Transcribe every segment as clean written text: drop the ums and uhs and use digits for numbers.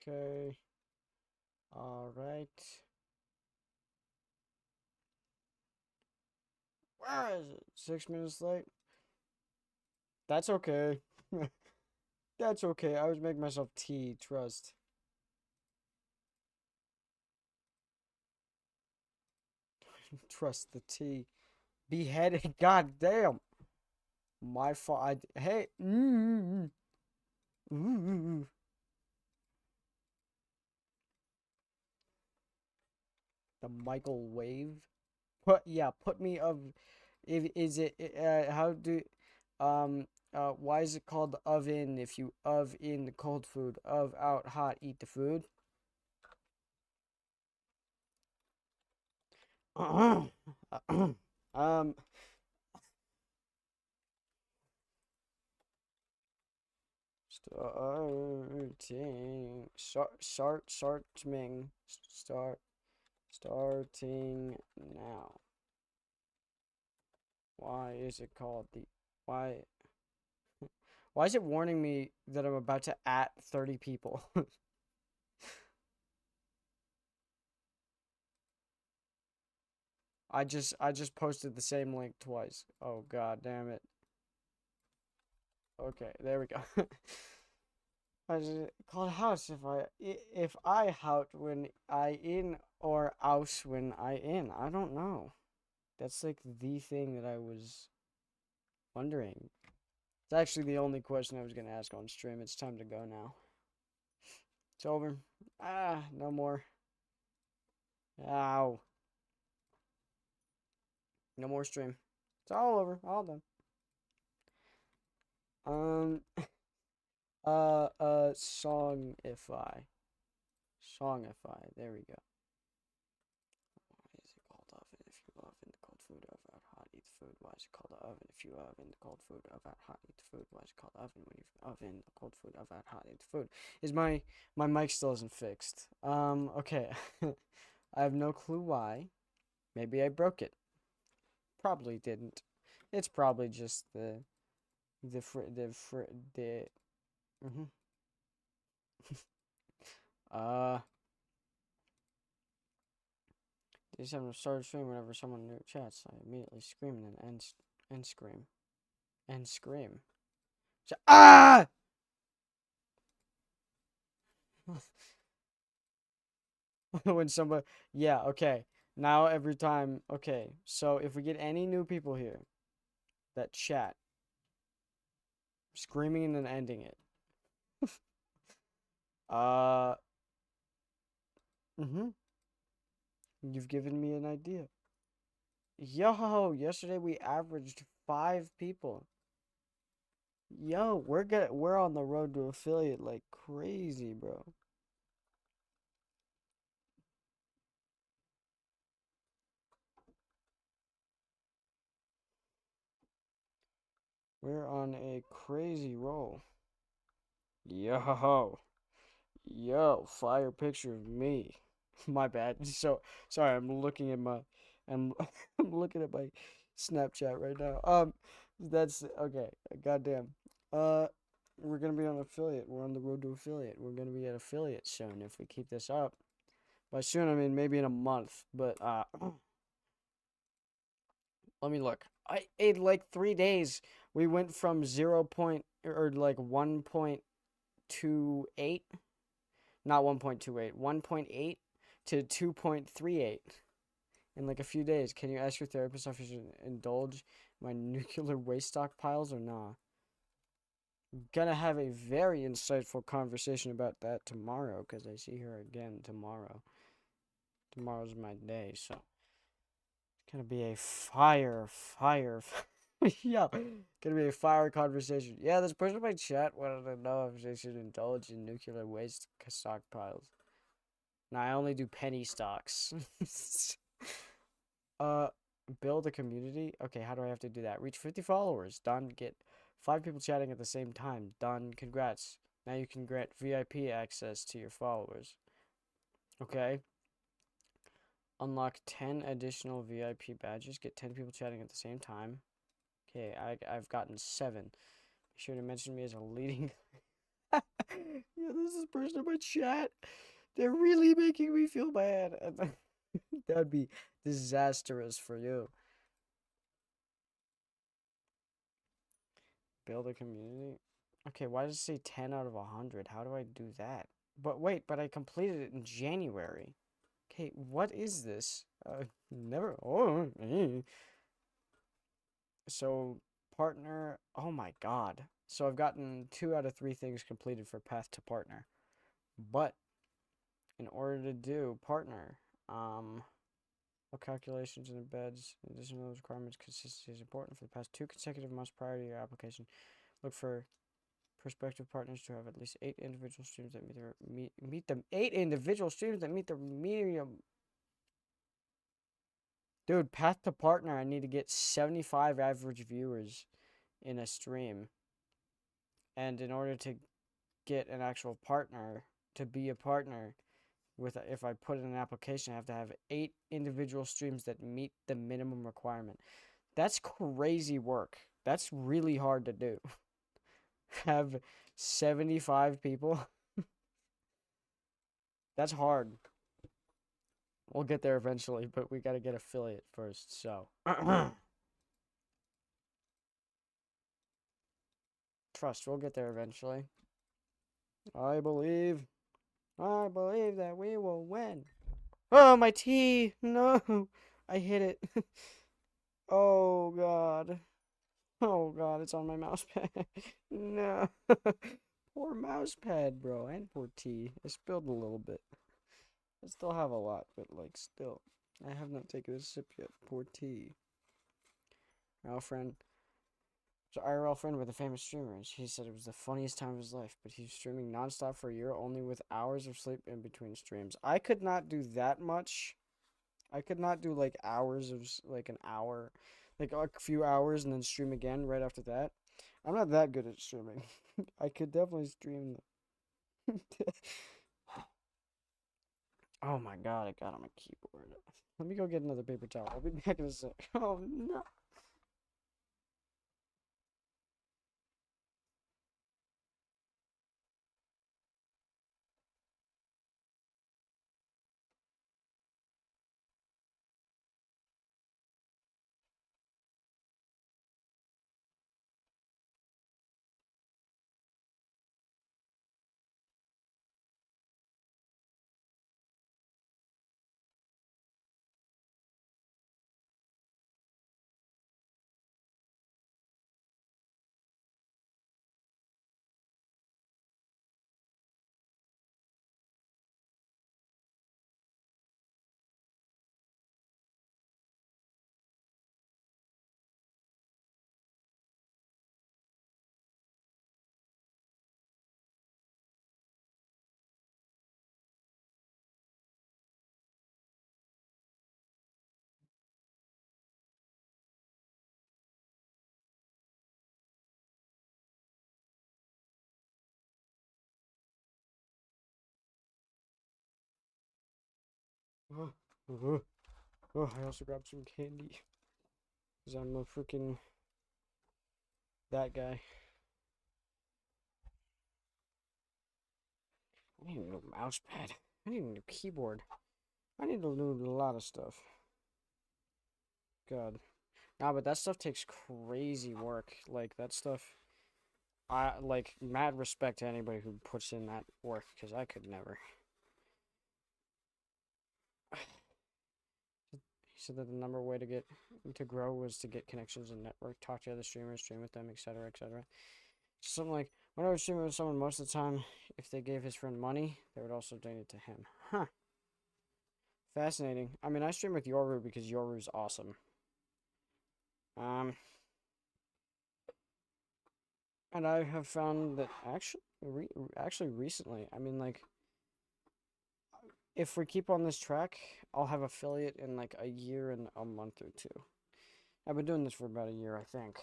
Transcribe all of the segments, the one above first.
Okay. All right. Where is it? 6 minutes late? That's okay. That's okay. I was making myself tea. Trust. Trust the tea. Beheaded. God damn. My fault. Hey. Ooh. The Michael Wave. Put me of. If is it? How do? Why is it called oven? If you in the cold food, out hot, eat the food. um. Starting now. Why is it called the why why is it warning me that I'm about to at 30 people? I just posted the same link twice. Oh god damn it. Okay, there we go. I just called house if I hout when I in or aus when I in. I don't know. That's like the thing that I was wondering. It's actually the only question I was gonna ask on stream. It's time to go now. It's over. No more. Ow. No more stream. It's all over. All done. Um, Songify. Songify. There we go. Why is it called oven if you oven the cold food of out hot, eat the food? Why is it called oven if you oven the cold food of out hot, eat the food? Why is it called oven when you oven the cold food of out hot, eat the food? Is my mic still isn't fixed? Okay. I have no clue why. Maybe I broke it. Probably didn't. It's probably just the fr the mhm. uh They said to start stream whenever someone new chats. I immediately scream and then end scream. End scream. So, ah! When somebody, yeah, okay. Now every time, okay. So if we get any new people here that chat, screaming and then ending it. Uh, mm-hmm. You've given me an idea. Yo, yesterday we averaged 5 people. Yo, we're on the road to affiliate like crazy, bro. We're on a crazy roll. Yo, yo, fire picture of me. My bad. So sorry, I'm I'm looking at my Snapchat right now. That's okay. Goddamn. Uh, we're gonna be on affiliate. We're on the road to affiliate. We're gonna be at affiliate soon if we keep this up. By soon, I mean maybe in a month. But let me look. I in like 3 days we went from 0 point or like 1.28, not 1.28, 1.8 to 2.38 in like a few days. Can you ask your therapist if you should indulge my nuclear waste stockpiles or not? Gonna have a very insightful conversation about that tomorrow because I see her again tomorrow. Tomorrow's my day, so it's gonna be a yeah, gonna be a fire conversation. Yeah, this person in my chat wanted to know if they should indulge in nuclear waste stockpiles. Now I only do penny stocks. uh, Build a community. Okay, how do I have to do that? Reach 50 followers. Done. Get 5 people chatting at the same time. Done. Congrats. Now you can grant VIP access to your followers. Okay. Unlock 10 additional VIP badges. Get 10 people chatting at the same time. Okay, I've gotten 7. Be sure to mention me as a leading. Yeah, this is person in my chat. They're really making me feel bad. That would be disastrous for you. Build a community. Okay, why does it say 10 out of 100? How do I do that? But wait, but I completed it in January. Okay, what is this? Never. Oh, so partner. Oh my God. So I've gotten 2 out of 3 things completed for path to partner. But in order to do partner, what calculations and embeds additional requirements consistency is important for the past 2 consecutive months prior to your application. Look for prospective partners to have at least 8 individual streams that meet the 8 individual streams that meet the medium. Dude, path to partner, I need to get 75 average viewers in a stream. And in order to get an actual partner, to be a partner with, if I put in an application, I have to have 8 individual streams that meet the minimum requirement. That's crazy work. That's really hard to do. Have 75 people. That's hard. We'll get there eventually, but we gotta get affiliate first, so. Trust, we'll get there eventually. I believe that we will win. Oh, my tea! No! I hit it. Oh, God. Oh, God, it's on my mouse pad. No. Poor mouse pad, bro, and poor tea. I spilled a little bit. I still have a lot, but, like, still. I have not taken a sip yet. Poor tea. Our friend. So IRL friend with a famous streamer. He said it was the funniest time of his life, but he's streaming nonstop for a year, only with hours of sleep in between streams. I could not do that much. I could not do like hours of like an hour, like a few hours and then stream again right after that. I'm not that good at streaming. I could definitely stream. Oh my God, I got on my keyboard. Let me go get another paper towel. I'll be back in a sec. Oh no. Oh, oh, oh, I also grabbed some candy. Because I'm a freaking that guy. I need a new mouse pad. I need a new keyboard. I need to do a lot of stuff. God. Nah, but that stuff takes crazy work. Like, that stuff. I, like, mad respect to anybody who puts in that work, because I could never. He said that the number way to get to grow was to get connections and network, talk to other streamers, stream with them, etc., etc. Something like, when I was streaming with someone, most of the time, if they gave his friend money, they would also donate to him. Huh. Fascinating. I mean, I stream with Yoru because Yoru's awesome. And I have found that actually recently, I mean, like, if we keep on this track, I'll have affiliate in like a year and a month or two. I've been doing this for about a year, I think.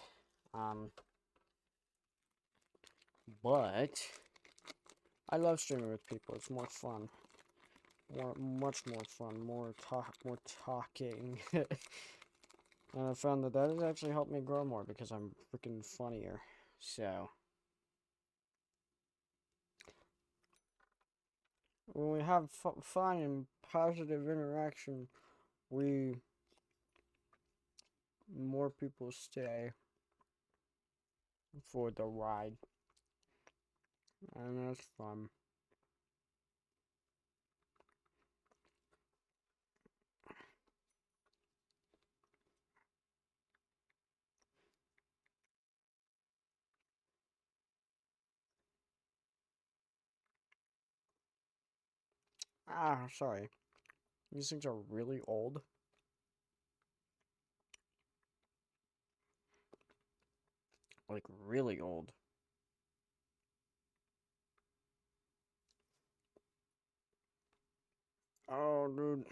But I love streaming with people. It's more fun. Much more fun. More talking. And I found that has actually helped me grow more because I'm freaking funnier. So. when we have fun and positive interaction, we more people stay for the ride, and that's fun. Ah, sorry. These things are really old. Like, really old. Oh, dude.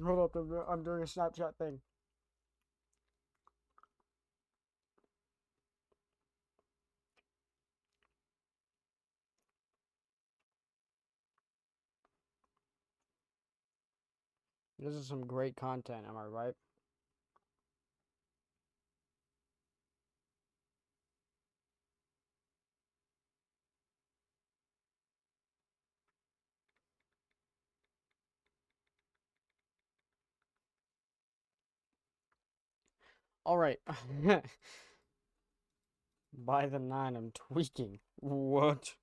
Hold up, I'm doing a Snapchat thing. This is some great content, am I right? Alright. By the 9, I'm tweaking. What?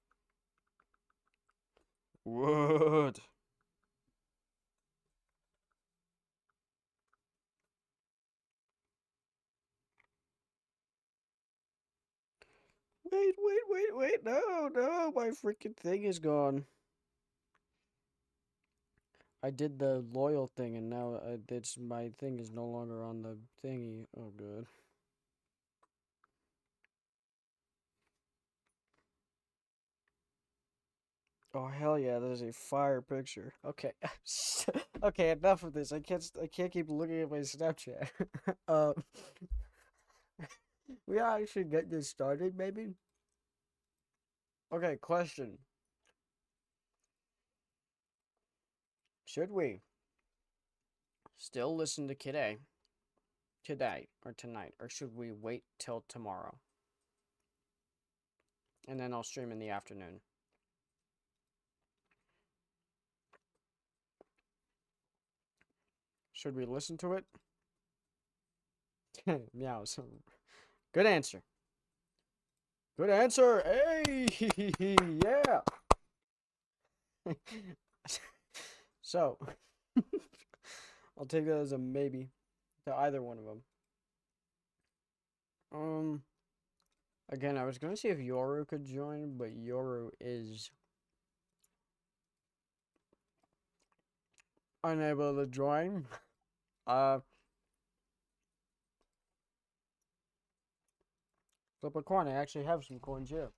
What? Wait. No, my freaking thing is gone. I did the loyal thing and now it's my thing is no longer on the thingy. Oh, good. Oh, hell yeah, that is a fire picture. Okay. Okay, enough of this. I can't keep looking at my Snapchat. uh, we actually get this started, maybe? Okay, question. Should we still listen to Kid A today or tonight, or should we wait till tomorrow? And then I'll stream in the afternoon. Should we listen to it? Meow. So, good answer. Good answer. Hey, yeah. So, I'll take that as a maybe to either one of them. Again, I was gonna see if Yoru could join, but Yoru is unable to join. Uh, Flip a coin. I actually have some coins here.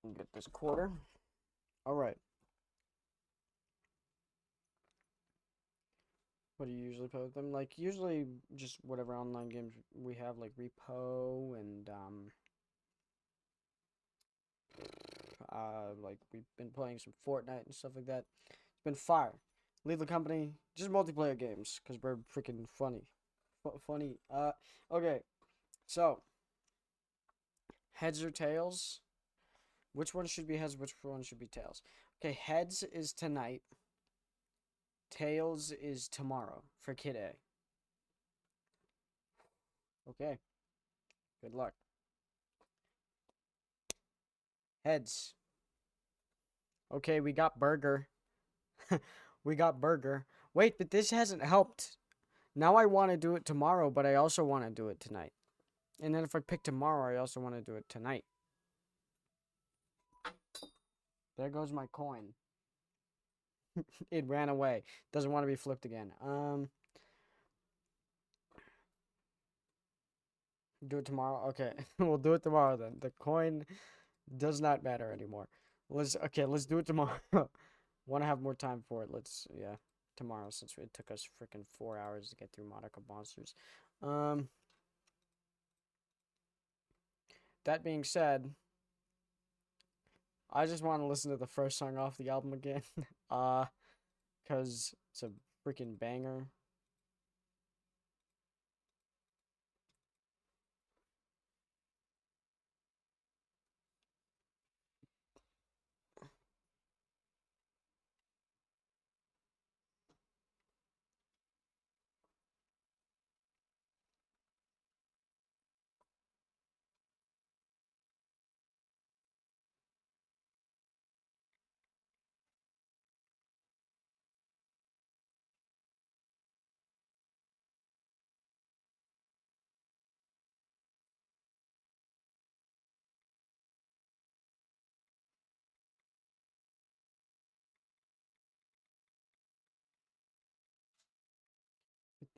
Get this quarter. All right. What do you usually play with them? Like, usually just whatever online games we have, like Repo and, like we've been playing some Fortnite and stuff like that. It's been fire. Leave the company, just multiplayer games, because we're freaking funny. Funny. Okay. So, heads or tails? Which one should be heads, which one should be tails? Okay, heads is tonight. Tails is tomorrow for Kid A. Okay. Good luck. Heads. Okay, we got burger. We got burger. Wait, but this hasn't helped. Now I want to do it tomorrow, but I also want to do it tonight. And then if I pick tomorrow, I also want to do it tonight. There goes my coin. It ran away. Doesn't want to be flipped again. Do it tomorrow? Okay. We'll do it tomorrow then. The coin does not matter anymore. Let's do it tomorrow. Want to have more time for it. Yeah, tomorrow since it took us freaking 4 hours to get through Monica Monsters. That being said, I just want to listen to the first song off the album again. Cause it's a freaking banger.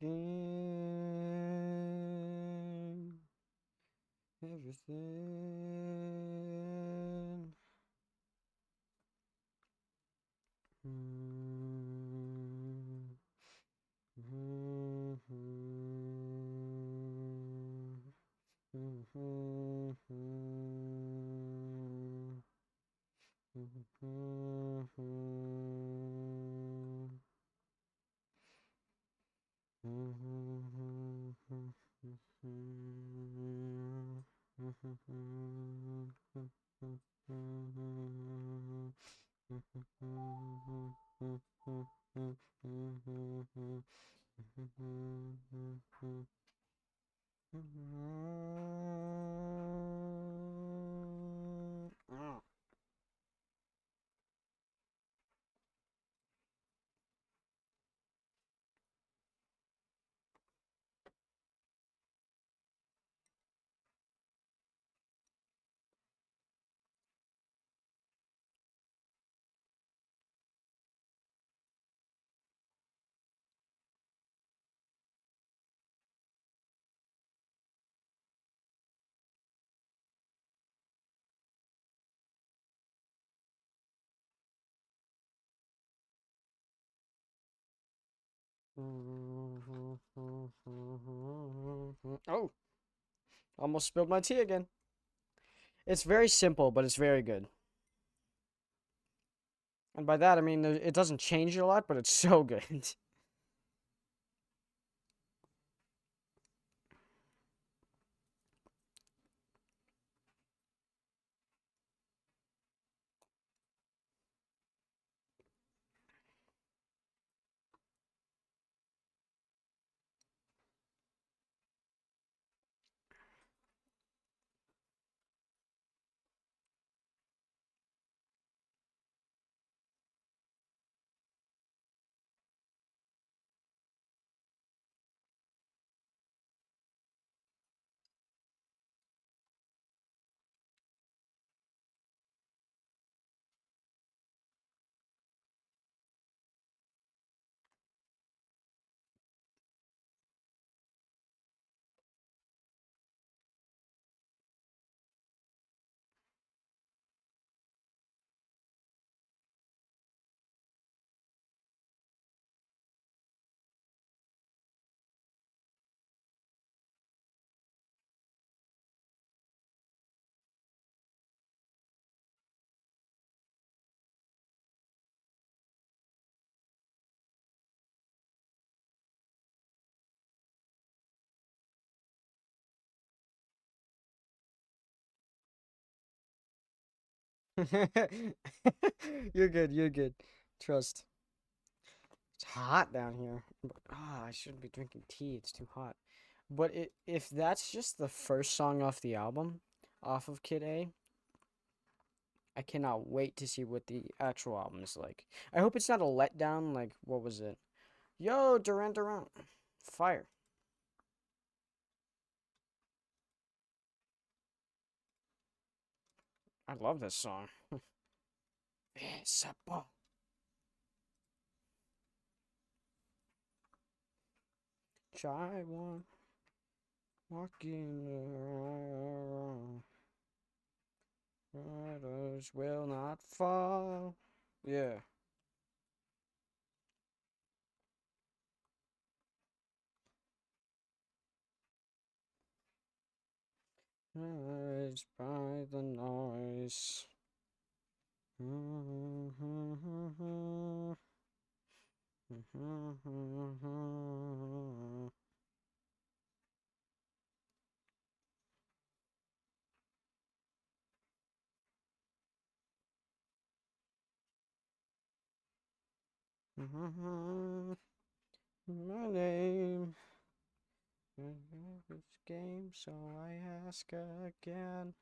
everything, everything. Mm, mhm, mhm, mhm, mhm. Oh, almost spilled my tea again. It's very simple, but it's very good. And by that, I mean it doesn't change a lot, but it's so good. You're good. You're good. Trust. It's hot down here. I shouldn't be drinking tea. It's too hot. But if that's just the first song off the album, off of Kid A, I cannot wait to see what the actual album is like. I hope it's not a letdown like, what was it? Yo, Duran Duran. Fire. I love this song. Supper. Try one. Walking around. Riders will not fall. Yeah. Rise by the noise. My name is game, so I ask again.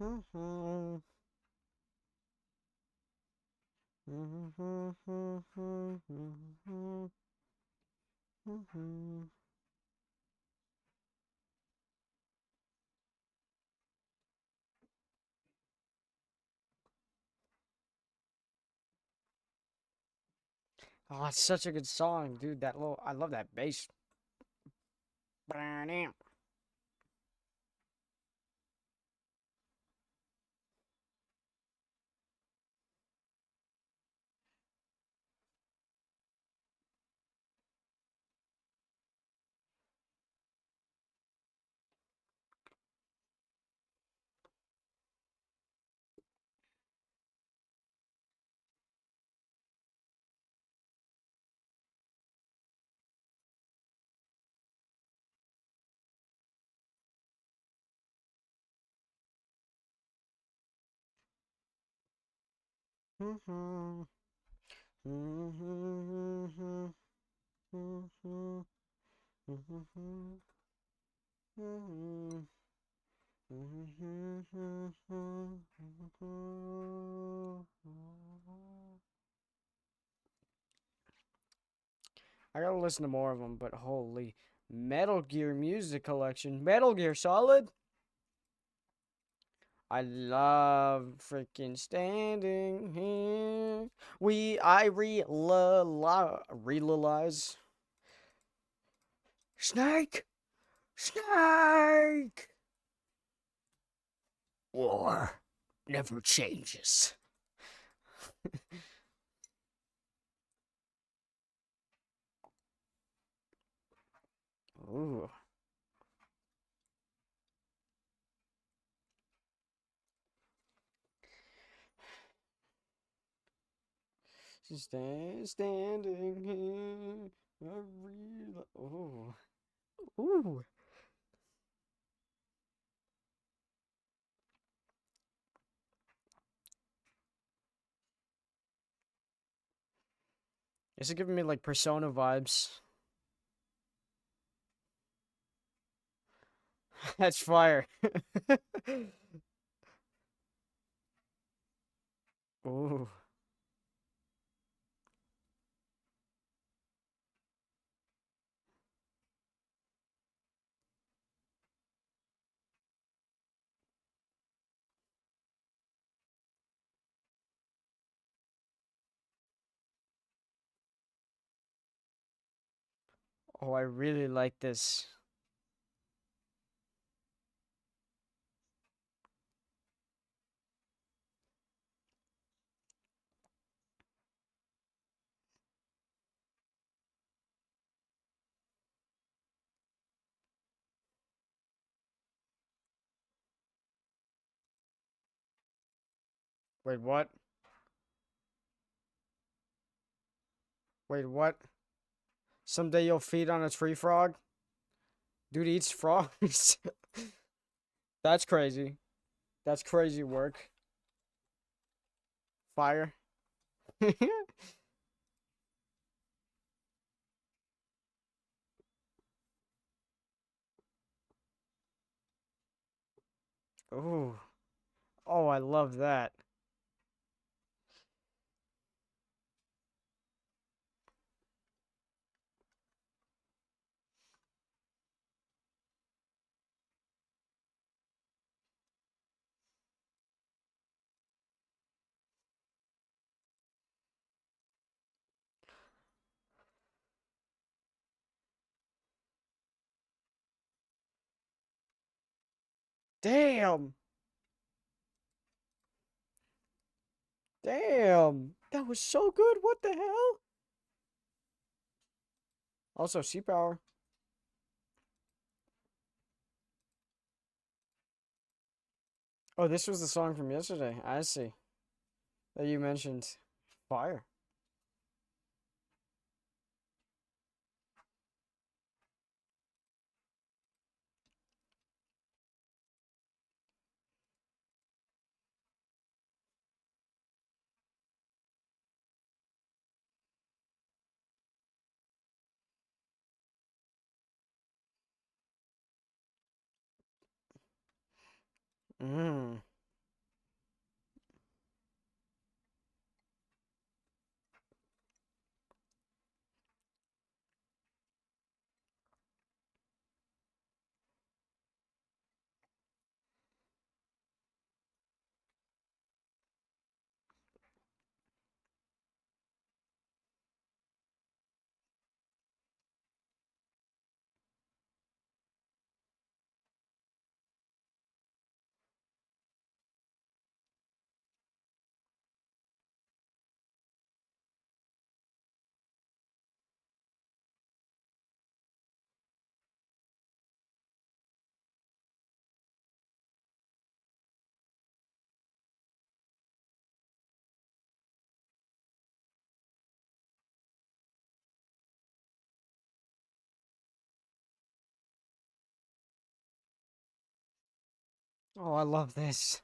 Oh, it's such a good song, dude. That little, I love that bass. I gotta listen to more of them, but holy Metal Gear Music Collection, Metal Gear Solid. I love freaking standing here. I realize Snake, Snake. War never changes. Ooh. Standing here. Ooh. Ooh. Is it giving me like Persona vibes? That's fire. Ooh. Oh, I really like this. Wait, what? Wait, what? Someday you'll feed on a tree frog? Dude eats frogs? That's crazy. That's crazy work. Fire. Ooh. Oh, I love that. Damn. Damn. That was so good. What the hell? Also, sea power. Oh, this was the song from yesterday. I see. That you mentioned. Fire. Mmm. Oh, I love this.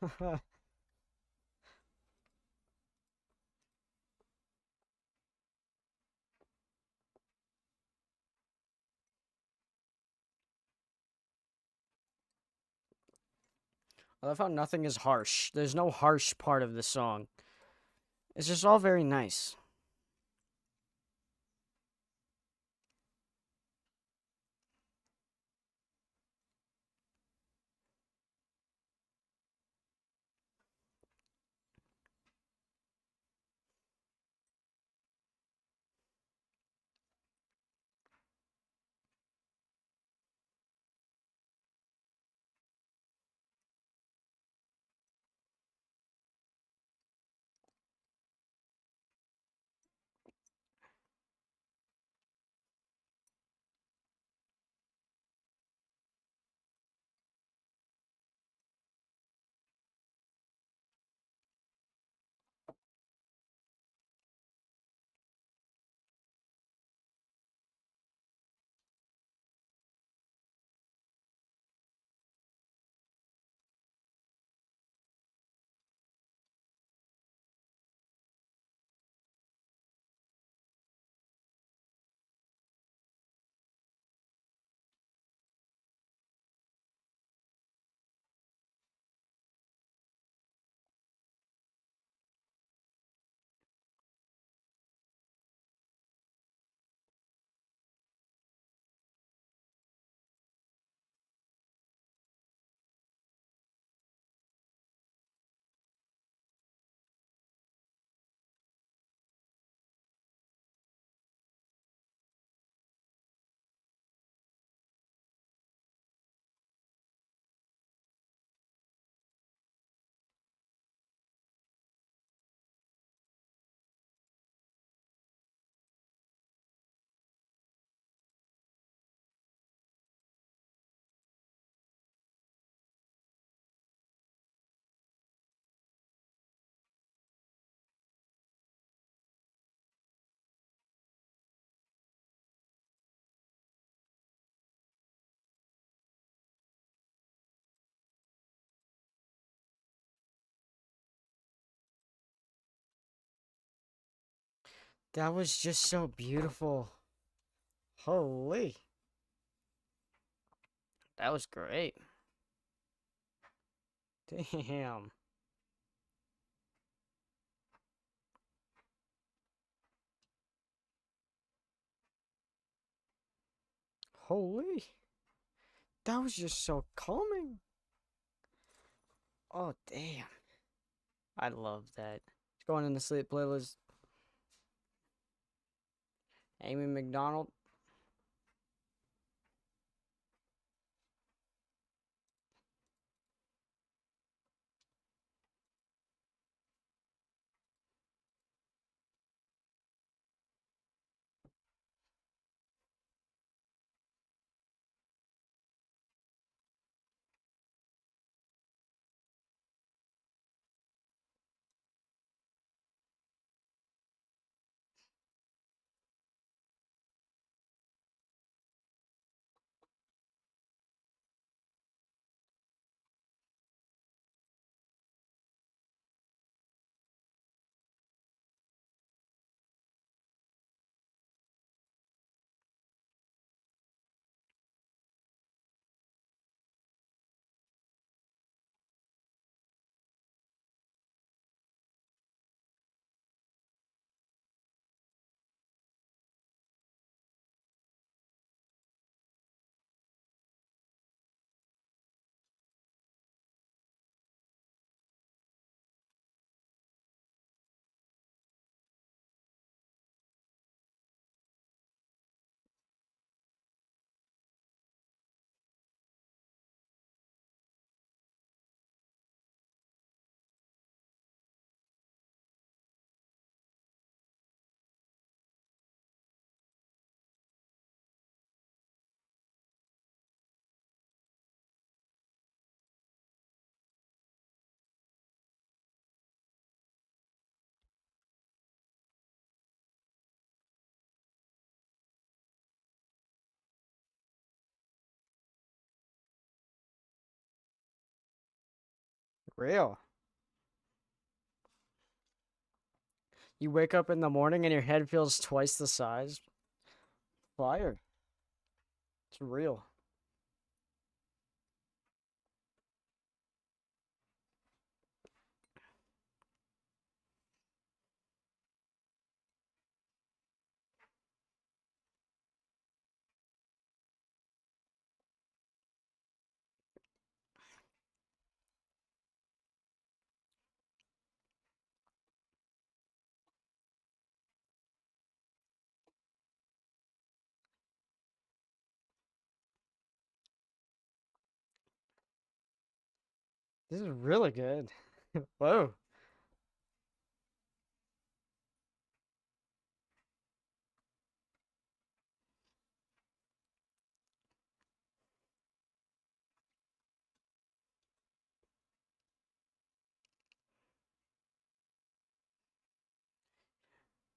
I love how nothing is harsh. There's no harsh part of the song. It's just all very nice. That was just so beautiful. Holy. That was great. Damn. Holy. That was just so calming. Oh, damn. I love that. It's going in the sleep playlist. Amy McDonald. Real. You wake up in the morning and your head feels twice the size. Fire. It's real. This is really good. Whoa.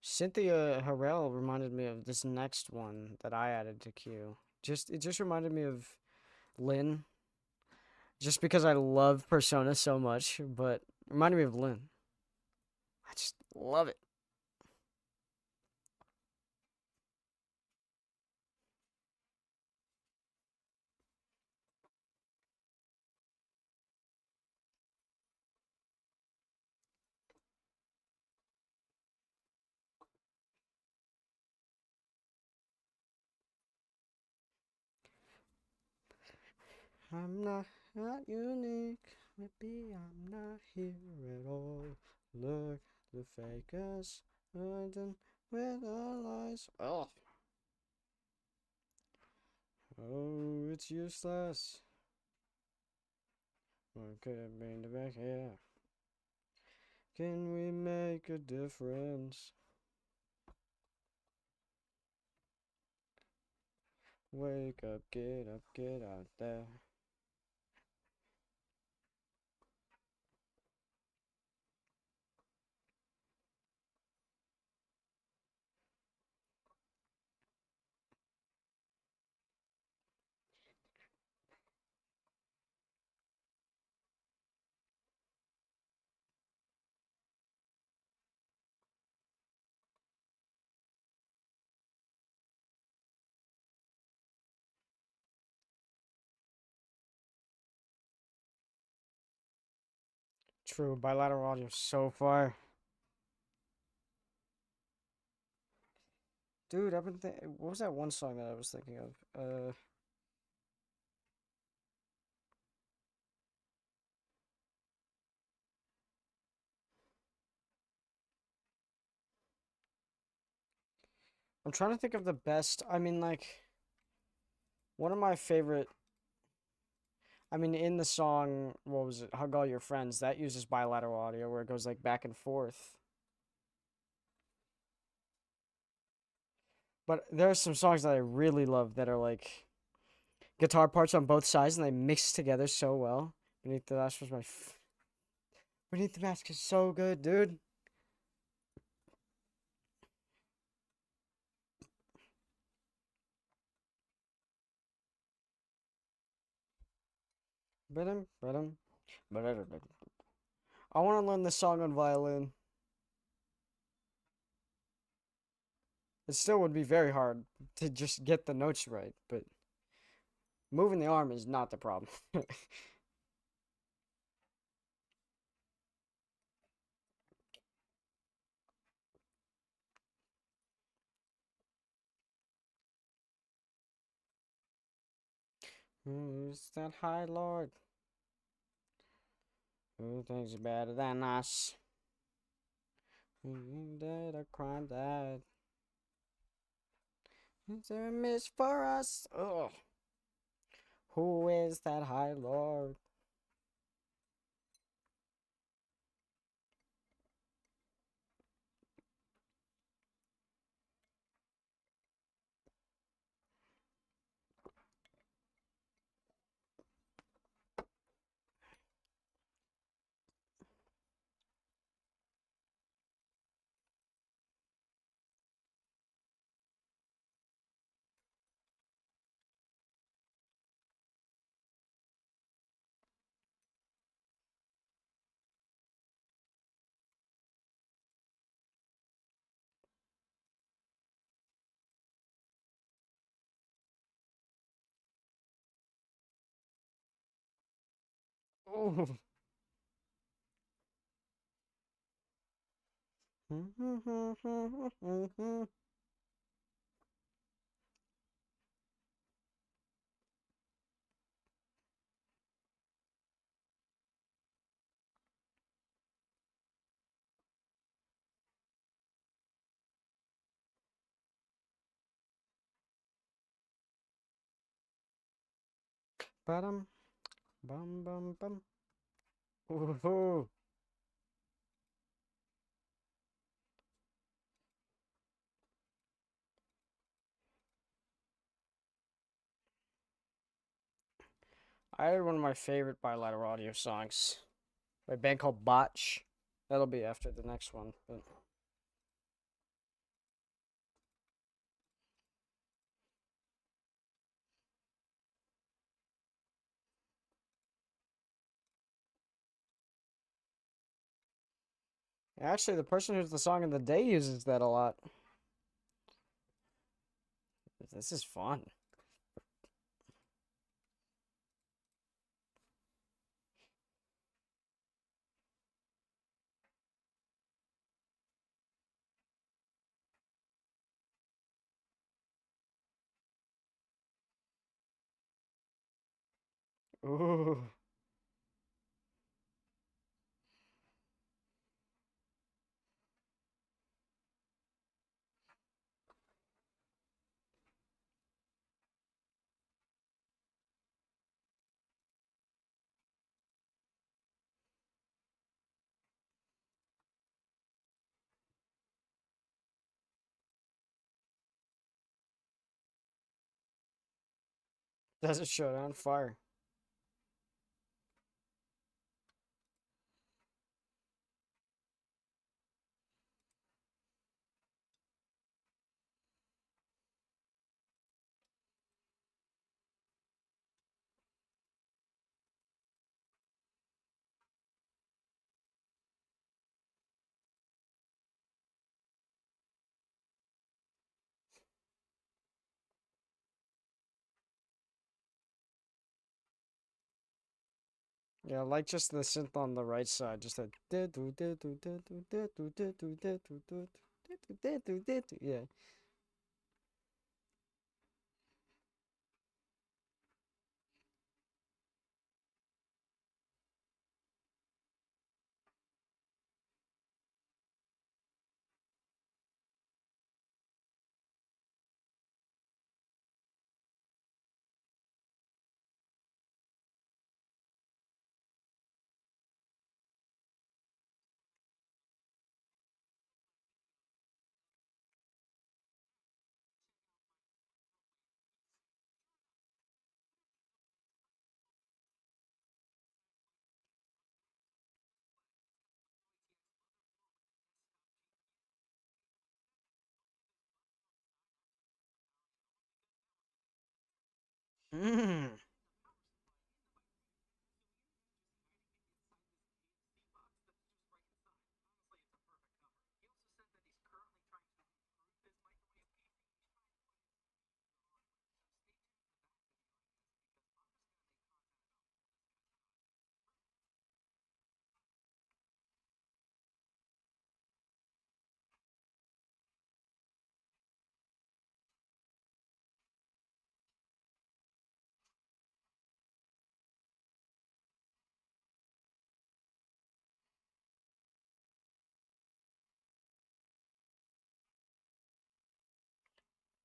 Cynthia Harrell reminded me of this next one that I added to queue. It just reminded me of Lynn, just because I love Persona so much, but reminded me of Lynn. I just love it. I'm not unique. Maybe I'm not here at all. Look, the fakers, hiding with our lies. Oh, it's useless. What could it mean to be here? Can we make a difference? Wake up, get out there. True, bilateral audio so far. Dude, I've been thinking. What was that one song that I was thinking of? I'm trying to think of the best. I mean, like, one of my favorite. I mean, in the song, what was it? Hug All Your Friends. That uses bilateral audio where it goes like back and forth. But there are some songs that I really love that are like guitar parts on both sides and they mix together so well. Beneath the Mask was Beneath the Mask is so good, dude. Ba-dum, ba-dum, ba-da-da-da. I want to learn this song on violin. It still would be very hard to just get the notes right, but moving the arm is not the problem. Who's that high lord? Who thinks better than us? Who did a crime that is there a miss for us? Ugh. Who is that high lord? Ooh. Ba-dum, bum bum bum. Ooh. I had one of my favorite bilateral audio songs by a band called Botch. That'll be after the next one, but actually, the person who's the song of the day uses that a lot. This is fun. Ooh. Desert Showdown, fire. Yeah, like just the synth on the right side, just that. Yeah. Mm.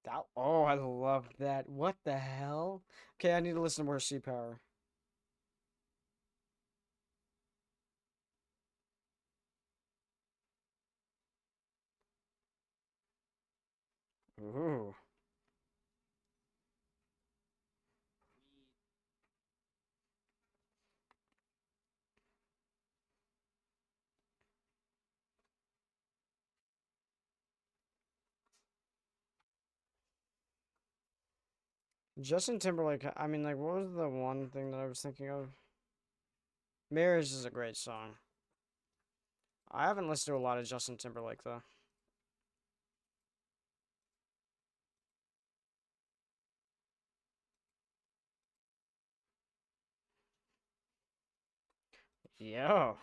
That, oh, I love that. What the hell? Okay, I need to listen to more Sea Power. Ooh. Justin Timberlake, I mean, like, what was the one thing that I was thinking of? Marriage is a great song. I haven't listened to a lot of Justin Timberlake, though. Yo.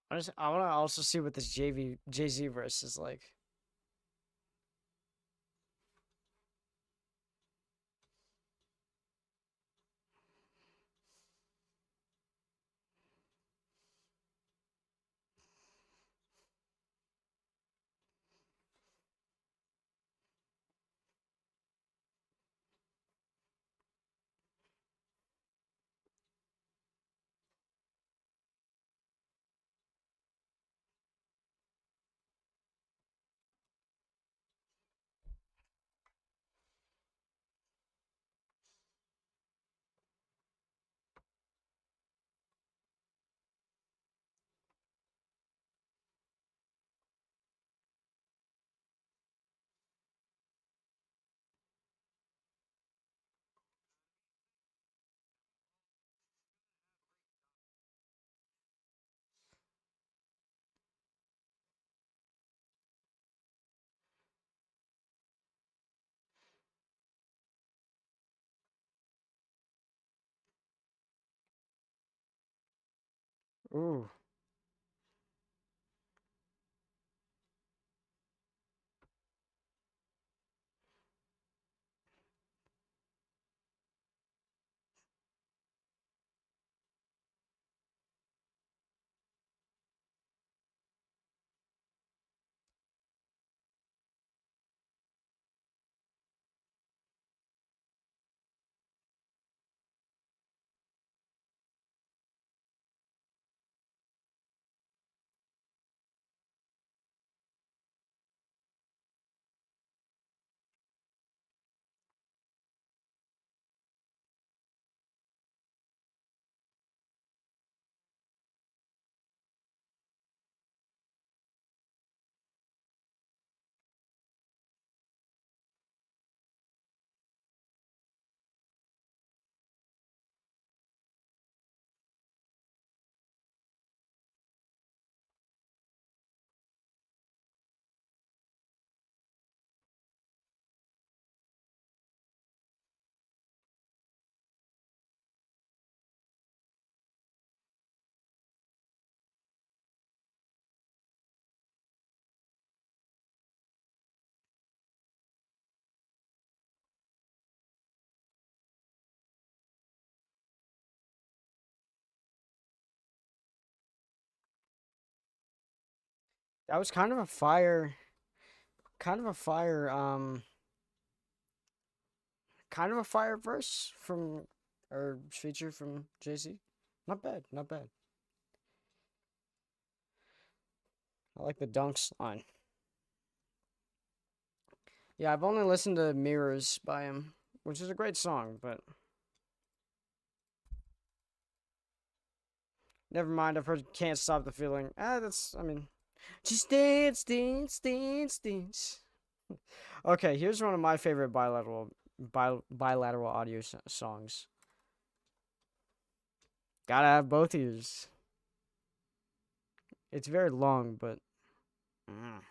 I want to also see what this Jay Z verse is like. Ooh. That was kind of a fire, kind of a fire verse from, or feature from Jay Z. Not bad, not bad. I like the dunks line. Yeah, I've only listened to Mirrors by him, which is a great song, but never mind. I've heard Can't Stop the Feeling. I mean, just dance, dance, dance, dance. Okay, here's one of my favorite bilateral audio songs. Gotta have both ears. It's very long, but mm.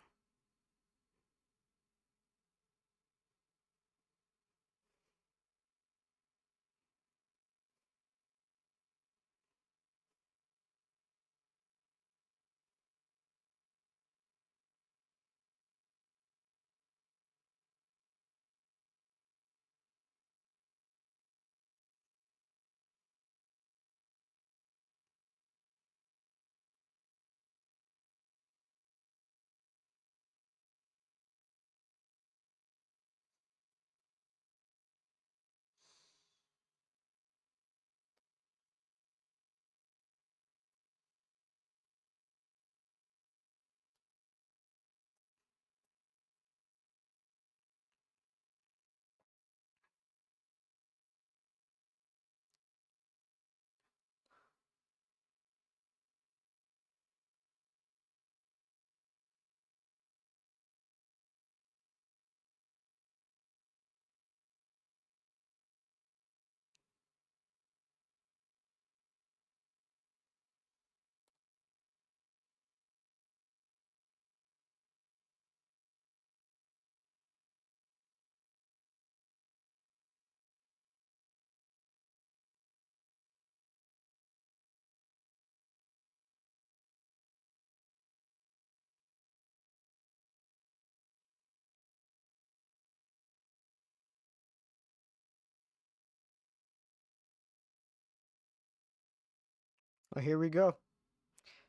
Oh, here we go.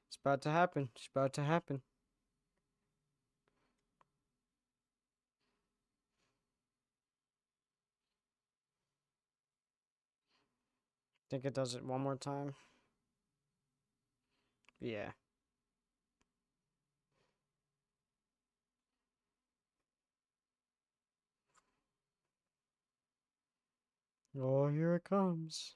It's about to happen. It's about to happen. Think it does it one more time. Yeah. Oh, here it comes.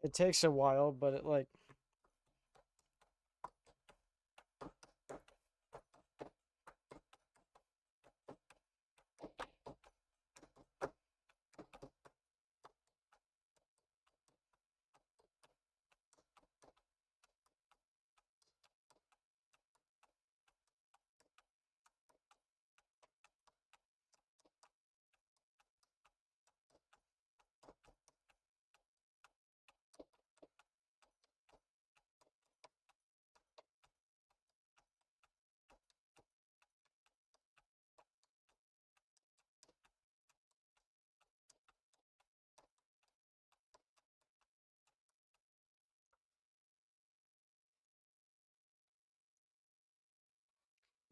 It takes a while, but it like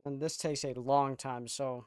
and this takes a long time, so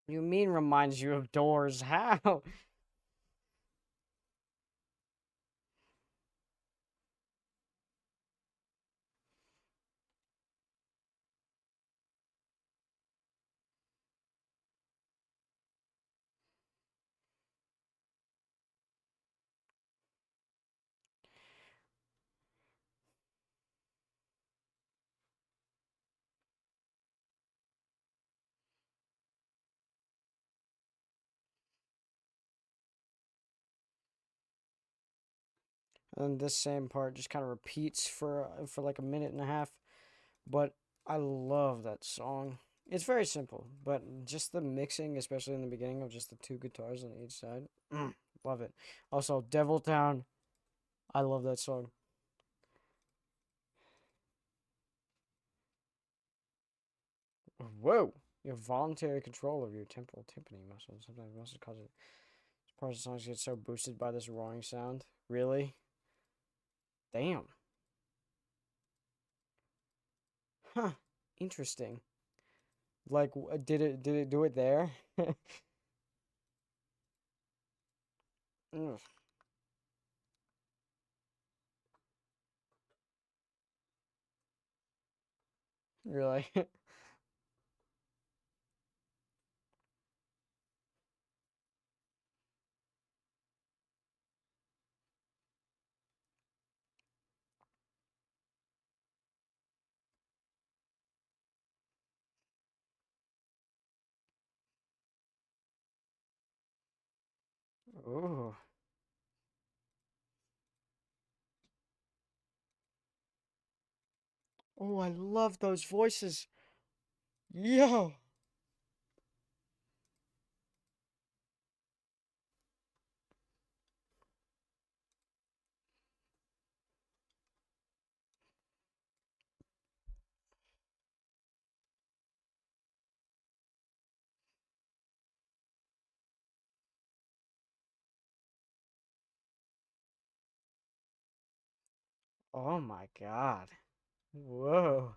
you mean reminds you of Doors? How? And this same part just kind of repeats for like a minute and a half. But I love that song. It's very simple, but just the mixing, especially in the beginning of just the two guitars on each side, love it. Also, Devil Town, I love that song. Whoa! You have voluntary control of your temporal timpani muscles. Sometimes muscles cause it. Parts of songs get so boosted by this roaring sound. Really? Damn. Huh. Interesting. Like, did it do it there? Ugh, really? Ooh. Oh, I love those voices. Yo! Oh my god. Whoa.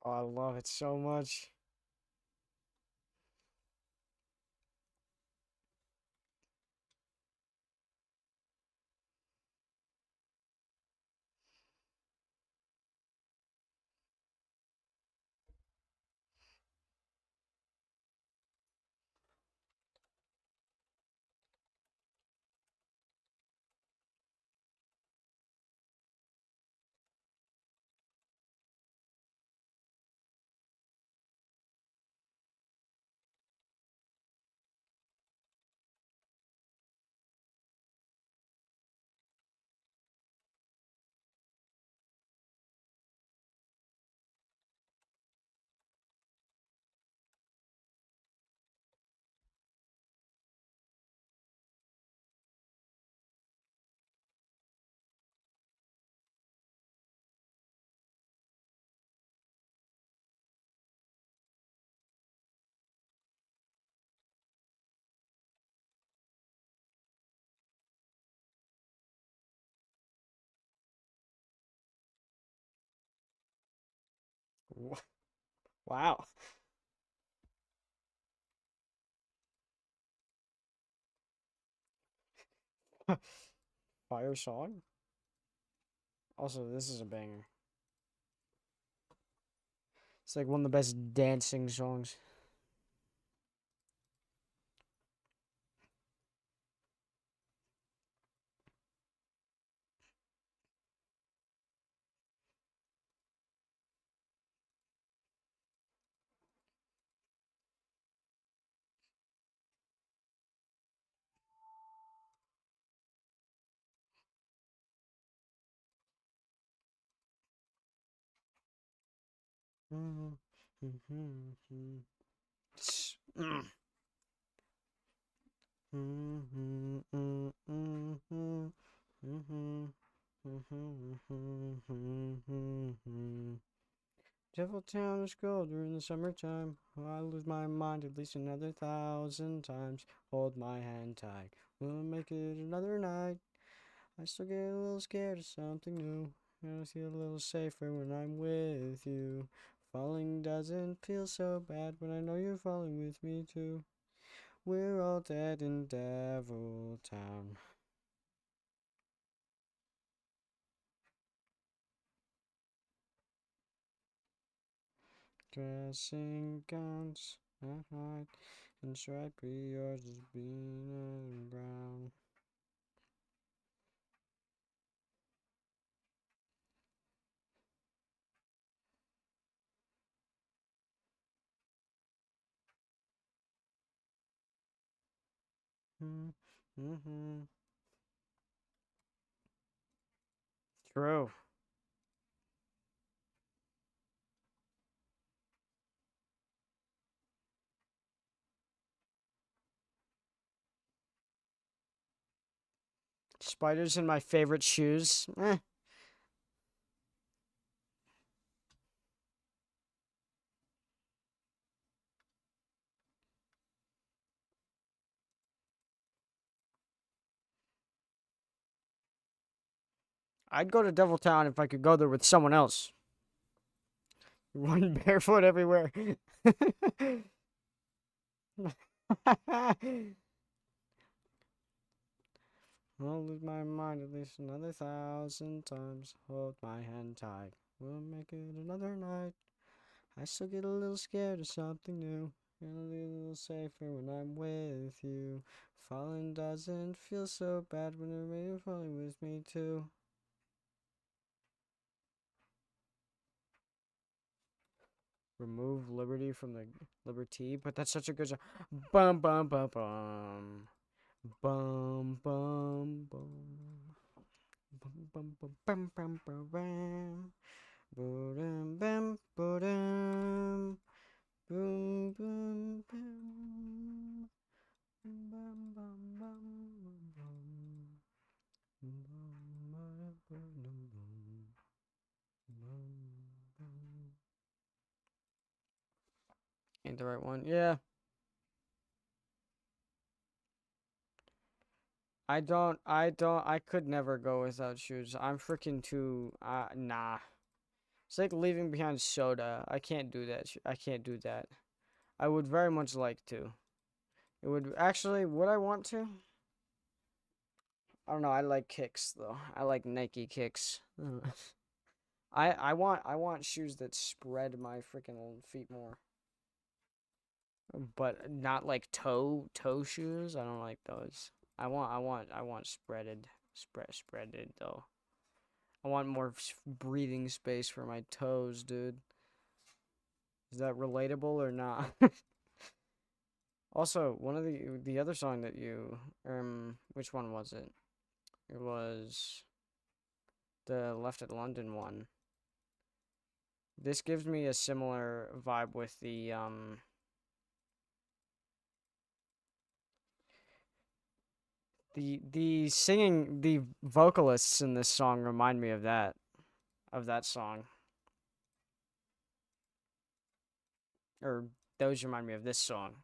Oh, I love it so much. Wow. Fire song? Also, this is a banger. It's like one of the best dancing songs. Devil Town is cold during the summertime. I lose my mind at least another 1,000 times. Hold my hand tight. We'll make it another night. I still get a little scared of something new. I feel a little safer when I'm with you. Falling doesn't feel so bad when I know you're falling with me too. We're all dead in Devil Town. Dressing gowns at night and stripy yours is being and brown. Mm-hmm. True. Spiders in my favorite shoes. I'd go to Devil Town if I could go there with someone else. Run barefoot everywhere. I'll lose my mind at least another 1,000 times. Hold my hand tight. We'll make it another night. I still get a little scared of something new. And a little safer when I'm with you. Falling doesn't feel so bad when you're falling with me too. Remove liberty from the liberty, but that's such a good song. Bum bum bum bum. Bum bum bum. Bum bum bum bum bum bum bum. Boom bum boom. Boom boom boom. Bum bum bum bum. Ain't the right one. Yeah. I could never go without shoes. I'm freaking too, nah. It's like leaving behind soda. I can't do that. I can't do that. I would very much like to. It would, actually, would I want to? I don't know, I like kicks, though. I like Nike kicks. I want shoes that spread my freaking feet more. But not like toe shoes. I don't like those. I want spreaded though. I want more breathing space for my toes, dude. Is that relatable or not? Also, one of the other song that you which one was it? It was the Left at London one. This gives me a similar vibe with the singing, the vocalists in this song remind me of that song. Or those remind me of this song.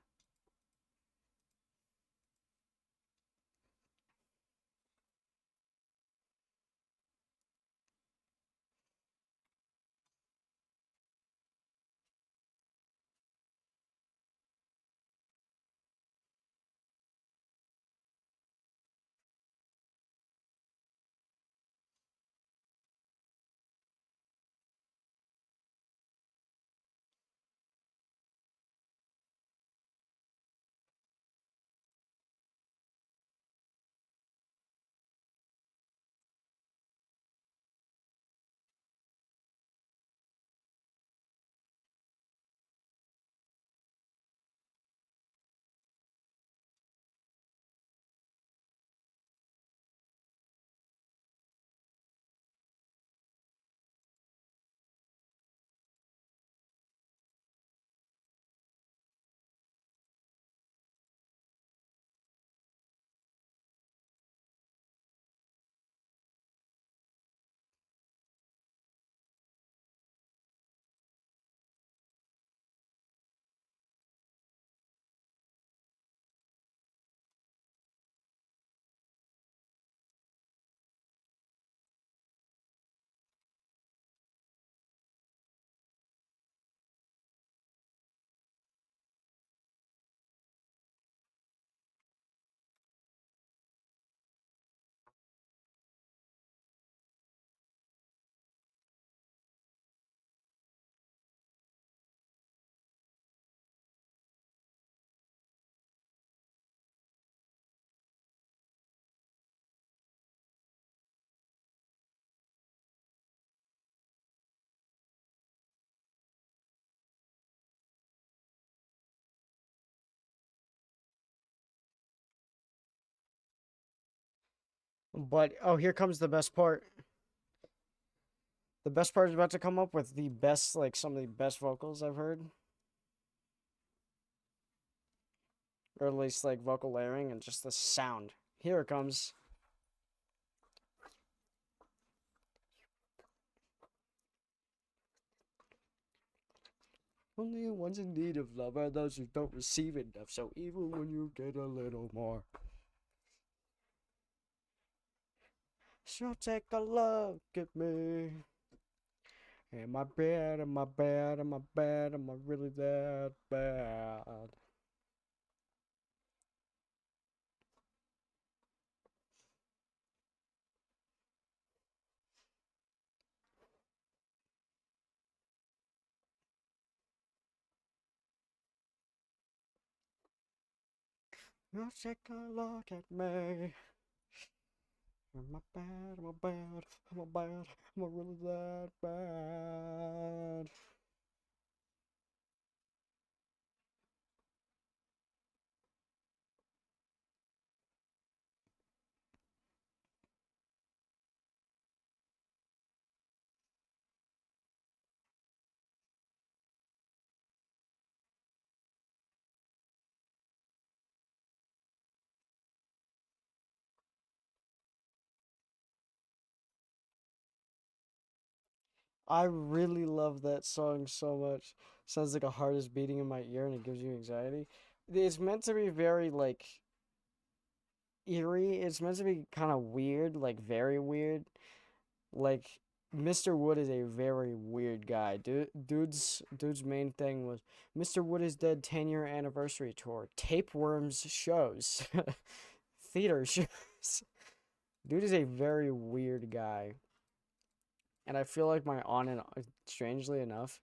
But oh, here comes the best part. The best part is about to come up with the best, like some of the best vocals I've heard, or at least like vocal layering and just the sound. Here it comes. Only the ones in need of love are those who don't receive enough. So even when you get a little more. So take a look at me. Am I bad? Am I bad? Am I bad? Am I really that bad? So take a look at me. Am I bad? Am I bad? Am I bad? Am I really that bad? I really love that song so much. Sounds like a heart is beating in my ear and it gives you anxiety. It's meant to be very like eerie. It's meant to be kind of weird, like very weird. Like Mr. Wood is a very weird guy. Dude's main thing was Mr. Wood is dead 10-year anniversary tour, tapeworms shows, theater shows. Dude is a very weird guy, and I feel like my aunt and strangely enough,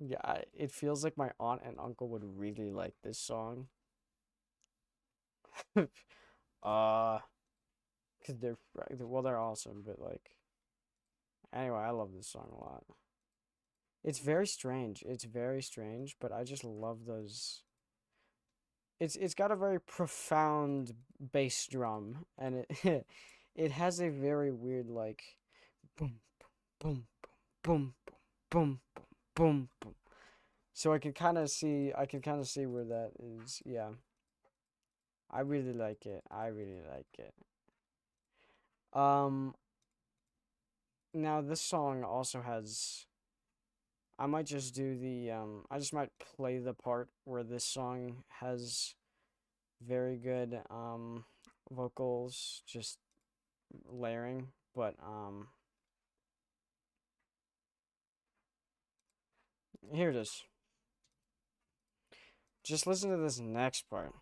yeah, it feels like my aunt and uncle would really like this song. uh, cause they're awesome, but like anyway, I love this song a lot. It's very strange. It's very strange, but I just love those. It's got a very profound bass drum, and it it has a very weird like boom boom boom boom boom boom boom. So I can kind of see where that is. Yeah, I really like it. I really like it. Um, Now this song also has. I might just do the I just might play the part where this song has very good vocals just layering, but here it is. Just listen to this next part.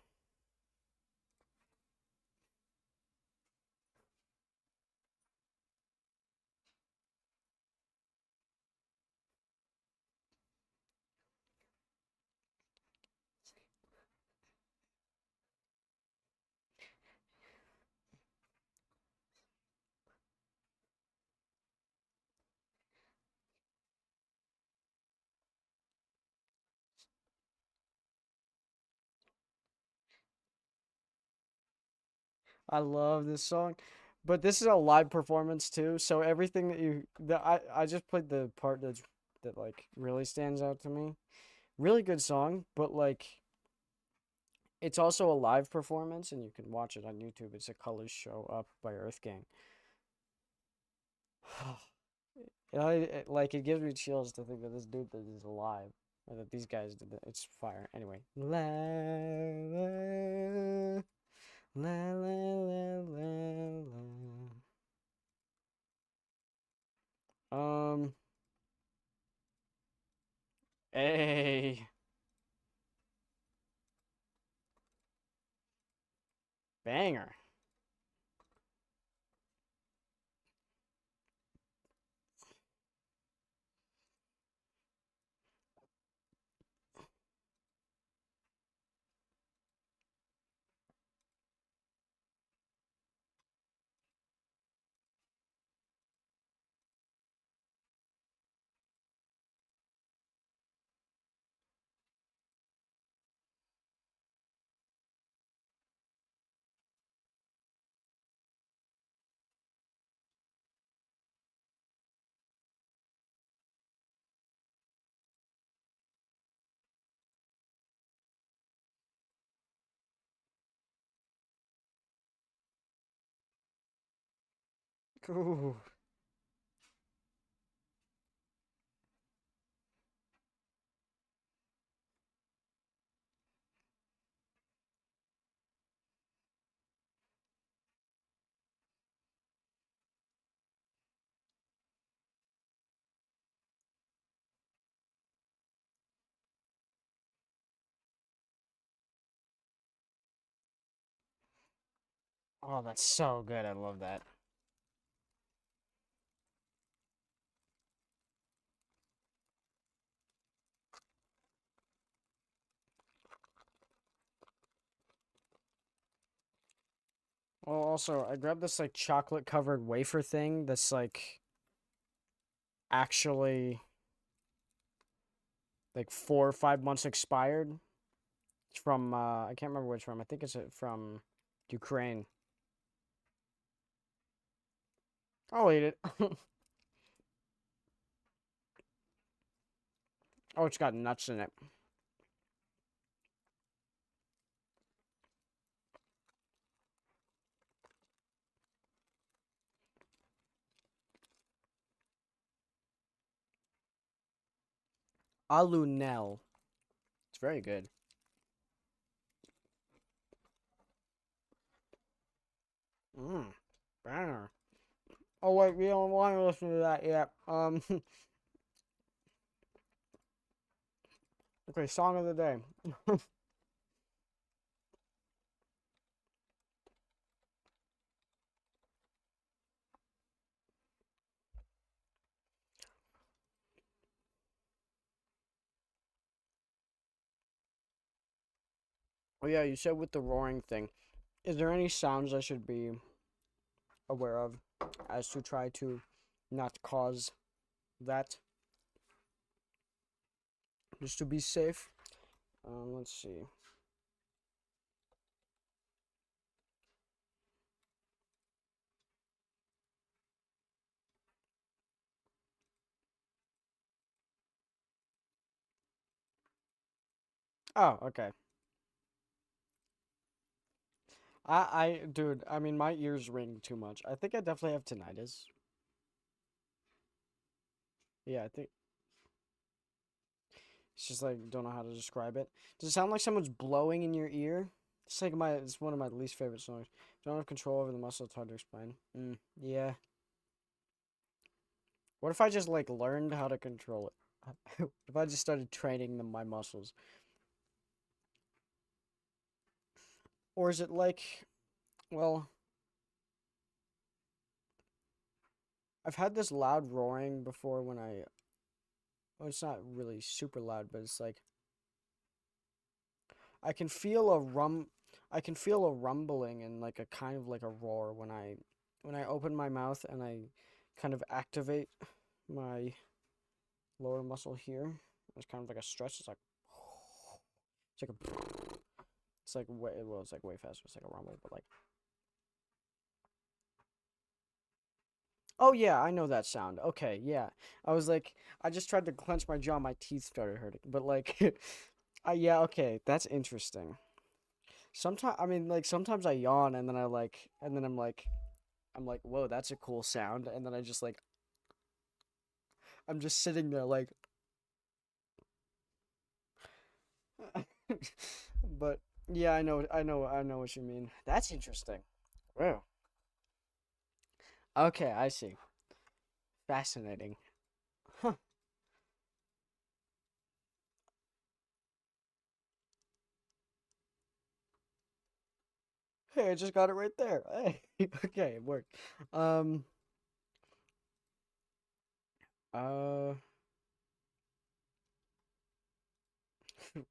I love this song. But this is a live performance too, so everything that I just played the part that like really stands out to me. Really good song, but like it's also a live performance and you can watch it on YouTube. It's a Colors Show Up by Earth Gang. Like it gives me chills to think that this dude that is alive or that these guys did that. It's fire. Anyway. La la la la la la. Um Hey, banger. Ooh. Oh, that's so good. I love that. Well, also, I grabbed this like chocolate covered wafer thing that's like actually like 4 or 5 months expired. It's from I can't remember which from. I think it's from Ukraine. I'll eat it. Oh, it's got nuts in it. Alunel. It's very good. Mmm. Banger. Oh wait, we don't want to listen to that yet. Okay, song of the day. Oh yeah, you said with the roaring thing. Is there any sounds I should be aware of as to try to not cause that? Just to be safe. Let's see. Oh, okay. Dude, I mean, my ears ring too much. I think I definitely have tinnitus. Yeah, I think it's just like, don't know how to describe it. Does it sound like someone's blowing in your ear? It's one of my least favorite songs. Don't have control over the muscle, it's hard to explain. Yeah. What if I just, like, learned how to control it? If I just started training my muscles? Or is it like, well, I've had this loud roaring before when well, it's not really super loud, but it's like, I can feel a I can feel a rumbling and like a kind of like a roar when I open my mouth and I kind of activate my lower muscle here. It's kind of like a stretch. It's like a it's like way well it's like way faster. It's like a rumble, but like, oh yeah, I know that sound. Okay, yeah. I was like, I just tried to clench my jaw, my teeth started hurting. But like, yeah, okay, that's interesting. Sometimes I mean like sometimes I yawn and then and then I'm like, whoa, that's a cool sound. And then I'm just sitting there like, but yeah, I know what you mean. That's interesting. Wow. Okay, I see. Fascinating. Huh. Hey, I just got it right there. Hey, okay, it worked. Um, uh,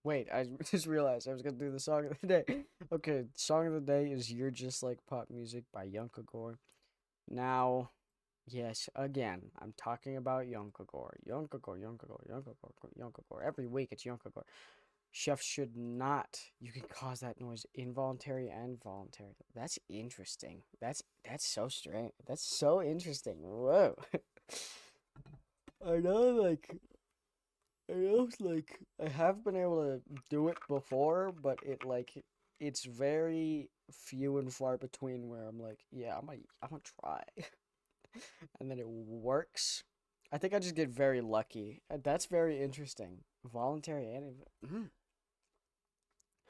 Wait, I just realized I was gonna do the song of the day. Okay, song of the day is "You're Just Like Pop Music" by Yonkagore. Now, yes, again, I'm talking about Yonkagore. Yonkagore. Every week it's Yonkagore. Chefs should not. You can cause that noise involuntary and voluntary. That's interesting. That's so strange. That's so interesting. Whoa. I know, I have been able to do it before, but it's very few and far between where I'm like, yeah, I'm gonna try, and then it works. I think I just get very lucky. That's very interesting. Voluntary and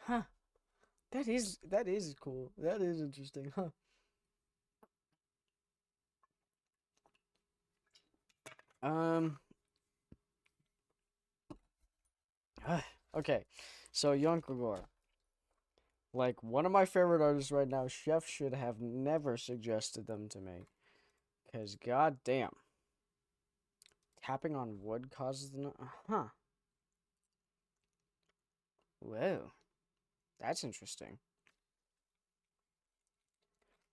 huh. That is cool. That is interesting, huh? Um. Okay. So Yonkagore. Like, one of my favorite artists right now, Chef should have never suggested them to me. Because, goddamn. Tapping on wood causes the... Huh. Whoa. That's interesting.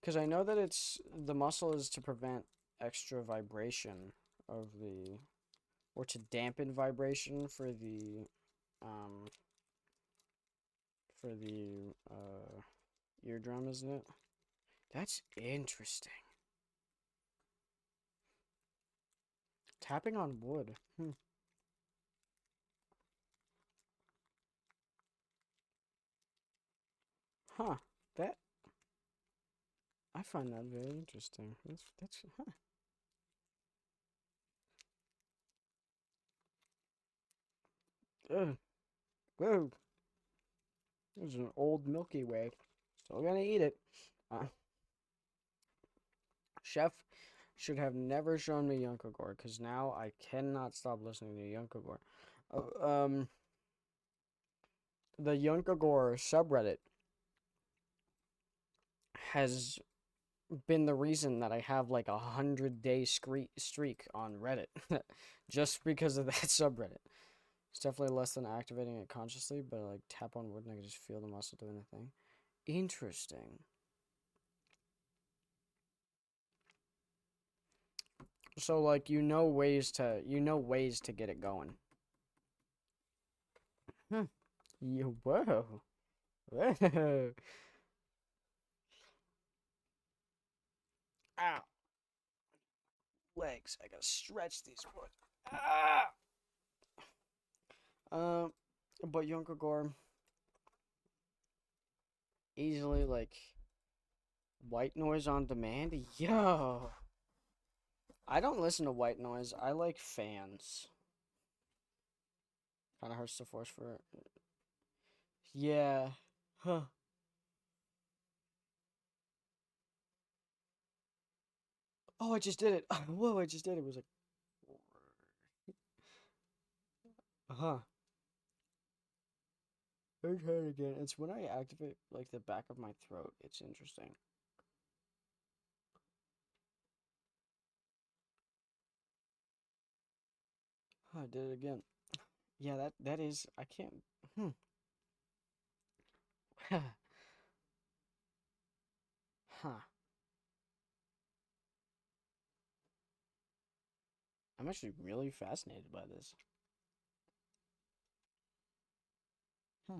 Because I know that it's... The muscle is to prevent extra vibration of the... Or to dampen vibration for the... Um... For the, eardrum, isn't it? That's interesting. Tapping on wood. Huh. That I find that very interesting. That's huh. Ugh. Whoa. There's an old Milky Way. Still gonna eat it. Uh, Chef should have never shown me Yunkagore, because now I cannot stop listening to Yunkagore. Uh, the Yunkagore subreddit has been the reason that I have like 100-day streak on Reddit, just because of that subreddit. It's definitely less than activating it consciously, but like tap on wood and I can just feel the muscle doing the thing. Interesting. So like ways to get it going. Whoa. Whoa. Ow. Legs. I gotta stretch these boys. Ah! Um, but Yunkagore easily like white noise on demand. Yo, I don't listen to white noise. I like fans. Kind of hurts the force for it. Yeah. Huh. Oh, I just did it. Whoa, I just did it. It was like, huh. Let try it again. It's when I activate like the back of my throat. It's interesting. Huh, I did it again. Yeah, that is. I can't. Hmm. Huh. I'm actually really fascinated by this. Hmm.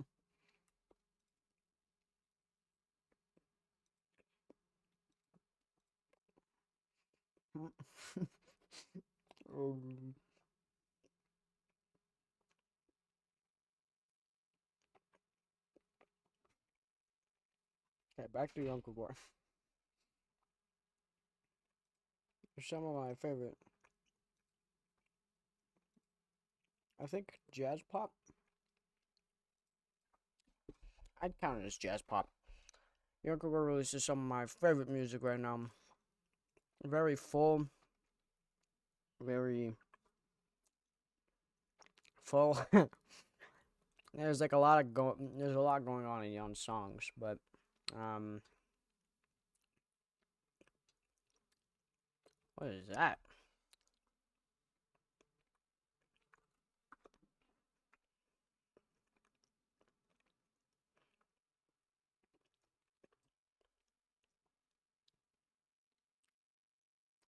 Um, okay, back to your Uncle Gore. Some of my favorite. I think jazz pop. I'd count it as jazz pop. Your Uncle Gore releases some of my favorite music right now. Very full, very full. There's like a lot of there's a lot going on in young songs, but um, what is that?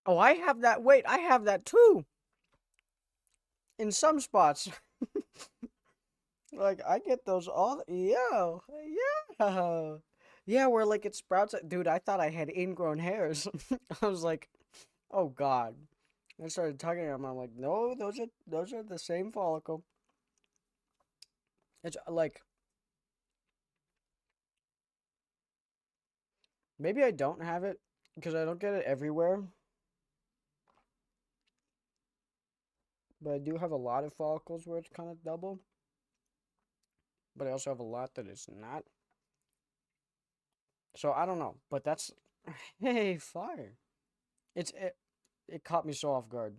Oh, I have that. Wait, I have that too. In some spots, like I get those all. Yeah, yeah. Where like it sprouts. Dude, I thought I had ingrown hairs. I was like, oh god. I started tugging at them. I'm like, no, those are the same follicle. It's like maybe I don't have it because I don't get it everywhere, but I do have a lot of follicles where it's kind of double. But I also have a lot that it's not. So I don't know, but that's hey fire. It caught me so off guard.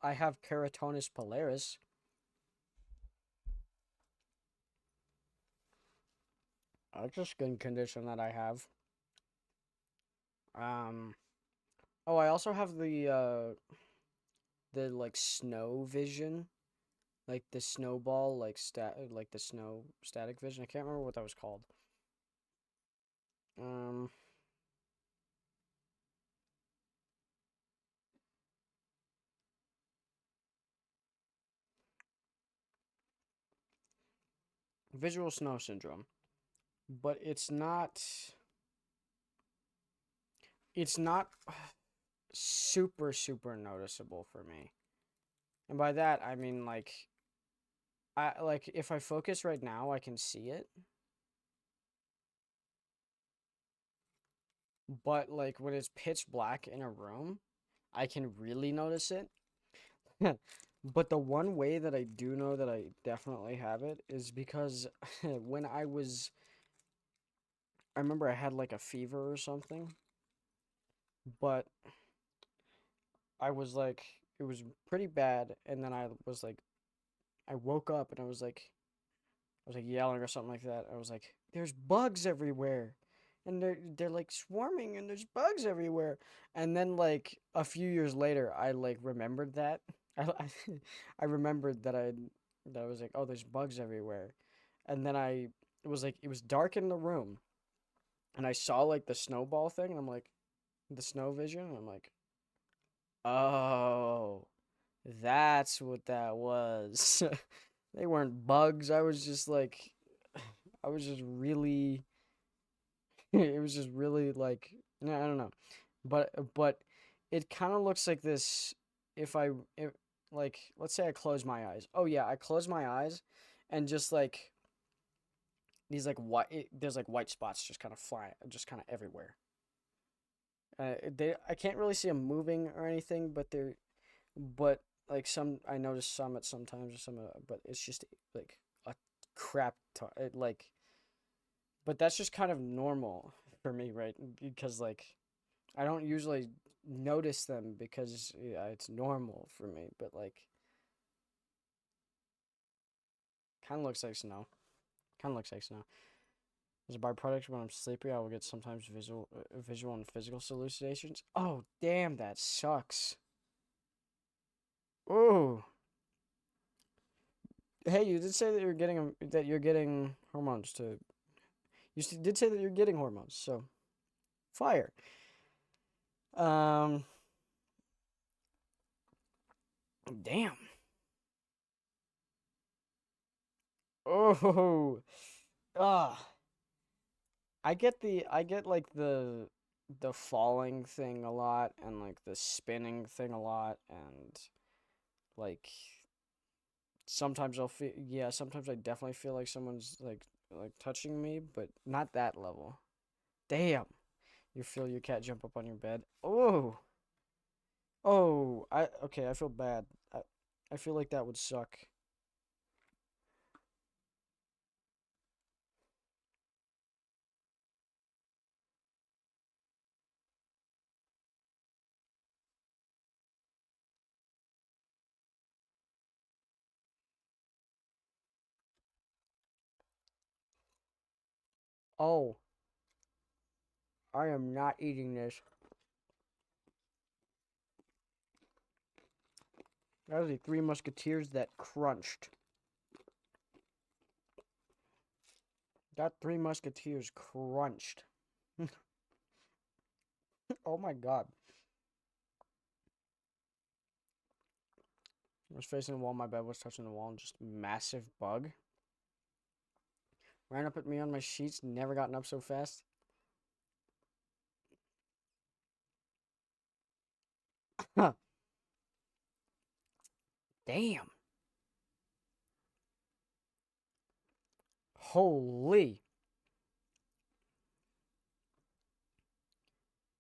I have keratonis pilaris. It's a skin condition that I have. Um. Oh, I also have the like snow vision, like the snowball, like the snow static vision. I can't remember what that was called. Um. Visual snow syndrome, but it's not super noticeable for me. And by that I mean like if I focus right now, I can see it. But like when it's pitch black in a room, I can really notice it. But the one way that I do know that I definitely have it is because when I remember I had like a fever or something, but I was like, it was pretty bad. And then I woke up and I was like yelling or something like that. I was like, "There's bugs everywhere, and they're like swarming, and there's bugs everywhere." And then like a few years later, I like remembered that. I I remembered that I was like, "Oh, there's bugs everywhere," and then it was like it was dark in the room, and I saw like the snowball thing, and I'm like the snow vision, and I'm like, "Oh, that's what that was." They weren't bugs. I was just like I was just really it was just really like I don't know. But it kind of looks like this if like let's say I close my eyes. Oh yeah, I close my eyes and just like these like there's like white spots just kind of fly just kind of everywhere. They I can't really see them moving or anything, but like some I notice some at sometimes or some but it's just like a crap ton, like but that's just kind of normal for me, right? Because like I don't usually notice them because yeah, it's normal for me, but like kind of looks like snow. Kind of looks like snow. As a byproduct, when I'm sleepy, I will get sometimes visual and physical hallucinations. Oh, damn, that sucks. Oh, hey, you did say that you're getting hormones to. Did say that you're getting hormones, so fire. Um, damn. Oh, ah. I get like the falling thing a lot and like the spinning thing a lot and like sometimes I'll feel yeah, sometimes I definitely feel like someone's like touching me, but not that level. Damn. You feel your cat jump up on your bed. Oh. Oh, I okay, I feel bad. I feel like that would suck. Oh, I am not eating this. That was the Three Musketeers that crunched. That Three Musketeers crunched. Oh my god. I was facing the wall, my bed was touching the wall, and just massive bug ran up at me on my sheets, never gotten up so fast. Huh. Damn. Holy.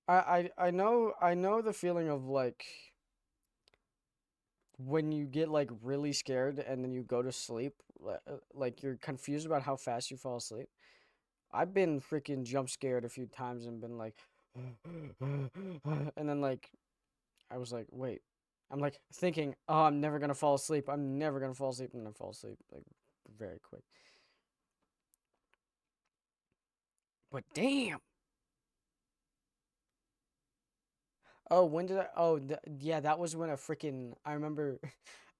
I know the feeling of like when you get like really scared and then you go to sleep, like you're confused about how fast you fall asleep. I've been freaking jump scared a few times and been like and then like I was like, wait. I'm like thinking, oh, I'm never gonna fall asleep. I'm never gonna fall asleep, and then I fall asleep like very quick. But damn. Oh, when did I? Oh, yeah, that was when a freaking. I remember,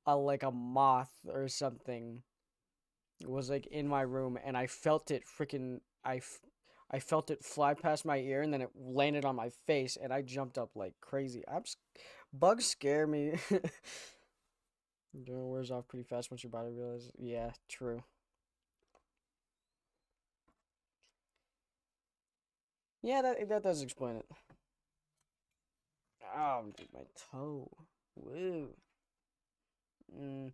like a moth or something was like in my room, and I felt it freaking. I felt it fly past my ear, and then it landed on my face, and I jumped up like crazy. Bugs scare me. It wears off pretty fast once your body realizes. Yeah, true. Yeah, that does explain it. Oh, dude, my toe. Woo. Mm.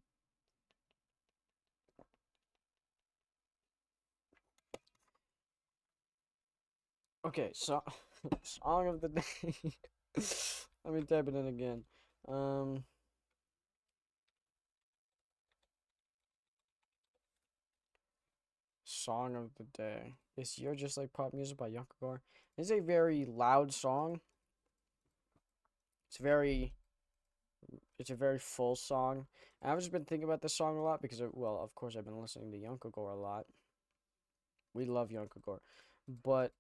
Okay, so song of the day. Let me type it in again. Um, Song of the day. Is You're Just Like Pop Music by Yonkagore. It's a very loud song. It's very, it's a very full song. And I've just been thinking about this song a lot because, well, of course, I've been listening to Yonkagore a lot. We love Yonkagore, but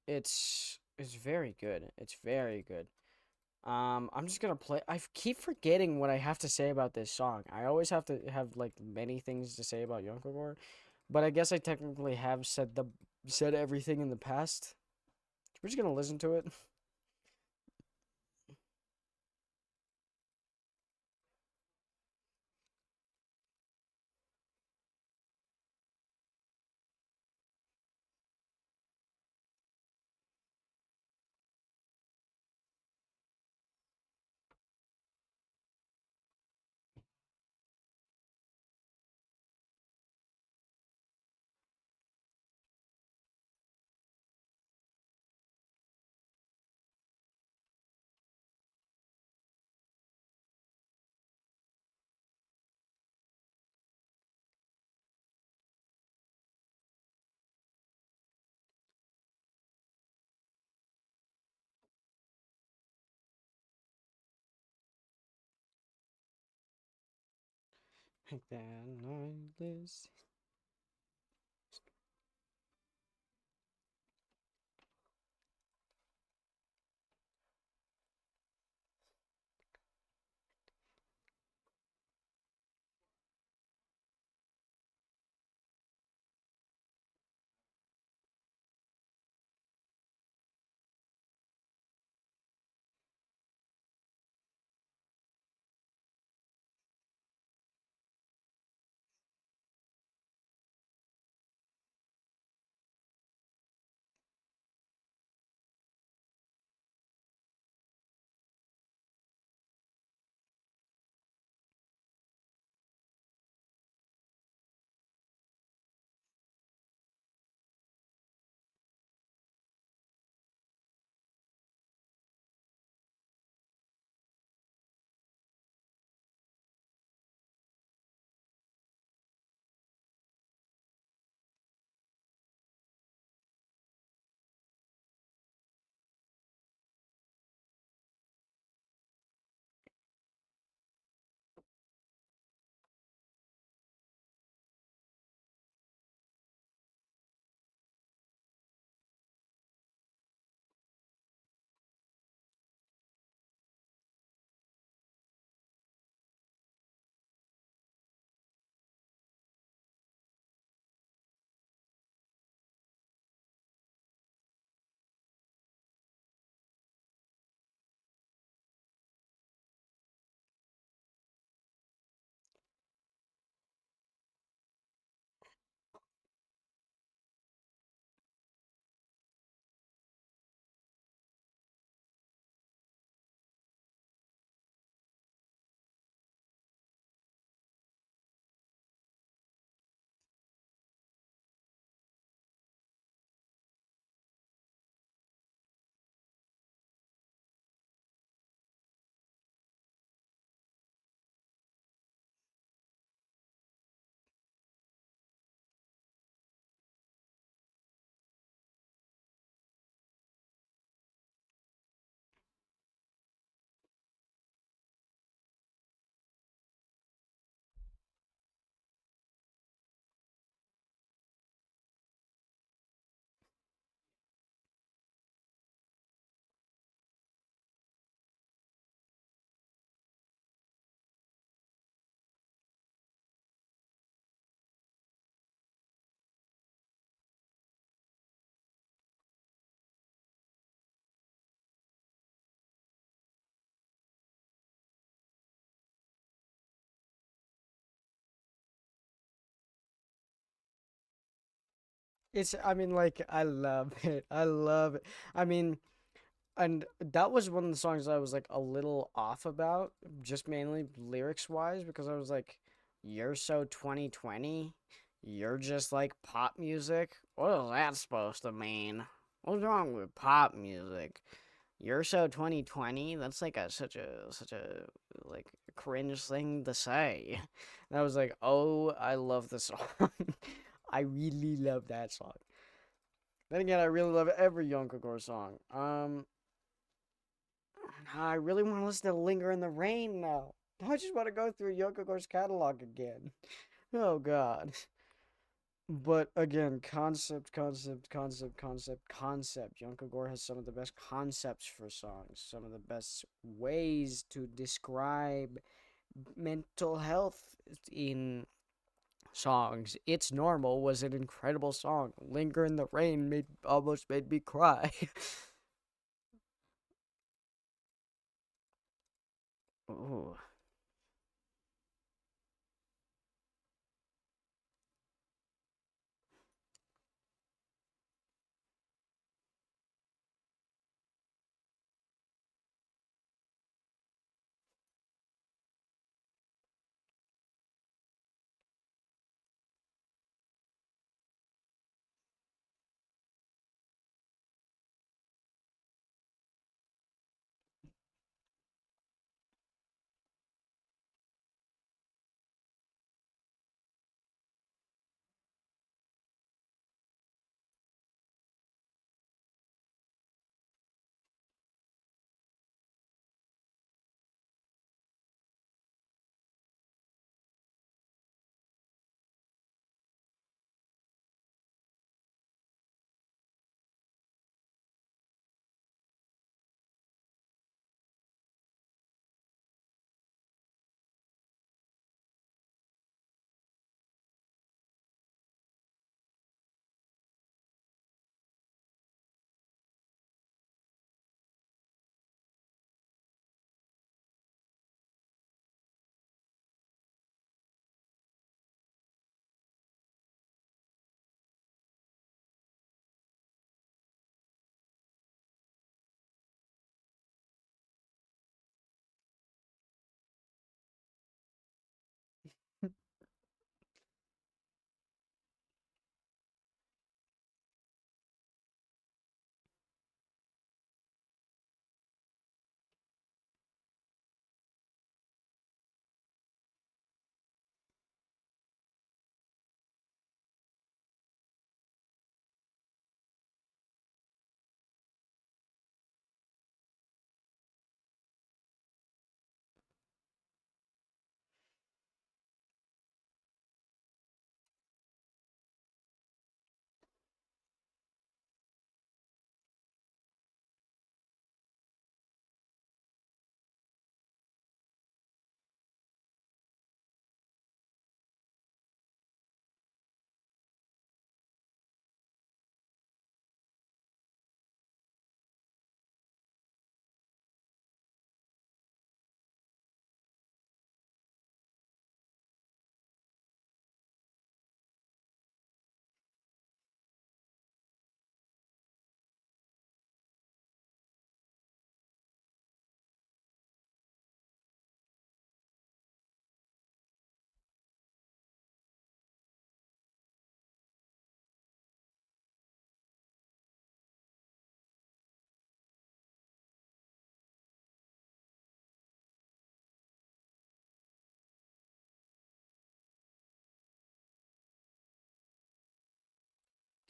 it's very good. It's very good. I'm just gonna play. I keep forgetting what I have to say about this song. I always have to have like many things to say about Yonkagore, but I guess I technically have said everything in the past. We're just gonna listen to it. Like that, mindless. I mean, like, I love it. I love it. I mean, and that was one of the songs I was like a little off about, just mainly lyrics wise, because I was like, "You're so 2020. You're just like pop music. What is that supposed to mean? What's wrong with pop music? You're so 2020. That's like such a like cringe thing to say." And I was like, "Oh, I love the song. I really love that song." Then again, I really love every Yonkagore song. I really want to listen to Linger in the Rain now. I just want to go through Yokogore's catalog again. Oh, God. But again, concept. Yonkagore has some of the best concepts for songs, some of the best ways to describe mental health in songs. It's Normal was an incredible song. Linger in the Rain almost made me cry. Ooh.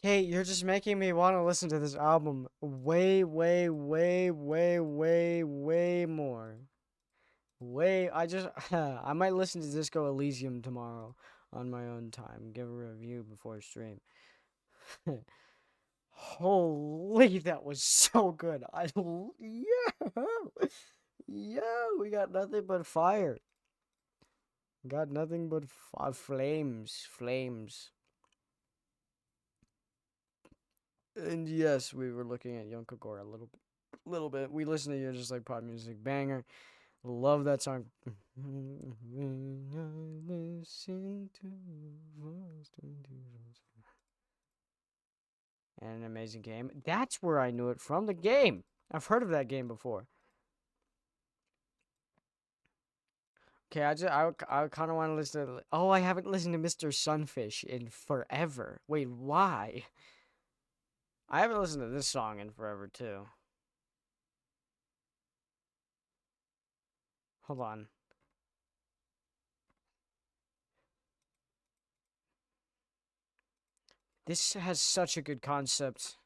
Kate, you're just making me want to listen to this album way more. I just, I might listen to Disco Elysium tomorrow on my own time. Give a review before stream. Holy, that was so good. Yeah, yeah, we got nothing but fire. Got nothing but flames. And yes, we were looking at Yonkagore little bit. We listened to your just like pop music banger. Love that song. When I listen to your voice, and an amazing game. That's where I knew it from. The game. I've heard of that game before. Okay, I kind of want to listen to. Oh, I haven't listened to Mr. Sunfish in forever. Wait, why? I haven't listened to this song in forever too. Hold on. This has such a good concept.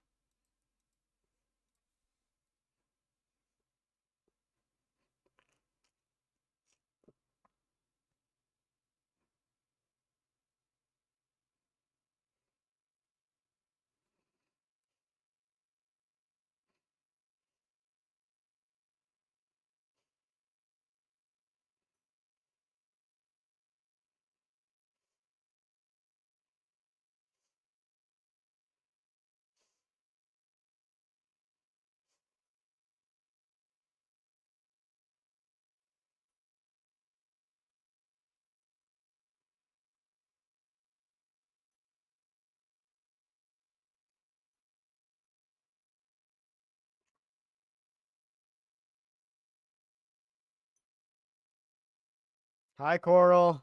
Hi, Coral.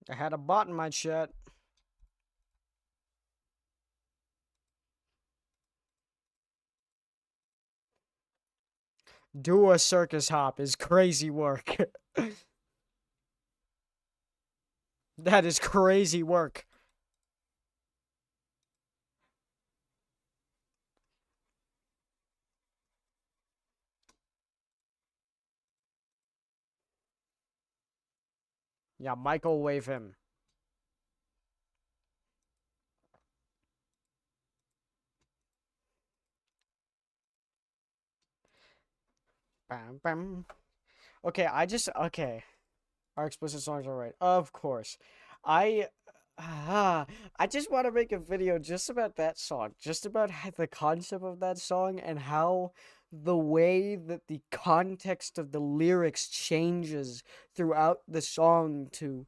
I had a bot in my chat. Do a circus hop is crazy work. That is crazy work. Yeah, microwave him. Bam, bam. Okay, okay. Our explicit songs are right. Of course. I I just want to make a video just about that song, just about the concept of that song and how the way that the context of the lyrics changes throughout the song to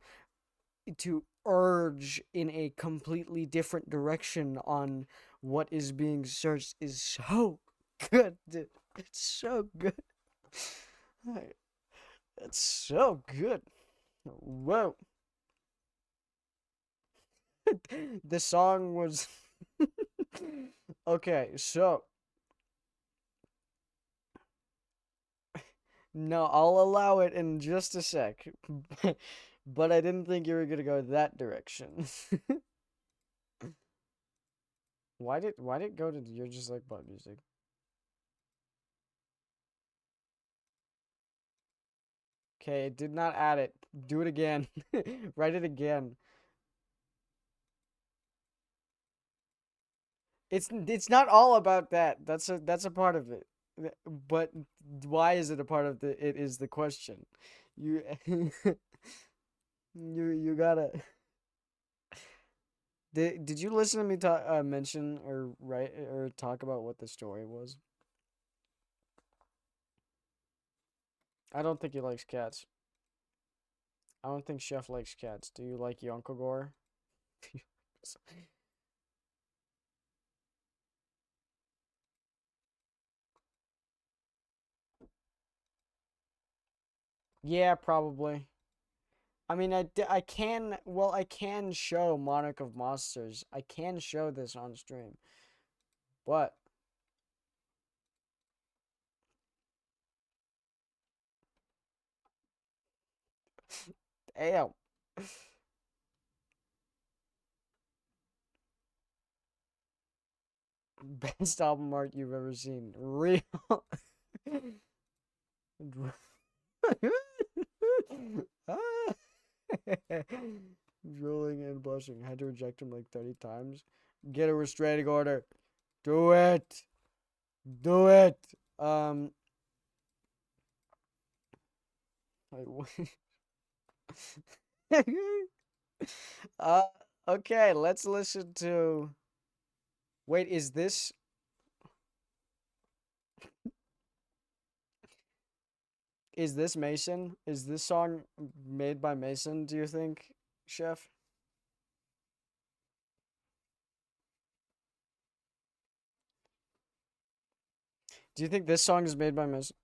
urge in a completely different direction on what is being searched is so good, dude. It's so good. It's so good. Whoa. The song was okay, so no, I'll allow it in just a sec. But I didn't think you were gonna go that direction. Why did it go to you're just like butt music? Okay, did not add it. Do it again. Write it again. It's not all about that. That's a part of it. But why is it a part of it is the question. You you gotta did you listen to me talk mention or write or talk about what the story was? I don't think he likes cats. I don't think Chef likes cats. Do you like Yonkogore? Yeah, probably. I mean, I can, well, I can show Monarch of Monsters. I can show this on stream. But Damn. Best album art you've ever seen. Real. Drooling and blushing. Had to reject him like 30 times. Get a restraining order. Do it. Do it. Um. uh. Okay. Let's listen to. Wait. Is this Mason? Is this song made by Mason? Do you think, Chef? Do you think this song is made by Mason?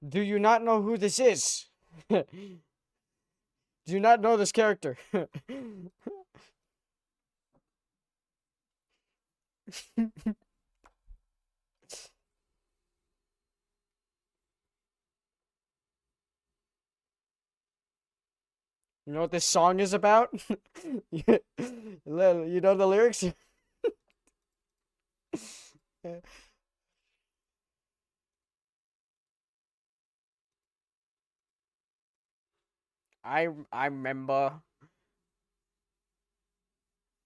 Do you not know who this is? Do you not know this character? You know what this song is about? You know the lyrics? I remember.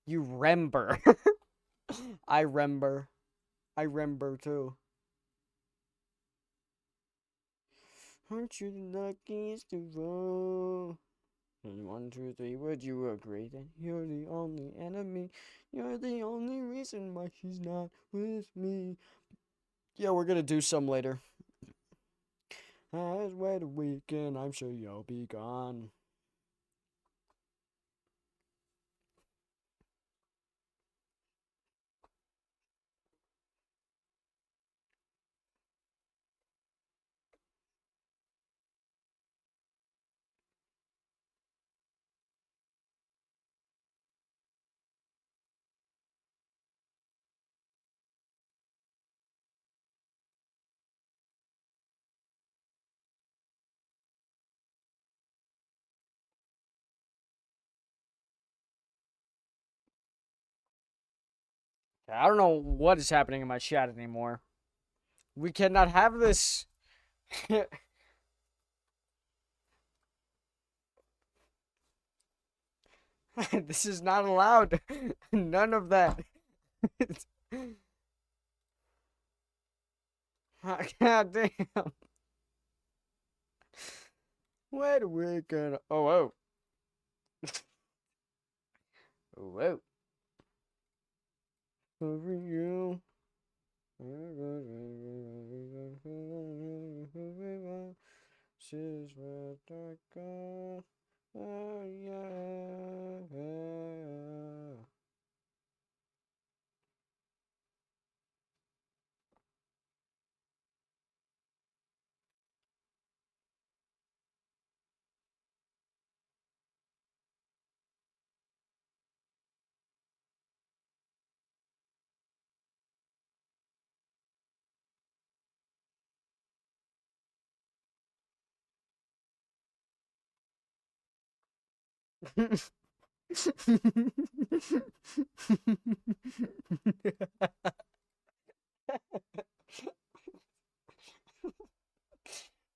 You remember. I remember. I remember too. Aren't you the luckiest of all? And 1, 2, 3, would you agree that you're the only enemy? You're the only reason why she's not with me. Yeah, we're gonna do some later. I'd wait a week and I'm sure you'll be gone. I don't know what is happening in my chat anymore. We cannot have this. This is not allowed. None of that. God damn. Wait a weekend. Oh, whoa. Whoa. Over you. She's where I go. Oh, yeah.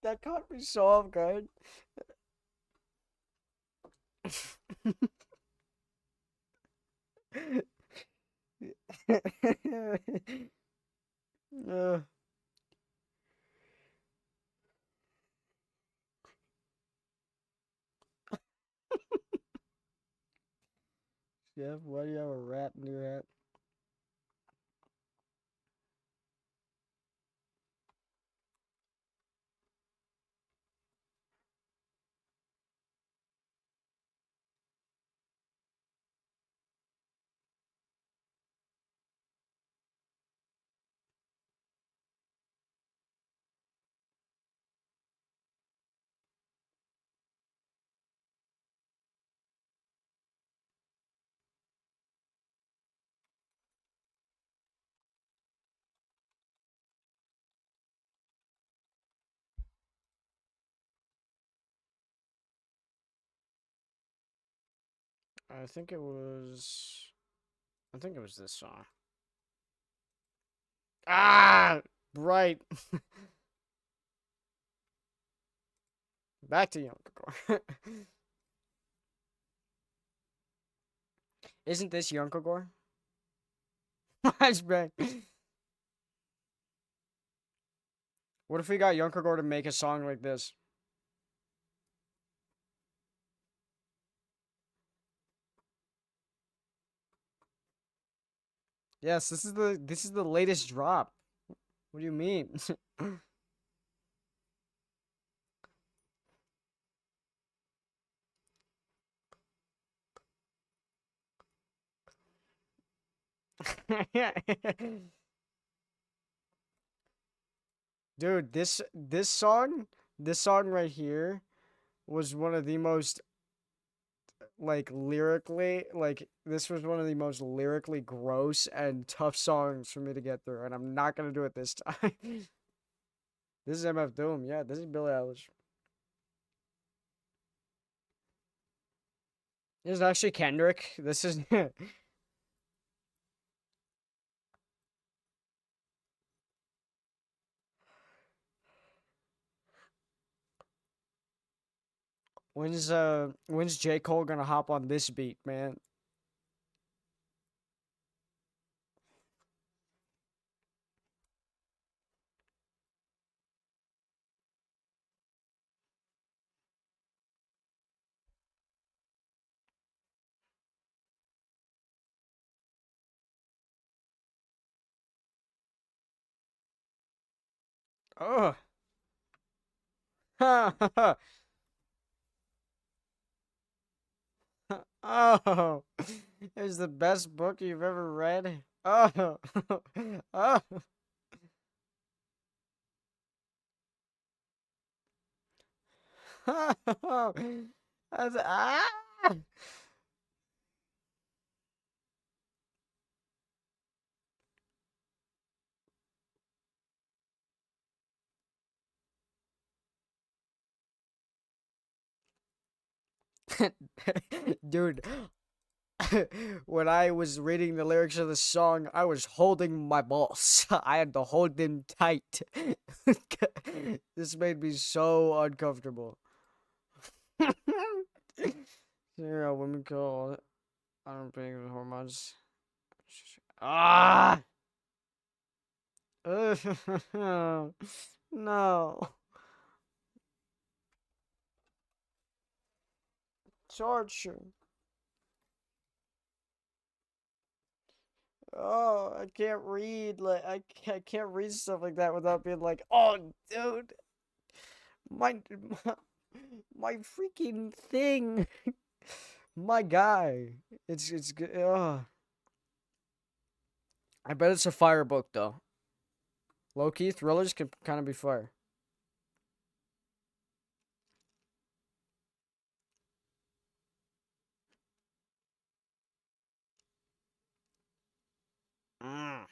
That caught me so off guard. uh, Jeff, why do you have a rat in your hat? I think it was. I think it was this song. Ah, right. Back to Yonkagore. Isn't this Yonkagore? Flashback. What if we got Yonkagore to make a song like this? Yes, this is the latest drop. What do you mean? Dude, this song right here was one of the most like lyrically like this was one of the most lyrically gross and tough songs for me to get through, and I'm not gonna do it this time. This is MF Doom, yeah, this is Billie Eilish. This is actually Kendrick. This is when's J. Cole gonna hop on this beat, man? Oh. Oh, it's the best book you've ever read. Oh, oh, oh. Ah. Dude, when I was reading the lyrics of the song, I was holding my balls. I had to hold them tight. This made me so uncomfortable. Yeah, women call. I don't think the hormones. Ah! No. Torture. Oh, I can't read. Like, I can't read stuff like that without being like, oh, dude, my, my, my freaking thing. My guy. It's good. I bet it's a fire book, though. Low key thrillers can kind of be fire. Mm.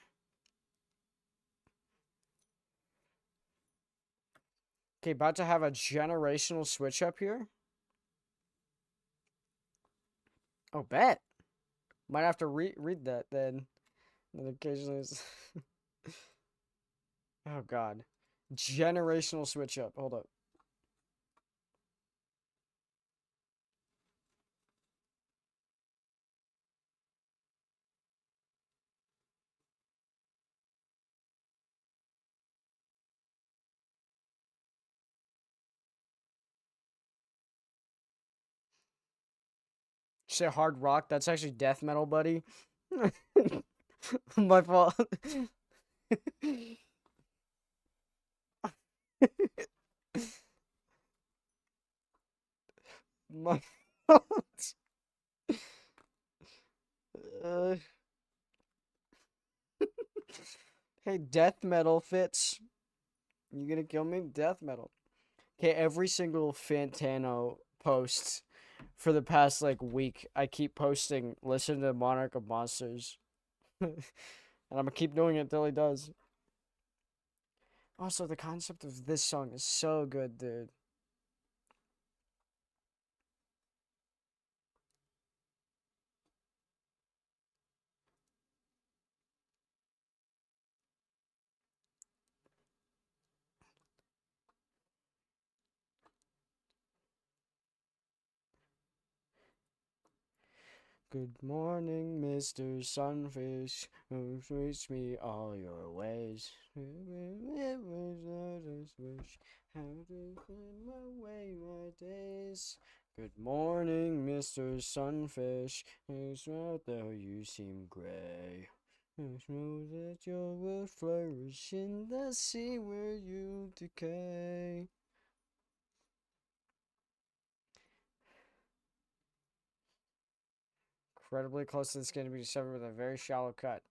Okay, about to have a generational switch up here. Oh, bet. Might have to read that then. And occasionally it's... Oh, God. Generational switch up. Hold up. Say hard rock. That's actually death metal, buddy. My fault. My fault. Uh, hey, death metal fits. You gonna kill me? Death metal. Okay, every single Fantano post for the past like week, I keep posting, listen to Monarch of Monsters. And I'm gonna keep doing it until he does. Also, the concept of this song is so good, dude. Good morning, Mr. Sunfish, who reach me all your ways. It was not a wish, how to clean away my days. Good morning, Mr. Sunfish, whose out though you seem gray. I know that you will flourish in the sea where you decay. Incredibly close to the skin to be discovered with a very shallow cut.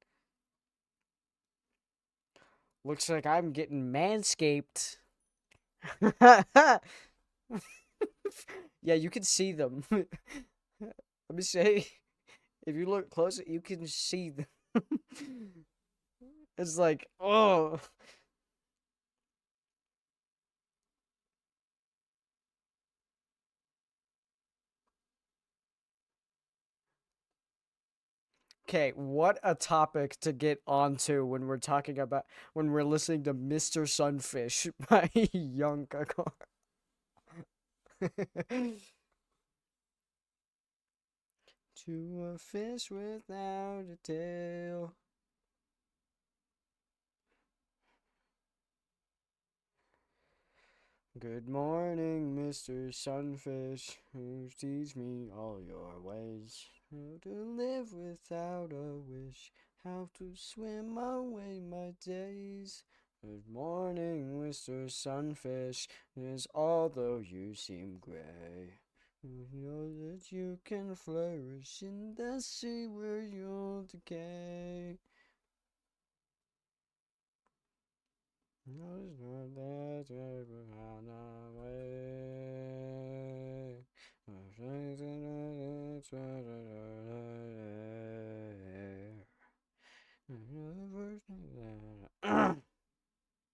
Looks like I'm getting manscaped. Yeah, you can see them. Let me say, if you look closer, you can see them. It's like, oh. Okay, what a topic to get onto when we're talking about when we're listening to Mr. Sunfish by Young Kakar. To a fish without a tail. Good morning, Mr. Sunfish, who teach me all your ways. How to live without a wish, how to swim away my days. Good morning, Mr. Sunfish, as although you seem gray. You know that you can flourish in the sea where you'll decay. No, it's not that ever on our way.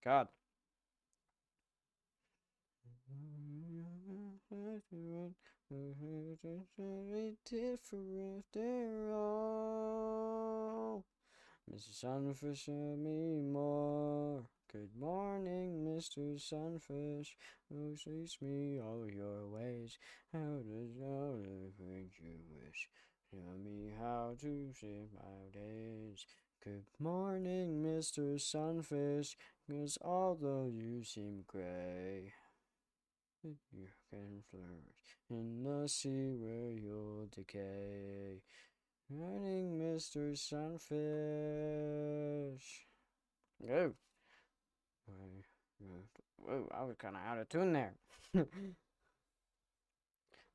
God. Different after all. Mr. Sunfish, show me more. Good morning, Mr. Sunfish, who teach me all your ways. How does all the things you wish? Tell me how to save my days. Good morning, Mr. Sunfish, 'cause although you seem gray, you can flourish in the sea where you'll decay. Morning, Mr. Sunfish. Oh, whoa, I was kind of out of tune there.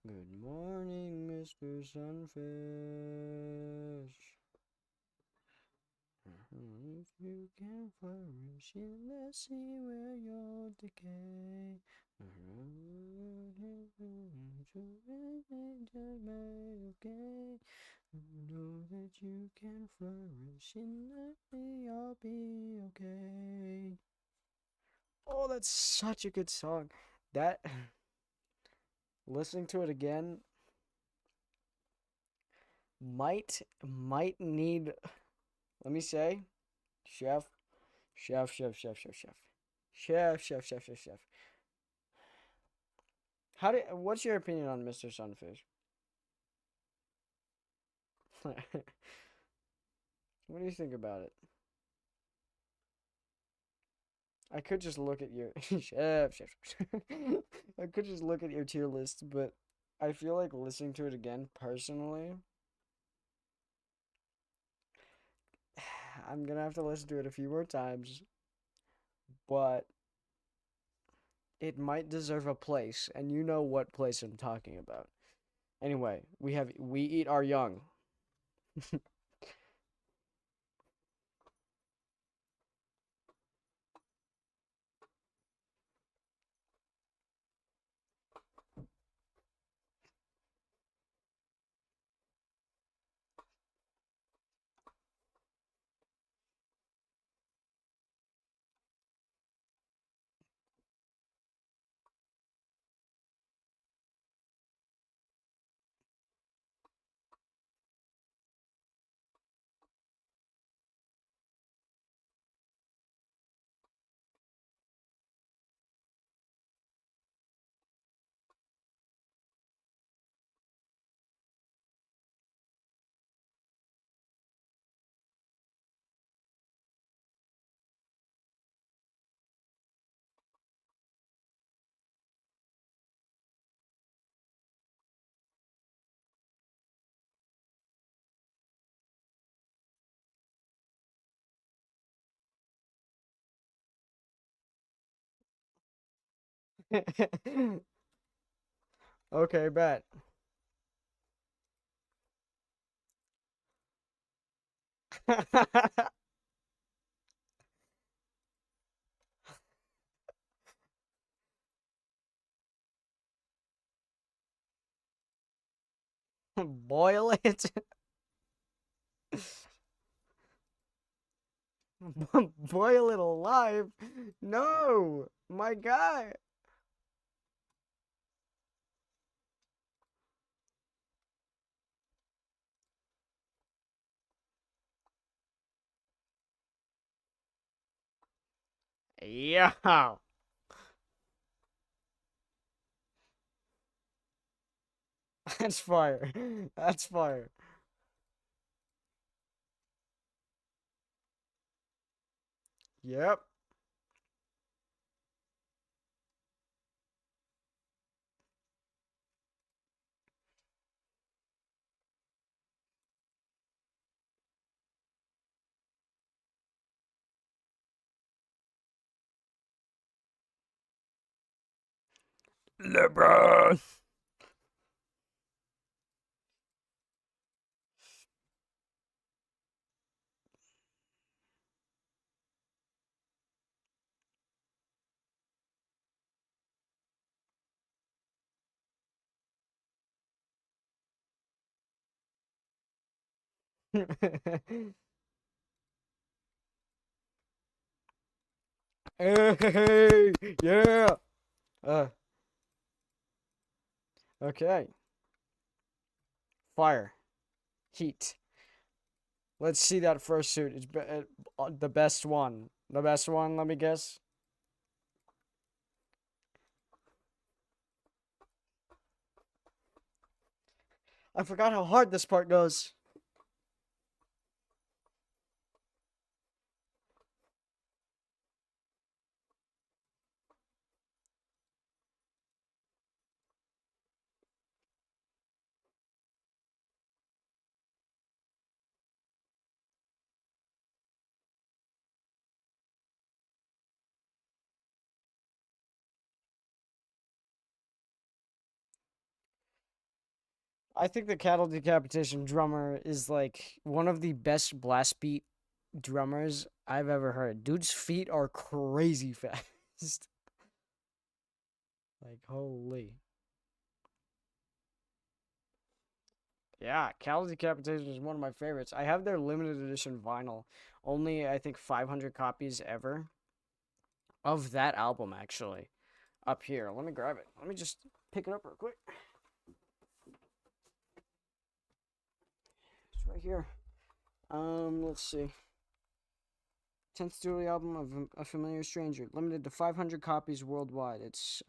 Good morning, Mr. Sunfish. If you can flourish in the sea where you'll decay. Okay. Know that you can flourish in the sea, I'll be okay. Oh, that's such a good song. That listening to it again might need, let me say, chef, chef, chef, chef, chef, chef, chef, chef, chef, chef, chef. What's your opinion on Mr. Sunfish? What do you think about it? I could just look at your chef, chef, chef. I could just look at your tier list, but I feel like listening to it again personally, I'm gonna have to listen to it a few more times, but it might deserve a place, and you know what place I'm talking about. Anyway, we eat our young. Okay, bet. Boil it. Boil it alive. No, my guy. Yeah. That's fire. That's fire. Yep. LeBron. Hey, yeah. Uh, okay. Fire. Heat. Let's see that first suit. It's the best one. The best one, let me guess. I forgot how hard this part goes. I think the Cattle Decapitation drummer is like one of the best blast beat drummers I've ever heard. Dude's feet are crazy fast. Like, holy. Yeah, Cattle Decapitation is one of my favorites. I have their limited edition vinyl. Only, I think, 500 copies ever of that album, actually. Up here. Let me grab it. Let me just pick it up real quick. It's right here. Let's see. 10th studio album of A Familiar Stranger, limited to 500 copies worldwide. It's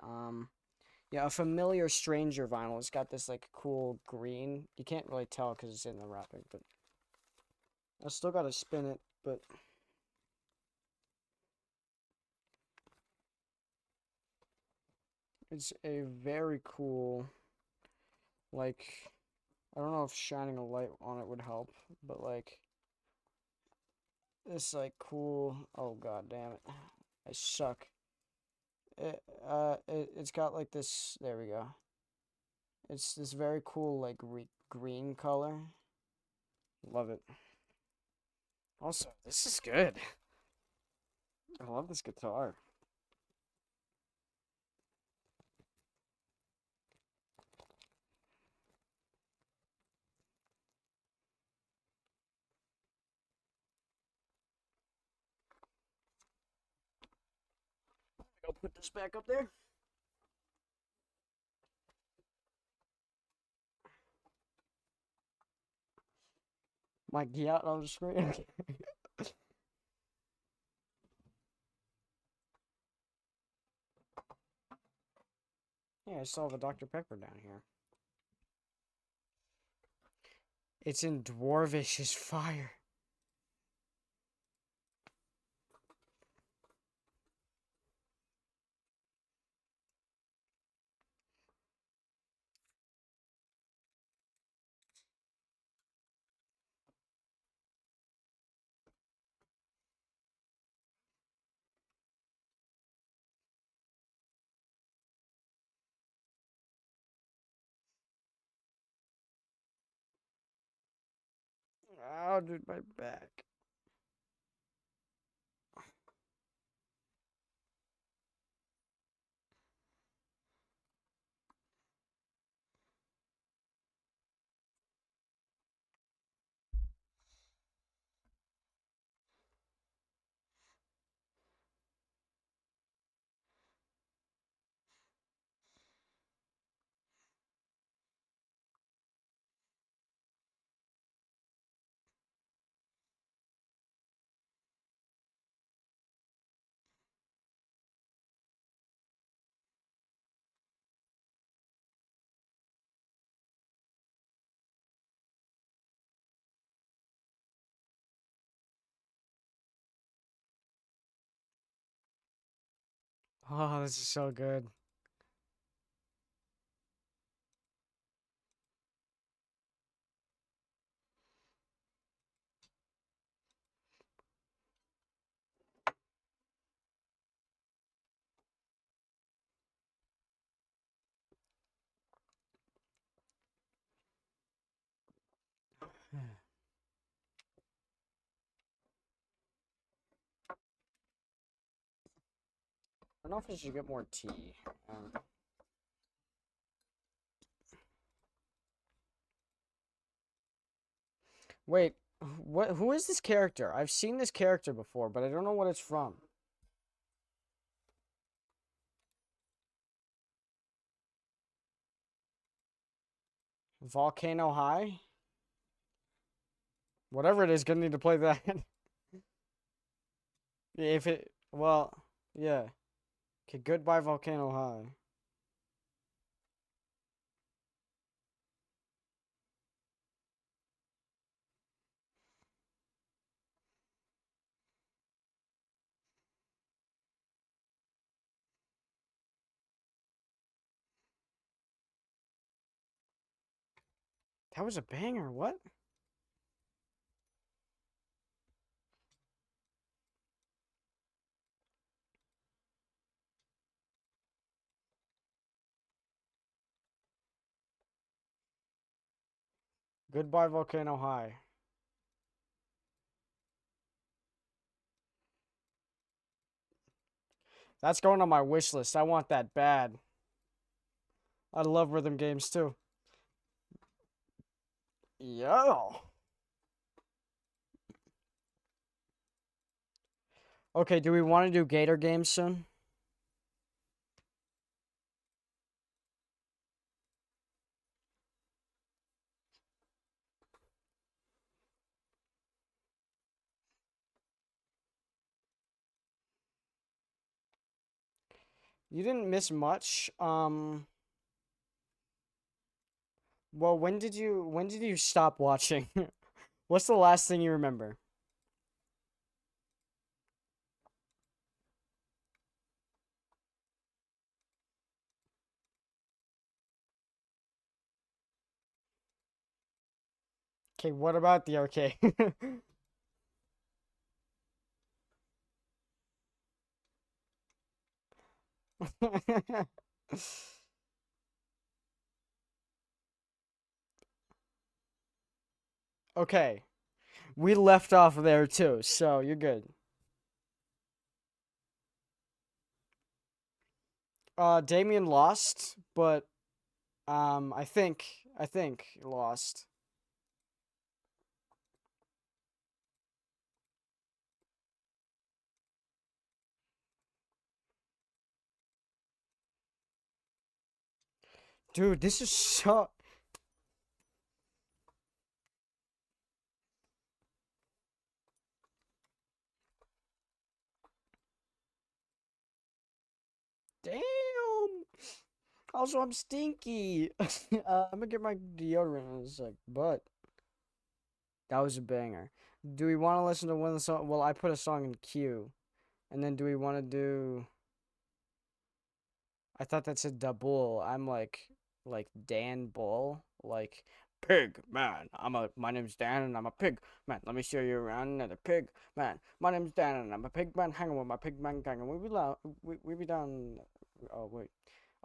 yeah, A Familiar Stranger vinyl. It's got this like cool green. You can't really tell because it's in the wrapping, but I still gotta spin it. But it's a very cool, like, I don't know if shining a light on it would help, but like this like cool. Oh god damn it, I suck. It's got like this. There we go. It's this very cool like green color. Love it. Also, this is good. I love this guitar. I'll put this back up there. Might get out on the screen. Yeah, I saw the Dr. Pepper down here. It's in Dwarvish fire. Ow, dude, my back. Oh, this is so good. I don't know if I should get more tea. Wait, what? Who is this character? I've seen this character before, but I don't know what it's from. Volcano High? Whatever it is, gonna need to play that. If it, well, yeah. Okay, goodbye Volcano High. That was a banger, what? Goodbye Volcano High. That's going on my wish list. I want that bad. I love rhythm games too. Yo. Okay, do we want to do Gator games soon? You didn't miss much. Well, when did you stop watching? What's the last thing you remember? Okay, what about the okay? Okay, we left off there too, so you're good. Damien lost, but I think lost. Dude, this is so damn. Also, I'm stinky. I'm gonna get my deodorant in a sec, but that was a banger. Do we want to listen to one of the song? Well, I put a song in queue, and then do we want to do? I thought that said da bull. I'm like Dan Bull, like pig man. My name's Dan and I'm a pig man. Let me show you around another pig man. My name's Dan and I'm a pig man. Hanging with my pig man gang and we be down. Oh wait.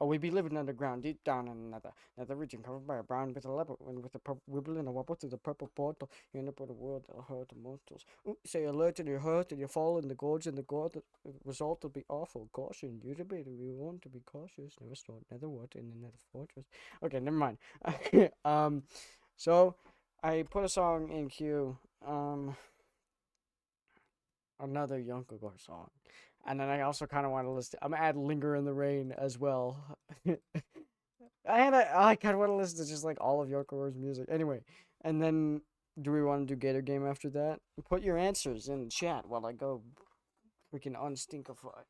Oh, we be living underground, deep down in another region covered by a brown with a leopard, and with a purple wibble and a wobble to the purple portal. You end up with a world that'll hurt the mortals. Ooh, say alert and you're hurt and you fall in the gorge, and the gorge the result will be awful. Caution, you debate, we want to be cautious. Never store another water in another fortress. Okay, never mind. So I put a song in queue. Another Yonkagore song. And then I also kind of want to listen. I'm gonna add "Linger in the Rain" as well. I kind of want to listen to just like all of Yokogore's music. Anyway, and then do we want to do Gator Game after that? Put your answers in the chat while I go freaking unstinkify.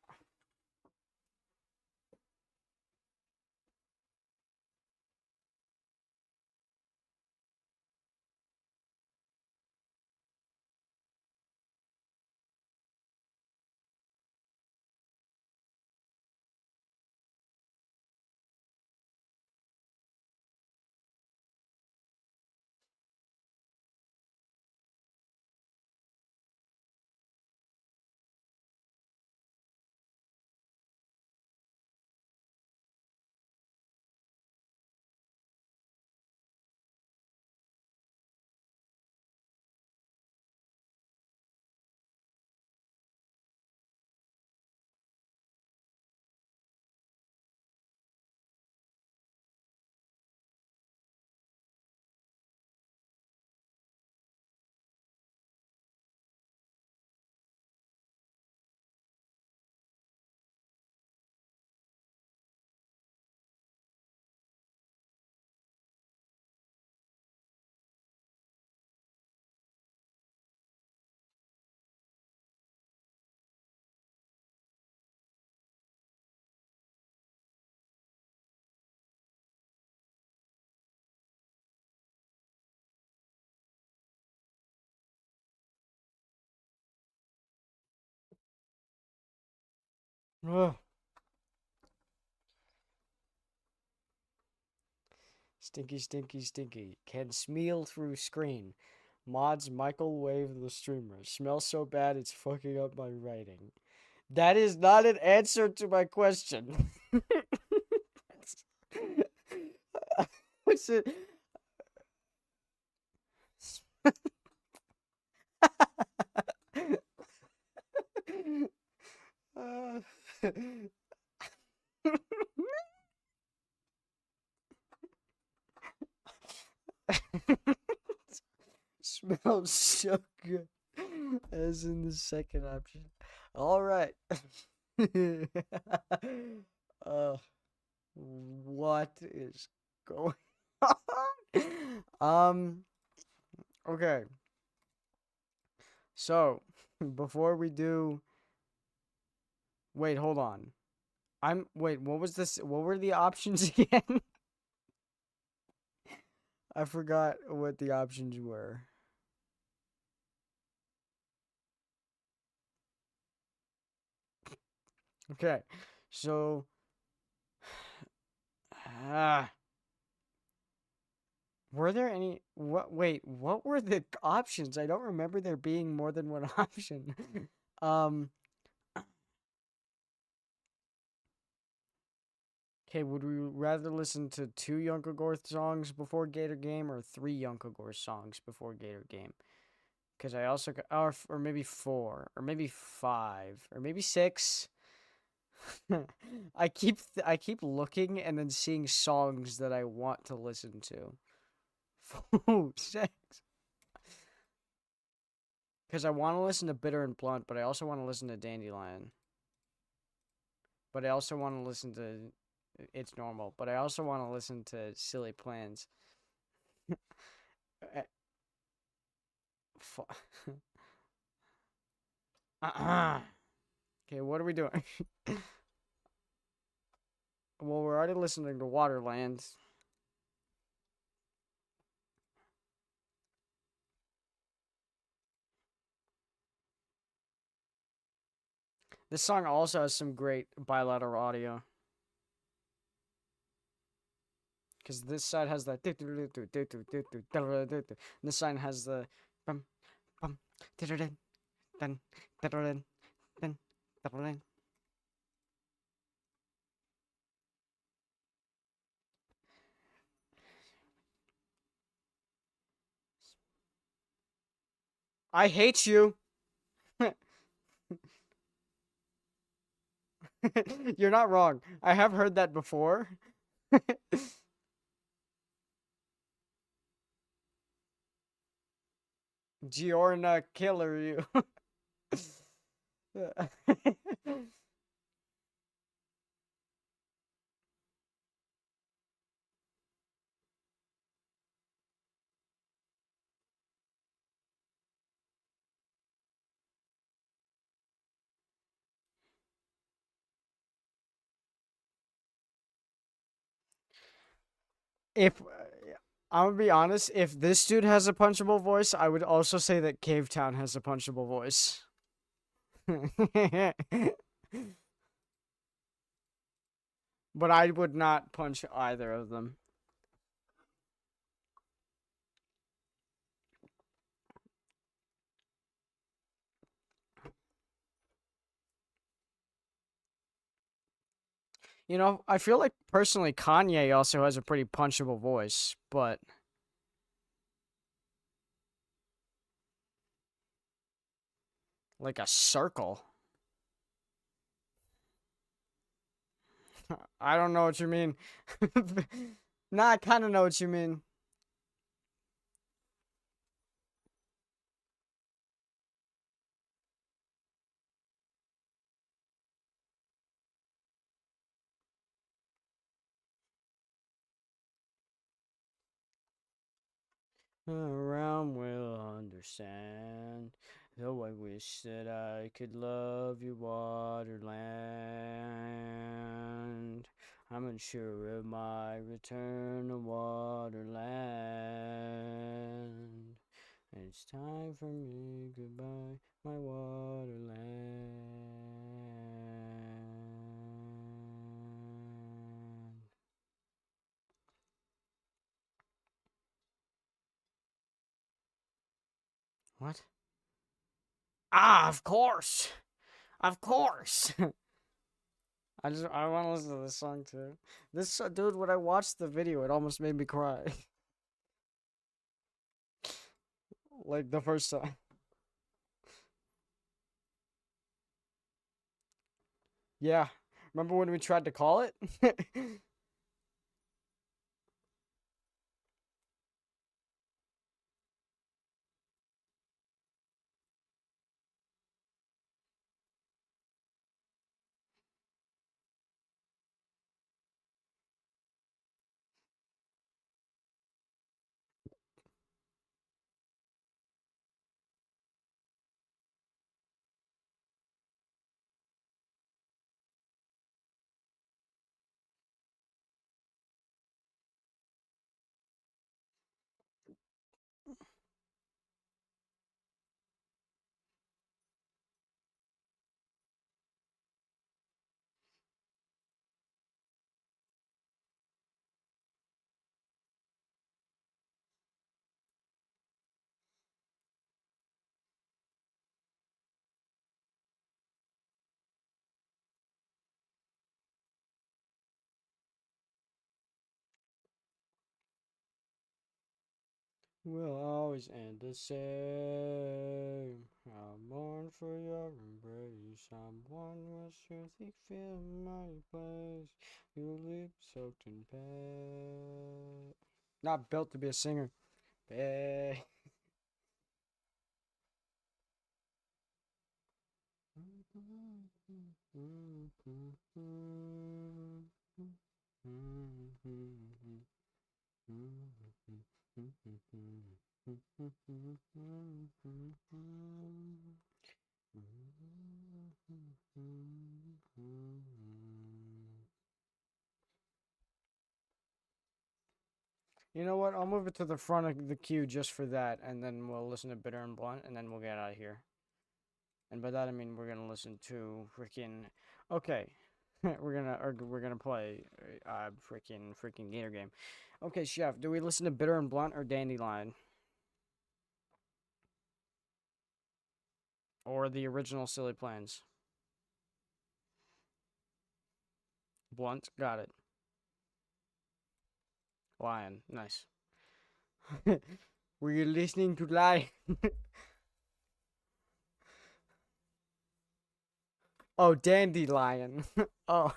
Ugh. Stinky, stinky, stinky. Can smeal through screen. Mods microwave the streamer. Smells so bad it's fucking up my writing. That is not an answer to my question. What's it? Uh, smells so good. As in the second option. All right. uh, what is going on? Okay. So, before we do, wait, hold on. Wait, what was this? What were the options again? I forgot what the options were. Okay. So, ah, were there any wait, what were the options? I don't remember there being more than one option. um Okay, would we rather listen to two Yonkagore songs before Gator Game or three Yonkagore songs before Gator Game? Because I also got, or maybe four, or maybe five, or maybe six. I keep looking and then seeing songs that I want to listen to. Six. Because I want to listen to Bitter and Blunt, but I also want to listen to Dandelion. But I also want to listen to It's Normal. But I also want to listen to Silly Plans. Okay, what are we doing? Well, we're already listening to Waterland. This song also has some great bilateral audio. Because this side has the this side has the bum bum dun dun dun dun. I hate you. You're not wrong. I have heard that before. Giorna killer you. If I'm gonna be honest, if this dude has a punchable voice, I would also say that Cave Town has a punchable voice. But I would not punch either of them. You know, I feel like personally Kanye also has a pretty punchable voice, but like a circle. I don't know what you mean. Nah, I kind of know what you mean. Around will understand. Though I wish that I could love you, Waterland. I'm unsure of my return to Waterland. And it's time for me goodbye, my Waterland. What? Ah, of course. Of course. I want to listen to this song too. This dude, when I watched the video, it almost made me cry. Like the first time. Yeah. Remember when we tried to call it? Will always end the same. I mourn for your embrace. I'm one with surely fill my place. Your lips soaked in pale. Not built to be a singer. Pale. You know what? I'll move it to the front of the queue just for that, and then we'll listen to Bitter and Blunt, and then we'll get out of here. And by that I mean we're gonna listen to freaking. Okay, we're gonna play freaking Gator game. Okay, chef. Do we listen to Bitter and Blunt or Dandelion or the original Silly Plans? Blunt, got it. Lion, nice. Were you listening to Lion? Oh, dandelion. Oh,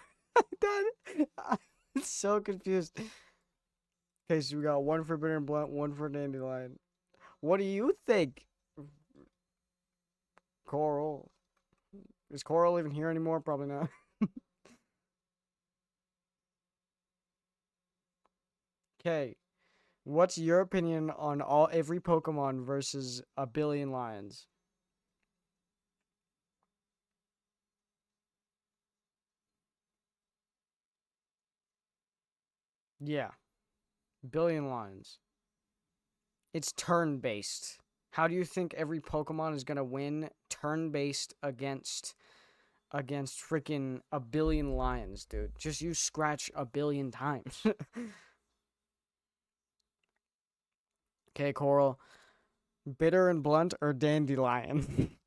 that, I'm so confused. Okay, so we got one for bitter and blunt, one for dandelion. What do you think, Coral? Is Coral even here anymore? Probably not. Okay, what's your opinion on every Pokemon versus a billion lions? Yeah, billion lions. It's turn based. How do you think every Pokemon is gonna win turn based against freaking a billion lions, dude? Just use scratch a billion times. Okay, Coral. Bitter and blunt or dandelion?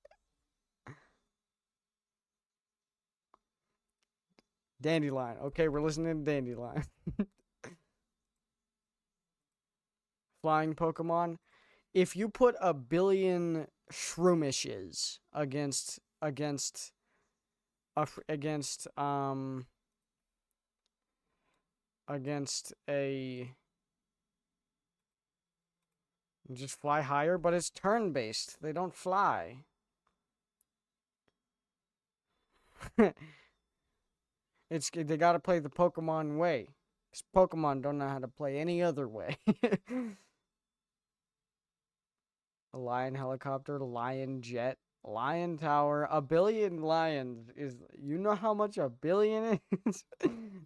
Dandelion. Okay, we're listening to dandelion. Flying Pokemon. If you put a billion shroomishes against against a just fly higher, but it's turn based. They don't fly. It's they gotta play the Pokemon way. 'Cause Pokemon don't know how to play any other way. A lion helicopter, lion jet, lion tower, a billion lions is. You know how much a billion is?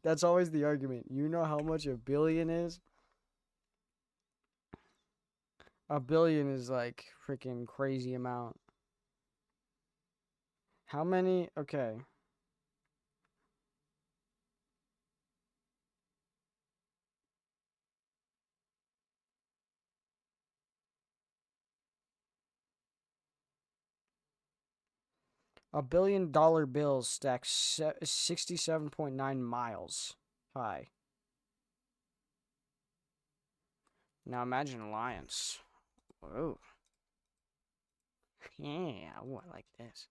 That's always the argument. You know how much a billion is? A billion is like freaking crazy amount. How many? Okay. $1 billion bills stack 67.9 miles high. Now imagine lions. Whoa. Yeah, oh, I like this.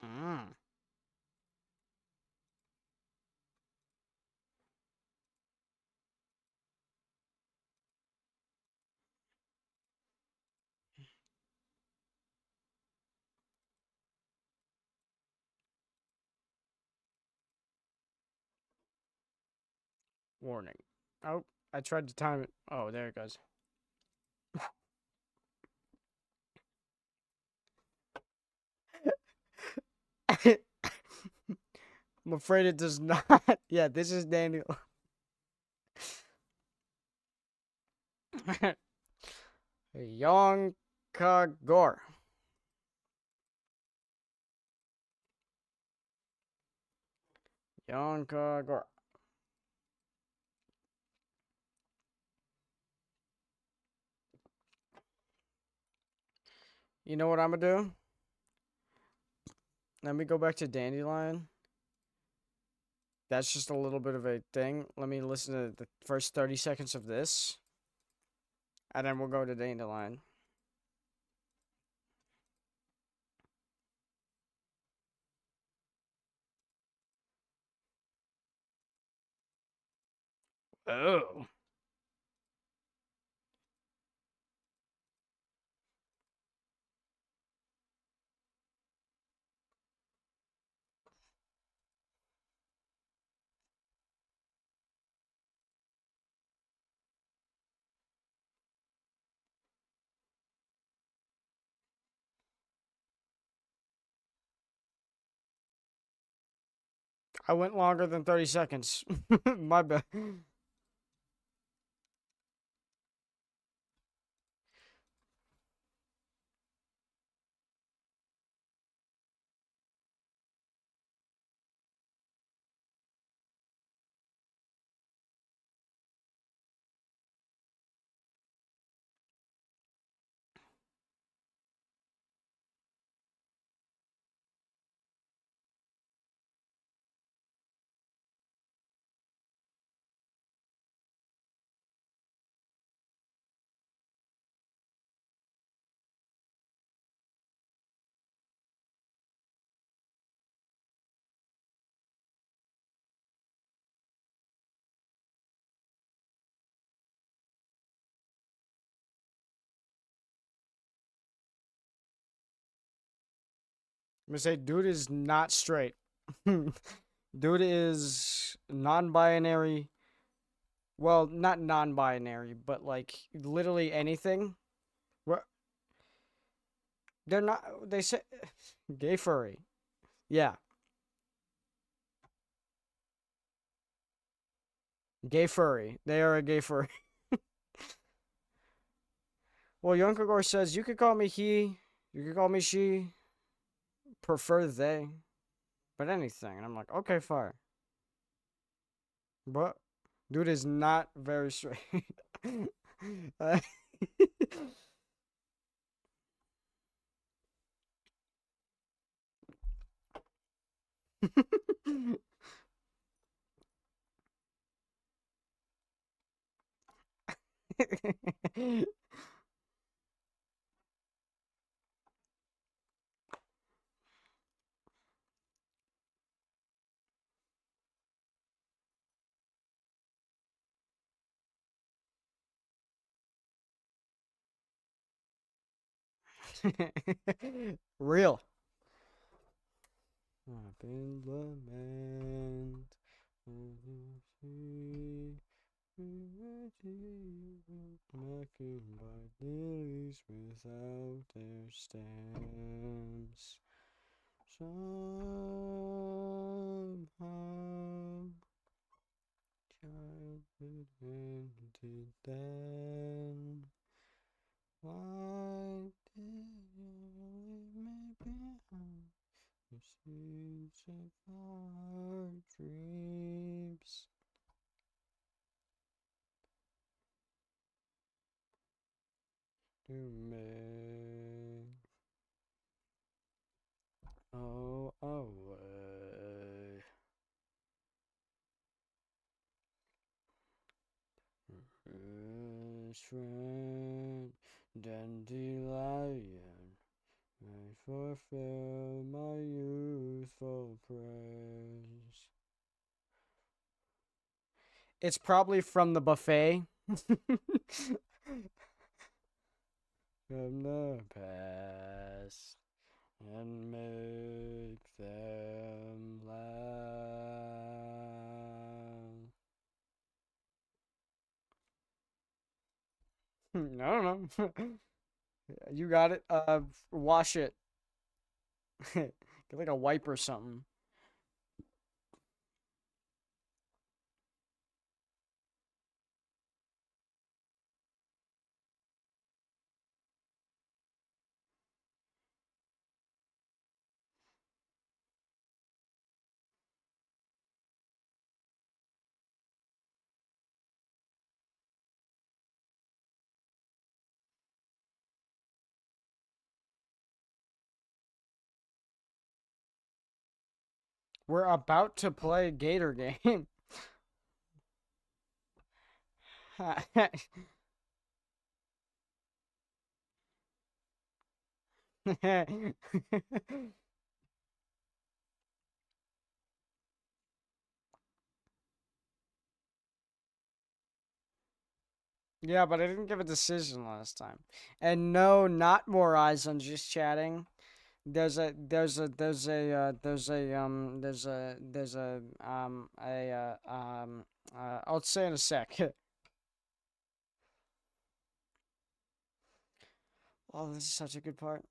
Mm. Warning. Oh, I tried to time it. Oh, there it goes. I'm afraid it does not. Yeah, this is Daniel. Yonkagor. Yonkagor. You know what I'm gonna do? Let me go back to Dandelion. That's just a little bit of a thing. Let me listen to the first 30 seconds of this, and then we'll go to Dandelion. Oh. I went longer than 30 seconds. My bad. I'm gonna say, dude is not straight. Dude is non-binary. Well, not non-binary, but like literally anything. Wha- They're not. They say gay furry. Yeah, gay furry. They are a gay furry. Well, Yonkagor says you could call me he, you could call me she. Prefer they, but anything. And I'm like, okay, fine. But dude is not very straight. Uh, Real. I've been lament. Making by lilies without their stems. Somehow childhood ended then. Why did you leave me behind? The seeds of our dreams. To make away. Best friend, dandelion, may fulfill my youthful praise. It's probably from the buffet. From the past and make them laugh. I don't know. You got it. Wash it. Get like a wipe or something. We're about to play Gator game. Yeah, but I didn't give a decision last time. And no, not more eyes on just chatting. I'll say in a sec. Oh, this is such a good part.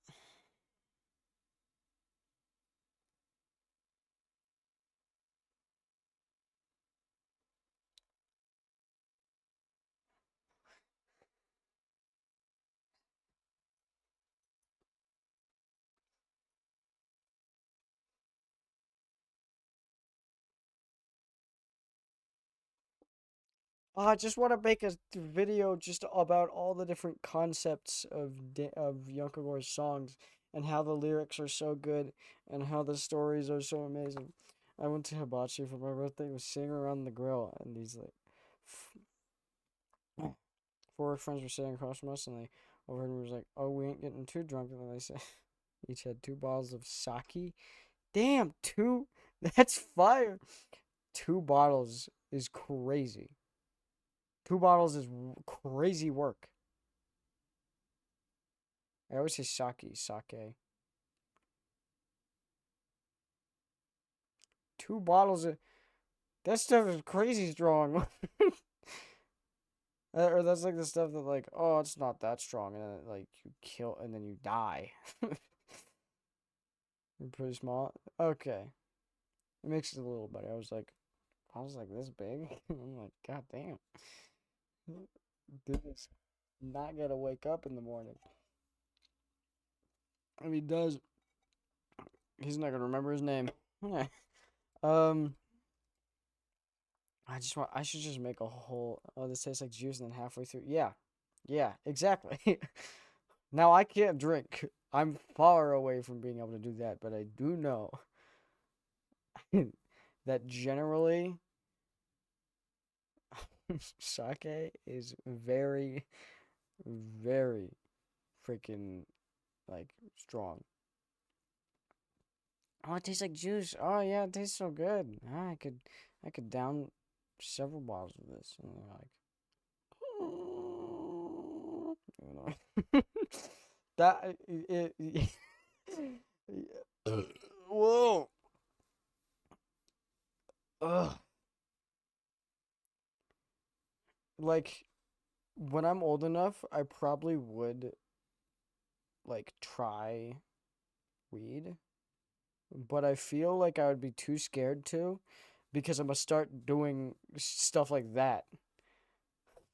I just want to make a video just about all the different concepts of Yonkagor's songs and how the lyrics are so good and how the stories are so amazing. I went to Hibachi for my birthday. Was sitting around the grill, and these like four friends were sitting across from us, and they overheard me was like, "Oh, we ain't getting too drunk." And then they said each had 2 bottles of sake. Damn, two. That's fire. 2 bottles is crazy. 2 bottles is crazy work. I always say sake. 2 bottles of that stuff is crazy strong. Or that's like the stuff that like, oh, it's not that strong, and then like you kill and then you die. You're pretty small. Okay, it makes it a little better. I was like this big. I'm like, god damn, dude is not gonna wake up in the morning. If he does, he's not gonna remember his name. um, I should just make a whole. Oh, this tastes like juice, and then halfway through, yeah, exactly. Now I can't drink. I'm far away from being able to do that, but I do know that generally sake is very, very freaking like strong. Oh, it tastes like juice. Oh yeah, it tastes so good. Ah, I could down several bottles of this. And they're like, that whoa. Ugh. Like when I'm old enough, I probably would like try weed, but I feel like I would be too scared to because I'm gonna start doing stuff like that.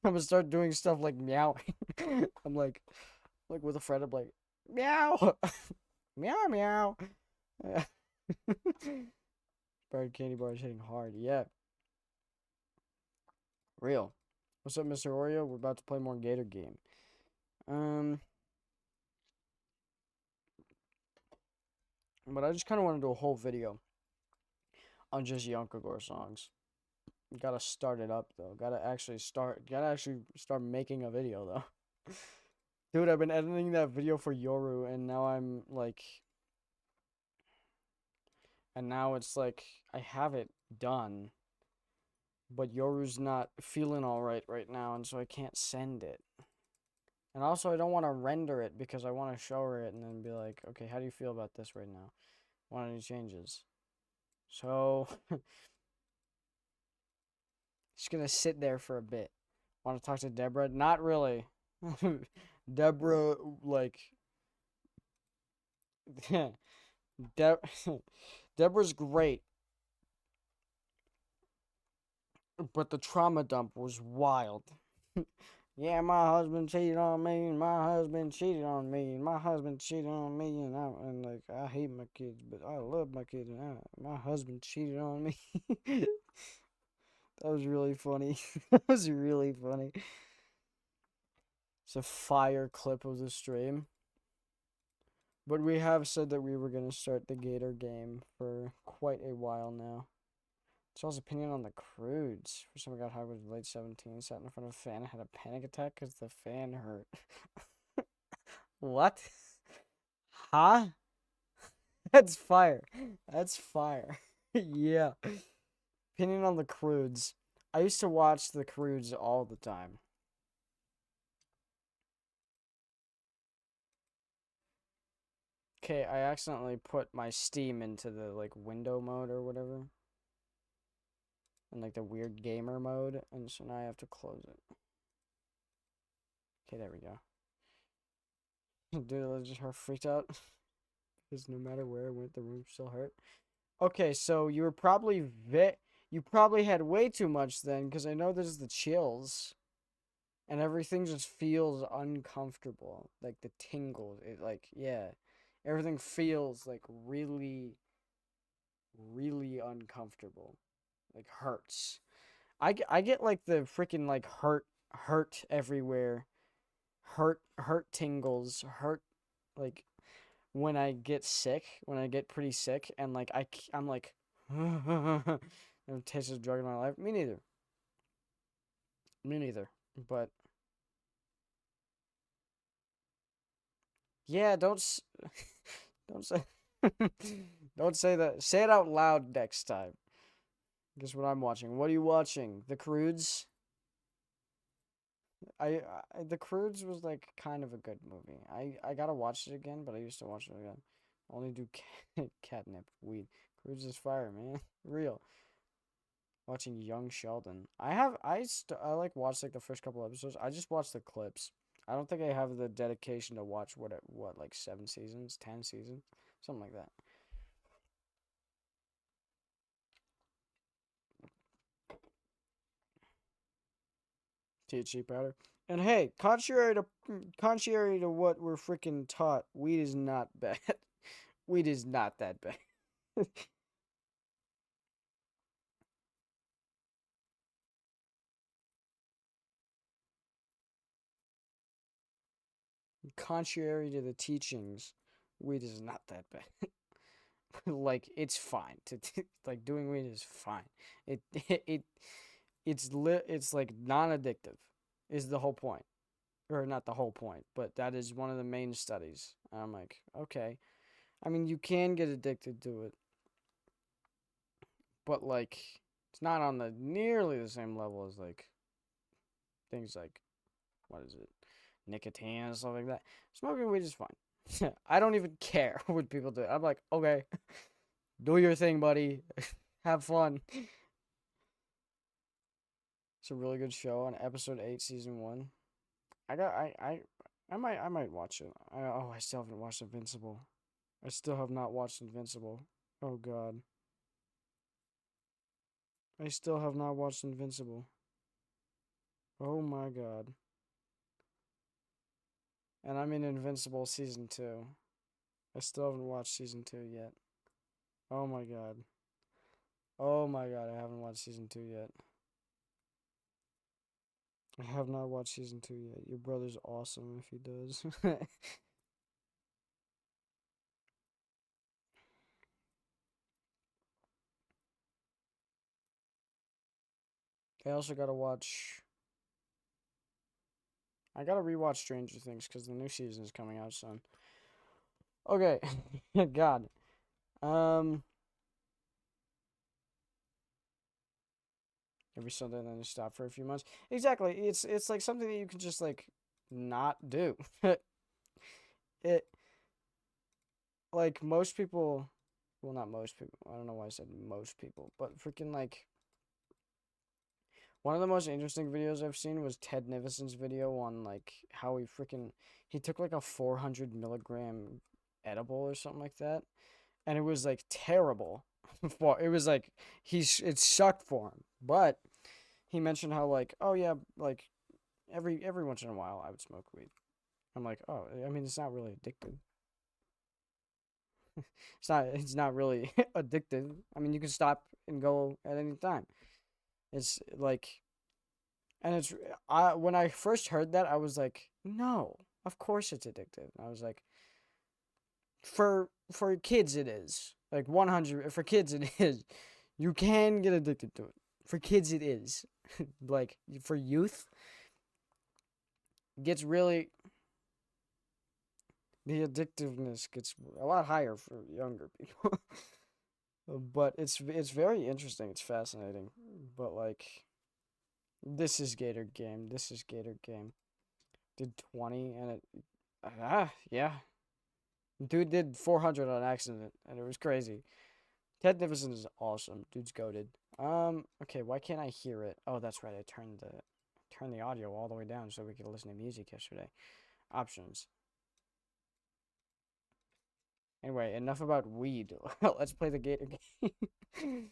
I'm gonna start doing stuff like meowing. I'm like with a friend, I'm like meow, meow, meow. Bird candy bar is hitting hard. Yeah, real. What's up, Mr. Oreo? We're about to play more Gator game. Um, but I just kind of want to do a whole video on just Yonkagore songs. Gotta start it up though. Gotta actually start making a video though. Dude, I've been editing that video for Yoru, and now I'm like, and now it's like I have it done, but Yoru's not feeling all right now, and so I can't send it. And also, I don't want to render it because I want to show her it and then be like, okay, how do you feel about this right now? Want any changes? So, just gonna sit there for a bit. Want to talk to Deborah? Not really. Deborah, like, De- Deborah's great, but the trauma dump was wild. Yeah, my husband cheated on me, and my husband cheated on me, and my husband cheated on me, and like I hate my kids, but I love my kids, and my husband cheated on me. That was really funny. That was really funny. It's a fire clip of the stream. But we have said that we were going to start the Gator game for quite a while now. Charles' opinion on the Crudes. First time I got high was late 17. Sat in front of a fan and had a panic attack because the fan hurt. What? Huh? That's fire. That's fire. Yeah. Opinion on the Crudes. I used to watch the Crudes all the time. Okay, I accidentally put my Steam into the like window mode or whatever. And like the weird gamer mode, and so now I have to close it. Okay, there we go. Dude, I just her freaked out. Because no matter where I went, the room still hurt. Okay, so you were probably you probably had way too much then, because I know there's the chills. And everything just feels uncomfortable. Like the tingles. It like, yeah. Everything feels like really, really uncomfortable. Like hurts. I get like the freaking like hurt everywhere, hurt tingles, hurt like when I get sick, when I get pretty sick, and like I'm like, never tasted a drug in my life. Me neither. Me neither. But yeah, don't say don't say that. Say it out loud next time. Guess what I'm watching? What are you watching? The Croods? The Croods was like kind of a good movie. I gotta watch it again, but I used to watch it again. Only do catnip weed. Croods is fire, man. Real. Watching Young Sheldon. I like watched like the first couple episodes. I just watched the clips. I don't think I have the dedication to watch what like 7 seasons, 10 seasons, something like that. THC powder. And hey, contrary to what we're freaking taught, weed is not bad. Weed is not that bad. Contrary to the teachings, weed is not that bad. Like it's fine like doing weed is fine. It it it's like non-addictive is the whole point. Or not the whole point, but that is one of the main studies. And I'm like, okay. I mean, you can get addicted to it, but like it's not on the nearly the same level as like things like what is it? Nicotine and stuff like that. Smoking weed is fine. I don't even care what people do. I'm like, okay, do your thing, buddy. Have fun. It's a really good show on episode 8, season 1. I got I might watch it. I still haven't watched Invincible. I still have not watched Invincible. Oh god. I still have not watched Invincible. Oh my god. And I'm in Invincible season 2. I still haven't watched season 2 yet. Oh my god. Oh my god, I haven't watched season 2 yet. I have not watched season 2 yet. Your brother's awesome if he does. I also gotta watch. I gotta rewatch Stranger Things because the new season is coming out soon. Okay. God. Um. Every Sunday, then you stop for a few months. Exactly. It's like something that you can just like not do. It like most people. Well, not most people. I don't know why I said most people, but freaking like one of the most interesting videos I've seen was Ted Nivison's video on like how he took like a 400 milligram edible or something like that, and it was like terrible. It was like it sucked for him, but he mentioned how like oh yeah like every once in a while I would smoke weed. I'm like oh I mean it's not really addictive. It's not really addictive. I mean you can stop and go at any time. It's like and it's I when I first heard that I was like, no, of course it's addictive. And I was like, for kids it is. Like 100 for kids it is. You can get addicted to it. For kids it is. Like for youth gets really the addictiveness gets a lot higher for younger people. But it's very interesting. It's fascinating. But like this is Gator Game. This is Gator Game. Did 20 and it yeah. Dude did 400 on accident and it was crazy. Ted Nivison is awesome. Dude's goated. Okay, why can't I hear it? Oh, that's right. I turned the audio all the way down so we could listen to music yesterday. Options. Anyway, enough about weed. Let's play the Gator game.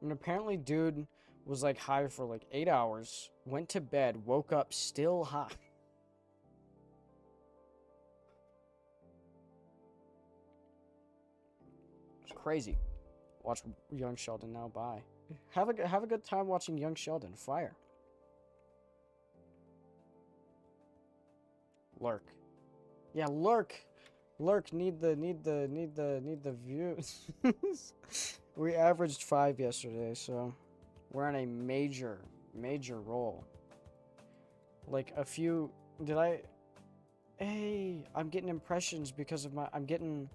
And apparently dude was like high for like 8 hours, went to bed, woke up still high. It's crazy. Watch Young Sheldon now. Bye. Have a good time watching Young Sheldon. Fire. Lurk. Yeah, lurk. Lurk need the views. We averaged 5 yesterday, so we're on a major roll. Like a few. Did I? Hey, I'm getting impressions because of my. I'm getting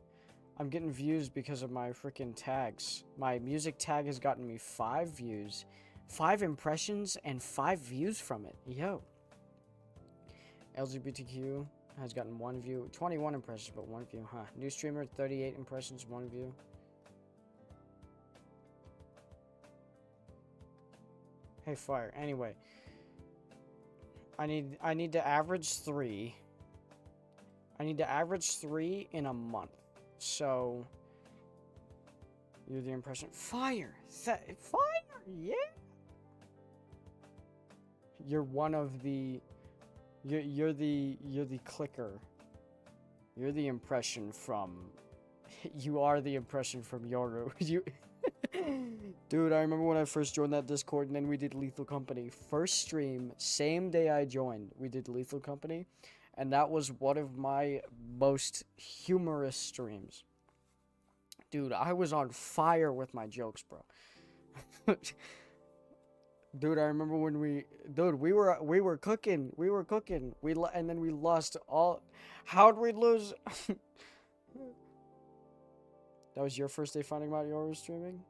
views because of my freaking tags. My music tag has gotten me 5 views, 5 impressions, and 5 views from it. Yo. LGBTQ has gotten 1 view, 21 impressions, but 1 view, huh? New streamer, 38 impressions, 1 view. Hey, fire. Anyway, I need to average 3. I need to average 3 in a month. So, you're the impression. Fire! Fire! Yeah! You're one of the... You're the clicker. You're the impression from... You are the impression from Yoru. Dude, I remember when I first joined that Discord and then we did Lethal Company. First stream, same day I joined, we did Lethal Company. And that was one of my most humorous streams. Dude, I was on fire with my jokes, bro. Dude, I remember when we were cooking. And then we lost all. How'd we lose? That was your first day finding out you were streaming?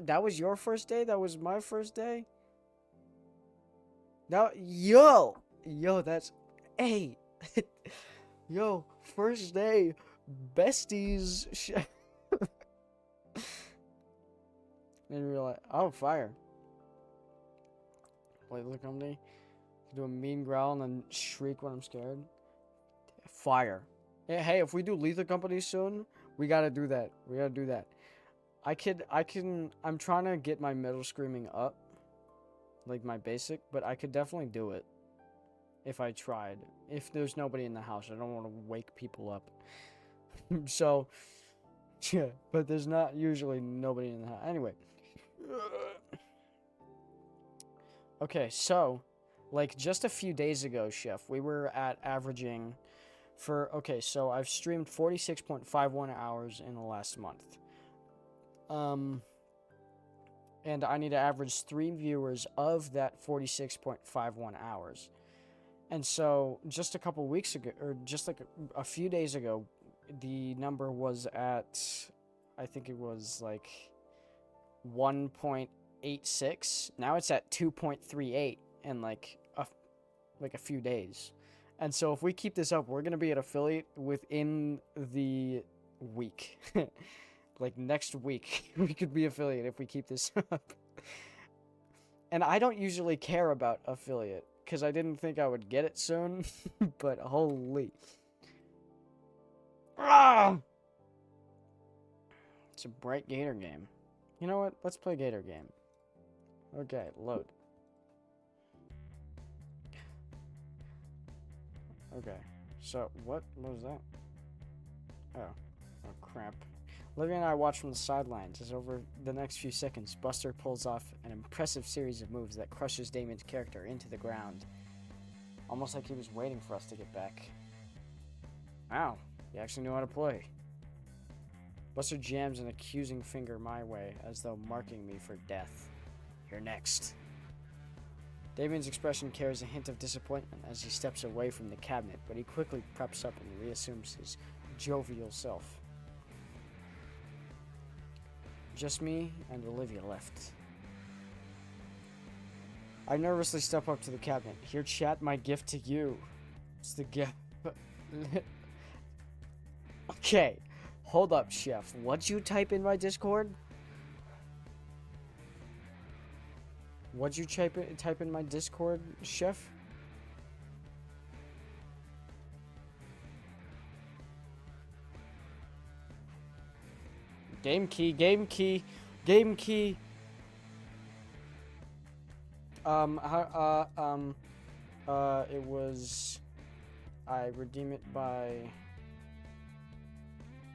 That was your first day? That was my first day? Now, yo, that's... Hey, yo, first day, besties. And we were like, oh, fire. Play the company. Do a mean growl and then shriek when I'm scared. Fire. Hey, if we do Lethal Company soon, we gotta do that. I'm trying to get my middle screaming up. Like my basic, but I could definitely do it. If I tried. If there's nobody in the house, I don't want to wake people up. So, yeah, but there's not usually nobody in the house. Anyway. Okay, so, like, just a few days ago, Chef, we were at averaging for, okay, so I've streamed 46.51 hours in the last month. And I need to average 3 viewers of that 46.51 hours. And so, just a couple weeks ago, or just like a few days ago, the number was at, I think it was like 1.86. Now it's at 2.38 in like a few days. And so if we keep this up, we're going to be at affiliate within the week. Like next week, we could be affiliate if we keep this up. And I don't usually care about affiliate, because I didn't think I would get it soon, but holy. Ah! It's a bright Gator game. You know what? Let's play Gator game. Okay, load. Okay, so what was that? Oh crap. Olivia and I watch from the sidelines as over the next few seconds, Buster pulls off an impressive series of moves that crushes Damien's character into the ground. Almost like he was waiting for us to get back. Wow, he actually knew how to play. Buster jams an accusing finger my way, as though marking me for death. You're next. Damien's expression carries a hint of disappointment as he steps away from the cabinet, but he quickly preps up and reassumes his jovial self. Just me and Olivia left. I nervously step up to the cabinet. Here, chat, my gift to you. It's the gift. Okay. Hold up, Chef. What'd you type in my Discord? What'd you type in my Discord, Chef? Game key. It was, I redeem it by,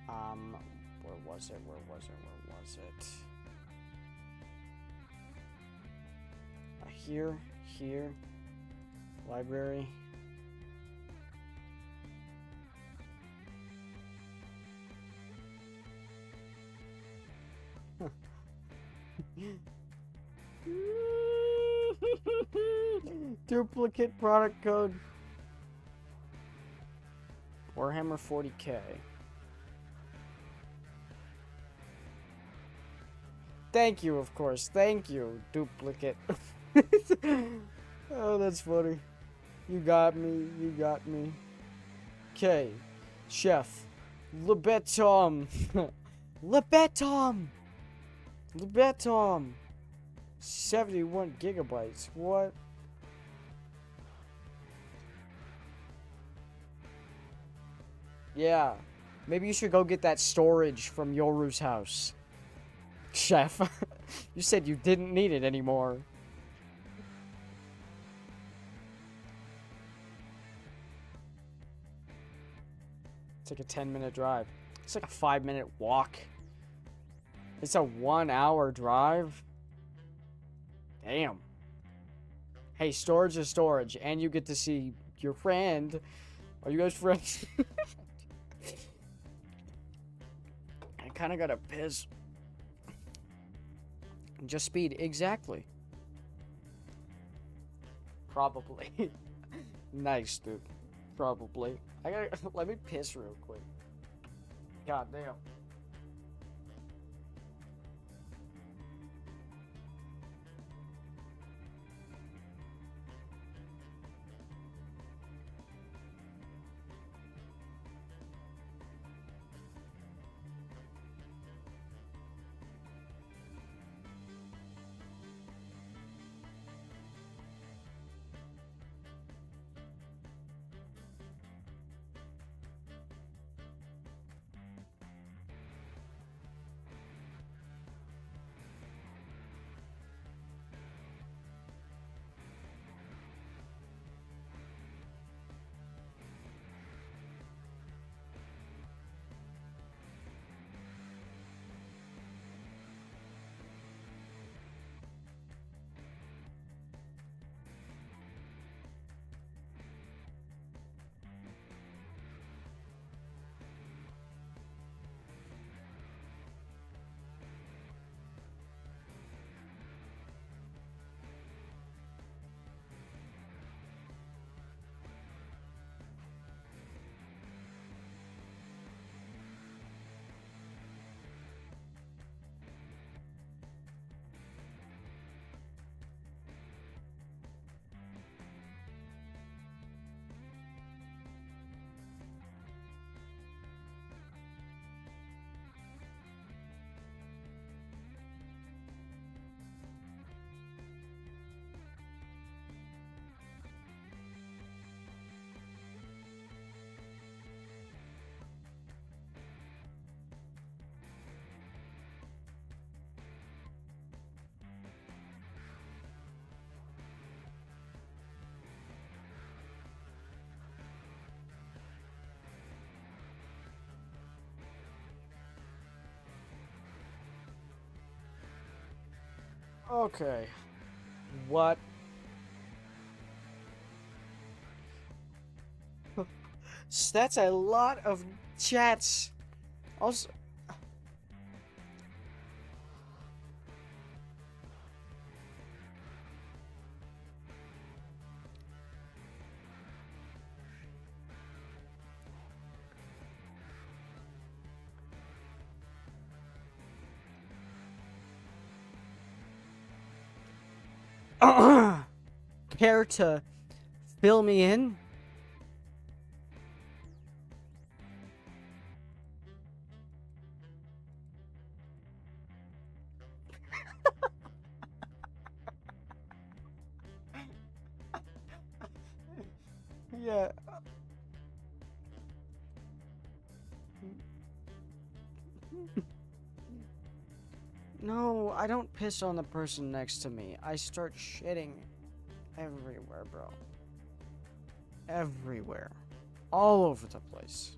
where was it? Here, library. Duplicate product code. Warhammer 40K. Thank you, of course. Thank you, duplicate. Oh, that's funny. You got me. You got me. Okay. Chef. Lebetom. Lebetom. Lebetom. 71 gigabytes. What? Yeah. Maybe you should go get that storage from Yoru's house. Chef. You said you didn't need it anymore. It's like a 10-minute drive. It's like a 5-minute walk. It's a 1-hour drive. Damn. Hey, storage is storage, and you get to see your friend. Are you guys friends? I kind of gotta piss. Just speed, exactly. Probably. Nice, dude. Probably. I gotta let me piss real quick. God damn. Okay. What? That's a lot of chats. Also. Care to fill me in? Yeah. No, I don't piss on the person next to me. I start shitting. Everywhere, bro. Everywhere. All over the place.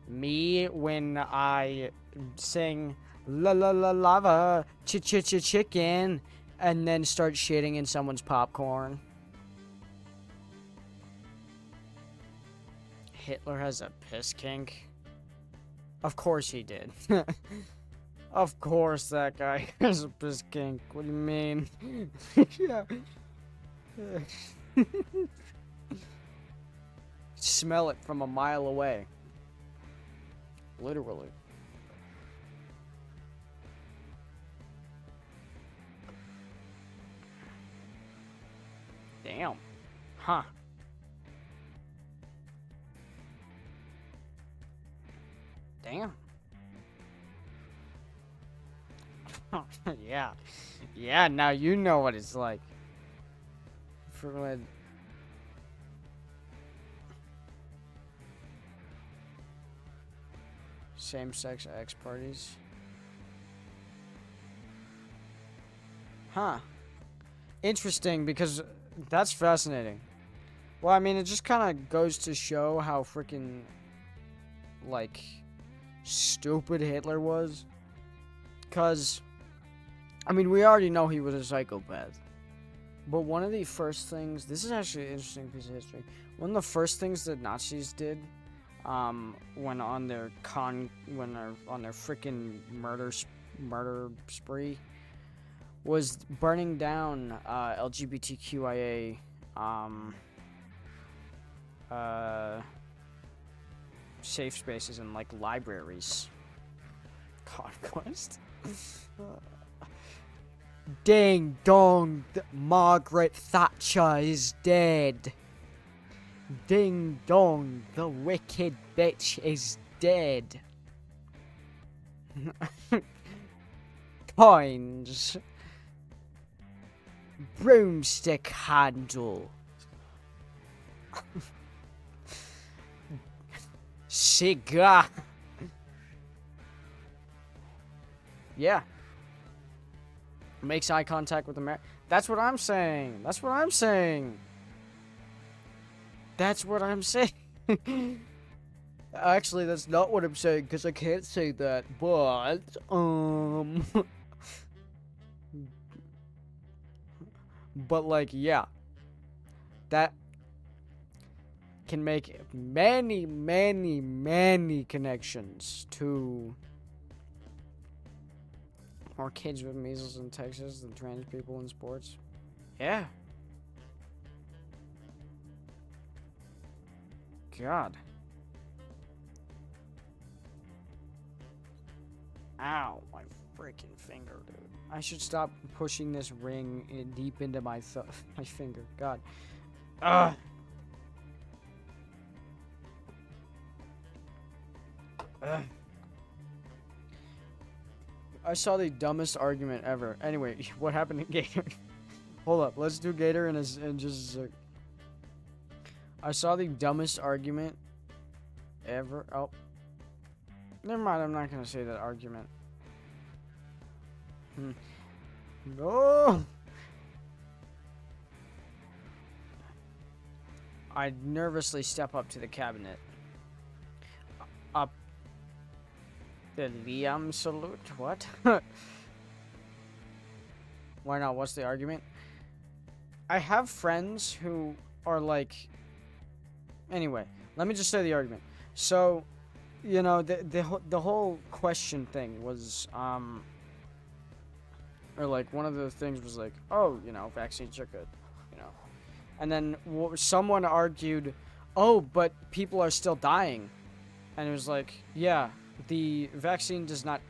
Me, when I sing la la la lava, chicken, and then start shitting in someone's popcorn. Hitler has a piss kink? Of course he did. Of course that guy has a piss kink. What do you mean? Yeah. Smell it from a mile away. Literally. Damn. Huh. Damn. Yeah. Yeah, now you know what it's like. For when... Same-sex X parties. Huh. Interesting, because that's fascinating. Well, I mean, it just kind of goes to show how freaking, like, stupid Hitler was. Because, I mean, we already know he was a psychopath. But one of the first things, this is actually an interesting piece of history. One of the first things that Nazis did, when on their freaking murder spree, was burning down LGBTQIA safe spaces in like libraries. Conquest. Ding dong, Margaret Thatcher is dead. Ding dong, the wicked bitch is dead. Coins. Broomstick handle. Cigar. Yeah. Makes eye contact with America. That's what I'm saying. That's what I'm saying. That's what I'm saying. Actually, that's not what I'm saying, because I can't say that, but, but, like, yeah. That can make many, many, many connections to more kids with measles in Texas than trans people in sports. Yeah. God. Ow, my freaking finger, dude. I should stop pushing this ring deep into my my finger. God. Ugh. Ugh. I saw the dumbest argument ever. Anyway, what happened to Gator? Hold up, let's do Gator in just a sec. I saw the dumbest argument ever. Oh. Never mind, I'm not gonna say that argument. No! I nervously step up to the cabinet. Up. The Liam salute? What? Why not? What's the argument? I have friends who are like... Anyway, let me just say the argument. So, you know, the whole question thing was, or like one of the things was like, oh, you know, vaccines are good, you know. And then someone argued, oh, but people are still dying. And it was like, yeah, the vaccine does not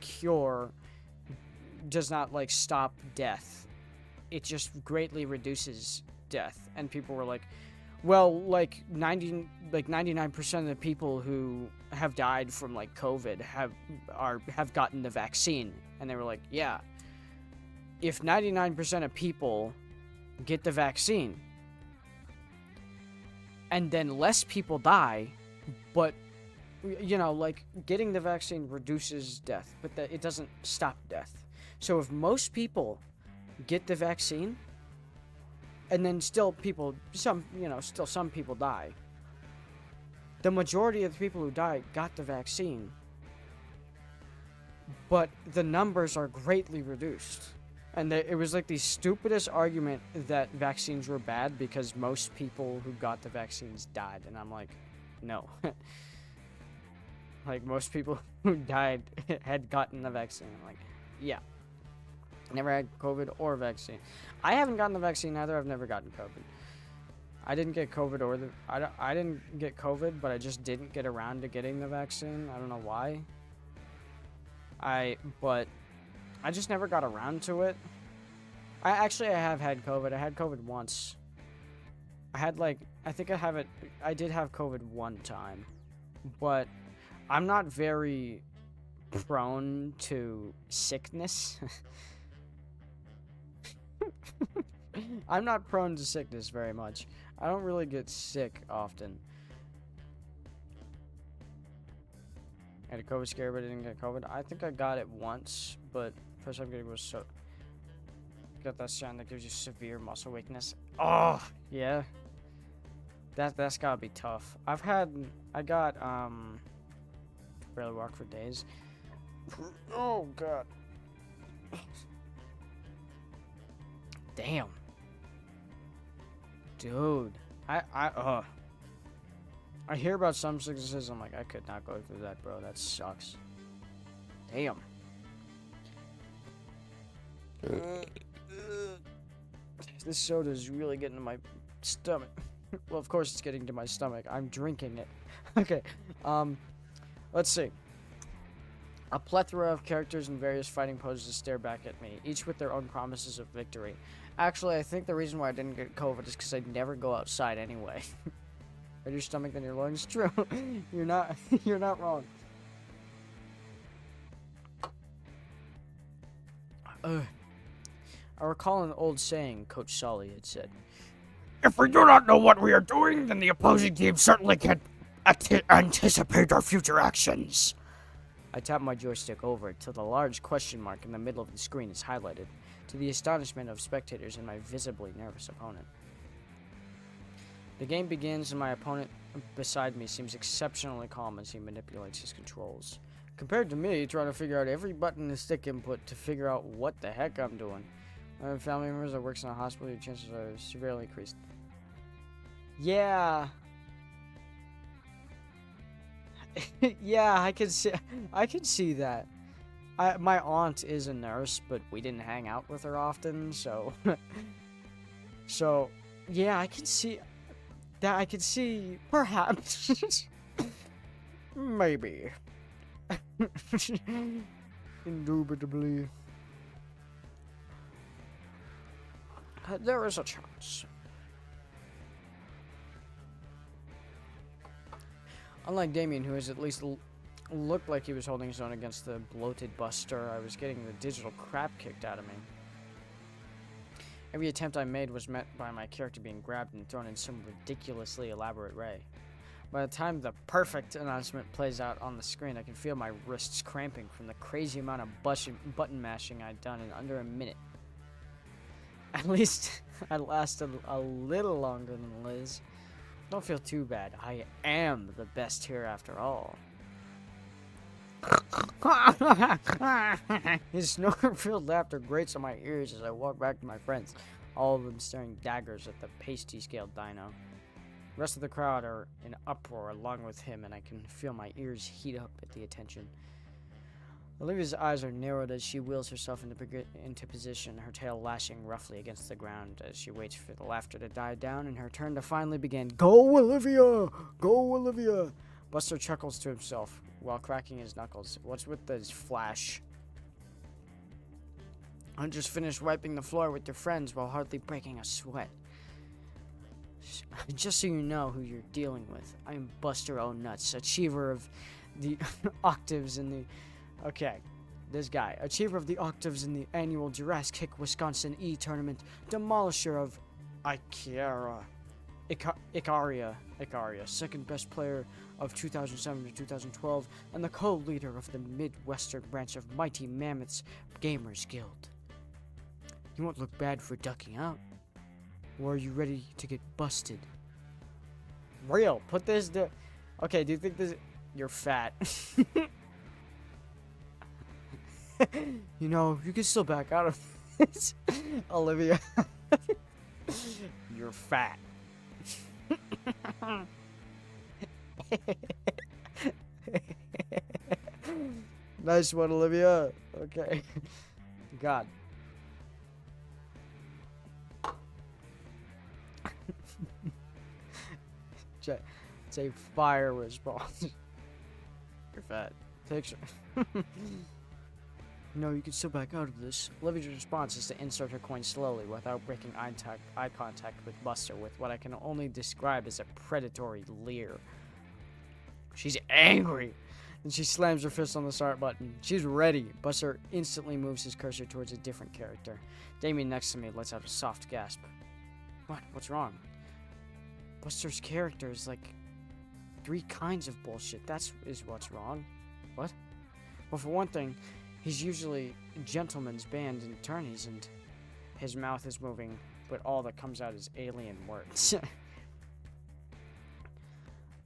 like stop death. It just greatly reduces death. And people were like, well, like 99% of the people who have died from like COVID have gotten the vaccine. And they were like, yeah, if 99% of people get the vaccine and then less people die, but you know, like, getting the vaccine reduces death, but that it doesn't stop death. So if most people get the vaccine, and then still some people die, the majority of the people who died got the vaccine, but the numbers are greatly reduced. And it was like the stupidest argument that vaccines were bad because most people who got the vaccines died. And I'm like, no. Like, most people who died had gotten the vaccine. I'm like, yeah. Never had COVID or vaccine. I haven't gotten the vaccine either. I've never gotten COVID. I didn't get COVID I didn't get COVID, but I just didn't get around to getting the vaccine. I don't know why. But I just never got around to it. I have had COVID. I had COVID once. I did have COVID one time. But I'm not very prone to sickness. I'm not prone to sickness very much. I don't really get sick often. I had a COVID scare, but I didn't get COVID. I think I got it once, but first time getting it was so... Got that sound that gives you severe muscle weakness. Oh, yeah. That's gotta be tough. I got, barely walk for days. Oh, God. Damn. Dude. I hear about some sicknesses, I'm like, I could not go through that, bro. That sucks. Damn. This soda is really getting to my stomach. Well, of course it's getting to my stomach. I'm drinking it. Okay. Let's see. A plethora of characters in various fighting poses stare back at me, each with their own promises of victory. Actually, I think the reason why I didn't get COVID is because I never go outside anyway. Better your stomach than your lungs. True. You're not wrong. I recall an old saying Coach Solly had said, "If we do not know what we are doing, then the opposing team certainly can't anticipate our future actions." I tap my joystick over till the large question mark in the middle of the screen is highlighted, to the astonishment of spectators and my visibly nervous opponent. The game begins and my opponent beside me seems exceptionally calm as he manipulates his controls, compared to me trying to figure out every button and stick input to figure out what the heck I'm doing. I have family members that works in a hospital, your chances are severely increased. Yeah. Yeah, I can see that. My aunt is a nurse, but we didn't hang out with her often, so yeah, I can see that. I can see perhaps maybe indubitably there is a chance. Unlike Damien, who has at least looked like he was holding his own against the bloated Buster, I was getting the digital crap kicked out of me. Every attempt I made was met by my character being grabbed and thrown in some ridiculously elaborate way. By the time the perfect announcement plays out on the screen, I can feel my wrists cramping from the crazy amount of button mashing I'd done in under a minute. At least I lasted a little longer than Liz. Don't feel too bad. I am the best here after all. His snort-filled laughter grates on my ears as I walk back to my friends, all of them staring daggers at the pasty-scaled dino. The rest of the crowd are in uproar along with him, and I can feel my ears heat up at the attention. Olivia's eyes are narrowed as she wheels herself into position, her tail lashing roughly against the ground as she waits for the laughter to die down and her turn to finally begin. Go, Olivia! Go, Olivia! Buster chuckles to himself while cracking his knuckles. What's with this flash? I just finished wiping the floor with your friends while hardly breaking a sweat. Just so you know who you're dealing with, I am Buster O'Nuts, achiever of the octaves in the... Okay, this guy, achiever of the octaves in the annual Jurassic Wisconsin E tournament, demolisher of Ikea, Icaria, second best player of 2007 to 2012, and the co-leader of the Midwestern branch of Mighty Mammoth's Gamers Guild. You won't look bad for ducking out. Or are you ready to get busted? Real, put this down. Okay, do you think this... You're fat. You know, you can still back out of this. Olivia. You're fat. Nice one, Olivia. Okay. God. It's a fire response. You're fat. Picture. No, you can still back out of this. Olivia's response is to insert her coin slowly without breaking eye contact with Buster with what I can only describe as a predatory leer. She's angry. And she slams her fist on the start button. She's ready. Buster instantly moves his cursor towards a different character. Damien next to me lets out a soft gasp. What? What's wrong? Buster's character is like 3 kinds of bullshit. That's what's wrong. What? Well, for one thing, he's usually gentleman's band in attorneys, and his mouth is moving, but all that comes out is alien words.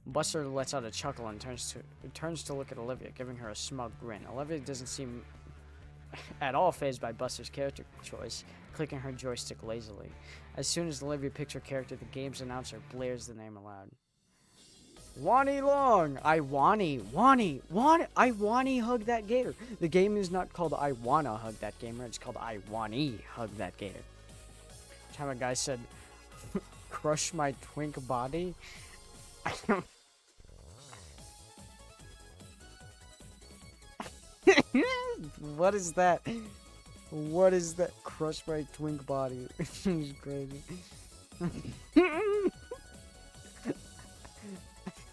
Buster lets out a chuckle and turns to look at Olivia, giving her a smug grin. Olivia doesn't seem at all fazed by Buster's character choice, clicking her joystick lazily. As soon as Olivia picks her character, the game's announcer blares the name aloud. Wani Long! I wanny hug that gator. The game is not called I wanna hug that gamer, it's called I wanny hug that gator. Time a guy said, crush my twink body. What is that? What is that? Crush my twink body. It's crazy.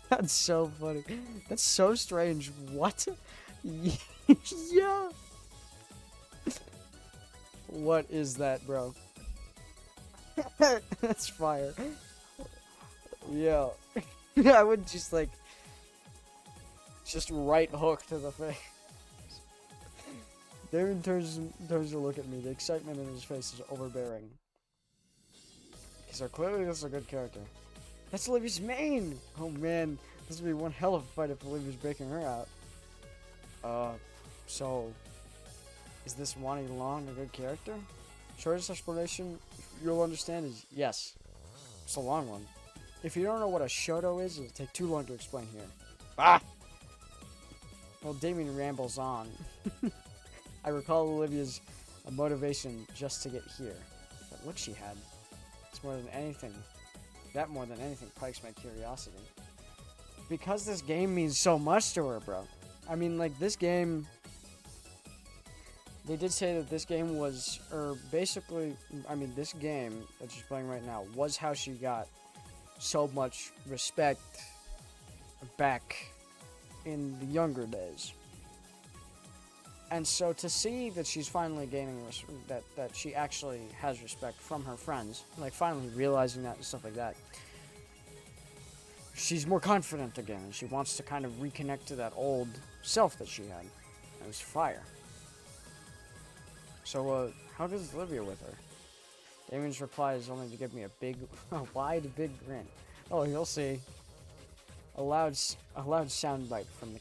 That's so funny. That's so strange. What? Yeah. What is that, bro? That's fire. Yeah. I would just like... Just right hook to the face. Darren turns to look at me. The excitement in his face is overbearing. So clearly this is a good character. That's Olivia's main! Oh man, this would be one hell of a fight if Olivia's breaking her out. So... Is this Wani Long a good character? Shortest explanation you'll understand is yes. It's a long one. If you don't know what a Shoto is, it'll take too long to explain here. Ah! Well, Damien rambles on. I recall Olivia's motivation just to get here. But look she had. It's more than anything. That more than anything pikes my curiosity. Because this game means so much to her, bro. I mean, like, this game... They did say that this game was... Or, basically... I mean, this game that she's playing right now was how she got so much respect back in the younger days. And so to see that she's finally gaining that she actually has respect from her friends, like finally realizing that and stuff like that, she's more confident again, and she wants to kind of reconnect to that old self that she had. It was fire. So, how does Olivia with her? Damien's reply is only to give me a wide, big grin. Oh, you'll see. A loud soundbite from the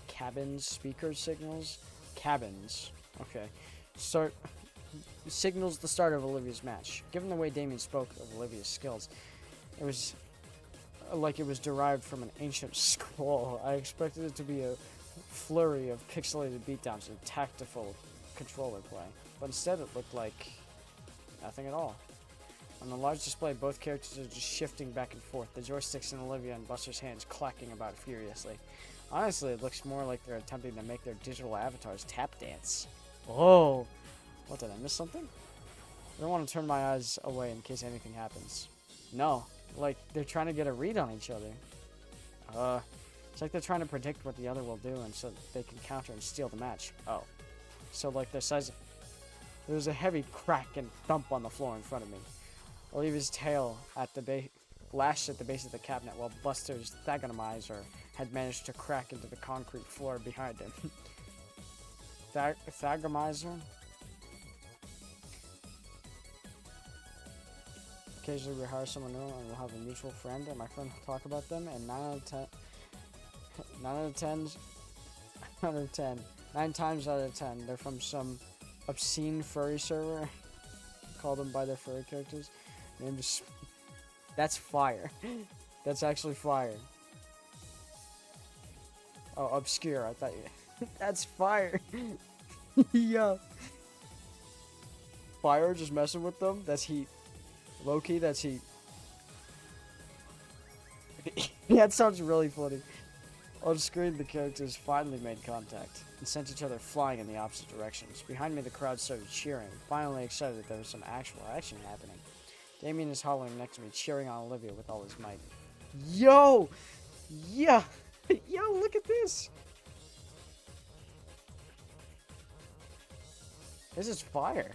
cabin's speaker signals. Cabins. Okay. Signals the start of Olivia's match. Given the way Damien spoke of Olivia's skills, it was like it was derived from an ancient scroll. I expected it to be a flurry of pixelated beatdowns and tactful controller play, but instead it looked like nothing at all. On the large display, both characters are just shifting back and forth, the joysticks in Olivia and Buster's hands clacking about furiously. Honestly, it looks more like they're attempting to make their digital avatars tap dance. Oh! What, did I miss something? I don't want to turn my eyes away in case anything happens. No. Like, they're trying to get a read on each other. It's like they're trying to predict what the other will do and so they can counter and steal the match. Oh. So, like, there's a heavy crack and thump on the floor in front of me. Olivia's tail at the base, lashed at the base of the cabinet, while Buster's Thagomizer had managed to crack into the concrete floor behind him. Thagomizer? Occasionally we hire someone new and we'll have a mutual friend, and my friend will talk about them, and 9 times out of 10, they're from some obscene furry server. Call them by their furry characters. Name just... That's fire. That's actually fire. Oh, obscure. I thought you... That's fire. Yo. Fire, just messing with them? That's heat. Low-key, that's heat. That sounds really funny. On screen, the characters finally made contact and sent each other flying in the opposite directions. Behind me, the crowd started cheering, finally excited that there was some actual action happening. Damien is hollering next to me, cheering on Olivia with all his might. Yo! Yeah! Yo, look at this! This is fire.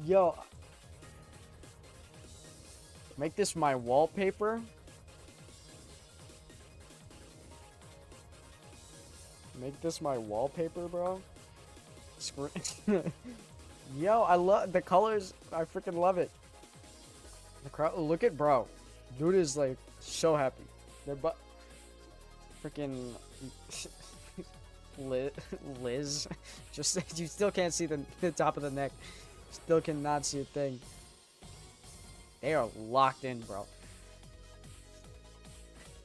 Yo. Make this my wallpaper. Make this my wallpaper, bro. Yo, I love the colors. I freaking love it. The crowd. Look at bro. Dude is like so happy. Their butt. Freaking Liz. Just you still can't see the top of the neck. Still cannot see a thing. They are locked in, bro.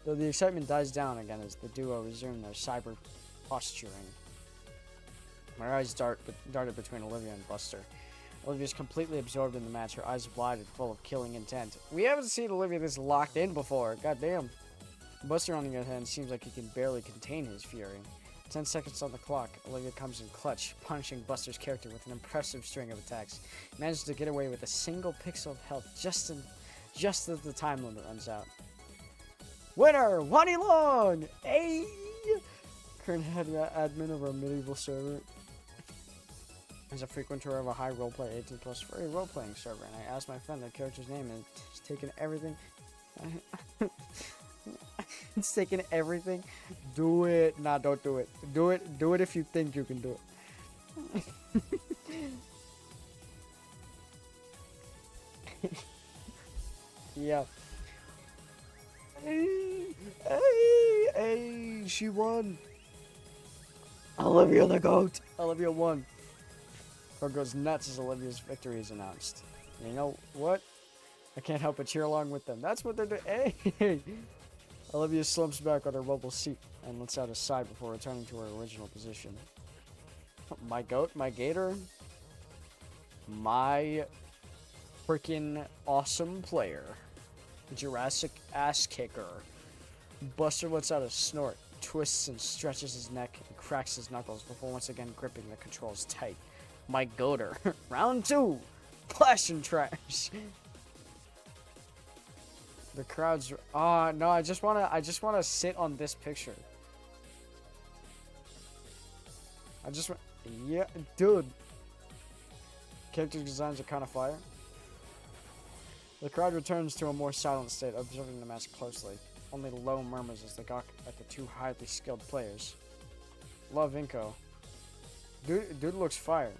Though the excitement dies down again as the duo resume their cyber posturing. My eyes darted between Olivia and Buster. Olivia's completely absorbed in the match, her eyes wide and full of killing intent. We haven't seen Olivia this locked in before, goddamn. Buster, on the other hand, seems like he can barely contain his fury. 10 seconds on the clock, Olivia comes in clutch, punishing Buster's character with an impressive string of attacks. He manages to get away with a single pixel of health just as the time limit runs out. Winner! Wani Long! Hey! Current head admin of our medieval server. As a frequenter of a high roleplay 18+ furry role-playing server, and I asked my friend the character's name, and it's taken everything. It's taken everything. Do it. Nah, don't do it. Do it. Do it if you think you can do it. Yeah. Hey, she won. Olivia the GOAT. Olivia won. Crowd goes nuts as Olivia's victory is announced. You know what? I can't help but cheer along with them. That's what they're doing. Hey! Olivia slumps back on her mobile seat and lets out a sigh before returning to her original position. My goat? My gator? My freaking awesome player. Jurassic ass kicker. Buster lets out a snort, twists and stretches his neck, and cracks his knuckles before once again gripping the controls tight. My goater. Round 2. Flash and trash. The crowd's. No, I just wanna sit on this picture. Yeah, dude. Character designs are kind of fire. The crowd returns to a more silent state, observing the match closely. Only low murmurs as they gawk at the two highly skilled players. Love Inco. Dude looks fire.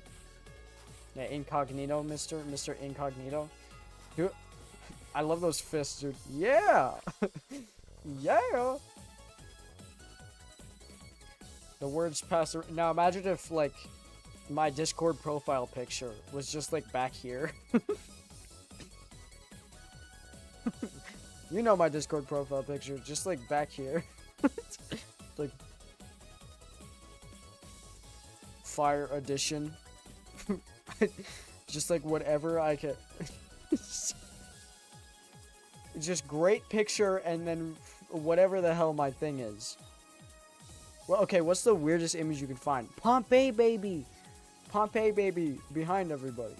Yeah, Incognito, Mr. Incognito. Dude, I love those fists, dude. Yeah! Yeah! The words pass around. Now imagine if, like, my Discord profile picture was just, like, back here. You know my Discord profile picture, just, like, back here. Like, Fire Edition. Just, like, whatever I can... Just great picture, and then whatever the hell my thing is. Well, okay, what's the weirdest image you can find? Pompeii baby! Pompeii baby behind everybody.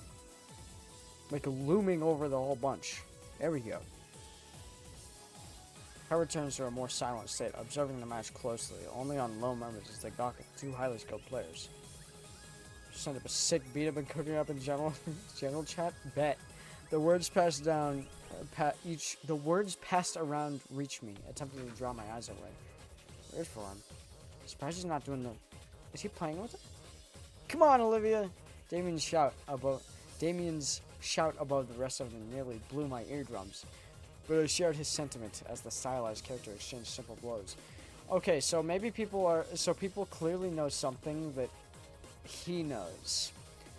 Like looming over the whole bunch. There we go. Her returns to a more silent state, observing the match closely, only on low murmurs as they gawk at two highly skilled players. send up a sick beat I've been cooking up in general chat. Bet. The words passed down. The words passed around reach me, attempting to draw my eyes away. Weird for him. Surprised he's not doing the. Is he playing with it? Come on, Olivia! Damien's shout above the rest of them nearly blew my eardrums, but I shared his sentiment as the stylized character exchanged simple blows. Okay, so maybe people clearly know something that he knows.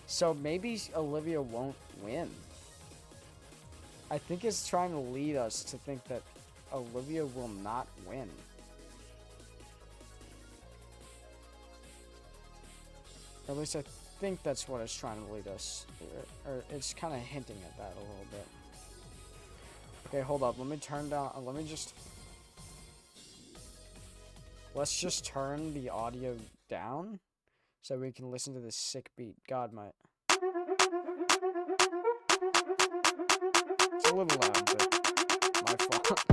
So maybe Olivia won't win. I think it's trying to lead us to think that Olivia will not win. Or at least I think that's what it's trying to lead us. Or it's kind of hinting at that a little bit. Okay, hold up. Let me turn down. Let's just turn the audio down so we can listen to this sick beat. God, it's a little loud, but my fault.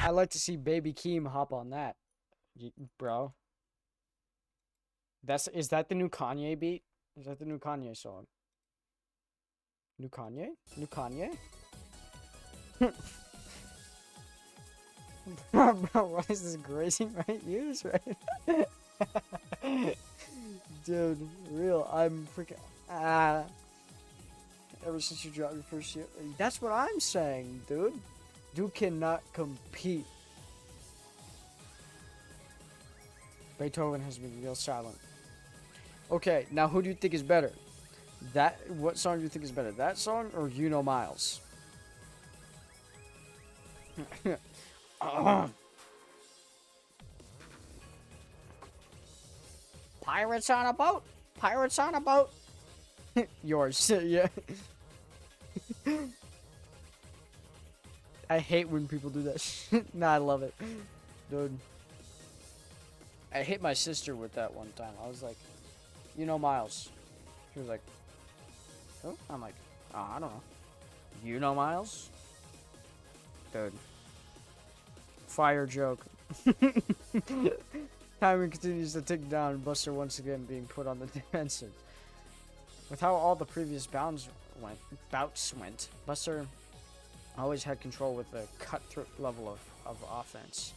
I'd like to see Baby Keem hop on that, bro. Is that the new Kanye beat? Is that the new Kanye song? New Kanye? New Kanye? Bro, why is this grazing my ears right? Dude, real, I'm freaking ever since you dropped your first year. That's what I'm saying, dude. You cannot compete. Beethoven has been real silent. Okay, now who do you think is better? What song do you think is better? That song or You Know Miles? Pirates on a boat. Pirates on a boat. Yours, yeah. I hate when people do that shit. Nah, I love it. Dude. I hit my sister with that one time. I was like, You Know Miles. She was like, oh? I'm like, oh, I don't know. You know Miles? Dude. Fire joke. Timing continues to tick down, Buster once again being put on the defensive. With how all the previous bouts went, Buster always had control with the cutthroat level of offense.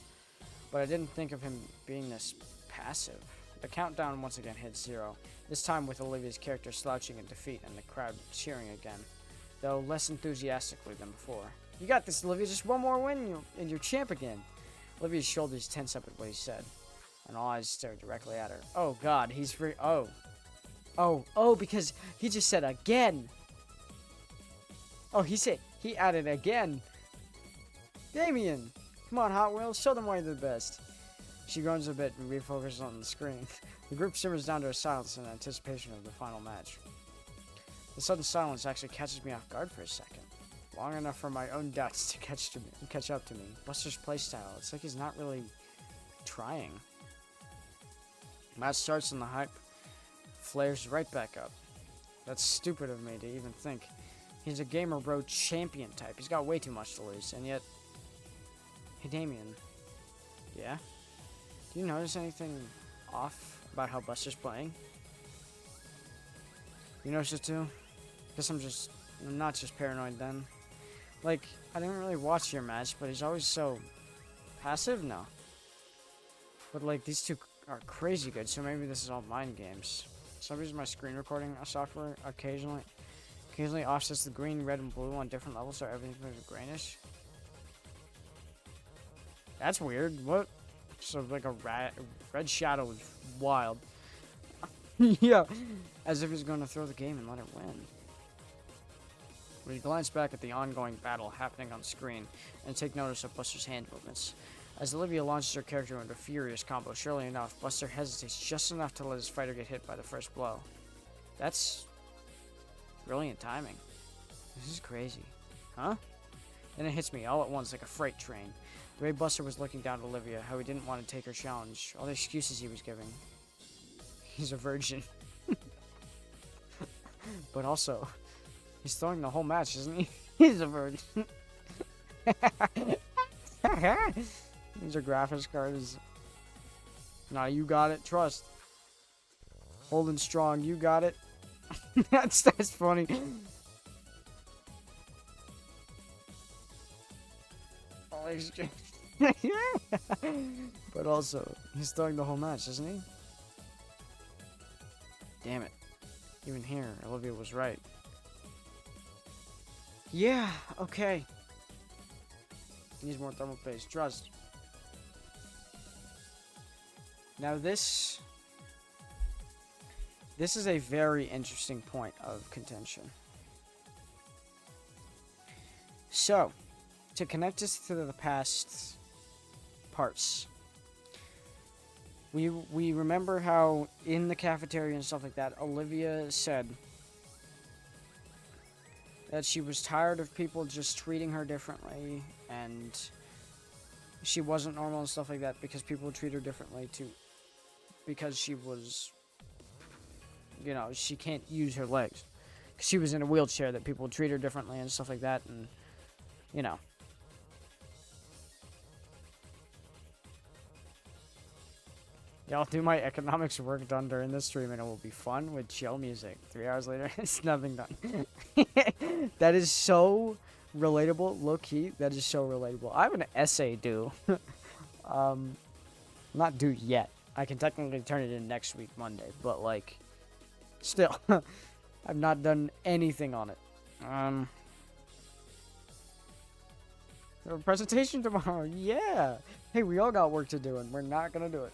But I didn't think of him being this passive. The countdown once again hit 0, this time with Olivia's character slouching in defeat and the crowd cheering again, though less enthusiastically than before. You got this, Olivia, just one more win and you're champ again. Olivia's shoulders tense up at what he said, and all eyes stared directly at her. Oh god, he's free. Oh, because he just said again. Oh, he added again. Damien, come on, Hot Wheels, show them why you're the best. She groans a bit and refocuses on the screen. The group simmers down to a silence in anticipation of the final match. The sudden silence actually catches me off guard for a second. Long enough for my own doubts to catch up to me. Buster's playstyle, it's like he's not really trying. Match starts and the hype flares right back up. That's stupid of me to even think. He's a gamer bro champion type. He's got way too much to lose, and yet... Hey, Damien. Yeah? Do you notice anything off about how Buster's playing? You notice it too? Guess I'm not just paranoid then. Like, I didn't really watch your match, but he's always so passive? No. But like, these two are crazy good, so maybe this is all mind games. Some reason my screen recording software occasionally offsets the green, red, and blue on different levels, so everything goes greenish. That's weird. What? So like a red shadow is wild. Yeah, as if he's going to throw the game and let it win. We glance back at the ongoing battle happening on screen and take notice of Buster's hand movements. As Olivia launches her character into a furious combo, surely enough, Buster hesitates just enough to let his fighter get hit by the first blow. That's brilliant timing. This is crazy. Huh? Then it hits me all at once like a freight train. The way Buster was looking down at Olivia, how he didn't want to take her challenge, all the excuses he was giving. He's a virgin. But also, he's throwing the whole match, isn't he? He's a virgin. These are graphics cards. Nah, you got it. Trust. Holding strong. You got it. that's funny. Oh, exchange. But also, he's throwing the whole match, isn't he? Damn it. Even here, Olivia was right. Yeah, okay. Needs more thermal paste. Trust. Now this is a very interesting point of contention. So, to connect us to the past parts, we remember how in the cafeteria and stuff like that, Olivia said that she was tired of people just treating her differently, and she wasn't normal and stuff like that because people would treat her differently too, because she was, you know, she can't use her legs. She was in a wheelchair, that people would treat her differently and stuff like that, and, you know. Yeah, I'll do my economics work done during this stream, and it will be fun with chill music. 3 hours later, it's nothing done. That is so relatable. Low key, that is so relatable. I have an essay due. Not due yet. I can technically turn it in next week, Monday, but like, still, I've not done anything on it. A presentation tomorrow. Yeah. Hey, we all got work to do, and we're not gonna do it.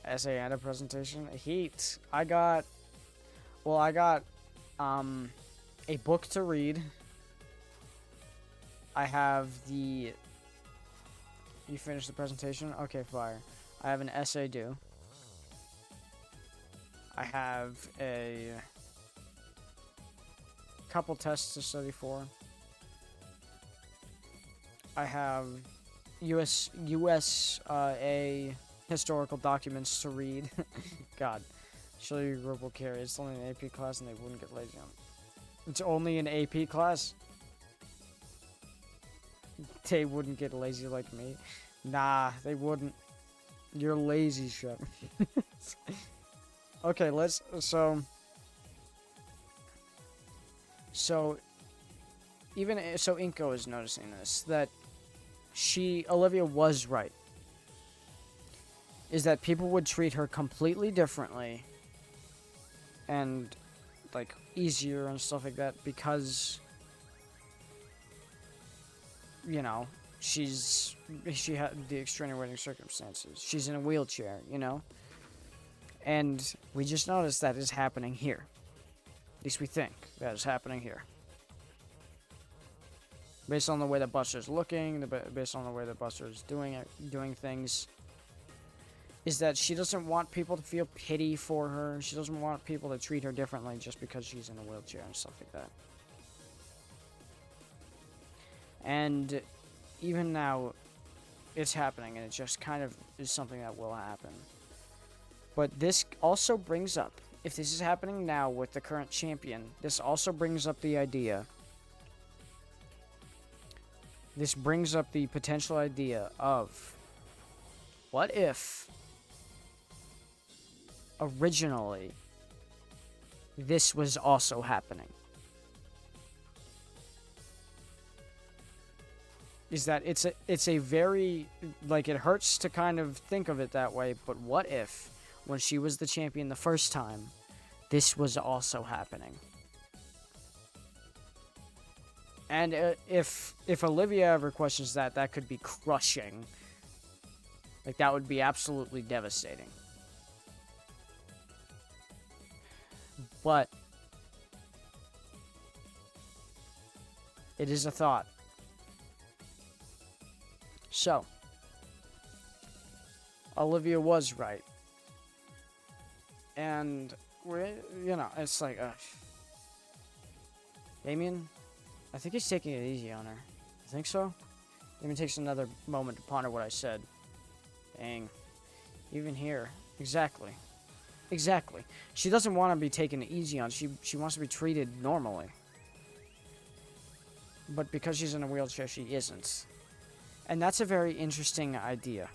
Essay and a presentation. Heat. I got a book to read. I have the. You finished the presentation? Okay, fire. I have an essay due. I have a couple tests to study for. I have USA historical documents to read. God. Show your group will carry. It's only an AP class and they wouldn't get lazy on it. It's only an AP class? They wouldn't get lazy like me. Nah, they wouldn't. You're lazy, shut. Okay, let's, so Inko is noticing this, that Olivia was right. Is that people would treat her completely differently and, like, easier and stuff like that because, you know, she had the extenuating circumstances. She's in a wheelchair, you know? And we just noticed that is happening here. At least we think that is happening here. Based on the way that Buster's looking, based on the way that Buster's doing things, is that she doesn't want people to feel pity for her. She doesn't want people to treat her differently just because she's in a wheelchair and stuff like that. And even now, it's happening, and it just kind of is something that will happen. But this also brings up, if this is happening now with the current champion, this also brings up the idea. This brings up the potential idea of, what if originally this was also happening? Is that it's a very, like, it hurts to kind of think of it that way, but what if, when she was the champion the first time, this was also happening? And if Olivia ever questions that, that could be crushing. Like, that would be absolutely devastating. But it is a thought. So, Olivia was right. And, you know, it's like, Damien, I think he's taking it easy on her. You think so? Damien takes another moment to ponder what I said. Dang. Even here. Exactly. Exactly. She doesn't want to be taken easy on. She wants to be treated normally. But because she's in a wheelchair, she isn't. And that's a very interesting idea.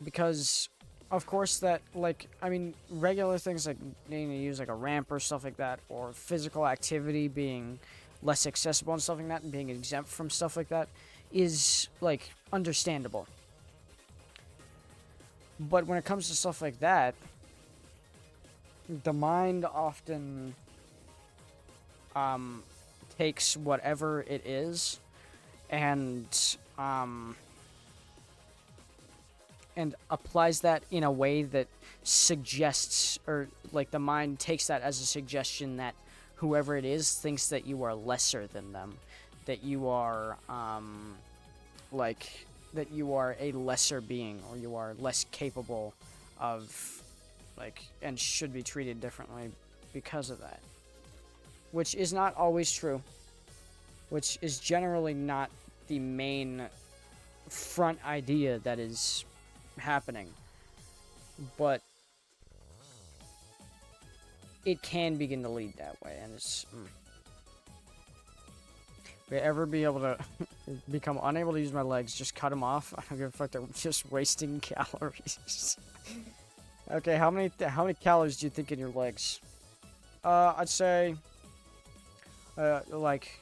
Because, of course, that, like, I mean, regular things like needing to use, like, a ramp or stuff like that, or physical activity being less accessible and stuff like that, and being exempt from stuff like that, is, like, understandable. But when it comes to stuff like that, the mind often takes whatever it is and applies that in a way that suggests, or like the mind takes that as a suggestion that whoever it is thinks that you are lesser than them, that you are that you are a lesser being, or you are less capable of, like, and should be treated differently because of that. Which is not always true. Which is generally not the main front idea that is happening. But it can begin to lead that way, and it's... If I ever be able to become unable to use my legs, just cut them off. I don't give a fuck, they're just wasting calories. Okay, how many calories do you think in your legs? I'd say... like...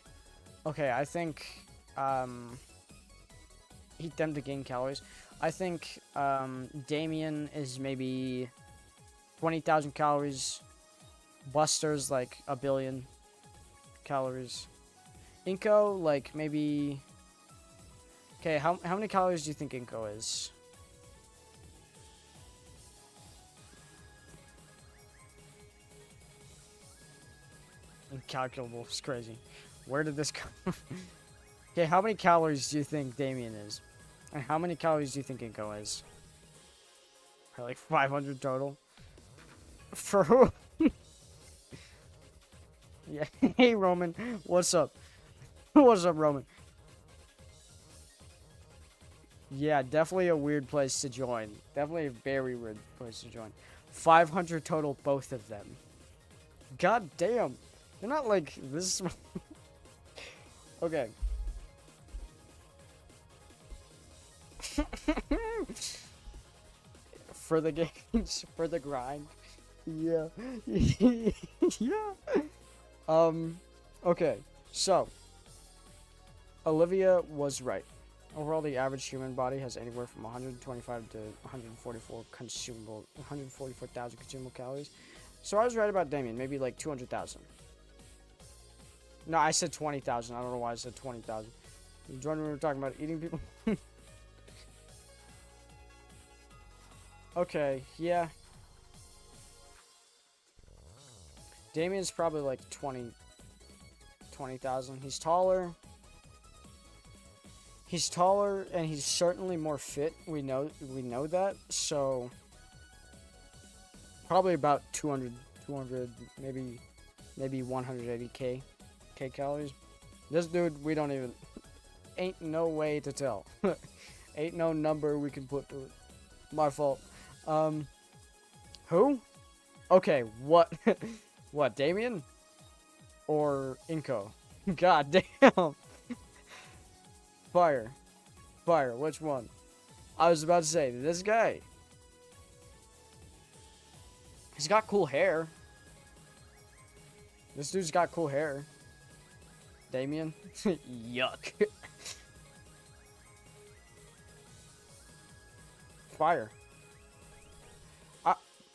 Okay, I think... eat them to gain calories. I think, Damien is maybe 20,000 calories. Buster's like 1 billion calories. Inko, like, maybe... Okay, how many calories do you think Inko is? Incalculable. It's crazy. Where did this come from? Okay, how many calories do you think Damien is? And how many calories do you think Inko is? Probably like 500 total. For who? Yeah. Hey, Roman. What's up? What's up, Roman? Yeah, definitely a weird place to join. Definitely a very weird place to join. 500 total, both of them. God damn. You're not like this. Okay. For the games, for the grind. Yeah. Yeah. Okay. So, Olivia was right. Overall, the average human body has anywhere from 125 to 144,000 consumable calories. So I was right about Damien, maybe like 200,000. No, I said 20,000. I don't know why I said 20,000. Join when we were talking about eating people. Okay, yeah. Damien's probably like 20,000. He's taller. He's taller, and he's certainly more fit. We know that. So probably about 200, maybe 180k calories. This dude, we don't even. Ain't no way to tell. Ain't no number we can put to it. My fault. Who? Okay, what? What, Damien? Or Inko? God damn. Fire, which one? I was about to say, this guy. He's got cool hair. This dude's got cool hair. Damien? Yuck. Fire.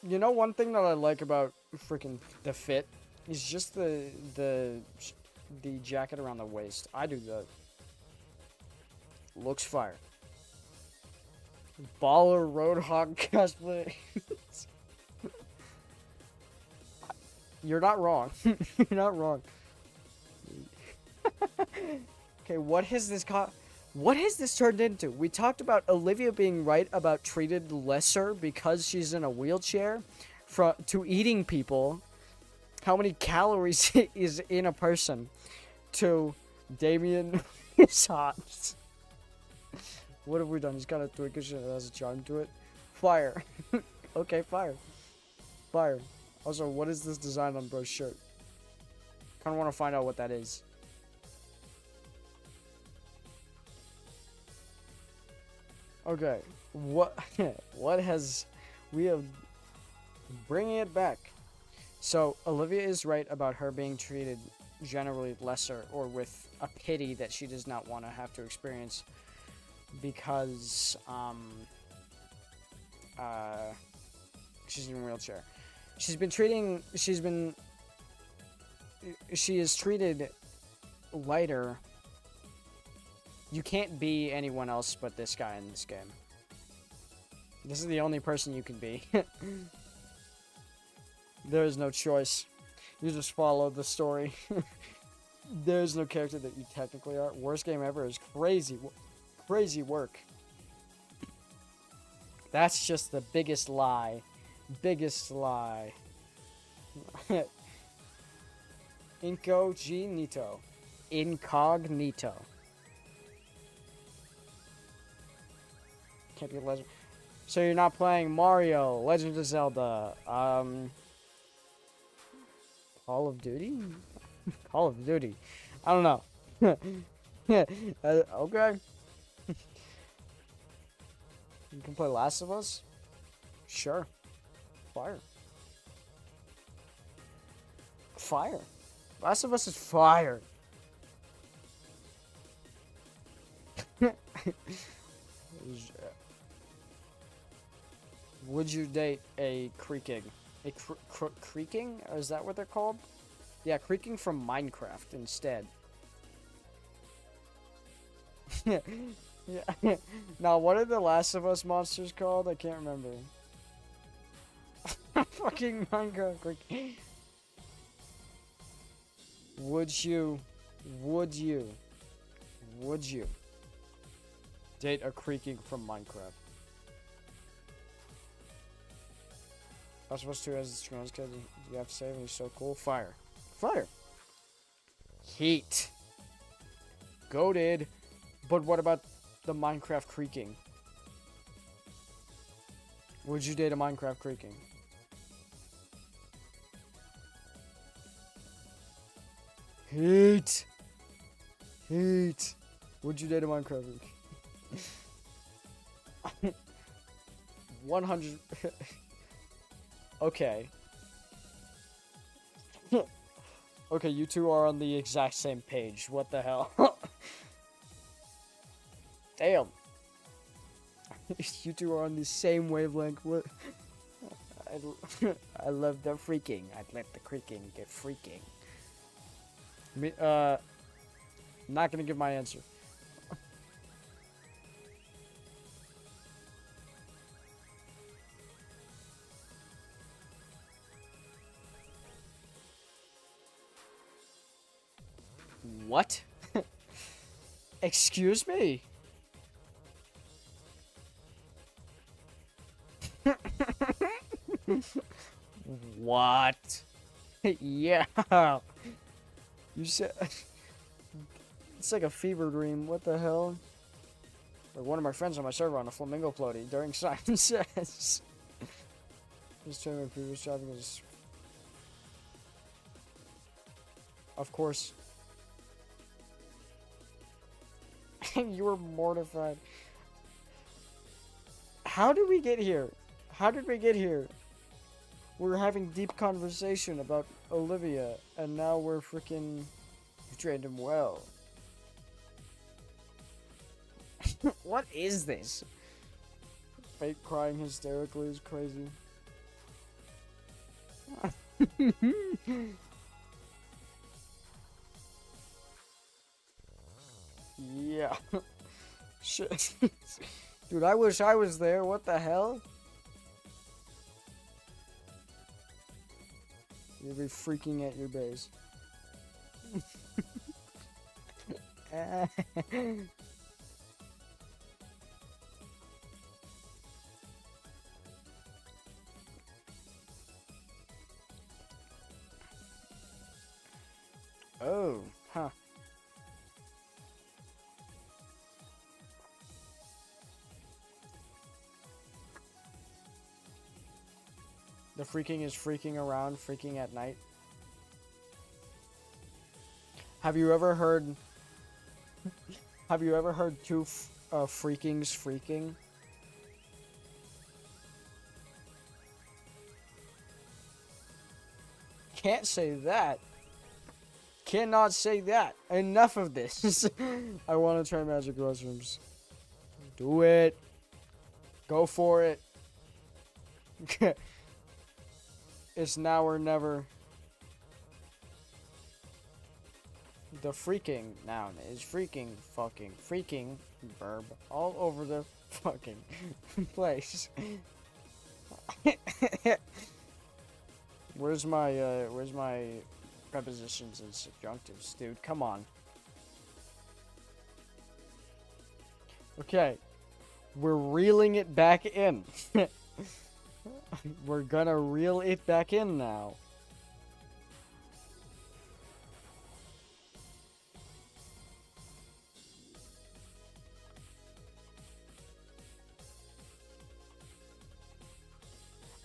You know, one thing that I like about freaking the fit is just the jacket around the waist. I do that. Looks fire. Baller Roadhog cosplay. You're not wrong. You're not wrong. Okay, what has this turned into? We talked about Olivia being right about treated lesser because she's in a wheelchair, to eating people. How many calories is in a person? To Damien is hot. What have we done? He's got a twinkish that has a charm to it. Fire. Okay, fire. Fire. Also, what is this design on bro's shirt? Kind of want to find out what that is. Okay. What? What has? We have bringing it back. So Olivia is right about her being treated generally lesser or with a pity that she does not want to have to experience because she's in a wheelchair. She is treated lighter. You can't be anyone else but this guy in this game. This is the only person you can be. There is no choice. You just follow the story. There's no character that you technically are. Worst game ever is crazy. Crazy work. That's just the biggest lie. Biggest lie. Incognito. Incognito. Can't be legend. So you're not playing Mario, Legend of Zelda, Call of Duty? Call of Duty. I don't know. Okay. You can play Last of Us? Sure. Fire. Fire. Last of Us is fire. Would you date a creaking? A creaking? Is that what they're called? Yeah, creaking from Minecraft instead. Yeah. Now, what are the Last of Us monsters called? I can't remember. Fucking Minecraft creaking. Would you date a creaking from Minecraft? Last of Us 2 has its trans kid. You have to save, and he's so cool. Fire. Fire. Heat. Goated. But what about the Minecraft creaking? Would you date a Minecraft creaking? Heat. Heat. Would you date a Minecraft creaking? 100. Okay. Okay, you two are on the exact same page. What the hell? Damn. You two are on the same wavelength. What? I love the freaking. I'd let the creaking get freaking. Not gonna give my answer. What? Excuse me? What? Yeah. You said... It's like a fever dream. What the hell? Like one of my friends on my server on a flamingo floaty during Simon Says. Just trying my previous job because... Of course. You were mortified. How did we get here? How did we get here? We're having deep conversation about Olivia, and now we're freaking... You trained him well. What is this? Fake crying hysterically is crazy. Yeah. Shit. Dude, I wish I was there. What the hell? You'll be freaking at your base. Oh, huh. The freaking is freaking around, freaking at night. Have you ever heard... Have you ever heard two freakings freaking? Can't say that. Cannot say that. Enough of this. I want to try magic mushrooms. Do it. Go for it. It's now or never. The freaking noun is freaking fucking freaking verb all over the fucking place. Where's my prepositions and subjunctives, dude? Come on. Okay. We're reeling it back in. We're gonna reel it back in now.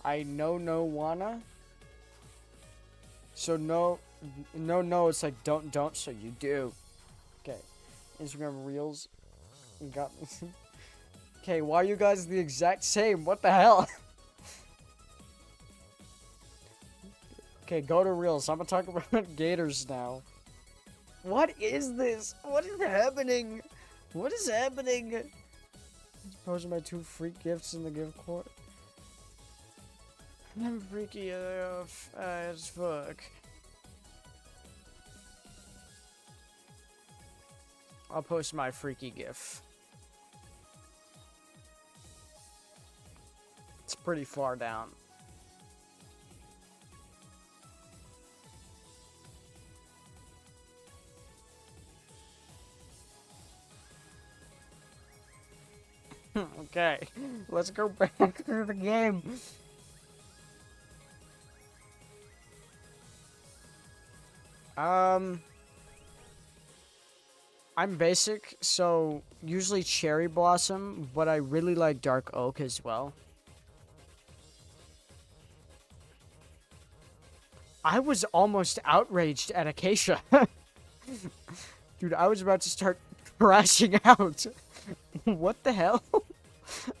I no wanna. So no, it's like don't, so you do. Okay. Instagram Reels. Got me. Okay, why are you guys the exact same? What the hell? Okay, go to Reels. I'm gonna talk about gators now. What is this? What is happening? What is happening? Posting my 2 freak gifts in the gift court. I'm freaky as fuck. I'll post my freaky gif. It's pretty far down. Okay, let's go back to the game. I'm basic, so usually cherry blossom, but I really like dark oak as well. I was almost outraged at Acacia. Dude, I was about to start crashing out. What the hell?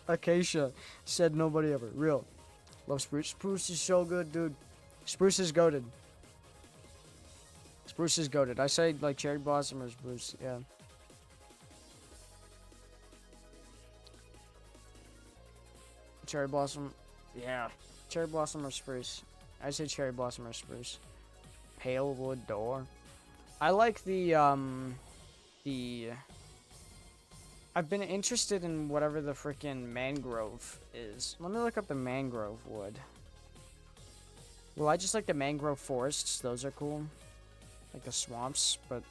Acacia said nobody ever. Real. Love Spruce. Spruce is so good, dude. Spruce is goated. Spruce is goated. I say like cherry blossom or spruce, yeah. Cherry blossom, yeah. Cherry blossom or spruce. I say cherry blossom or spruce. Pale wood door. I like the I've been interested in whatever the freaking mangrove is. Let me look up the mangrove wood. Well, I just like the mangrove forests. Those are cool. Like the swamps, but...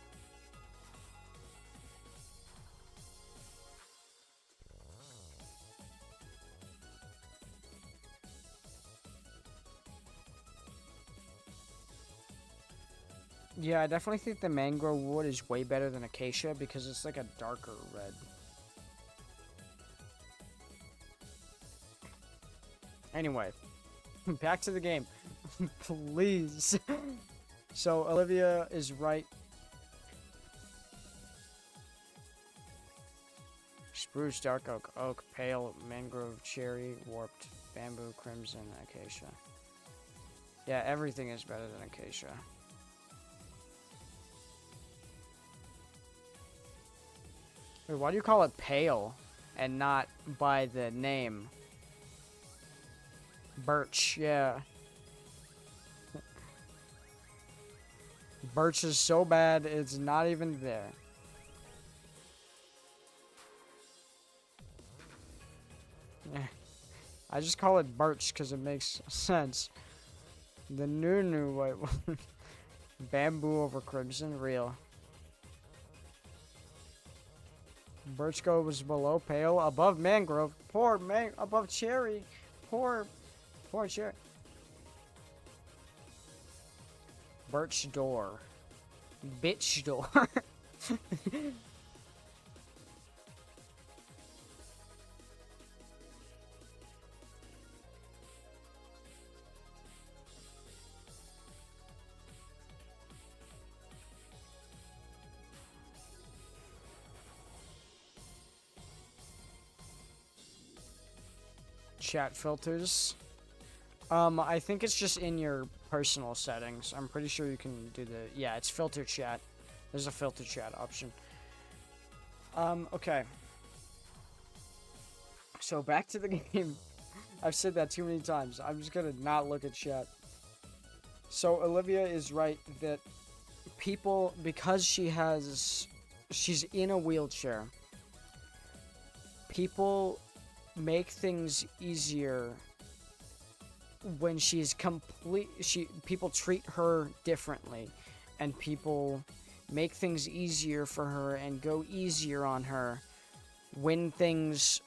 Yeah, I definitely think the mangrove wood is way better than acacia because it's like a darker red. Anyway, back to the game. Please. So, Olivia is right. Spruce, dark oak, oak, pale, mangrove, cherry, warped, bamboo, crimson, acacia. Yeah, everything is better than acacia. Wait, why do you call it pale and not by the name? Birch, yeah. Birch is so bad, it's not even there. Yeah. I just call it birch because it makes sense. The new white one. Bamboo over crimson, real. Birch goes below pale, above mangrove, above cherry, poor cherry. Birch door. Bitch door. chat filters. I think it's just in your personal settings. I'm pretty sure you can do yeah, it's filter chat. There's a filter chat option. Okay. So back to the game. I've said that too many times. I'm just gonna not look at chat. So Olivia is right that people, because she's in a wheelchair, people make things easier when she's people treat her differently, and people make things easier for her and go easier on her when things,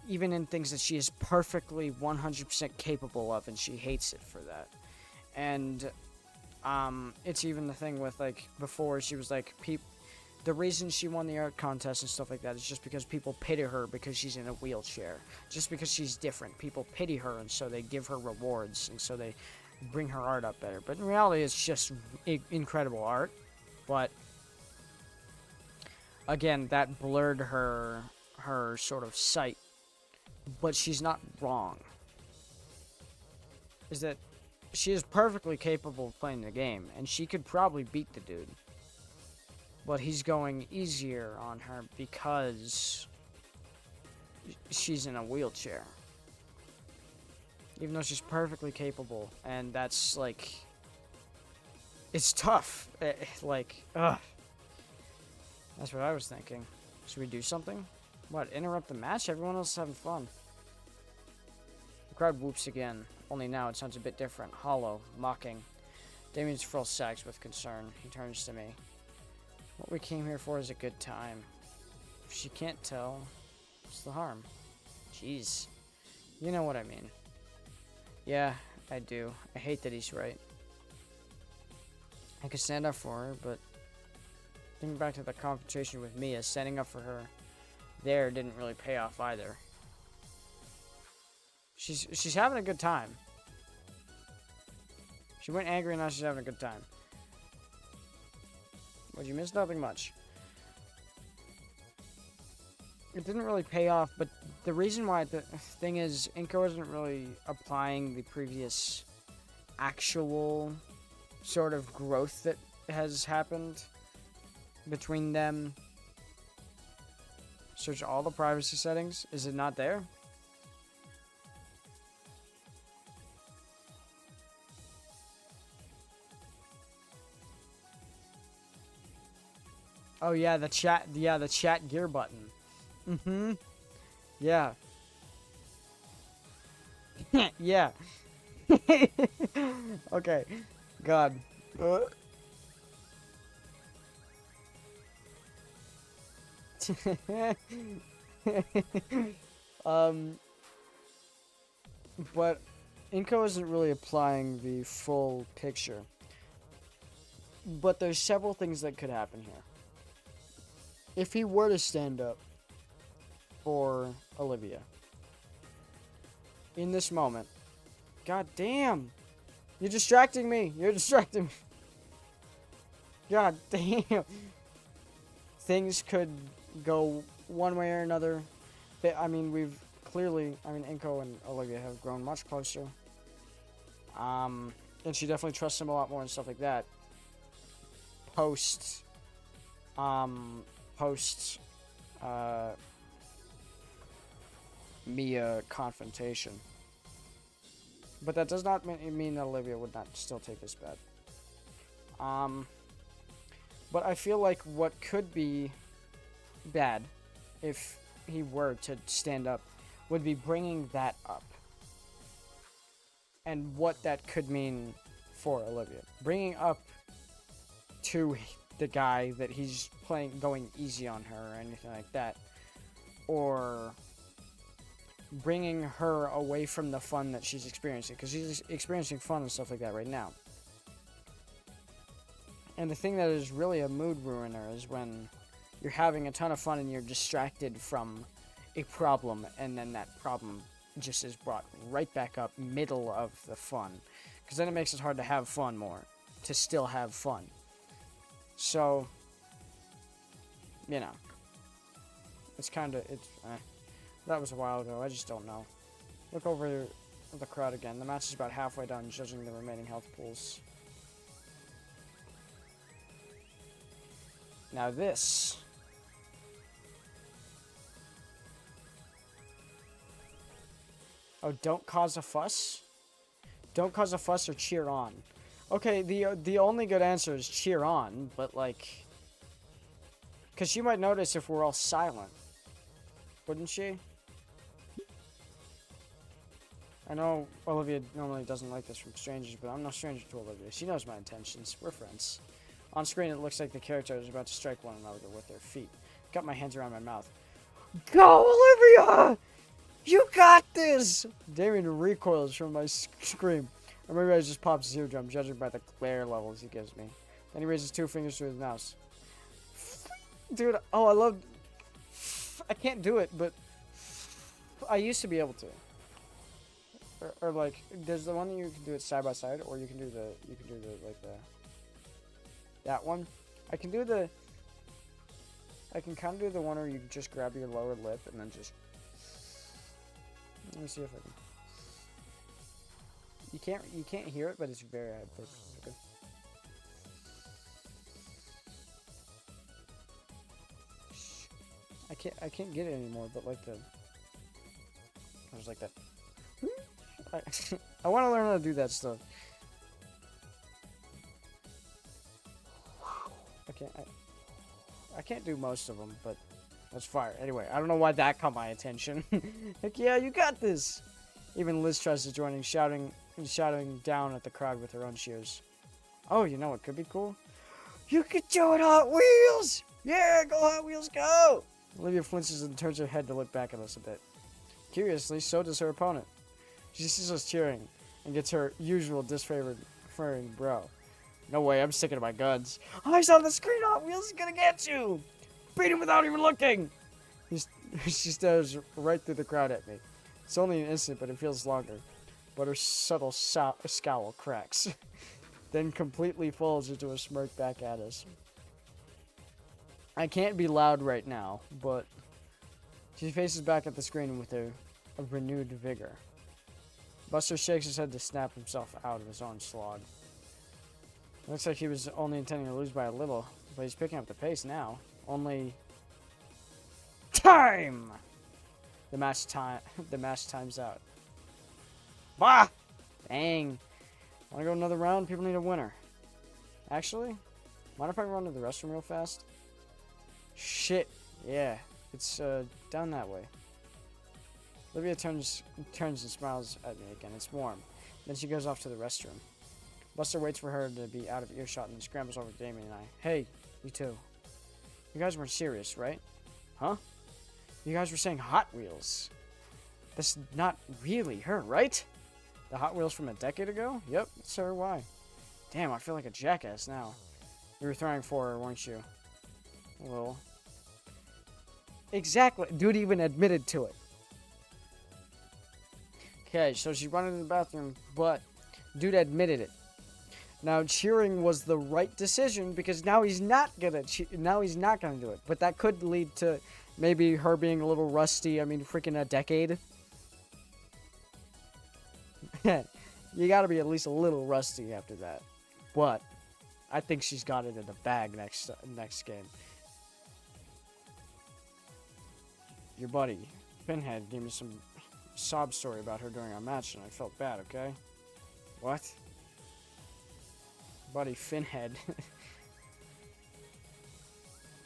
even in things that she is perfectly 100% capable of, and she hates it for that. And it's even the thing with, like, before she was like, the reason she won the art contest and stuff like that is just because people pity her because she's in a wheelchair. Just because she's different, people pity her, and so they give her rewards, and so they bring her art up better. But in reality, it's just incredible art. But again, that blurred her sort of sight. But she's not wrong. Is that she is perfectly capable of playing the game, and she could probably beat the dude. But he's going easier on her because she's in a wheelchair. Even though she's perfectly capable, and that's, like, it's tough. Like, ugh. That's what I was thinking. Should we do something? What, interrupt the match? Everyone else is having fun. The crowd whoops again, only now it sounds a bit different, hollow, mocking. Damien's full sags with concern. He turns to me. What we came here for is a good time. If she can't tell, what's the harm? Jeez. You know what I mean. Yeah, I do. I hate that he's right. I could stand up for her, but thinking back to the confrontation with Mia, standing up for her there didn't really pay off either. She's having a good time. She went angry and now she's having a good time. But you missed nothing much. It didn't really pay off, but the reason why, the thing is, Inko isn't really applying the previous actual sort of growth that has happened between them. Search all the privacy settings. Is it not there? Oh yeah, the chat gear button. Mm-hmm. Yeah. Yeah. Okay. God. But Inko isn't really applying the full picture. But there's several things that could happen here. If he were to stand up for Olivia in this moment, god damn, you're distracting me. You're distracting me. God damn. Things could go one way or another. I mean, Inko and Olivia have grown much closer. And she definitely trusts him a lot more and stuff like that. Post Mia confrontation. But that does not mean that Olivia would not still take this bet. But I feel like what could be bad if he were to stand up would be bringing that up. And what that could mean for Olivia. Bringing up to the guy that he's going easy on her or anything like that. Or bringing her away from the fun that she's experiencing. Because she's experiencing fun and stuff like that right now. And the thing that is really a mood ruiner is when you're having a ton of fun and you're distracted from a problem, and then that problem just is brought right back up middle of the fun. Because then it makes it hard to have fun more. To still have fun. So, you know. It's kind of, that was a while ago, I just don't know. Look over the crowd again. The match is about halfway done, judging the remaining health pools. Now this. Oh, don't cause a fuss? Don't cause a fuss or cheer on. Okay, the only good answer is cheer on, but like... Because she might notice if we're all silent. Wouldn't she? I know Olivia normally doesn't like this from strangers, but I'm no stranger to Olivia. She knows my intentions. We're friends. On screen, it looks like the character is about to strike one another with their feet. Got my hands around my mouth. Go, Olivia! You got this! Damien recoils from my scream. Or maybe I just popped his eardrum, judging by the glare levels he gives me. Then he raises 2 fingers to his mouse. Dude, oh, I love... I can't do it, but... I used to be able to. Or like, there's the one that you can do it side by side, or you can do the, like the... That one. I can kind of do the one where you just grab your lower lip and then just... Let me see if I can... You can't hear it, but it's very high pitched. Okay. I can't get it anymore, but like the... I was like that. I want to learn how to do that stuff. I can't do most of them, but that's fire. Anyway, I don't know why that caught my attention. Heck yeah, you got this! Even Liz tries to join in, shouting down at the crowd with her own cheers. Oh, you know what could be cool? You could do it, Hot Wheels! Yeah, go Hot Wheels, go! Olivia flinches and turns her head to look back at us a bit. Curiously, so does her opponent. She sees us cheering and gets her usual disfavoring bro. No way, I'm sticking to my guns. Eyes on the screen, Hot Wheels is gonna get you! Beat him without even looking! She stares right through the crowd at me. It's only an instant, but it feels longer. But her subtle scowl cracks. Then completely folds into a smirk back at us. I can't be loud right now, but she faces back at the screen with a renewed vigor. Buster shakes his head to snap himself out of his own slog. It looks like he was only intending to lose by a little, but he's picking up the pace now. Only... Time! The match times out. Bah! Dang. Wanna go another round? People need a winner. Actually, mind if I run to the restroom real fast? Shit. Yeah. It's, down that way. Olivia turns and smiles at me again. It's warm. Then she goes off to the restroom. Buster waits for her to be out of earshot and then scrambles over to Damien and I. Hey, you two. You guys weren't serious, right? Huh? You guys were saying Hot Wheels. That's not really her, right? The Hot Wheels from a decade ago? Yep, that's her. Why? Damn, I feel like a jackass now. You were throwing for her, weren't you? A little. Exactly. Dude even admitted to it. Okay, so she run into the bathroom, but dude admitted it. Now cheering was the right decision because now he's not gonna do it. But that could lead to maybe her being a little rusty. I mean, freaking a decade. You gotta be at least a little rusty after that. But I think she's got it in the bag next game. Your buddy, Pinhead, gave me some sob story about her during our match, and I felt bad, okay? What? Buddy, Finhead.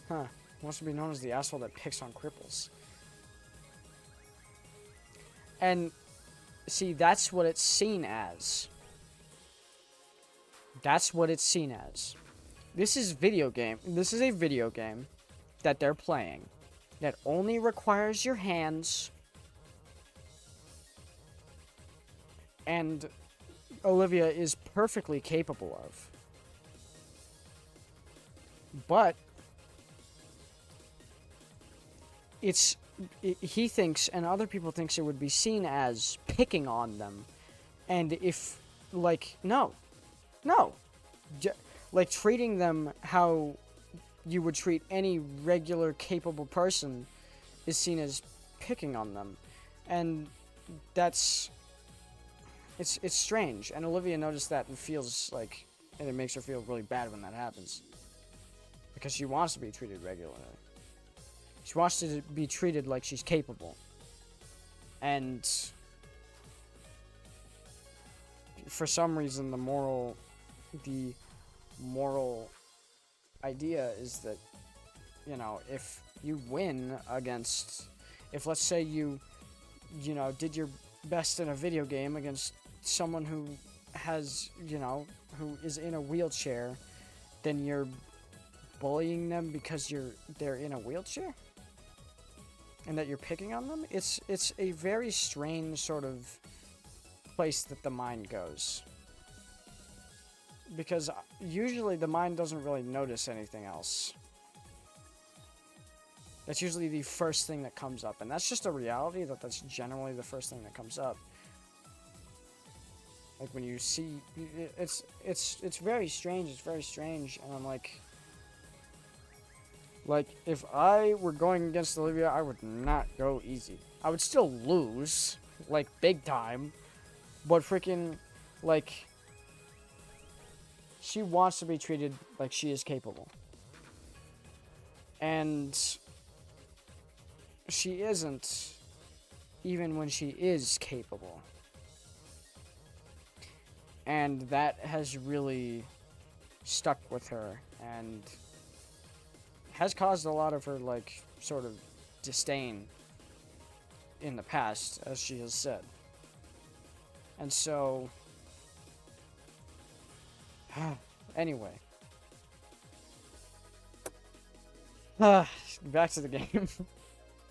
Huh. Wants to be known as the asshole that picks on cripples. And, see, that's what it's seen as. That's what it's seen as. This is a video game that they're playing that only requires your hands. And Olivia is perfectly capable of. But he thinks, and other people thinks it would be seen as picking on them. And if, like, no. Like, treating them how you would treat any regular capable person is seen as picking on them. And that's it's strange, and Olivia noticed that and feels like, and it makes her feel really bad when that happens, because she wants to be treated regularly. She wants to be treated like she's capable, and for some reason the moral idea is that, you know, if you win against, if let's say you know, did your best in a video game against someone who has, you know, who is in a wheelchair, then you're bullying them because they're in a wheelchair? And that you're picking on them? It's a very strange sort of place that the mind goes. Because usually the mind doesn't really notice anything else. That's usually the first thing that comes up. And that's just a reality, that's generally the first thing that comes up. Like when you see, it's very strange, it's very strange, and I'm like, if I were going against Olivia, I would not go easy. I would still lose, like, big time, but freaking, like, she wants to be treated like she is capable. And she isn't, even when she is capable. And that has really stuck with her, and has caused a lot of her, like, sort of disdain in the past, as she has said. And so, anyway. Back to the game.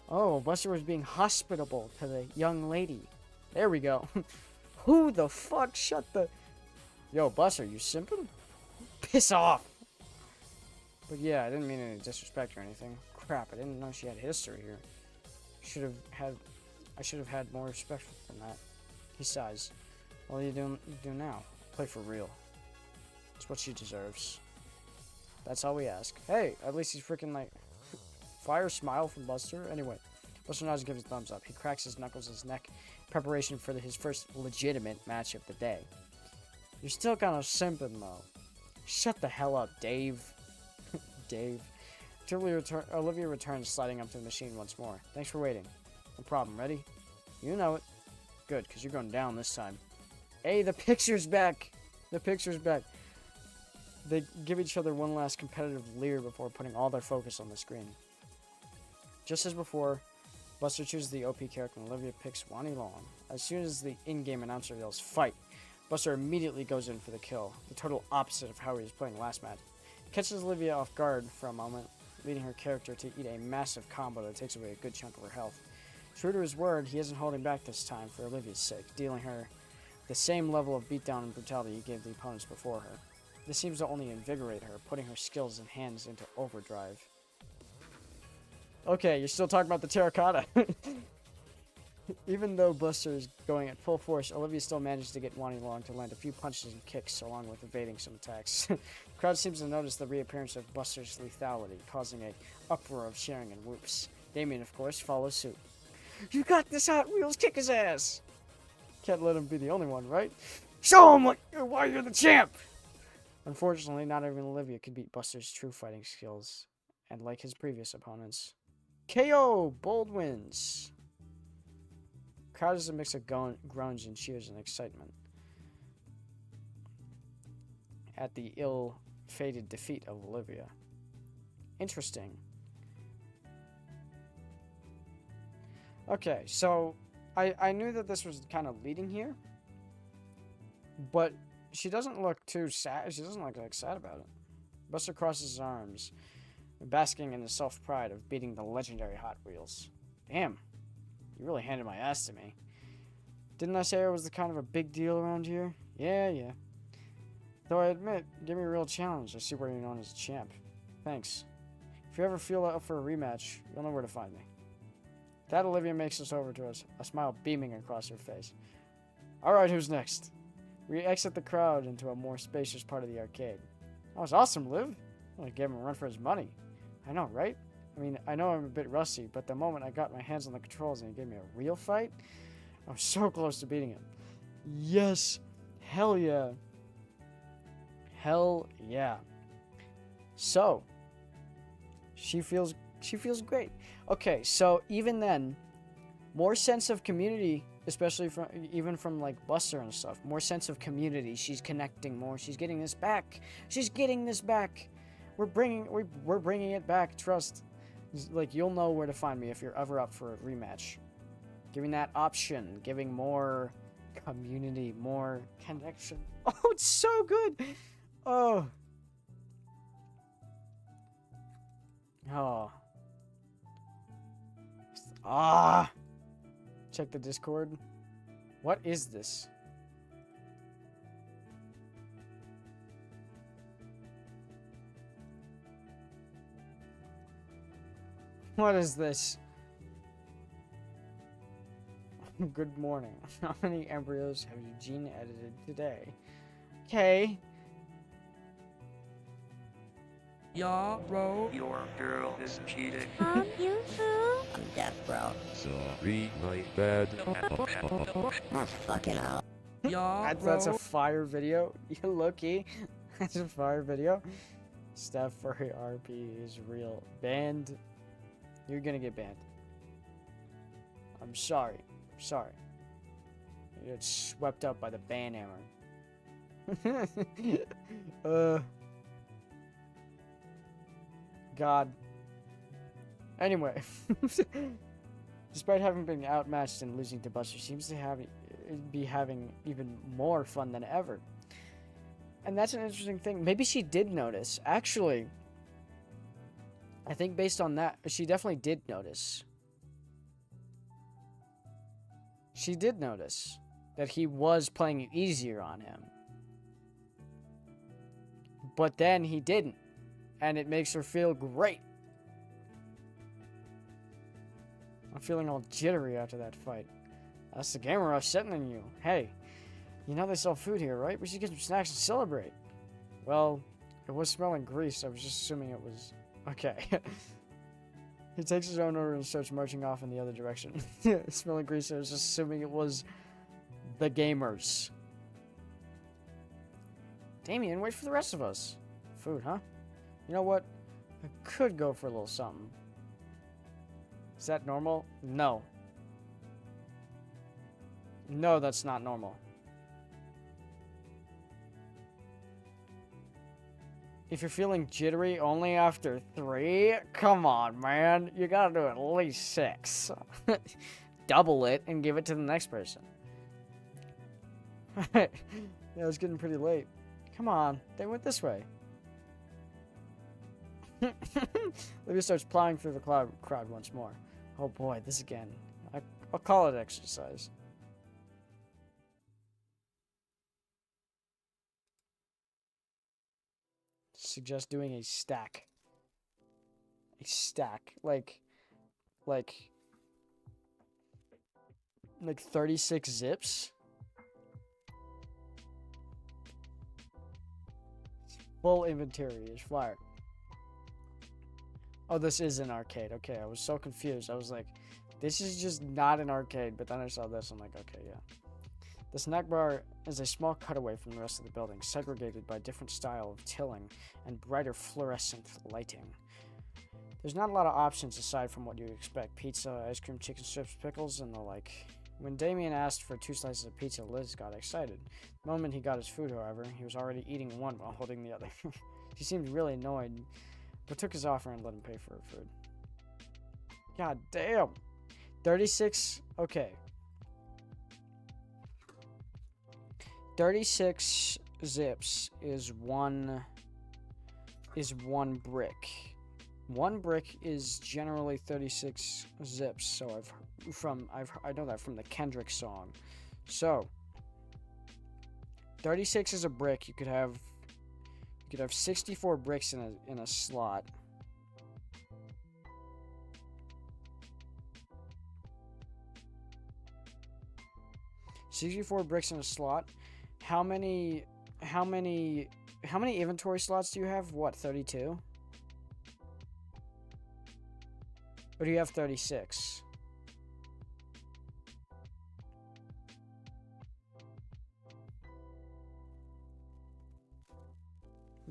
Oh, Buster was being hospitable to the young lady. There we go. Who the fuck shut the... Yo, Buster, you simping? Piss off! But yeah, I didn't mean any disrespect or anything. Crap, I didn't know she had history here. I should have had more respect than that. He sighs. What are you do now? Play for real. It's what she deserves. That's all we ask. Hey, at least he's freaking like... Fire smile from Buster. Anyway, Buster nods and gives a thumbs up. He cracks his knuckles in his neck in preparation for his first legitimate match of the day. You're still kind of simping, though. Shut the hell up, Dave. Dave. Olivia returns, sliding up to the machine once more. Thanks for waiting. No problem. Ready? You know it. Good, because you're going down this time. Hey, the picture's back! The picture's back. They give each other one last competitive leer before putting all their focus on the screen. Just as before, Buster chooses the OP character and Olivia picks Wani Long. As soon as the in-game announcer yells fight, Buster immediately goes in for the kill, the total opposite of how he was playing last match. He catches Olivia off guard for a moment, leading her character to eat a massive combo that takes away a good chunk of her health. True to his word, he isn't holding back this time for Olivia's sake, dealing her the same level of beatdown and brutality he gave the opponents before her. This seems to only invigorate her, putting her skills and hands into overdrive. Okay, you're still talking about the terracotta. Even though Buster is going at full force, Olivia still manages to get Wani Long to land a few punches and kicks, along with evading some attacks. The crowd seems to notice the reappearance of Buster's lethality, causing an uproar of cheering and whoops. Damien, of course, follows suit. You got this, Hot Wheels! Kick his ass! Can't let him be the only one, right? Show him why you're the champ! Unfortunately, not even Olivia could beat Buster's true fighting skills, and like his previous opponents. KO! Bold wins! Crowd is a mix of groans and cheers and excitement at the ill-fated defeat of Olivia. Interesting. Okay, so I knew that this was kind of leading here, but she doesn't look too sad. She doesn't look like sad about it. Buster crosses his arms, basking in the self-pride of beating the legendary Hot Wheels. Damn. You really handed my ass to me. Didn't I say I was the kind of a big deal around here? Yeah. Though I admit, give me a real challenge to see where you're known as a champ. Thanks. If you ever feel up for a rematch, you'll know where to find me. That Olivia makes us over to us, a smile beaming across her face. Alright, who's next? We exit the crowd into a more spacious part of the arcade. That was awesome, Liv. I gave him a run for his money. I know, right? I mean, I know I'm a bit rusty, but the moment I got my hands on the controls and he gave me a real fight, I was so close to beating him. Yes. Hell yeah. Hell yeah. So, she feels great. Okay, so even then, more sense of community, especially from like Buster and stuff. More sense of community. She's connecting more. She's getting this back. She's getting this back. We're bringing it back. Trust. Like, you'll know where to find me if you're ever up for a rematch. Giving that option, giving more community, more connection. Oh, it's so good. Oh. Oh. Ah. Check the Discord. What is this? What is this? Good morning. How many embryos have you gene edited today? Okay. Yeah, bro. Your girl is cheating. You too? I'm deaf, bro. Sorry, my bad. Oh, fucking hell. Yeah, That's a bro. fire video. You looky. That's a fire video. Steph Furry RP is real. Banned. You're gonna get banned. I'm sorry. I'm sorry. You get swept up by the ban hammer. God. Anyway. Despite having been outmatched and losing to Buster, seems to be having even more fun than ever. And that's an interesting thing. Maybe she did notice. Actually, I think based on that, she definitely did notice. She did notice that he was playing easier on him. But then he didn't. And it makes her feel great. I'm feeling all jittery after that fight. That's the gamer rush setting in you. Hey, you know they sell food here, right? We should get some snacks and celebrate. Well, it was smelling grease. I was just assuming it was... Okay. He takes his own order and starts marching off in the other direction. Smelling grease, I was just assuming it was the gamers. Damien, wait for the rest of us. Food, huh? You know what? I could go for a little something. Is that normal? No. No, that's not normal. If you're feeling jittery only after 3, come on, man. You gotta do at least 6. Double it and give it to the next person. Yeah, it's getting pretty late. Come on, they went this way. Libby starts plowing through the crowd once more. Oh boy, this again. I'll call it exercise. Suggest doing a stack. A stack. Like 36 zips. Full inventory is fire. Oh, this is an arcade. Okay, I was so confused. I was like, this is just not an arcade. But then I saw this. I'm like, okay, yeah. The snack bar is a small cutaway from the rest of the building, segregated by different style of tilling and brighter fluorescent lighting. There's not a lot of options aside from what you expect. Pizza, ice cream, chicken strips, pickles, and the like. When Damien asked for 2 slices of pizza, Liz got excited. The moment he got his food, however, he was already eating one while holding the other. She seemed really annoyed, but took his offer and let him pay for her food. God damn. 36, okay. 36 zips is one brick. One brick is generally 36 zips, so I know that from the Kendrick song. So 36 is a brick. You could have 64 bricks in a slot. $64 bricks in a slot. How many inventory slots do you have? What, 32? Or do you have 36?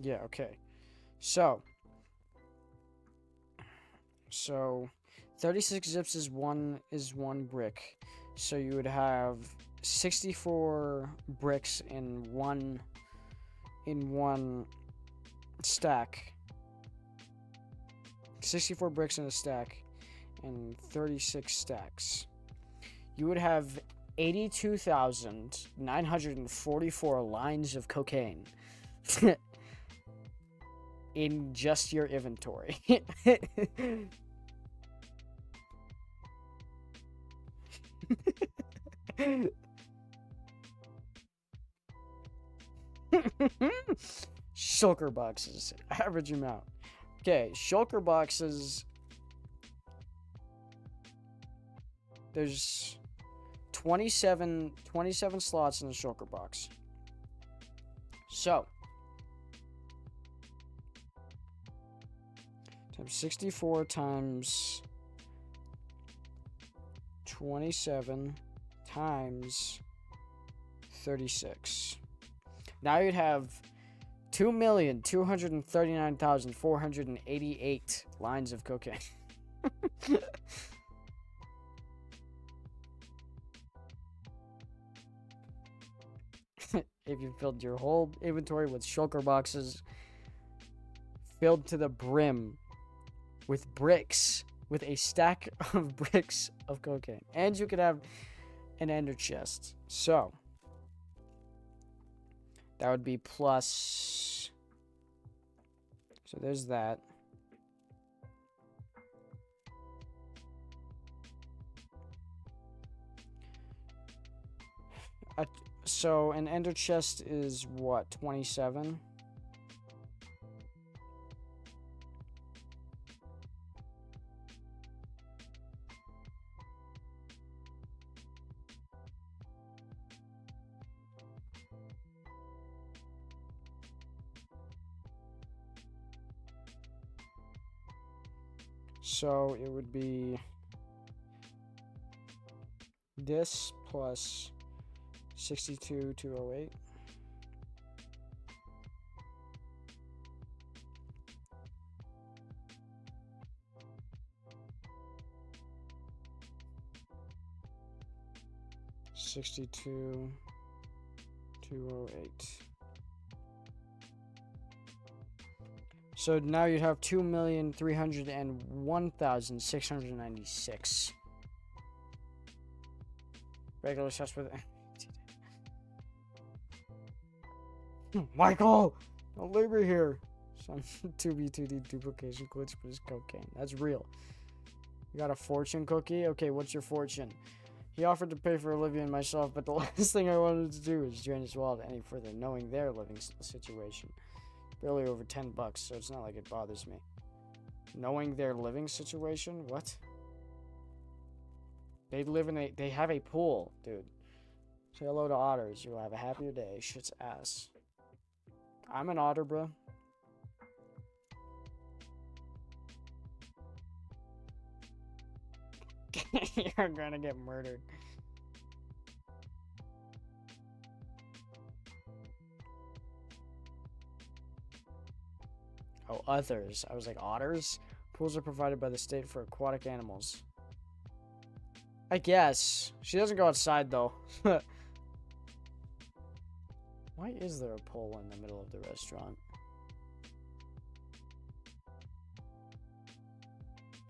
Yeah, okay. So 36 zips is one brick. So you would have 64 bricks in one stack. 64 bricks in a stack and 36 stacks. You would have 82,944 lines of cocaine in just your inventory. Shulker boxes. Average amount. Okay, shulker boxes. There's 27 slots in the shulker box. So, times 64 times 27 times 36. Now you'd have 2,239,488 lines of cocaine. If you filled your whole inventory with shulker boxes filled to the brim with bricks, with a stack of bricks of cocaine. And you could have an ender chest. So, that would be plus... So there's that. So an ender chest is what, 27? So it would be this plus 62,208. $62,208. So now you'd have 2,301,696 regular chests with. Michael, don't leave me here. Some 2B2D duplication glitch, but it's cocaine. That's real. You got a fortune cookie? Okay, what's your fortune? He offered to pay for Olivia and myself, but the last thing I wanted to do was drain his wallet any further, knowing their living situation. Barely over $10, so it's not like it bothers me. Knowing their living situation? What? They have a pool, dude. Say hello to otters. You'll have a happier day. Shit's ass. I'm an otter, bro. You're gonna get murdered. Oh, others. I was like, otters? Pools are provided by the state for aquatic animals. I guess. She doesn't go outside, though. Why is there a pool in the middle of the restaurant?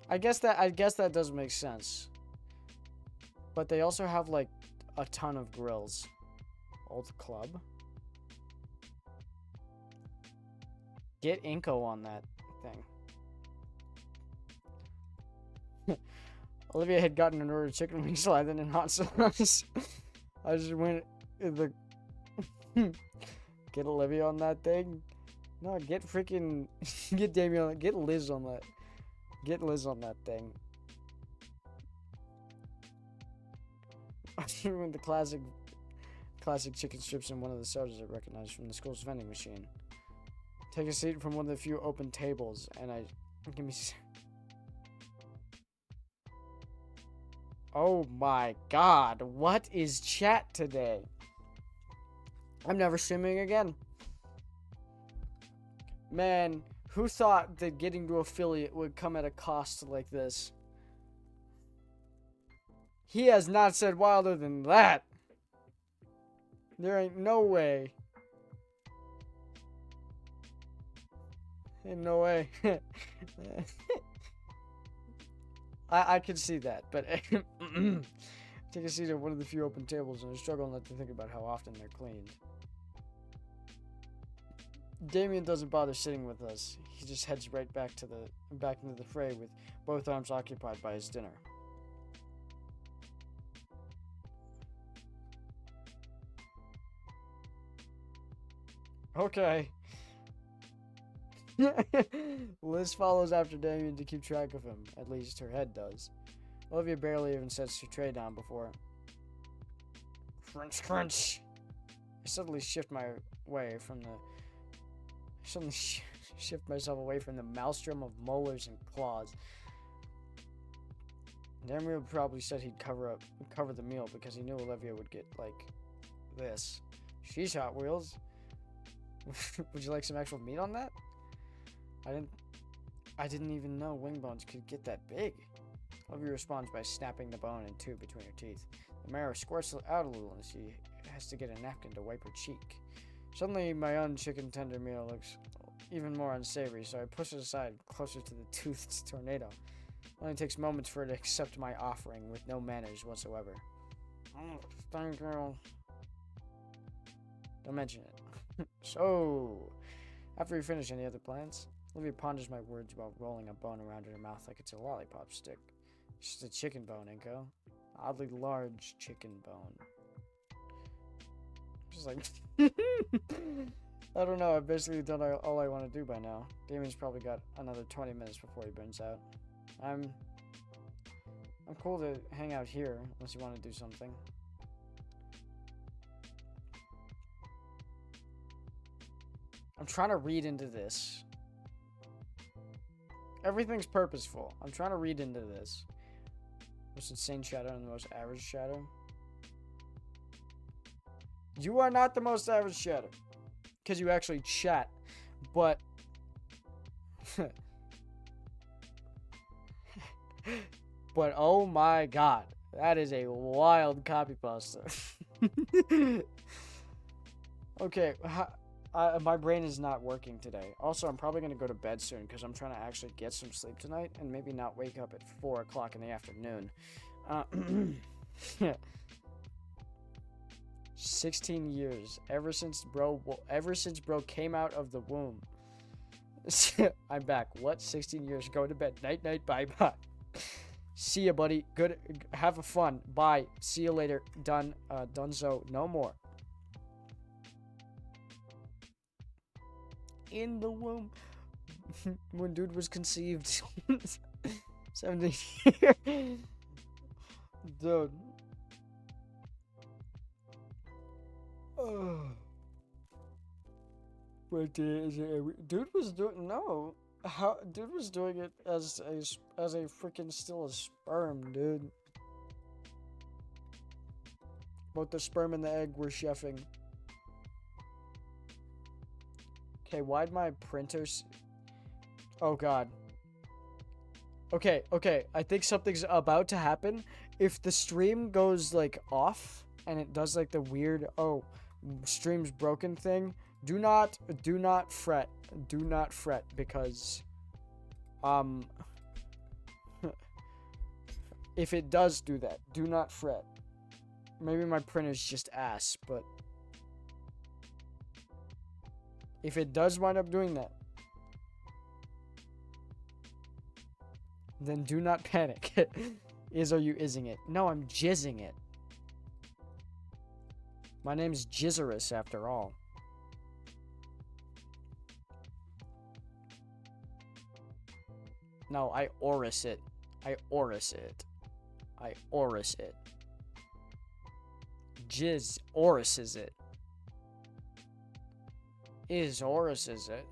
I guess that does make sense. But they also have, like, a ton of grills. Old club? Get Inko on that thing. Olivia had gotten an order of chicken wings sliced in hot sauce. I just went in the... Get Olivia on that thing? No, get freaking... Get Damien... Get Liz on that. Get Liz on that thing. When the classic chicken strips and one of the sodas I recognized from the school's vending machine. Take a seat from one of the few open tables, and give me. Oh my god, what is chat today? I'm never streaming again. Man, who thought that getting to affiliate would come at a cost like this? He has not said wilder than that. There ain't no way. Ain't no way. I can see that, but take a seat at one of the few open tables and I struggle not to think about how often they're cleaned. Damien doesn't bother sitting with us. He just heads right back into the fray with both arms occupied by his dinner. Okay. Liz follows after Damien to keep track of him. At least her head does. Olivia barely even sets her tray down before. Crunch, crunch. I suddenly shift my way from the. Shift myself away from the maelstrom of molars and claws. Damien probably said he'd cover the meal because he knew Olivia would get like this. She's Hot Wheels. Would you like some actual meat on that? I didn't even know wing bones could get that big. Olivia responds by snapping the bone in two between her teeth. The marrow squirts out a little and she has to get a napkin to wipe her cheek. Suddenly, my own chicken tender meal looks even more unsavory, so I push it aside closer to the toothed tornado. It only takes moments for it to accept my offering with no manners whatsoever. Thank you. Don't mention it. So, after we finish, any other plans? Olivia ponders my words while rolling a bone around in her mouth like it's a lollipop stick. It's just a chicken bone, Inko. Oddly large chicken bone. Just like... I don't know, I've basically done all I want to do by now. Damien's probably got another 20 minutes before he burns out. I'm cool to hang out here, unless you want to do something. I'm trying to read into this. Everything's purposeful. I'm trying to read into this. Most insane shadow and the most average shadow. You are not the most average shadow. Because you actually chat. But... but oh my god. That is a wild copy pasta. Okay, my brain is not working today. Also, I'm probably going to go to bed soon because I'm trying to actually get some sleep tonight and maybe not wake up at 4 o'clock in the afternoon. 16 years. Ever since bro came out of the womb. I'm back. What? 16 years. Go to bed. Night, night. Bye, bye. See ya, buddy. Good. Have a fun. Bye. See you later. Done. Dunzo. No more. In the womb. When dude was conceived. 17 years. Dude. Wait, dude was doing dude was doing it as a freaking still a sperm, dude. Both the sperm and the egg were chefing. Okay, why'd my printers? Oh god. Okay, I think something's about to happen. If the stream goes like off and it does like the weird stream's broken thing, do not fret. Do not fret because if it does do that, do not fret. Maybe my printer's just ass, but if it does wind up doing that, then do not panic. Are you ising it? No, I'm jizzing it. My name's Jizzerus after all. No, I Oris it. I Oris it. I Oris it. Jizz Oris is it. Is Oris is it?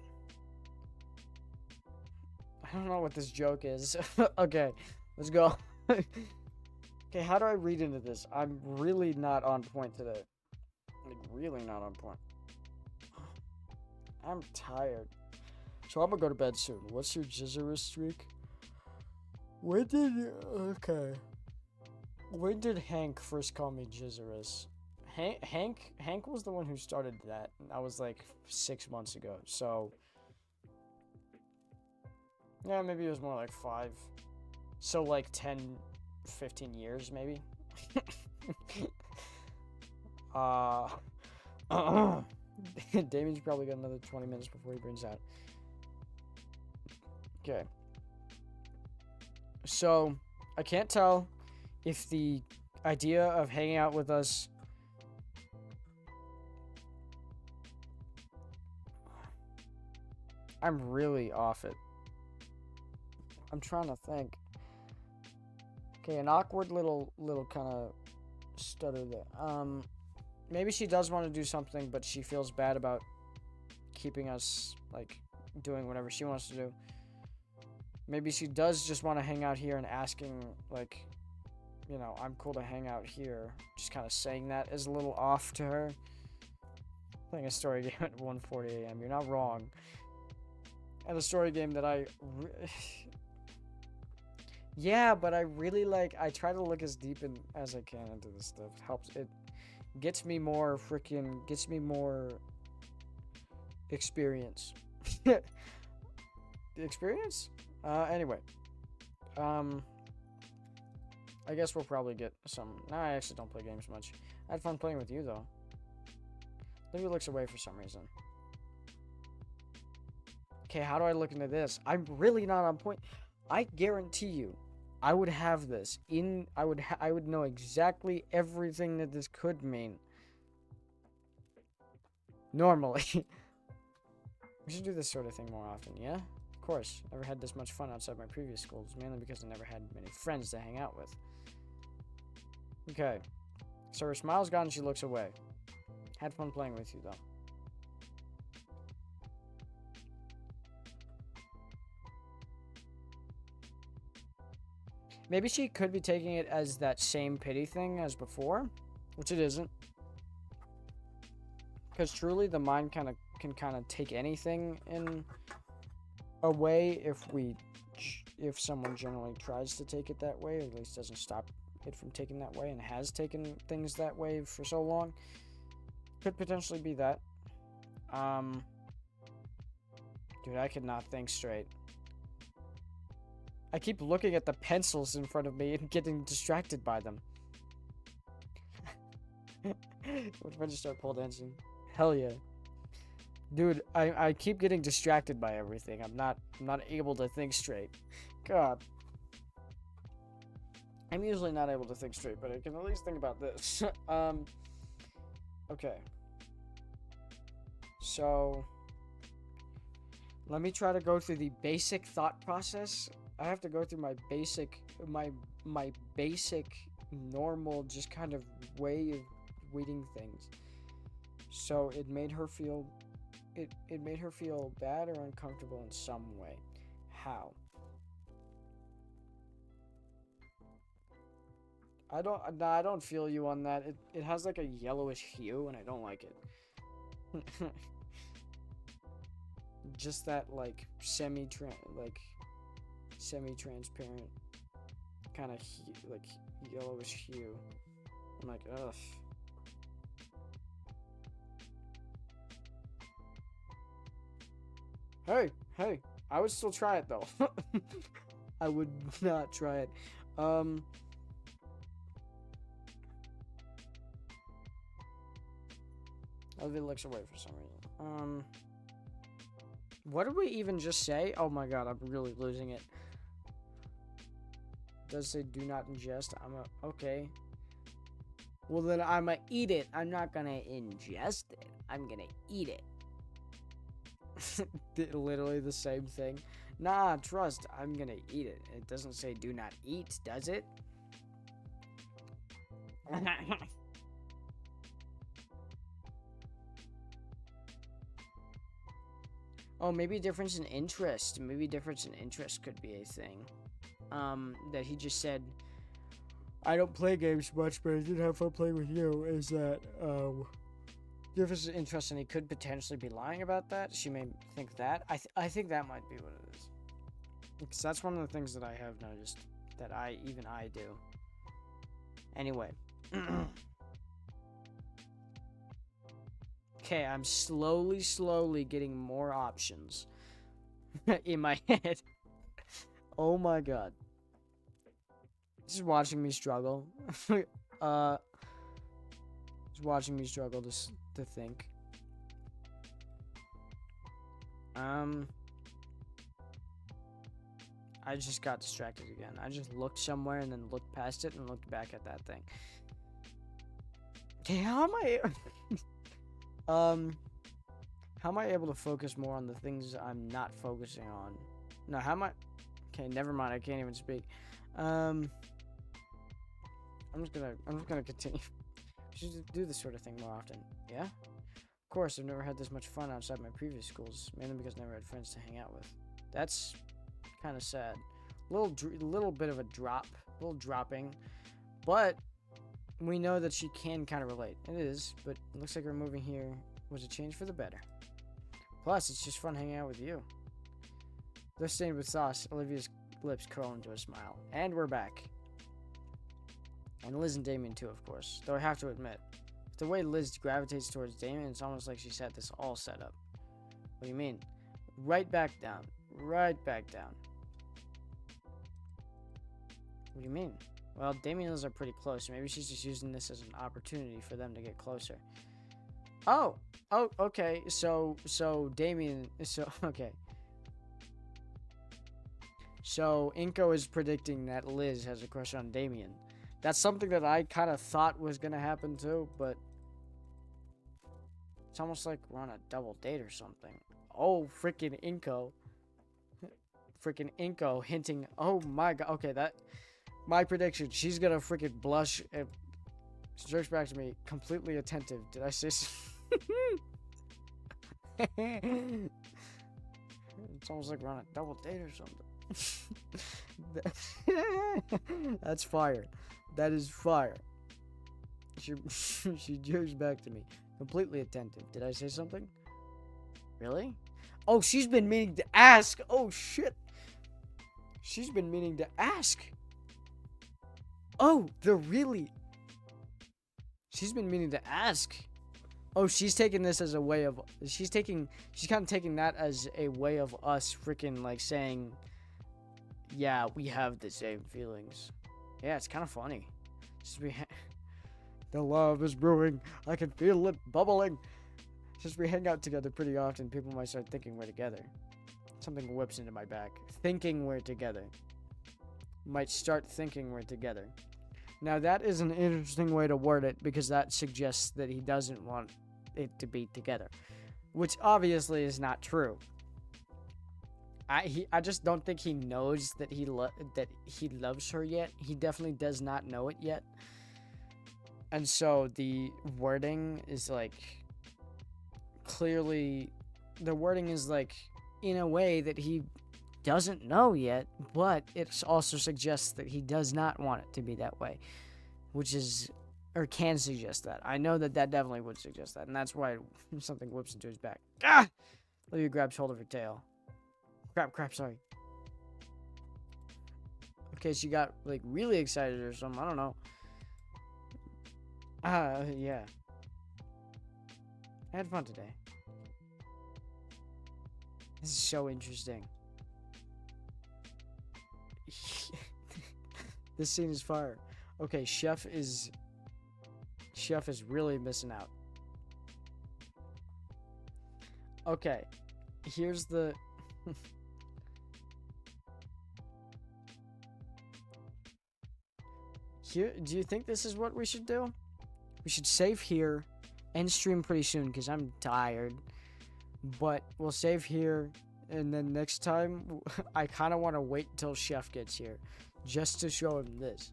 I don't know what this joke is. Okay, let's go. Okay, how do I read into this? I'm really not on point today. Like, really not on point. I'm tired. So I'm gonna go to bed soon. What's your jizzerous streak? When did okay? When did Hank first call me jizzerous? Hank was the one who started that. That was like 6 months ago. So yeah, maybe it was more like 5. So like 10, 15 years maybe. Damien's probably got another 20 minutes before he brings out. Okay. So, I can't tell if the idea of hanging out with us... I'm really off it. I'm trying to think. Okay, an awkward little kind of stutter there. Maybe she does want to do something, but she feels bad about keeping us, like, doing whatever she wants to do. Maybe she does just want to hang out here and asking, like, you know, I'm cool to hang out here. Just kind of saying that is a little off to her. Playing a story game at 1:40 a.m. You're not wrong. And a story game that yeah, but I really like... I try to look as deep as I can into this stuff. It helps. It gets me more freaking... Gets me more... experience. The experience? Anyway. I guess we'll probably get some... No, I actually don't play games much. I had fun playing with you, though. Livy looks away for some reason. Okay, how do I look into this? I'm really not on point. I guarantee you, I would have this in... I would know exactly everything that this could mean. Normally. We should do this sort of thing more often, yeah? Of course. Never had this much fun outside my previous schools, mainly because I never had many friends to hang out with. Okay. So her smile's gone and she looks away. Had fun playing with you, though. Maybe she could be taking it as that same pity thing as before, which it isn't. Because truly, the mind can kind of take anything in a way if someone generally tries to take it that way, or at least doesn't stop it from taking that way, and has taken things that way for so long. Could potentially be that. Dude, I could not think straight. I keep looking at the pencils in front of me and getting distracted by them. What if I just start pole dancing? Hell yeah. Dude, I keep getting distracted by everything. I'm not able to think straight. God. I'm usually not able to think straight, but I can at least think about this. Okay. So, let me try to go through the basic thought process. I have to go through my basic normal just kind of way of reading things. So it made her feel it made her feel bad or uncomfortable in some way. How? I don't feel you on that. It has like a yellowish hue and I don't like it. Just that like semi-transparent kind of like yellowish hue. I'm like, ugh. Hey, I would still try it though. I would not try it. Olivia looks away for some reason. What did we even just say? Oh my god, I'm really losing it. It does say do not ingest. Okay. Well then I'ma eat it. I'm not gonna ingest it. I'm gonna eat it. Literally the same thing. Nah, trust, I'm gonna eat it. It doesn't say do not eat, does it? Oh, maybe difference in interest. Maybe difference in interest could be a thing. That he just said, I don't play games much, but I did have fun playing with you, is that, Griffith's interested and he could potentially be lying about that. She may think that. I think that might be what it is. Because that's one of the things that I have noticed that I do. Anyway. Okay, I'm slowly getting more options in my head. Oh my god. Just watching me struggle. Just watching me struggle to think. I just got distracted again. I just looked somewhere and then looked past it and looked back at that thing. Okay, how am I how am I able to focus more on the things I'm not focusing on? No, how am I? Okay, never mind. I can't even speak. I'm just gonna continue. We should do this sort of thing more often. Yeah? Of course, I've never had this much fun outside my previous schools, mainly because I never had friends to hang out with. That's kind of sad. Little bit of a little dropping, but we know that she can kind of relate. It is, but it looks like her moving here was a change for the better. Plus, it's just fun hanging out with you. Thus, stained with sauce, Olivia's lips curl into a smile. And we're back. And Liz and Damien too, of course. Though I have to admit, the way Liz gravitates towards Damien, it's almost like she's had this all set up. What do you mean? Right back down. Right back down. What do you mean? Well, Damien and Liz are pretty close, so maybe she's just using this as an opportunity for them to get closer. Oh, okay. So Damien, okay. So Inko is predicting that Liz has a crush on Damien. That's something that I kind of thought was gonna happen too, but it's almost like we're on a double date or something. Oh, freaking Inko. Freaking Inko hinting. Oh my god. Okay, my prediction. She's gonna freaking blush and she turns back to me, completely attentive. Did I say It's almost like we're on a double date or something. That's fire. That is fire. She turns back to me, completely attentive. Did I say something? Really? Oh, she's been meaning to ask. Oh, shit. She's been meaning to ask. Oh, she's been meaning to ask. Oh, she's taking this as a way of, she's kind of taking that as a way of us freaking like saying, yeah, we have the same feelings. Yeah, it's kind of funny. The love is brewing. I can feel it bubbling. Since we hang out together pretty often, people might start thinking we're together. Something whips into my back. Thinking we're together. Might start thinking we're together. Now that is an interesting way to word it, because that suggests that he doesn't want it to be together, which obviously is not true. I just don't think he knows that he loves her yet. He definitely does not know it yet. And so the wording is like clearly in a way that he doesn't know yet, but it also suggests that he does not want it to be that way, which is, or can suggest that. I know that definitely would suggest that, and that's why something whips into his back. Ah! Olivia grabs hold of her tail. Crap, sorry. Okay, she got, like, really excited or something. I don't know. Yeah. I had fun today. This is so interesting. This scene is fire. Okay, Chef is really missing out. Okay, here's the... Here, do you think this is what we should do? We should save here and stream pretty soon because I'm tired. But we'll save here, and then next time, I kind of want to wait until Chef gets here just to show him this.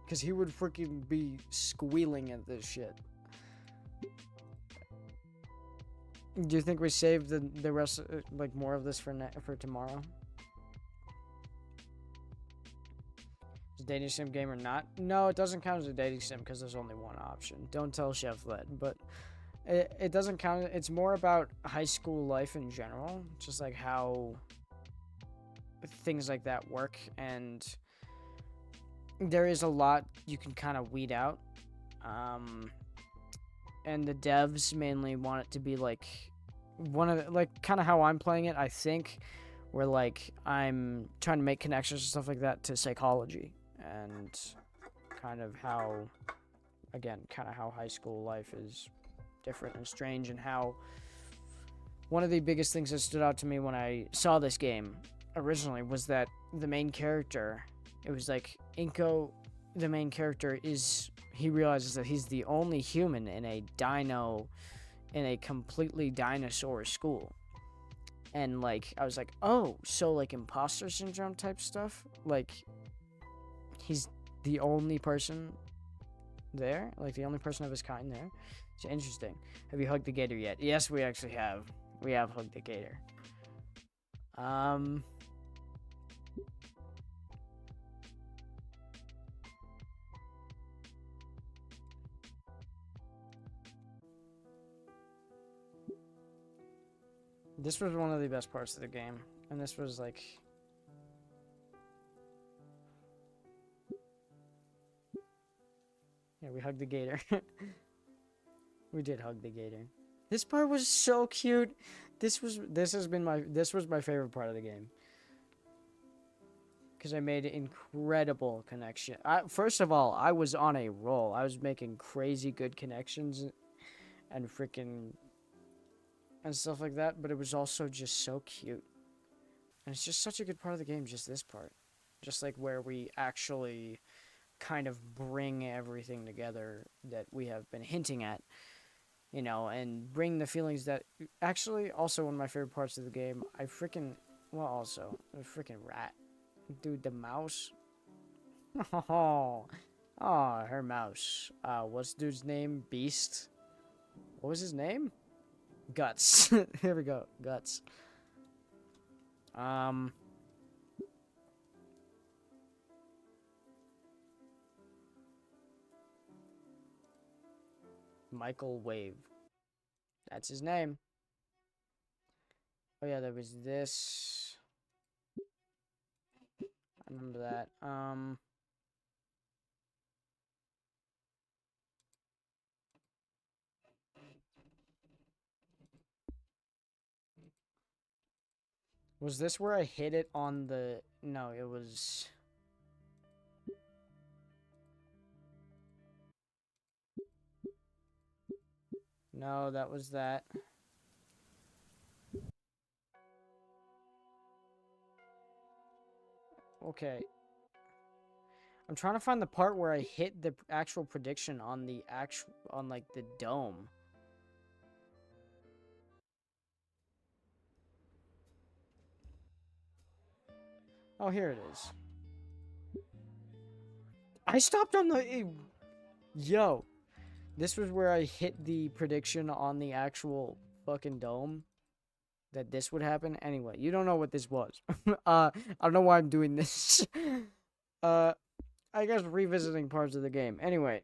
Because he would freaking be squealing at this shit. Do you think we save the rest, like, more of this for tomorrow? a dating sim game or not? No, it doesn't count as a dating sim because there's only one option. Don't tell Chef Led, but it doesn't count. It's more about high school life in general, just like how things like that work, and there is a lot you can kind of weed out. And the devs mainly want it to be like one of the, like kind of how I'm playing it, I think, where like I'm trying to make connections and stuff like that to psychology, and kind of how, again, kind of how high school life is different and strange, and how one of the biggest things that stood out to me when I saw this game originally was that the main character, it was like Inko, the main character, he realizes that he's the only human in a completely dinosaur school. And like I was like, oh, so like imposter syndrome type stuff, like he's the only person there, like the only person of his kind there. It's interesting. Have you hugged the gator yet? Yes, we actually have. We have hugged the gator. This was one of the best parts of the game, and this was like, yeah, we hugged the gator. We did hug the gator. This part was so cute. This was my favorite part of the game, because I made an incredible connection. First of all, I was on a roll. I was making crazy good connections and freaking and stuff like that, but it was also just so cute. And it's just such a good part of the game, just this part. Just like where we actually kind of bring everything together that we have been hinting at, you know, and bring the feelings that actually also one of my favorite parts of the game. A freaking rat. Dude, the mouse. Oh, her mouse. What's dude's name? Beast. What was his name? Guts. Here we go. Guts. Michael Wave. That's his name. Oh yeah, there was this. I remember that. Was this where I hit it on the... No, it was... No, that was that. Okay. I'm trying to find the part where I hit the actual prediction on the like the dome. Oh, here it is. I stopped on the... Yo. This was where I hit the prediction on the actual fucking dome. That this would happen. Anyway, you don't know what this was. I don't know why I'm doing this. I guess revisiting parts of the game. Anyway.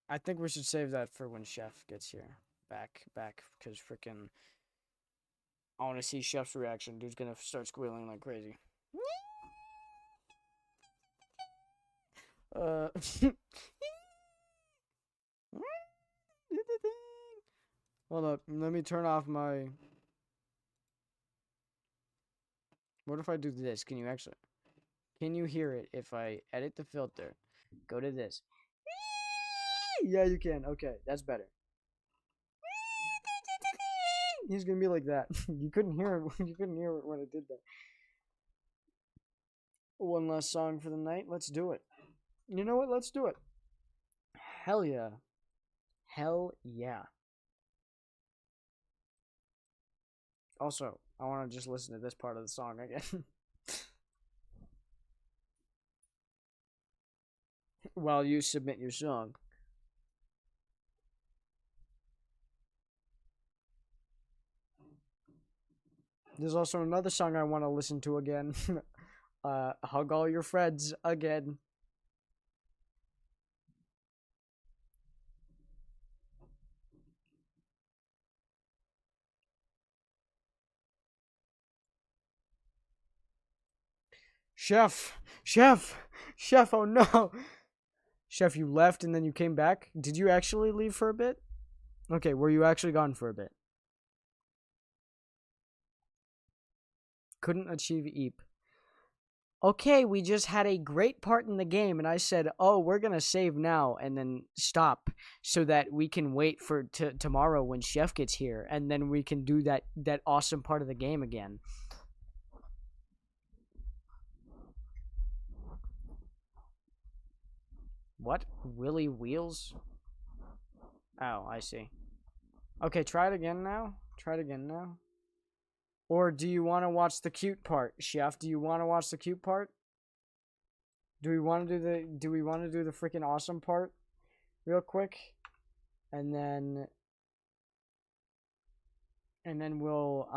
I think we should save that for when Chef gets here. Back, because freaking... I want to see Chef's reaction. Dude's gonna start squealing like crazy. Hold up. Let me turn off my... What if I do this? Can you actually... Can you hear it if I edit the filter? Go to this. Yeah, you can. Okay, that's better. He's gonna be like that. You couldn't hear it. You couldn't hear it when I did that. One last song for the night. Let's do it. You know what? Let's do it. Hell yeah. Hell yeah. Also, I want to just listen to this part of the song again. While you submit your song. There's also another song I want to listen to again. hug all your friends again. Chef, oh no. Chef, you left and then you came back? Did you actually leave for a bit? Okay, were you actually gone for a bit? Couldn't achieve Eep. Okay, we just had a great part in the game, and I said, oh, we're gonna save now, and then stop, so that we can wait for tomorrow when Chef gets here, and then we can do that awesome part of the game again. What? Willy Wheels? Oh, I see. Okay, try it again now. Or do you want to watch the cute part, Chef? Do you want to watch the cute part? Do we want to do the freaking awesome part real quick? And then we'll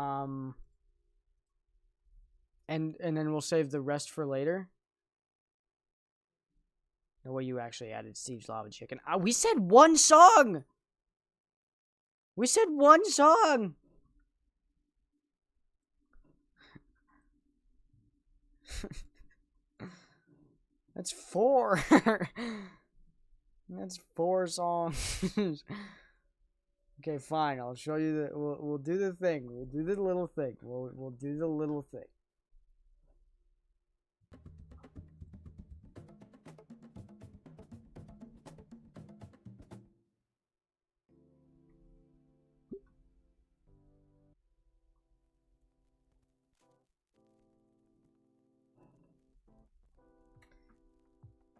and then we'll save the rest for later. The way you actually added Steve's Lava Chicken. We said one song! That's 4. That's 4 songs. Okay, fine. I'll show you the. We'll do the thing. We'll do the little thing. We'll do the little thing.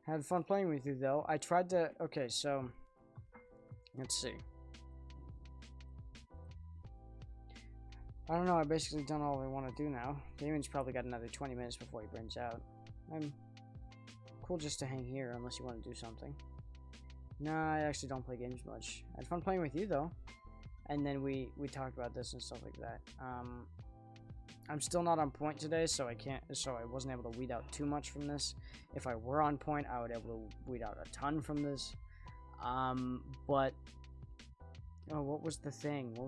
Had fun playing with you, though. I tried to... Okay, so... Let's see. I don't know, I basically done all I want to do now. Damon's probably got another 20 minutes before he burns out. I'm cool just to hang here, unless you want to do something. Nah, I actually don't play games much. I had fun playing with you, though. And then we talked about this and stuff like that. I'm still not on point today, so I wasn't able to weed out too much from this. If I were on point, I would be able to weed out a ton from this. But oh, what was the thing?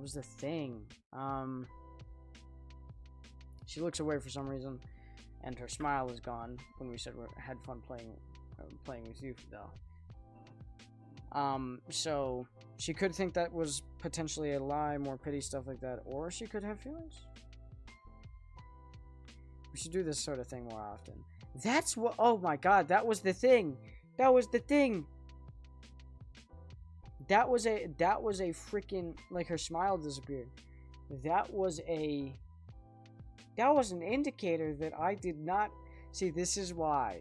She looks away for some reason, and her smile is gone when we said we had fun playing with you, though. So she could think that was potentially a lie, more pity, stuff like that, or she could have feelings. We should do this sort of thing more often. That's what. Oh my god, that was the thing. That was a freaking, like, her smile disappeared. That was an indicator that I did not see. This is why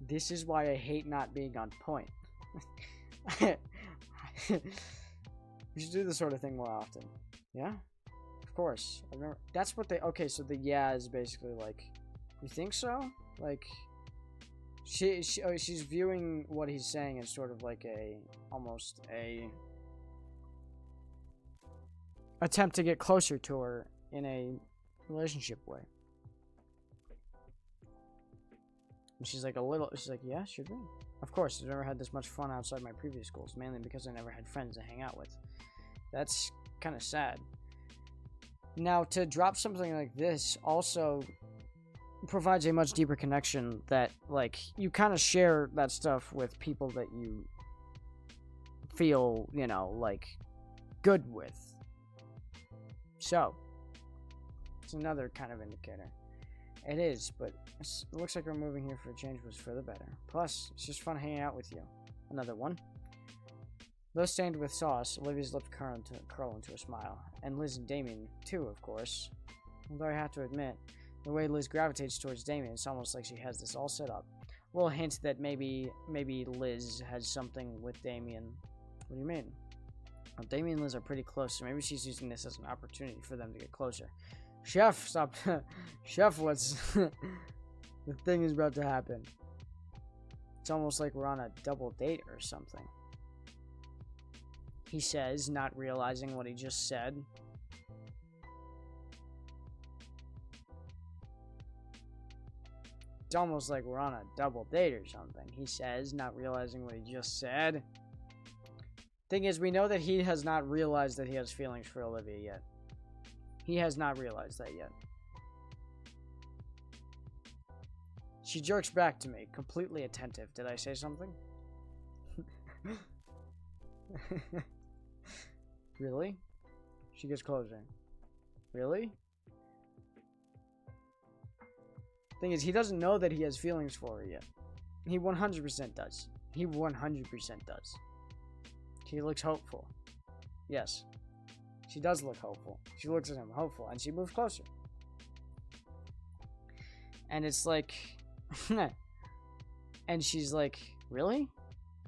I hate not being on point. We should do this sort of thing more often. Yeah? Of course. I remember, that's what they... Okay, so the yeah is basically like... You think so? Like... She's viewing what he's saying as sort of like almost a... attempt to get closer to her in a relationship way. And she's like, yeah, sure do. Of course, I've never had this much fun outside my previous schools, mainly because I never had friends to hang out with. That's kind of sad. Now, to drop something like this also provides a much deeper connection that, like, you kind of share that stuff with people that you feel, you know, like, good with. So, it's another kind of indicator. It is, but it looks like our moving here for a change was for the better. Plus, it's just fun hanging out with you. Another one. Though stained with sauce, Olivia's lips curl into a smile. And Liz and Damien, too, of course. Although I have to admit, the way Liz gravitates towards Damien, it's almost like she has this all set up. A little hint that maybe Liz has something with Damien. What do you mean? Well, Damien and Liz are pretty close, so maybe she's using this as an opportunity for them to get closer. Chef, stop. Chef, what's... The thing is about to happen. It's almost like we're on a double date or something. He says, not realizing what he just said. It's almost like we're on a double date or something, he says, not realizing what he just said. Thing is, we know that he has not realized that he has feelings for Olivia yet. He has not realized that yet. She jerks back to me, completely attentive. Did I say something? Really? She gets closer. Really? Thing is, he doesn't know that he has feelings for her yet. He 100% does. He 100% does. She looks hopeful. Yes. She does look hopeful. She looks at him hopeful, and she moves closer. And it's like... and she's like, really?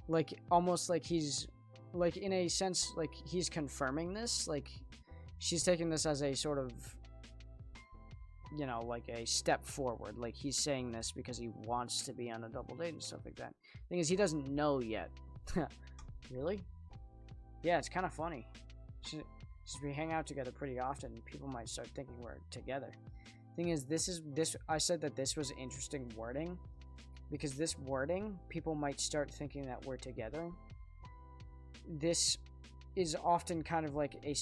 Like, almost like he's... Like, in a sense, like, he's confirming this. Like, she's taking this as a sort of... You know, like a step forward. Like, he's saying this because he wants to be on a double date and stuff like that. Thing is, he doesn't know yet. Really? Yeah, it's kind of funny. Since we hang out together pretty often, people might start thinking we're together. Thing is, I said that this was interesting wording. Because this wording, people might start thinking that we're together. This is often kind of like a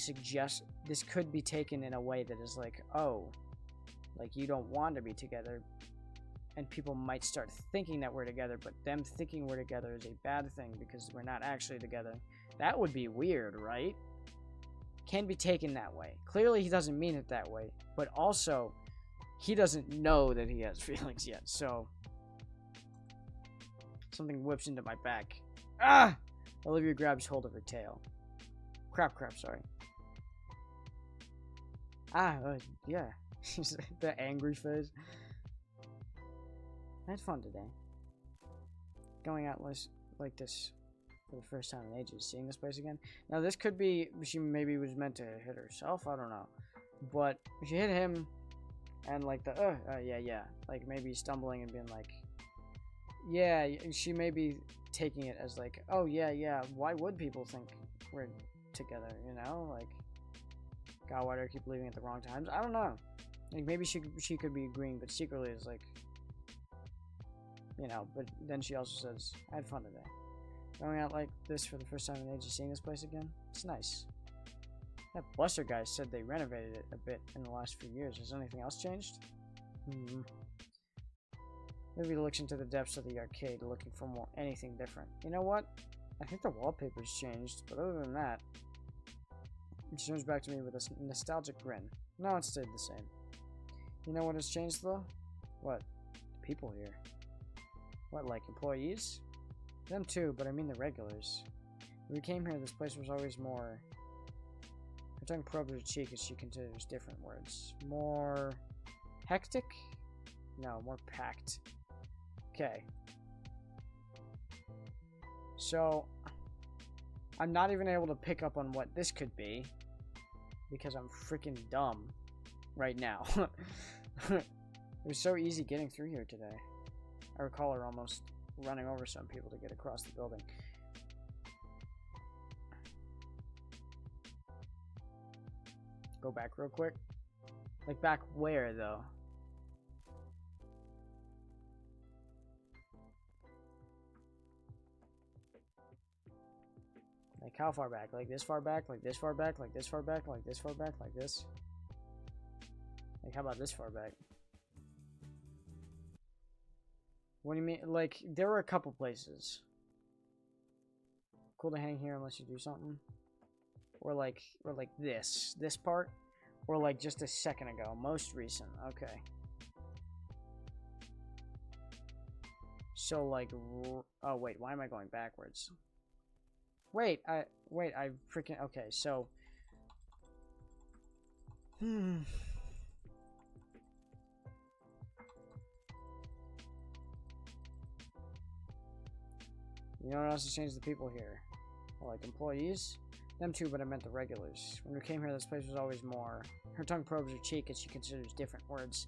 this could be taken in a way that is like, oh, like you don't want to be together, and people might start thinking that we're together, but them thinking we're together is a bad thing because we're not actually together. That would be weird, right? Can be taken that way. Clearly he doesn't mean it that way, but also he doesn't know that he has feelings yet, so something whips into my back. Ah! Olivia grabs hold of her tail. Crap, sorry. Yeah. The angry face. I had fun today. Going out like this for the first time in ages. Seeing this place again. Now, this could be... She maybe was meant to hit herself. I don't know. But she hit him and like the... yeah. Like maybe stumbling and being like... Yeah, she may be taking it as like... Oh, yeah. Why would people think we're together, you know? Like... God, why do I keep leaving at the wrong times? I don't know. Like, maybe she could be agreeing, but secretly is like, you know, but then she also says, I had fun today. Going out like this for the first time in ages, seeing this place again, it's nice. That Buster guy said they renovated it a bit in the last few years. Has anything else changed? Maybe looks into the depths of the arcade looking for anything different. You know what? I think the wallpaper's changed, but other than that, she turns back to me with a nostalgic grin. No, it stayed the same. You know what has changed, though? What? The people here. What, like employees? Them too, but I mean the regulars. When we came here, this place was always more... Her tongue probes her cheek as she considers different words. More... hectic? No, more packed. Okay. So... I'm not even able to pick up on what this could be. Because I'm freaking dumb. Right now. It was so easy getting through here today. I recall her almost running over some people to get across the building. Go back real quick. Like back where though? Like how far back? Like this far back? Like this far back? Like this far back? Like this far back? Like this? Like, how about this far back? What do you mean? Like, there were a couple places. Cool to hang here unless you do something. Or like this part. Or like just a second ago. Most recent. Okay. So like, oh wait, why am I going backwards? Wait, I freaking, okay, so. You know what else has changed? The people here. Well, like employees? Them too, but I meant the regulars. When we came here, this place was always more... Her tongue probes her cheek as she considers different words.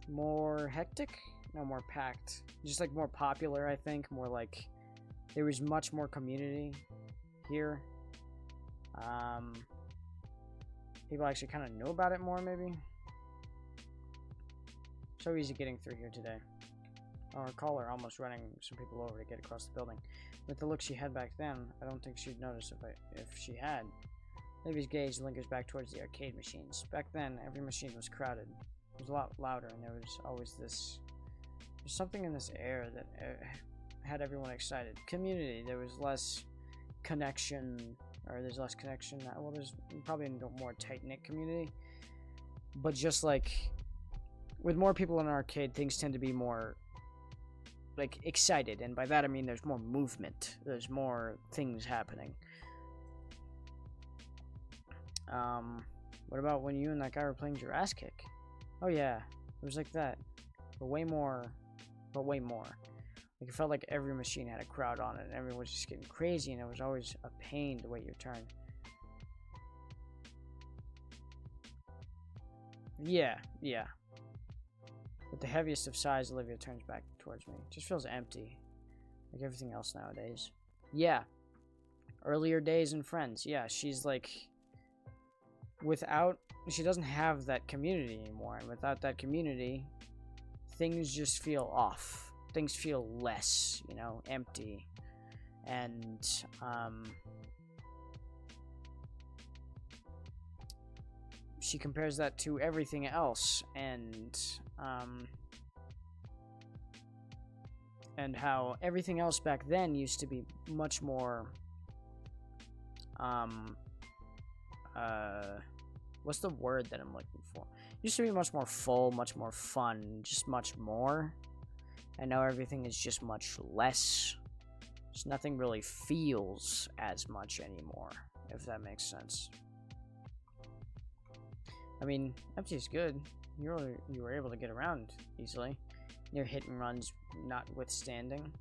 More hectic? No, more packed. Just like more popular, I think. More like... There was much more community here. People actually kind of knew about it more, maybe? So easy getting through here today. Our caller almost running some people over to get across the building. With the look she had back then, I don't think she'd notice if she had. Livy's gaze lingers back towards the arcade machines. Back then, every machine was crowded. It was a lot louder, and there was always there's something in this air that had everyone excited. Community, there was less connection, or there's less connection. Well, there's probably a more tight-knit community. But just like, with more people in an arcade, things tend to be more like excited, and by that I mean there's more movement, there's more things happening. What about when you and that guy were playing Jurassic? Oh yeah, it was like that, but way more. Like, it felt like every machine had a crowd on it, and everyone was just getting crazy, and it was always a pain to wait your turn. Yeah. With the heaviest of sighs, Olivia turns back towards me. It just feels empty. Like everything else nowadays. Yeah. Earlier days and friends. Yeah, she's like... She doesn't have that community anymore. And without that community, things just feel off. Things feel less, you know, empty. And, she compares that to everything else, and how everything else back then used to be much more, what's the word that I'm looking for? Used to be much more full, much more fun, just much more. And now everything is just much less. Just nothing really feels as much anymore, if that makes sense. I mean, empty is good. You were able to get around easily. Your hit and runs notwithstanding.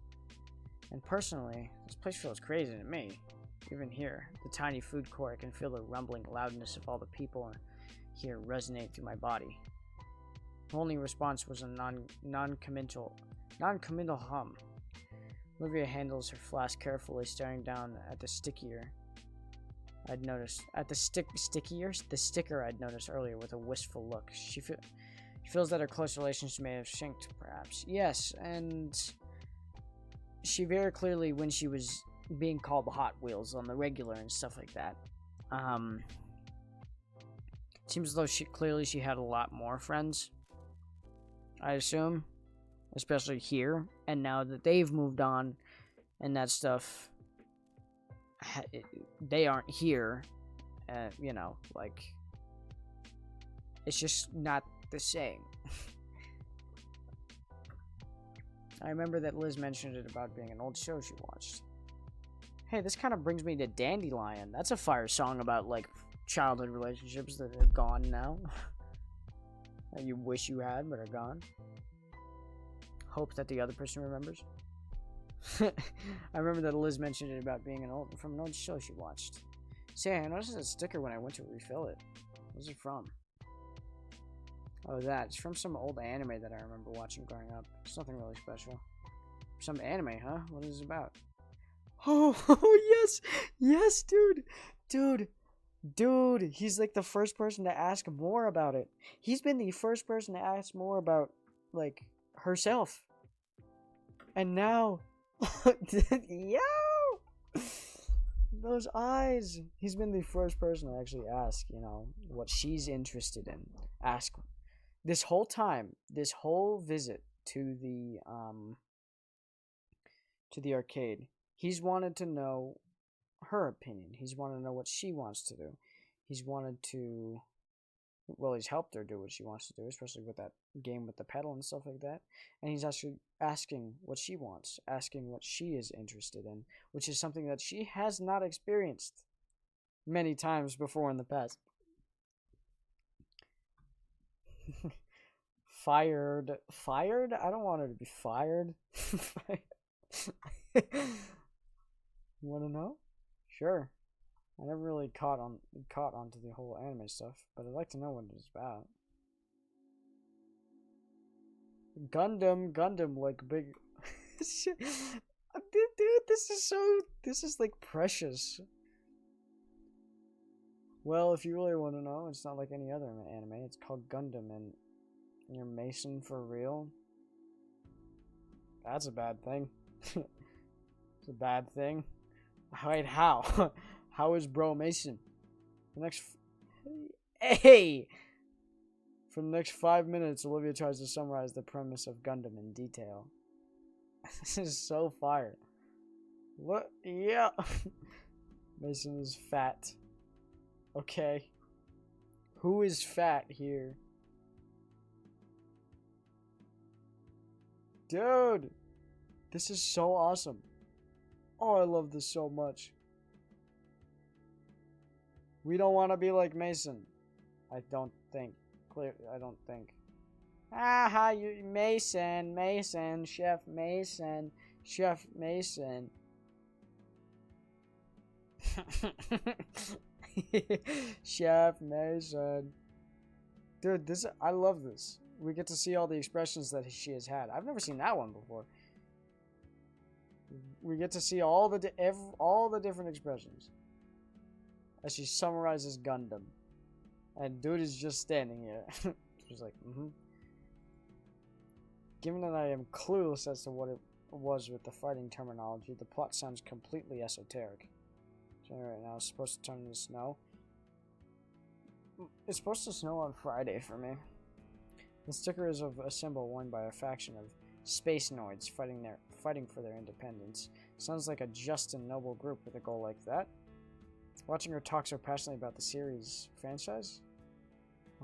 And personally, this place feels crazy to me. Even here, the tiny food court, I can feel the rumbling loudness of all the people here resonate through my body. The only response was a non-committal hum. Olivia handles her flask carefully, staring down at the sticker I'd noticed earlier with a wistful look. She feels that her close relations may have shinked, perhaps. Yes, and she very clearly, when she was being called the Hot Wheels on the regular and stuff like that, seems as though she had a lot more friends, I assume, especially here. And now that they've moved on and that stuff, they aren't here, you know, like, it's just not the same. I remember that Liz mentioned it about being an old show she watched. Hey, this kind of brings me to Dandelion. That's a fire song about, like, childhood relationships that are gone now. That you wish you had, but are gone. Hope that the other person remembers. I remember that Liz mentioned it about being from an old show she watched. Say, I noticed a sticker when I went to refill it. Where's it from? Oh, that. It's from some old anime that I remember watching growing up. It's nothing really special. Some anime, huh? What is it about? Oh, yes! Yes, dude! Dude, he's like the first person to ask more about it. He's been the first person to ask more about, like, herself. And now... Yo! Those eyes! He's been the first person to actually ask, you know, what she's interested in. Ask this whole time, this whole visit to the arcade, he's wanted to know her opinion. He's wanted to know what she wants to do. He's wanted to... Well, he's helped her do what she wants to do, especially with that game with the pedal and stuff like that. And he's actually asking what she wants, asking what she is interested in, which is something that she has not experienced many times before in the past. Fired? I don't want her to be fired. Want to know? Sure. I never really caught onto the whole anime stuff, but I'd like to know what it's about. Gundam, like big. Dude, this is like precious. Well, if you really want to know, it's not like any other anime. It's called Gundam, and You're Mason for real? That's a bad thing. It's a bad thing. Wait, how? How is bro Mason? The next... Hey! For the next 5 minutes, Olivia tries to summarize the premise of Gundam in detail. This is so fire. What? Yeah. Mason is fat. Okay. Who is fat here? Dude! This is so awesome. Oh, I love this so much. We don't want to be like Mason. I don't think. I don't think. Ah, you Mason, Chef Mason. Chef Mason. Dude, I love this. We get to see all the expressions that she has had. I've never seen that one before. We get to see all the different expressions as she summarizes Gundam. And dude is just standing here. She's like, Given that I am clueless as to what it was with the fighting terminology, the plot sounds completely esoteric. So right now it's supposed to turn into snow. It's supposed to snow on Friday for me. The sticker is of a symbol worn by a faction of space noids fighting for their independence. Sounds like a just and noble group with a goal like that. Watching her talk so passionately about the series franchise?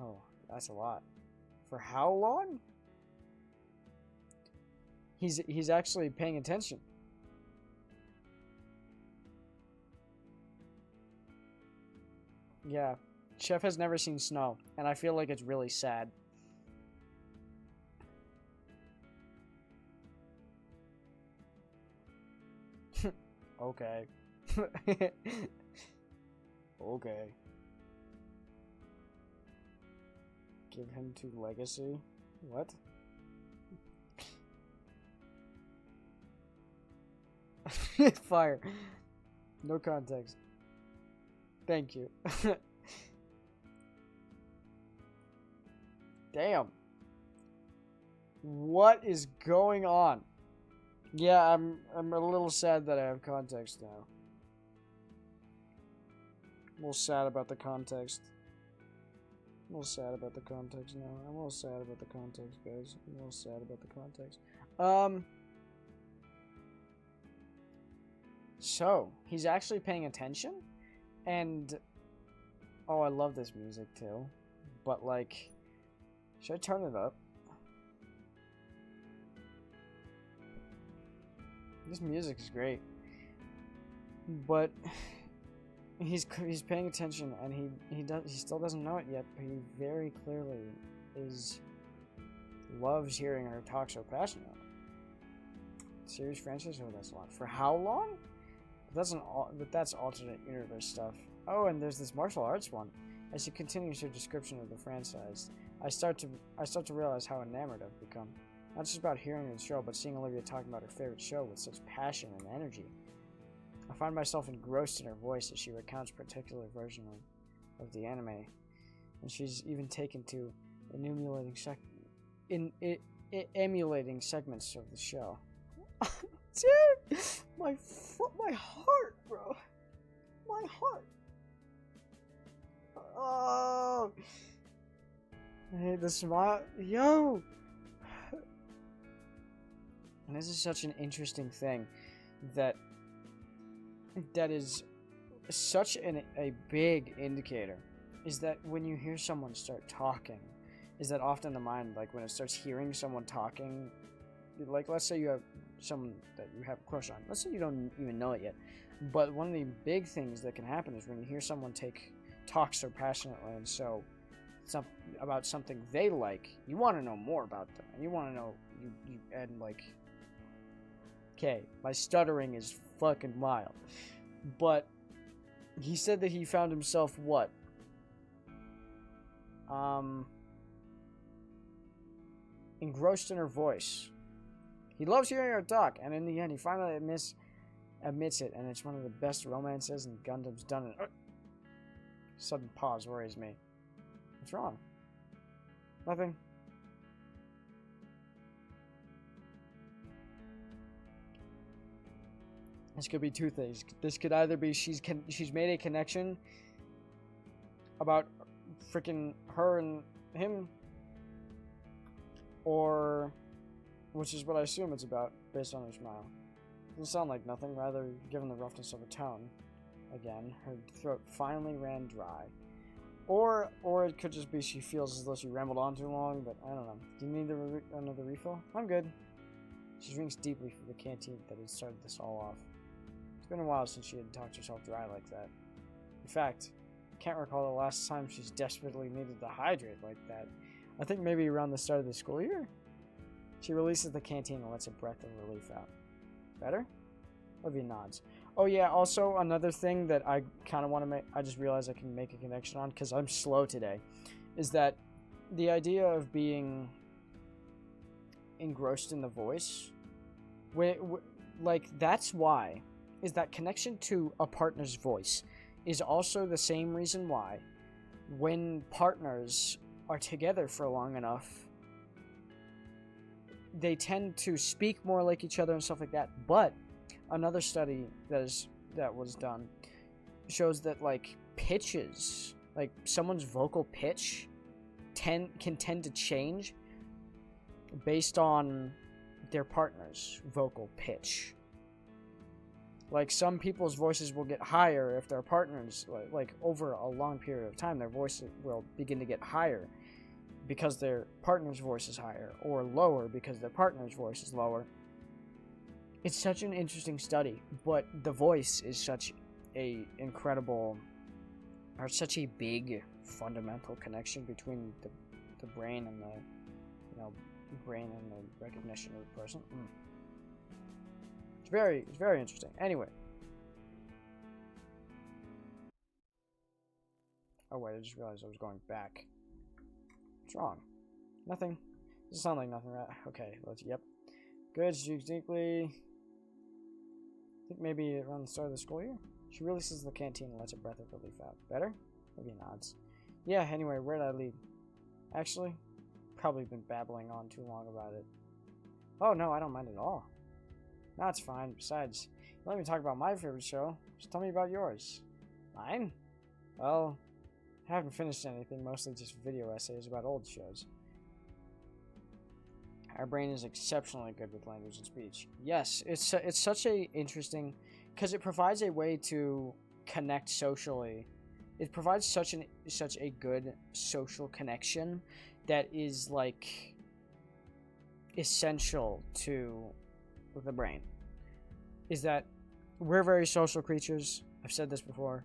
Oh, that's a lot. For how long? He's actually paying attention. Yeah. Chef has never seen snow, and I feel like it's really sad. Okay. Okay. Give him to legacy? What? Fire. No context. Thank you. Damn. What is going on? Yeah, I'm a little sad that I have context now. I'm a little sad about the context. I'm a little sad about the context now. I'm a little sad about the context, guys. I'm a little sad about the context. So, he's actually paying attention? And... Oh, I love this music, too. But, like... Should I turn it up? This music is great. But... He's paying attention, and he still doesn't know it yet, but he very clearly loves hearing her talk so passionately. Series franchise? Oh, that's a lot. For how long? But that's alternate universe stuff. Oh, and there's this martial arts one. As she continues her description of the franchise, I start to realize how enamored I've become. Not just about hearing the show, but seeing Olivia talking about her favorite show with such passion and energy. I find myself engrossed in her voice as she recounts a particular version of the anime, and she's even taken to emulating segments of the show. Dude, my heart, bro, my heart. Oh, I hate the smile, yo. And this is such an interesting thing that is such a big indicator, is that when you hear someone start talking, is that often the mind, like when it starts hearing someone talking, like let's say you have someone that you have a crush on, let's say you don't even know it yet, but one of the big things that can happen is when you hear someone talk so passionately and so about something they like, you want to know more about them, and you want to know, and like, okay, my stuttering is fucking wild, but he said that he found himself what? Engrossed in her voice. He loves hearing her talk, and in the end, he finally admits it, and it's one of the best romances in Gundam's done. Sudden pause worries me. What's wrong? Nothing. This could be two things. This could either be she's made a connection about freaking her and him, or, which is what I assume it's about based on her smile. Doesn't sound like nothing, rather, given the roughness of her tone. Again, her throat finally ran dry. Or it could just be she feels as though she rambled on too long, but I don't know. Do you need another refill? I'm good. She drinks deeply from the canteen that had started this all off. It's been a while since she had talked herself dry like that. In fact, I can't recall the last time she's desperately needed to hydrate like that. I think maybe around the start of the school year? She releases the canteen and lets a breath of relief out. Better? Olivia nods. Oh yeah, also another thing that I kind of want to make, I just realized I can make a connection on because I'm slow today, is that the idea of being engrossed in the voice, like that's why, is that connection to a partner's voice is also the same reason why when partners are together for long enough, they tend to speak more like each other and stuff like that. But another study that was done shows that like pitches, like someone's vocal pitch can tend to change based on their partner's vocal pitch. Like some people's voices will get higher if their partners, like over a long period of time, their voice will begin to get higher because their partner's voice is higher, or lower because their partner's voice is lower. It's such an interesting study, but the voice is such a incredible, or such a big fundamental connection between the brain and the, brain and the recognition of the person. It's very interesting. Anyway. Oh wait, I just realized I was going back. What's wrong? Nothing. Doesn't sound like nothing, right? Okay, yep. Good, she deeply. I think maybe around the start of the school year. She releases the canteen and lets a breath of relief out. Better? Maybe nods. Yeah, anyway, where did I lead? Actually, probably been babbling on too long about it. Oh no, I don't mind at all. No, it's fine. Besides, let me talk about my favorite show. Just tell me about yours. Mine? Well, I haven't finished anything, mostly just video essays about old shows. Our brain is exceptionally good with language and speech. Yes, it's such a interesting, because it provides a way to connect socially. It provides such a good social connection that is like essential to the brain. Is that we're very social creatures. I've said this before.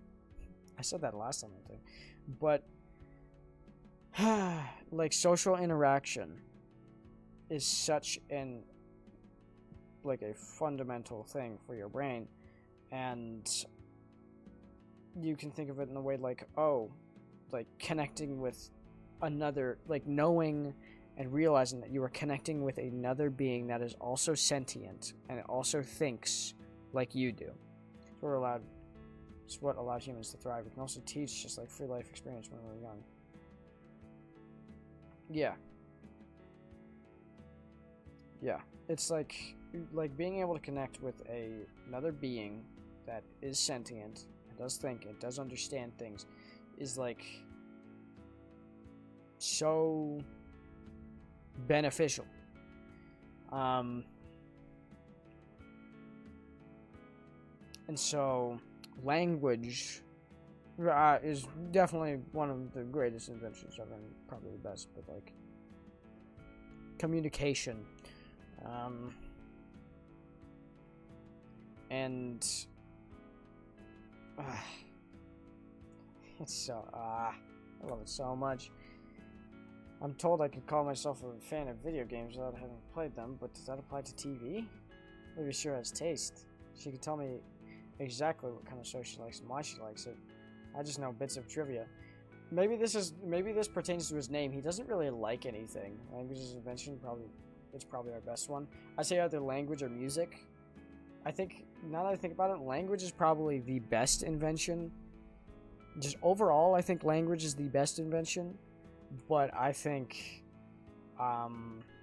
I said that last time, I think. But like social interaction is such a fundamental thing for your brain, and you can think of it in a way like connecting with another, like knowing and realizing that you are connecting with another being that is also sentient and also thinks like you do. It's what allowed humans to thrive. We can also teach just like free life experience when we're young. Yeah, it's like being able to connect with another being that is sentient, and does think, and does understand things, is like so beneficial. And so language is definitely one of the greatest inventions ever, and probably the best, but like communication, and it's so I love it so much. I'm told I could call myself a fan of video games without having played them, but does that apply to TV? Maybe sure has taste. She could tell me exactly what kind of show she likes and why she likes it. I just know bits of trivia. Maybe this pertains to his name. He doesn't really like anything. Language is invention, it's probably our best one. I say either language or music. I think, now that I think about it, language is probably the best invention. Just overall, I think language is the best invention. But I think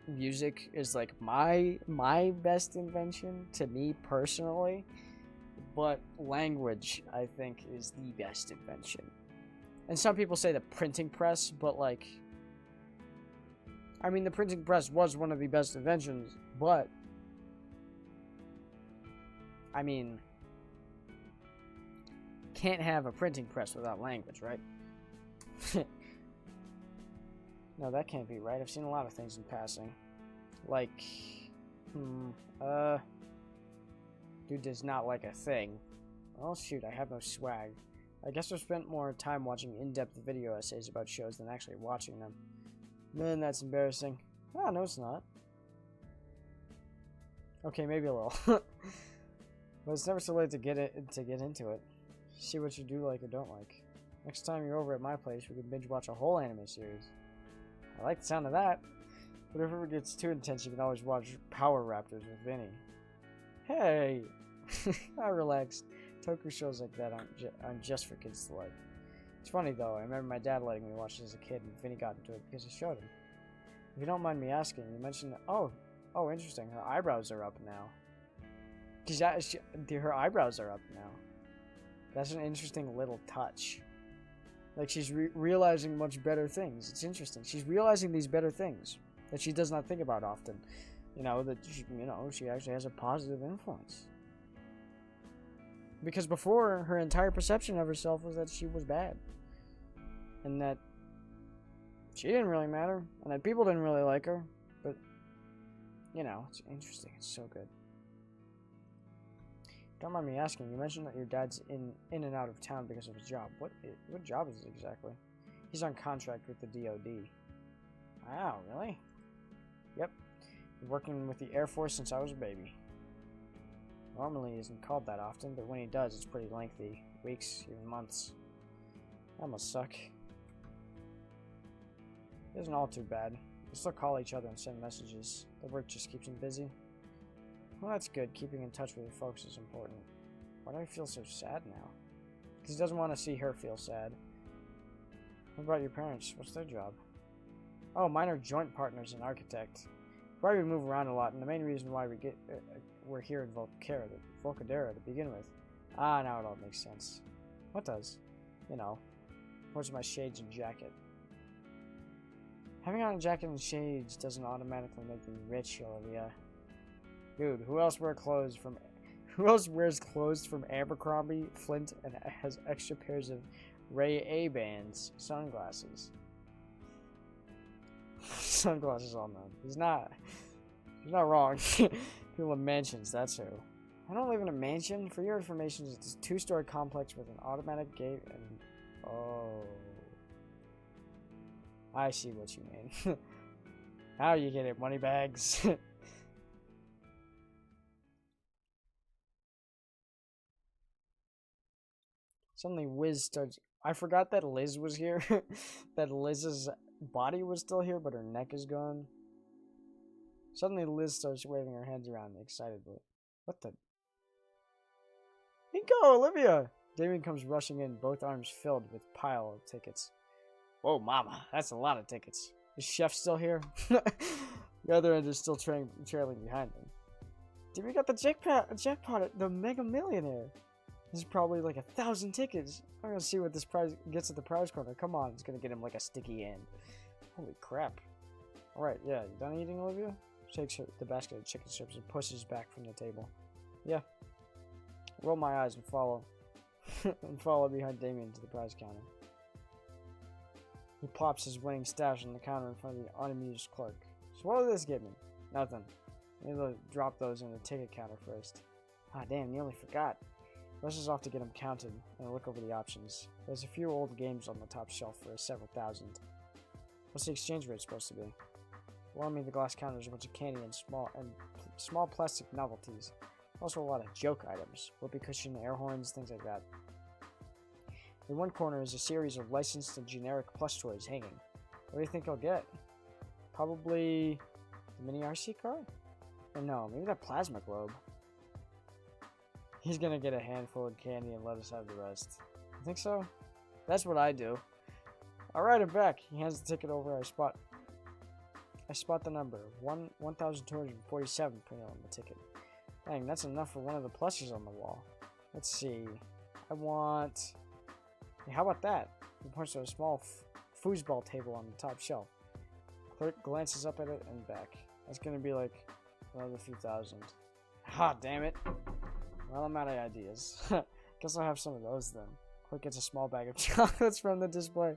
music is like my best invention to me personally. But language, I think, is the best invention. And some people say the printing press, but like, I mean, the printing press was one of the best inventions, but I mean, can't have a printing press without language, right? No, that can't be right. I've seen a lot of things in passing. Like, dude does not like a thing. Oh, shoot, I have no swag. I guess I've spent more time watching in-depth video essays about shows than actually watching them. Man, that's embarrassing. Ah, no, it's not. Okay, maybe a little. But it's never so late to get into it. See what you do like or don't like. Next time you're over at my place, we can binge watch a whole anime series. I like the sound of that. But if it ever gets too intense, you can always watch Power Raptors with Vinny. Hey! I relaxed. Toku shows like that aren't just for kids to like. It's funny though, I remember my dad letting me watch it as a kid, and Vinny got into it because I showed him. If you don't mind me asking, you mentioned that, oh, interesting, her eyebrows are up now. Her eyebrows are up now. That's an interesting little touch. Like, she's realizing much better things. It's interesting. She's realizing these better things that she does not think about often. You know, that she actually has a positive influence. Because before, her entire perception of herself was that she was bad. And that she didn't really matter. And that people didn't really like her. But, you know, it's interesting. It's so good. Don't mind me asking, you mentioned that your dad's in and out of town because of his job. What job is it exactly? He's on contract with the DOD. Wow, really? Yep. Been working with the Air Force since I was a baby. Normally he isn't called that often, but when he does, it's pretty lengthy. Weeks, even months. That must suck. It isn't all too bad. We still call each other and send messages. The work just keeps him busy. Well, that's good. Keeping in touch with your folks is important. Why do I feel so sad now? Because he doesn't want to see her feel sad. What about your parents? What's their job? Oh, mine are joint partners and architect. Why we move around a lot, and the main reason why we're here in Volcadera to begin with. Ah, now it all makes sense. What does? You know, where's my shades and jacket? Having on a jacket and shades doesn't automatically make you rich, Olivia. Dude, who else wears clothes from Abercrombie, Flint, and has extra pairs of Ray A-Bands sunglasses? Sunglasses all known. He's not wrong. People in mansions, that's who. I don't live in a mansion. For your information, it's a 2-story complex with an automatic gate and... Oh. I see what you mean. How you get it, moneybags? Suddenly Wiz starts... I forgot that Liz was here. That Liz's body was still here, but her neck is gone. Suddenly Liz starts waving her hands around excitedly. What the... Nico, Olivia! Damien comes rushing in, both arms filled with pile of tickets. Whoa, mama, that's a lot of tickets. Is Chef still here? The other end is still trailing behind him. Damien got the jackpot at the Mega Millionaire. This is probably like 1,000 tickets. I'm gonna see what this prize gets at the prize corner. Come on, it's gonna get him like a sticky end. Holy crap. Alright, yeah, you done eating, Olivia? Shakes the basket of chicken strips and pushes back from the table. Yeah. Roll my eyes and follow. And follow behind Damien to the prize counter. He plops his winning stash on the counter in front of the unamused clerk. So what did this get me? Nothing. I need to drop those in the ticket counter first. Ah, damn, nearly forgot. Rushes off to get them counted and look over the options. There's a few old games on the top shelf for several thousand. What's the exchange rate supposed to be? Along me the glass counter is a bunch of candy and small plastic novelties. Also a lot of joke items. Whoopee cushion, air horns, things like that. In one corner is a series of licensed and generic plush toys hanging. What do you think I'll get? Probably the mini RC car? Or no, maybe that plasma globe. He's gonna get a handful of candy and let us have the rest. You think so? That's what I do. Alright, I'm back. He hands the ticket over. I spot the number. 1,247 printed on the ticket. Dang, that's enough for one of the plushes on the wall. Let's see. I want... Hey, how about that? He points to a small foosball table on the top shelf. Clerk glances up at it and back. That's gonna be like another few thousand. Ha, damn it. Well, I'm out of ideas. Guess I'll have some of those then. Clerk gets a small bag of chocolates from the display.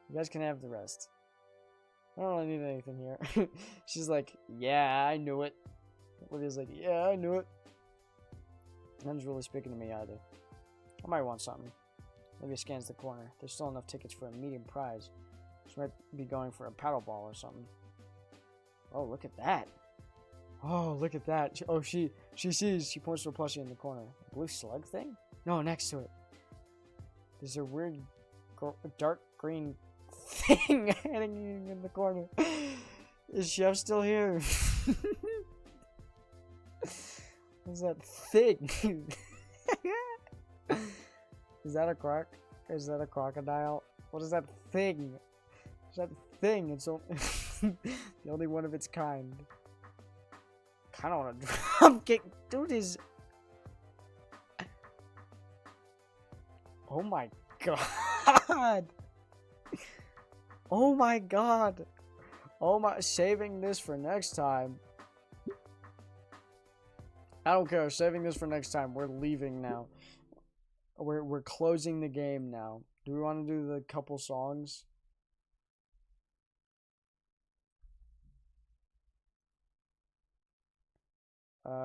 You guys can have the rest. I don't really need anything here. She's like, yeah, I knew it. Lydia's like, yeah, I knew it. None's really speaking to me either. I might want something. Lydia scans the corner. There's still enough tickets for a medium prize. She might be going for a paddle ball or something. Oh, look at that. Oh, look at that. Oh, she sees. She points to a plushie in the corner. A blue slug thing? No, next to it. There's a weird dark green thing hanging in the corner. Is Chef still here? What's that thing? Is that a croc? Is that a crocodile? What is that thing? Is that thing? It's the only one of its kind. Kind of want to drop kick. Dude is. Oh my god. Oh my god. Oh my. Saving this for next time. I don't care. Saving this for next time. We're leaving now. We're closing the game now. Do we want to do the couple songs?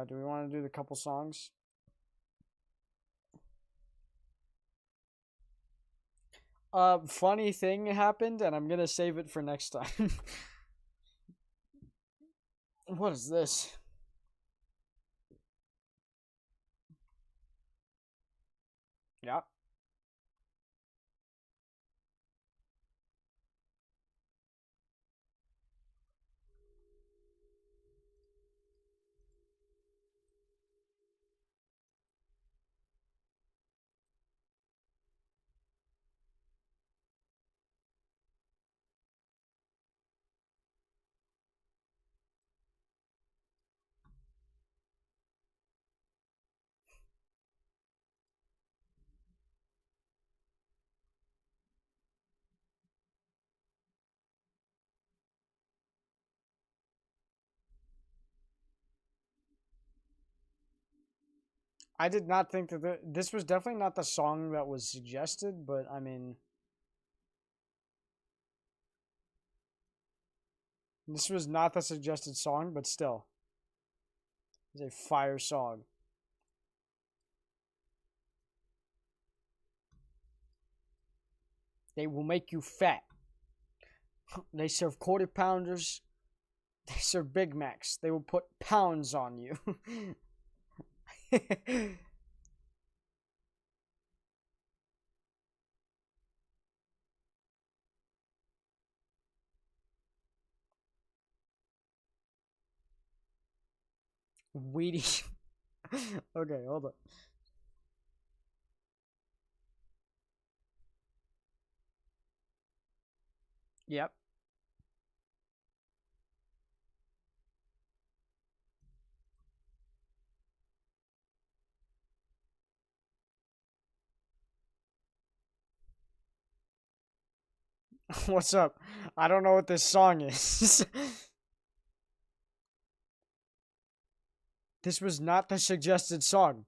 Do we want to do the couple songs? Funny thing happened, and I'm gonna save it for next time. What is this? Yeah. I did not think that this was definitely not the song that was suggested, but I mean, this was not the suggested song, but still, it's a fire song. They will make you fat. They serve quarter pounders. They serve Big Macs. They will put pounds on you. Weedy. Okay, hold on. Yep. What's up? I don't know what this song is. This was not the suggested song.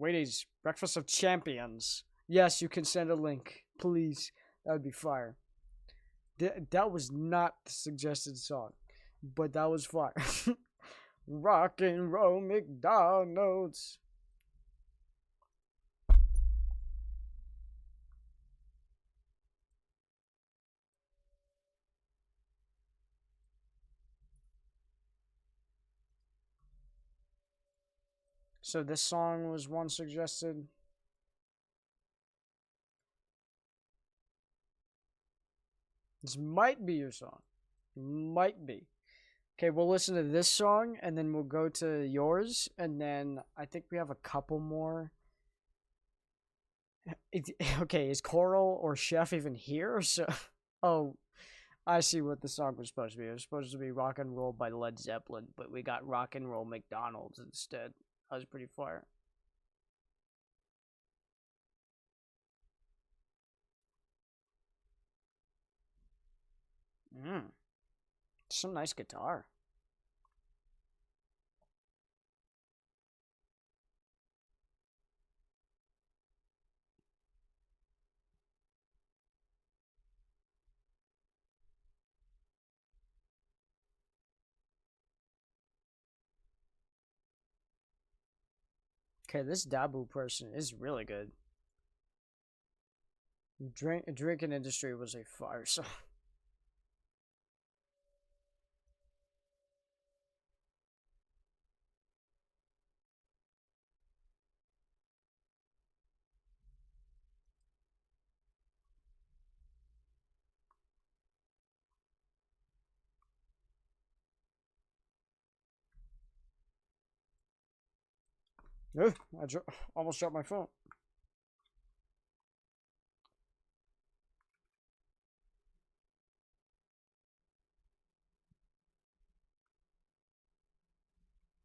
Waities, Breakfast of Champions. Yes, you can send a link. Please. That would be fire. That was not the suggested song. But that was fire. Rock and roll McDonald's. So this song was one suggested. This might be your song. Might be. Okay, we'll listen to this song, and then we'll go to yours, and then I think we have a couple more. Okay, is Coral or Chef even here? So, oh, I see what the song was supposed to be. It was supposed to be Rock and Roll by Led Zeppelin, but we got Rock and Roll McDonald's instead. That was pretty fire. Some nice guitar. Okay, this Dabu person is really good. Drinking Industry was a fire song. Ugh, almost dropped my phone.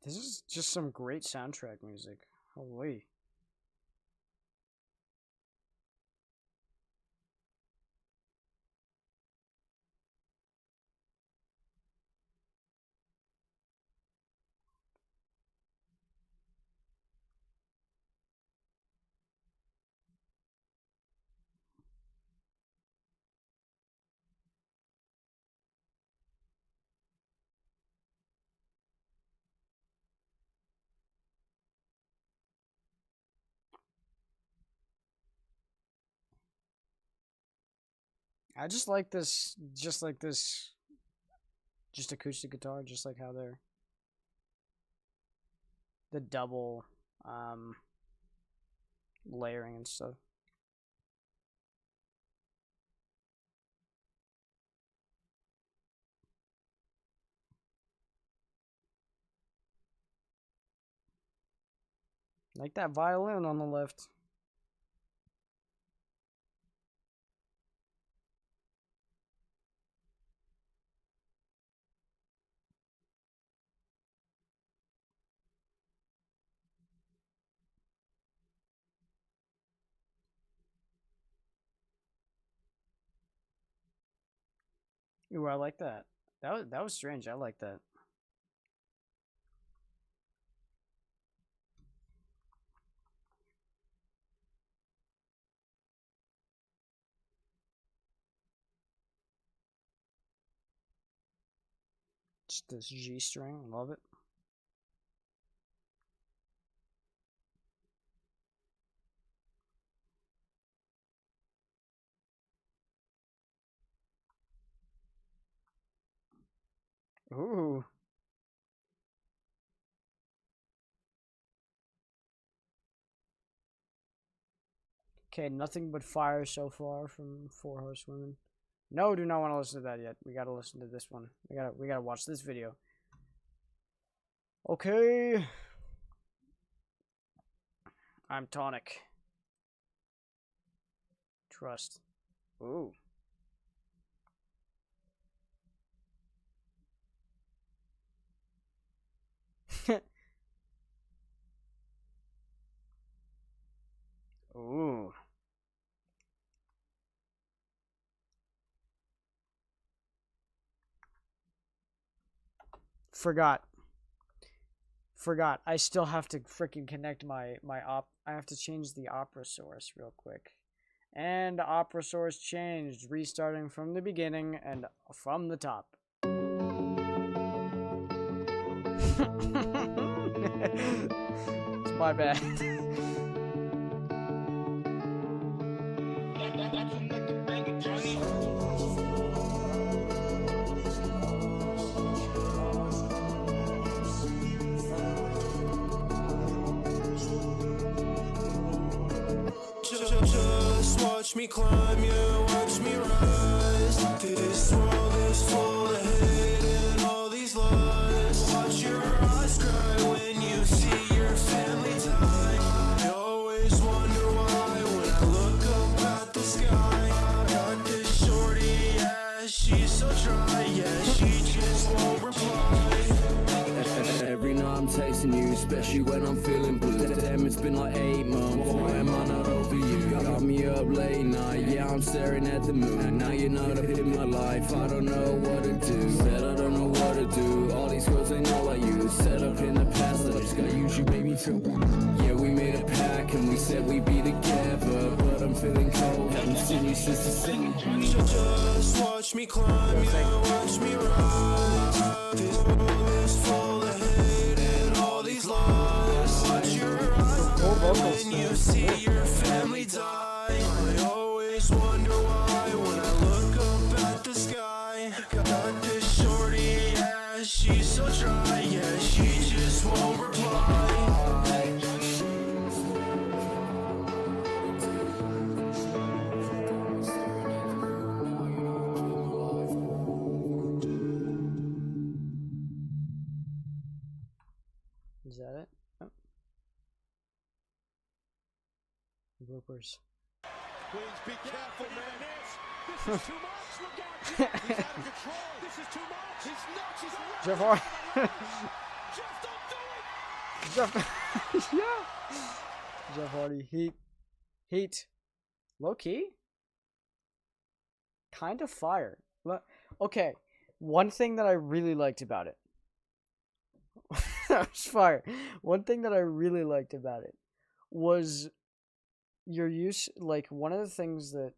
This is just some great soundtrack music. Holy. I just like this, just acoustic guitar, just like how they're the double layering and stuff. Like that violin on the left. Ooh, I like that. That was strange. I like that. Just this G string, love it. Ooh. Okay, nothing but fire so far from Four Horsewomen. No, do not want to listen to that yet. We gotta listen to this one. We gotta watch this video. Okay. I'm tonic. Trust. Ooh. Ooh. Forgot. I still have to freaking connect my I have to change the opera source real quick. And opera source changed, restarting from the beginning and from the top. It's my bad. Just watch me climb, yeah, watch me rise. This world is full of hate and all these lies. Watch your eyes cry when you see your family die. I always wonder why when I look up at the sky. Got this shorty, yeah, she's so dry, yeah, she just won't reply. Every night I'm texting you, especially when I'm feeling blue. Damn, it's been like 8 months. Why am I not over you? Got me up late night, yeah, I'm staring at the moon. Now you're not up in my life, I don't know what to do. Said I don't know what to do. All these girls ain't all like you. Set up in the past, I just got used, you made me feel one. Yeah, we made a pact and we said we'd be together, but I'm feeling cold. Haven't seen you since the singing. Just watch me climb, yeah, watch me rise. This world is full of hate and all these lies. Watch your eyes when you see your family die. I always wonder why when I look up at the sky. Got this shorty, yeah, she's so dry, yeah, she just won't reply. Is that it? Oh. Bloopers. Please be careful, man. This is too much. Look out. He's out of control. This is too much. He's nuts. He's Jeff Hardy. Jeff, don't do it. Jeff. Yeah. Jeff Hardy. Heat. Low key. Kind of fire. Okay. One thing that I really liked about it. That was fire. One thing that I really liked about it was your use, like, one of the things that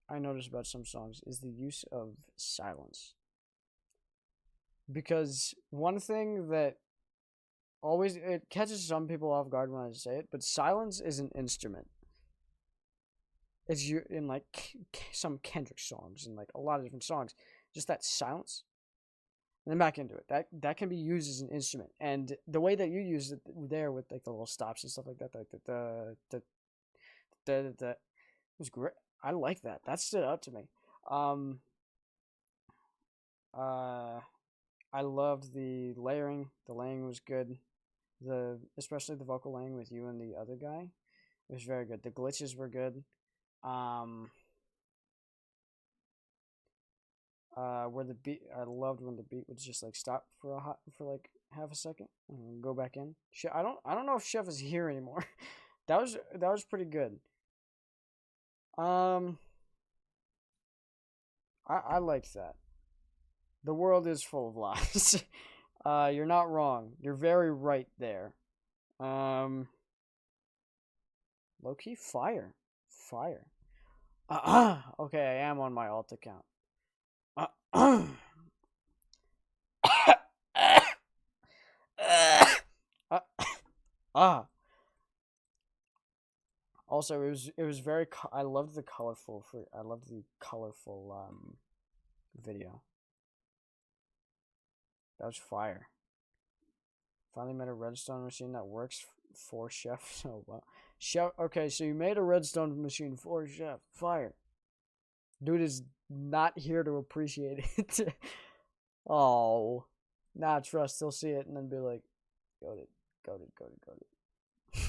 I noticed about some songs is the use of silence. Because one thing that always, it catches some people off guard when I say it, but silence is an instrument. It's in like some Kendrick songs and like a lot of different songs, just that silence. And then back into it. That can be used as an instrument, and the way that you use it there with like the little stops and stuff like that, like the was great. I like that. That stood out to me. I loved the layering. The layering was good. Especially the vocal layering with you and the other guy, it was very good. The glitches were good. Where the beat, I loved when the beat would just like stop for like half a second and go back in. I don't know if Chef is here anymore. that was pretty good. I liked that. The world is full of lies. You're not wrong. You're very right there. Low key fire. Okay, I am on my alt account. Also, it was very. I loved the colorful. Video. That was fire. Finally made a redstone machine that works for Chef so well. Chef. Okay, so you made a redstone machine for Chef. Fire. Dude is not here to appreciate it. Oh. Nah, trust. He'll see it and then be like, got it.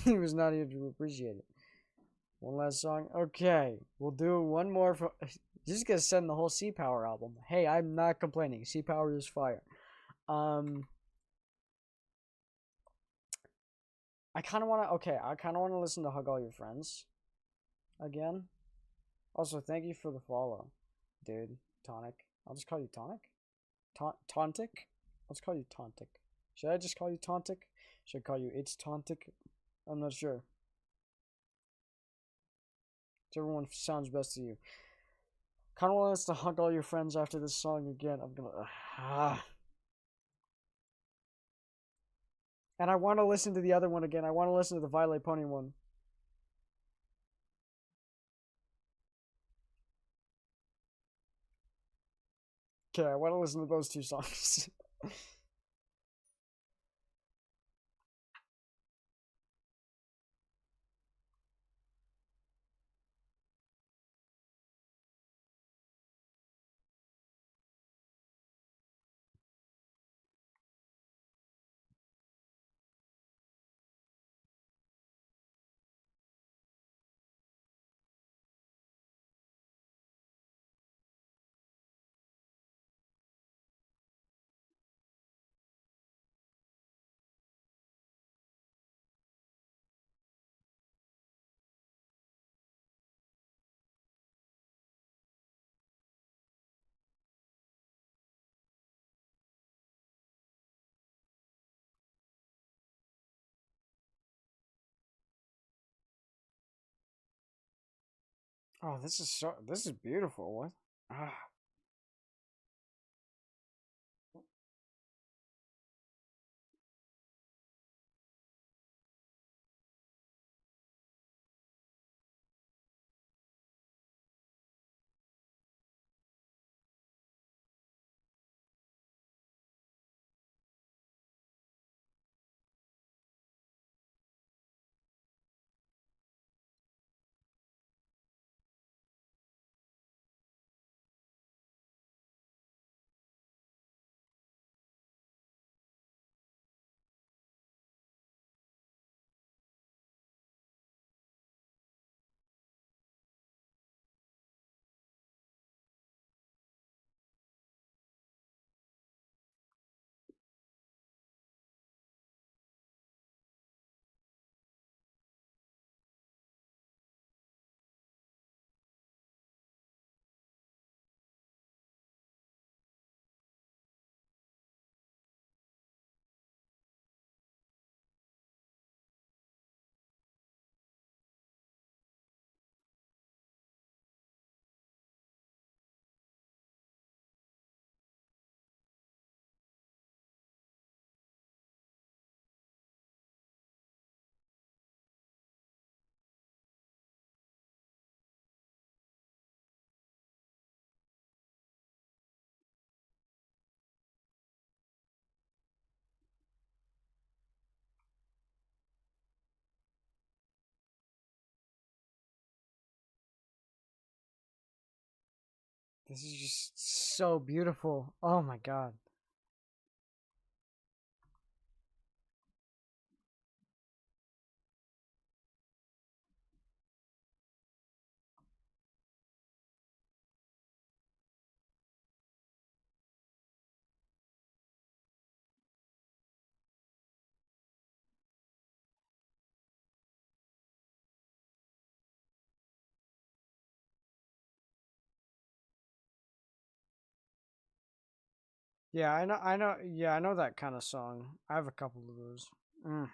He was not here to appreciate it. One last song. Okay. We'll do one more. You're just gonna send the whole Sea Power album. Hey, I'm not complaining. Sea Power is fire. I kind of want to listen to Hug All Your Friends again. Also, thank you for the follow, dude. Tonic. I'll just call you Tonic. Tontic. Let's call you Tontic. Should I just call you Tontic? Should I call you It's Tontic? I'm not sure. Whichever one sounds best to you. Kind of want us to hug all your friends after this song again. I'm gonna. And I want to listen to the other one again. I want to listen to the Violet Pony one. Okay, I want to listen to those two songs. Oh, this is beautiful. What? Ah. This is just so beautiful. Oh my god. Yeah, yeah, I know that kind of song. I have a couple of those. Mm.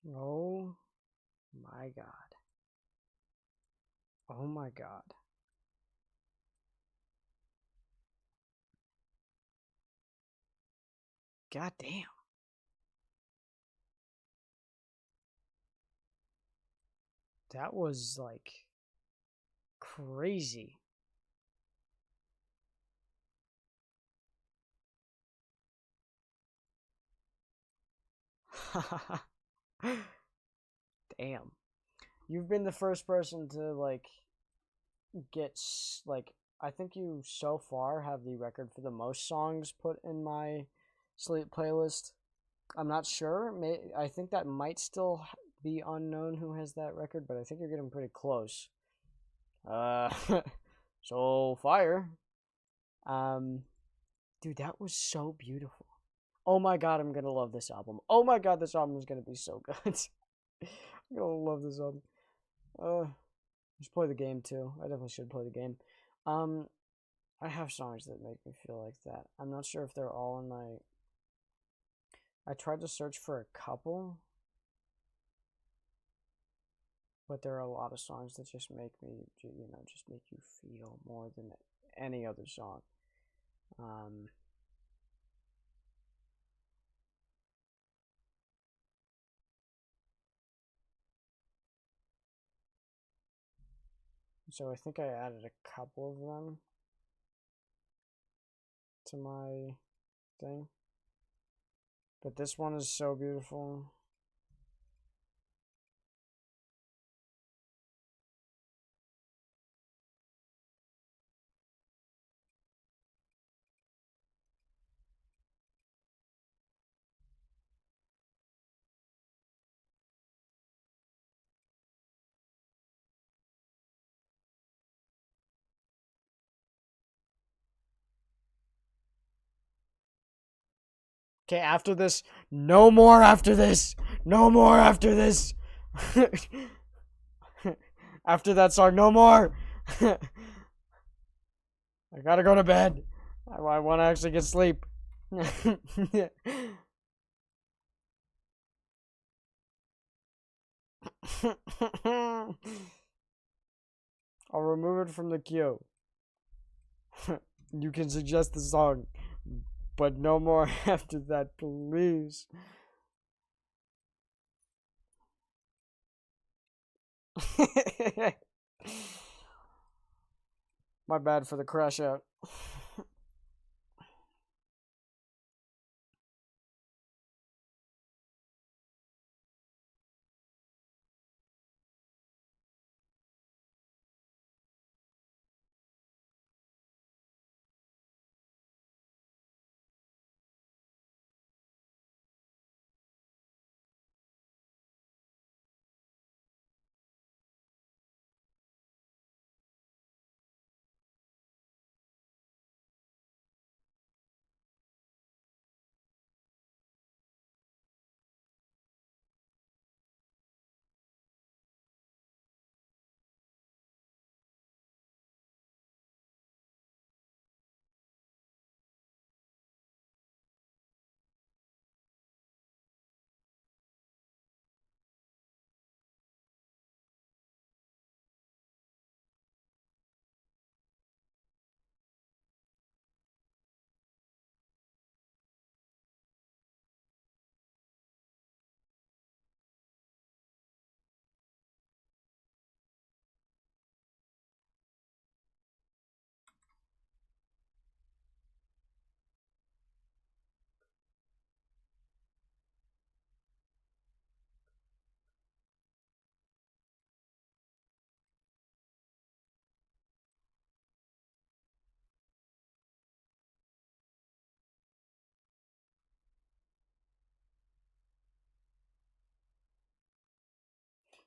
Oh my god. Oh my god. God damn. That was like crazy. Damn. You've been the first person to like like I think you so far have the record for the most songs put in my sleep playlist. I'm not sure. I think that might still be unknown who has that record, but I think you're getting pretty close. So fire. Dude, that was so beautiful. Oh my god, I'm gonna love this album. Oh my god, this album is gonna be so good. I'm gonna love this album. Just play the game too. I definitely should play the game. I have songs that make me feel like that. I'm not sure if they're all in my. I tried to search for a couple, but there are a lot of songs that just make me, just make you feel more than any other song. So I think I added a couple of them to my thing. But this one is so beautiful. Okay, after this, no more after this. No more after this. After that song, no more. I gotta go to bed. I want to actually get sleep. I'll remove it from the queue. You can suggest the song, but no more after that, please. My bad for the crash out.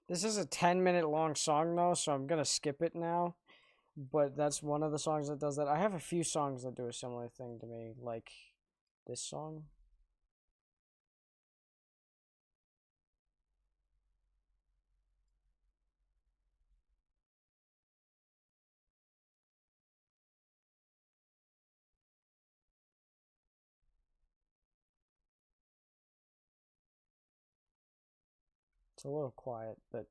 This is a 10-minute long song though, so I'm gonna skip it now. But that's one of the songs that does that. I have a few songs that do a similar thing to me, like this song. It's a little quiet, but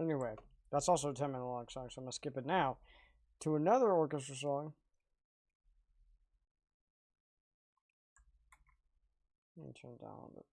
Anyway, that's also a 10-minute long song, so I'm gonna skip it now to another orchestra song. Let me turn it down a little bit.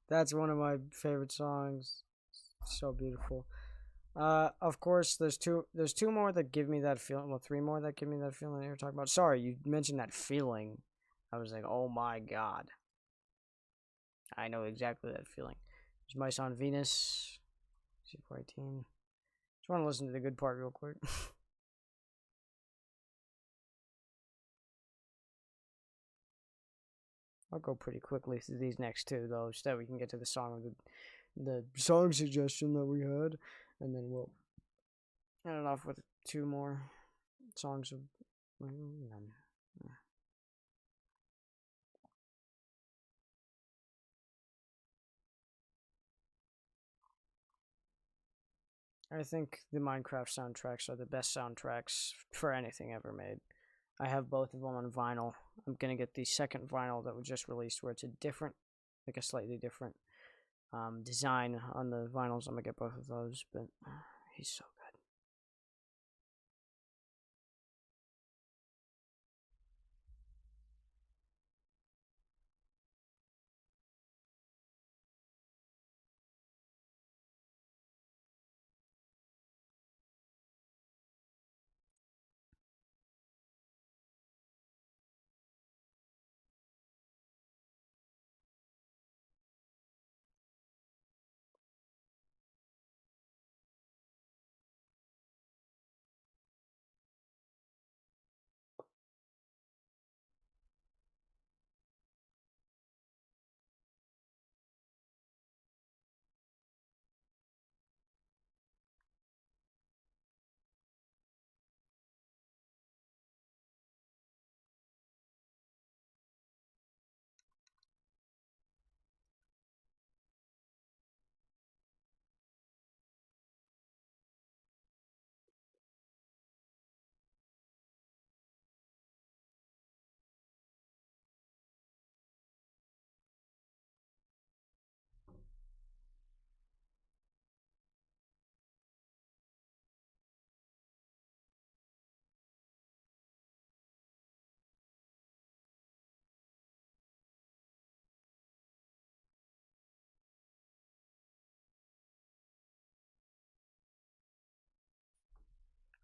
That's one of my favorite songs. So beautiful. Of course, there's two more that give me that feeling. Well, three more that give me that feeling that you're talking about. Sorry, you mentioned that feeling. I was like, oh my god. I know exactly that feeling. There's Mice on Venus. C418. Just want to listen to the good part real quick. I'll go pretty quickly through these next two, though, so that we can get to the song of the song suggestion that we had, and then we'll end it off with two more songs of. I think the Minecraft soundtracks are the best soundtracks for anything ever made. I have both of them on vinyl. I'm gonna get the second vinyl that was just released, where it's a different, like a slightly different design on the vinyls. I'm gonna get both of those, but he's so good.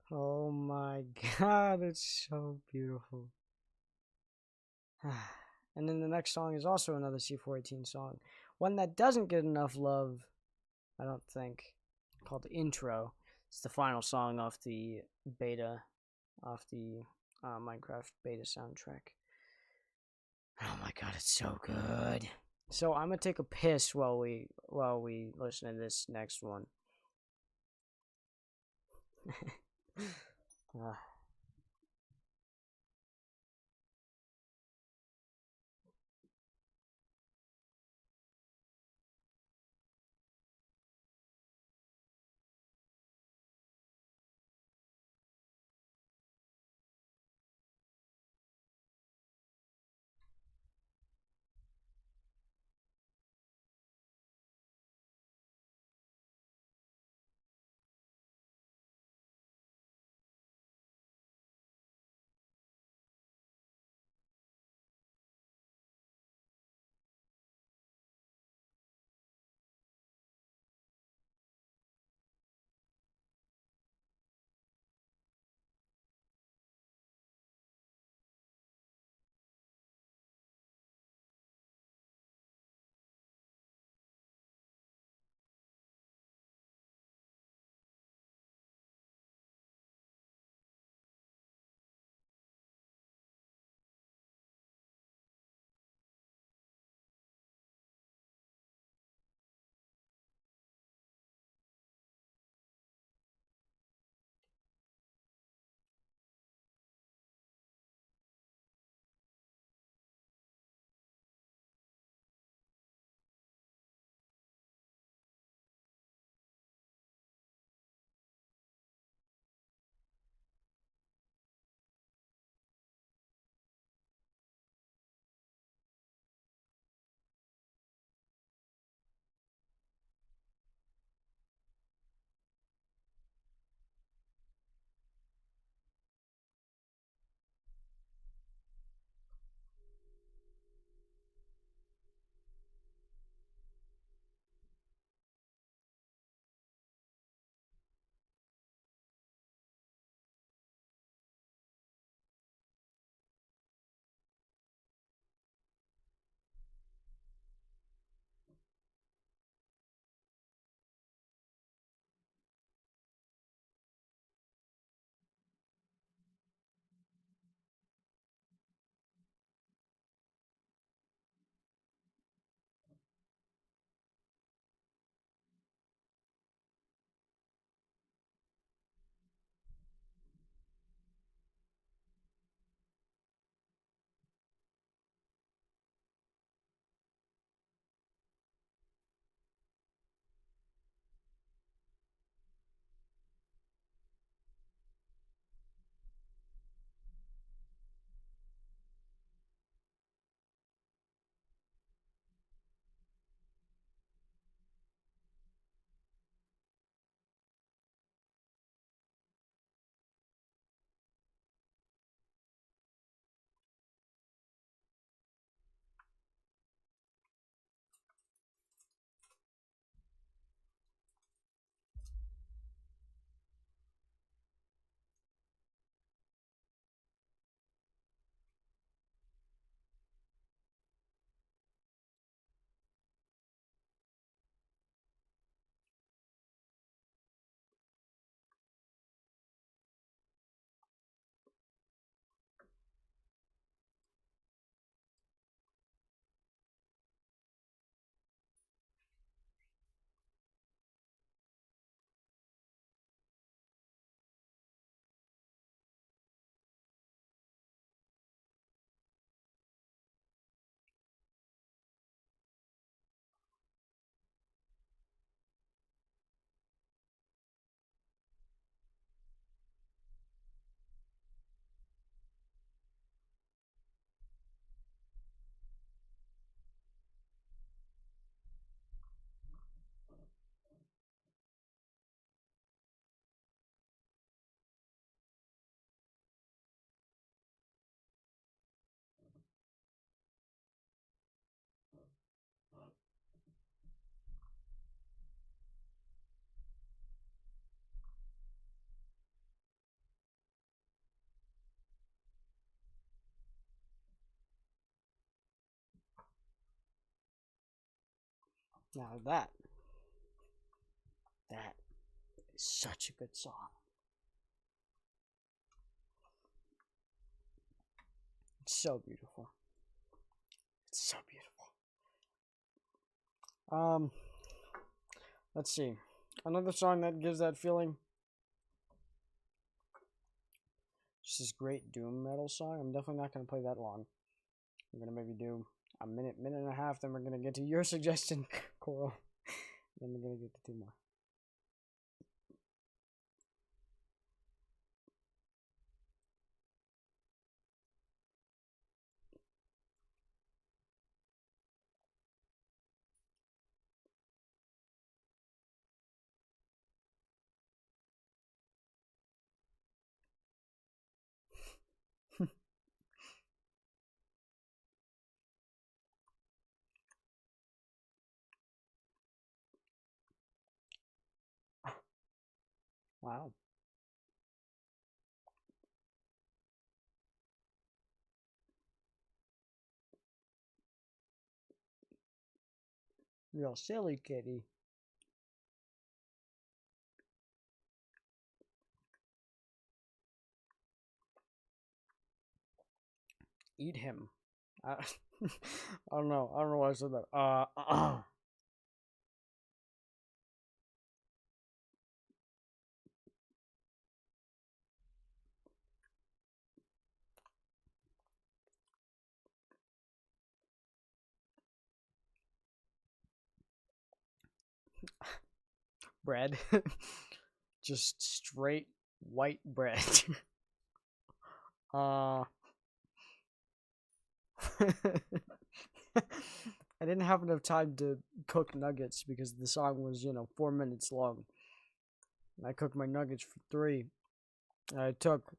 Oh my god, it's so beautiful. And then the next song is also another C418 song. One that doesn't get enough love, I don't think, called Intro. It's the final song off the beta, off the Minecraft beta soundtrack. Oh my god, it's so good. So I'm gonna take a piss while we listen to this next one. Now that is such a good song. It's so beautiful. It's so beautiful. Let's see. Another song that gives that feeling. This is great doom metal song. I'm definitely not going to play that long. I'm going to maybe do a minute and a half, then we're going to get to your suggestion, Coral. Then we're going to get to 2 more. Wow. Real silly kitty. Eat him. I, I don't know. I don't know why I said that. Bread. Just straight white bread. I didn't have enough time to cook nuggets because the song was, 4 minutes long. I cooked my nuggets for 3. I took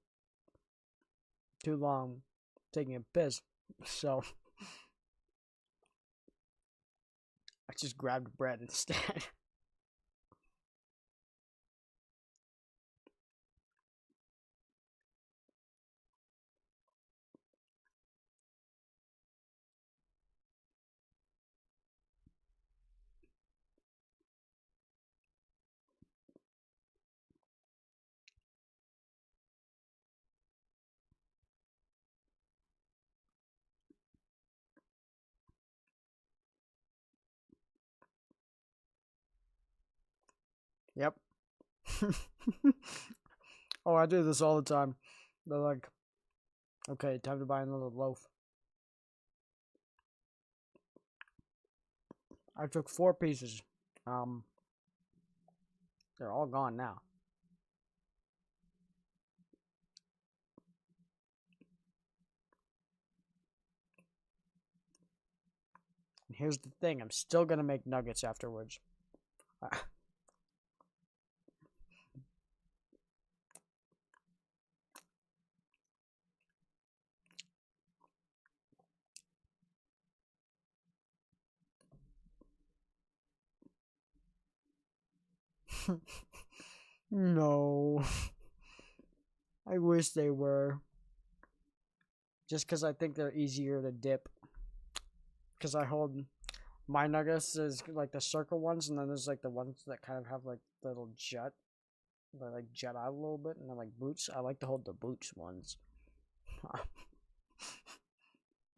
too long taking a piss, so I just grabbed bread instead. Yep. Oh, I do this all the time. They're like, okay, time to buy another loaf. I took 4 pieces. They're all gone now. And here's the thing, I'm still gonna make nuggets afterwards. No. I wish they were. Just because I think they're easier to dip. Because I hold my nuggets is like the circle ones, and then there's like the ones that kind of have like the little jut. They like jut out a little bit, and they're like boots. I like to hold the boots ones.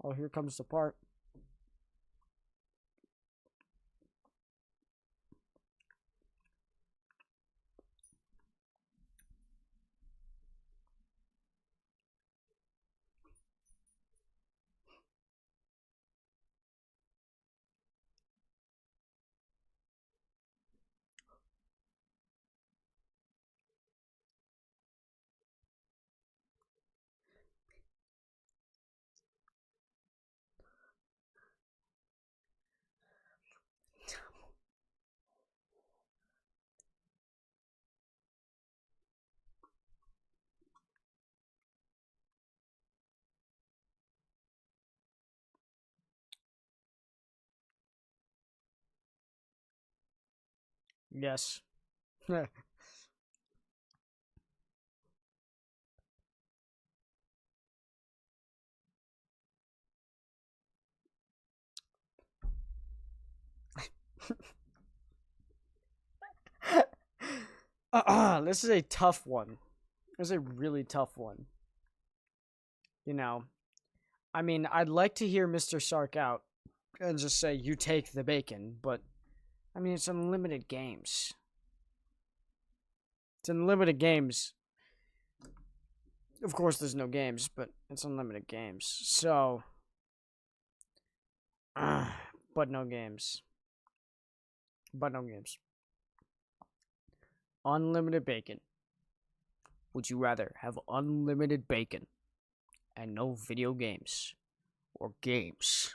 Oh, here comes the part. Yes. This is a tough one. This is a really tough one. You know, I mean, I'd like to hear Mr. Sark out and just say, you take the bacon, but, I mean, it's unlimited games. It's unlimited games. Of course, there's no games, but it's unlimited games. So, but no games. But no games. Unlimited bacon. Would you rather have unlimited bacon and no video games? Or games?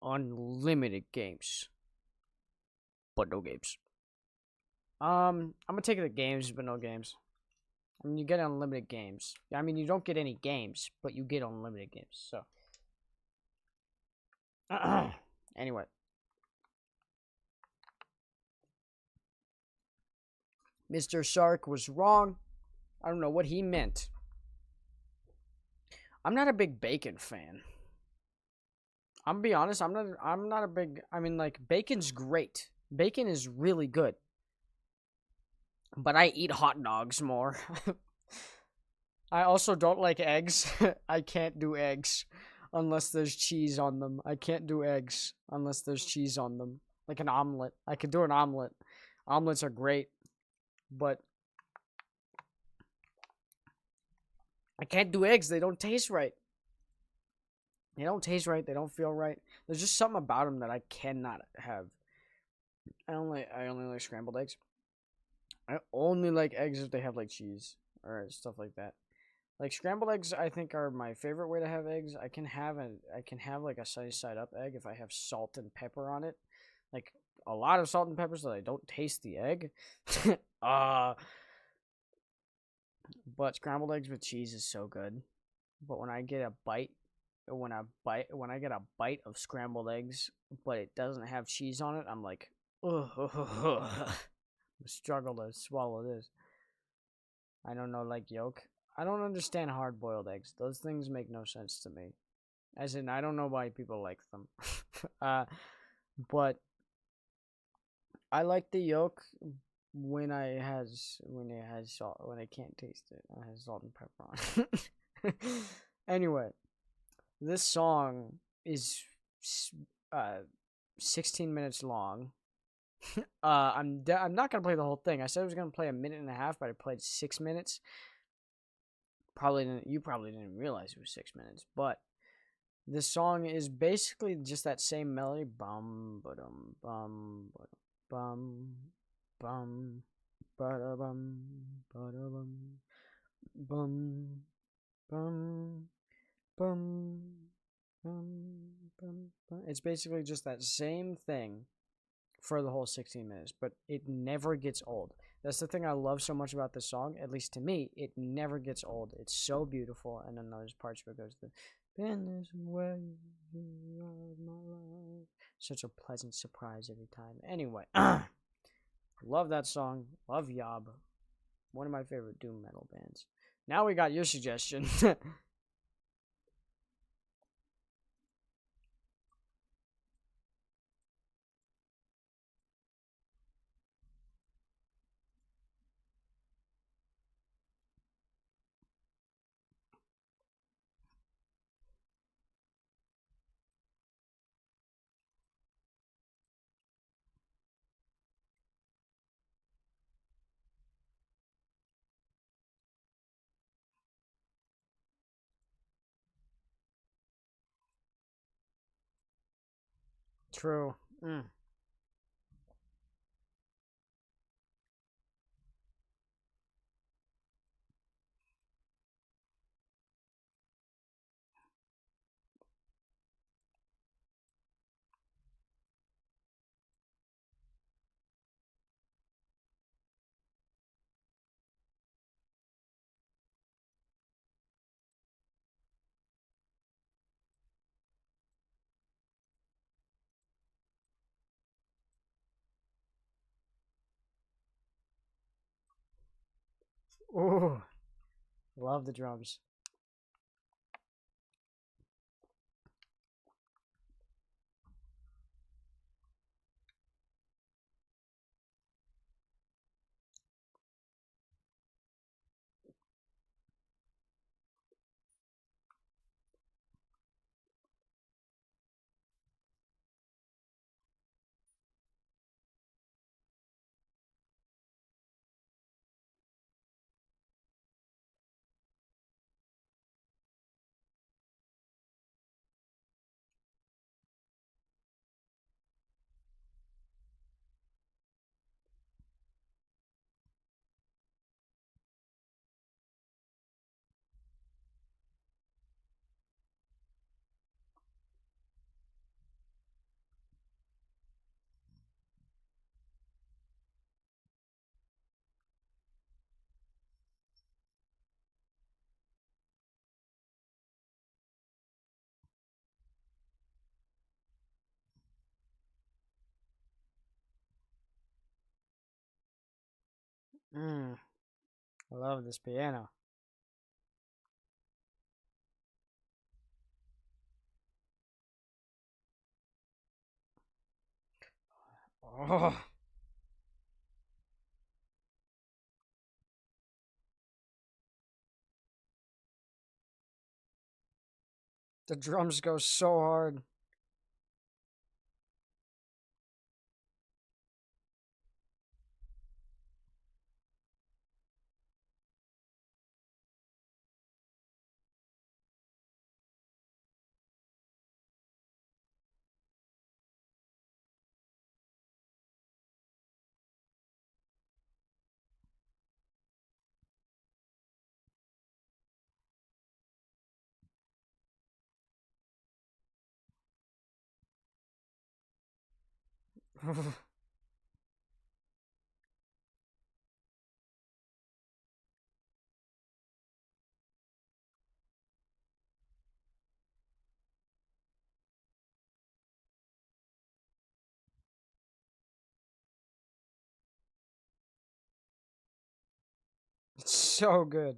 Unlimited games. But no games. I'm gonna take the games, but no games. I mean, you get unlimited games. I mean, you don't get any games, but you get unlimited games, so. Anyway. Mr. Shark was wrong. I don't know what he meant. I'm not a big bacon fan. I'm gonna be honest, I'm not a big, I mean, like, bacon's great. Bacon is really good. But I eat hot dogs more. I also don't like eggs. I can't do eggs unless there's cheese on them. I can't do eggs unless there's cheese on them. Like an omelet. I could do an omelet. Omelets are great. But I can't do eggs. They don't taste right. They don't taste right. They don't feel right. There's just something about them that I cannot have. I only like scrambled eggs. I only like eggs if they have like cheese or stuff like that. Like scrambled eggs, I think are my favorite way to have eggs. I can have like a sunny side up egg if I have salt and pepper on it, like a lot of salt and pepper so that I don't taste the egg. But scrambled eggs with cheese is so good. But when I get a bite, when I get a bite of scrambled eggs, but it doesn't have cheese on it, I'm like, ugh. Struggle to swallow this. I don't know, like yolk. I don't understand hard-boiled eggs. Those things make no sense to me. As in, I don't know why people like them. But I like the yolk when it has salt. When I can't taste it, it has salt and pepper on it. Anyway, this song is 16 minutes long. I'm not gonna play the whole thing. I said I was gonna play a minute and a half, but I played 6 minutes. You probably didn't realize it was 6 minutes, but this song is basically just that same melody. Bum ba-dum bum bum bum ba-da-bum ba-da-bum bum bum bum bum bum. It's basically just that same thing for the whole 16 minutes, but it never gets old. That's the thing I love so much about this song, at least to me. It never gets old. It's so beautiful. And then there's parts where it goes, been this way of my life. Such a pleasant surprise every time. Anyway, love that song. Love Yob. One of my favorite doom metal bands. Now we got your suggestion. True. Ooh, love the drums. I love this piano. Oh. The drums go so hard. It's so good.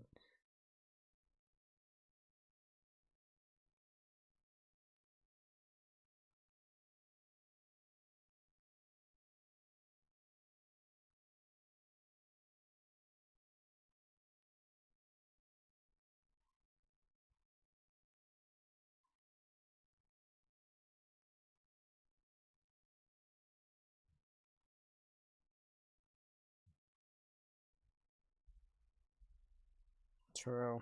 True.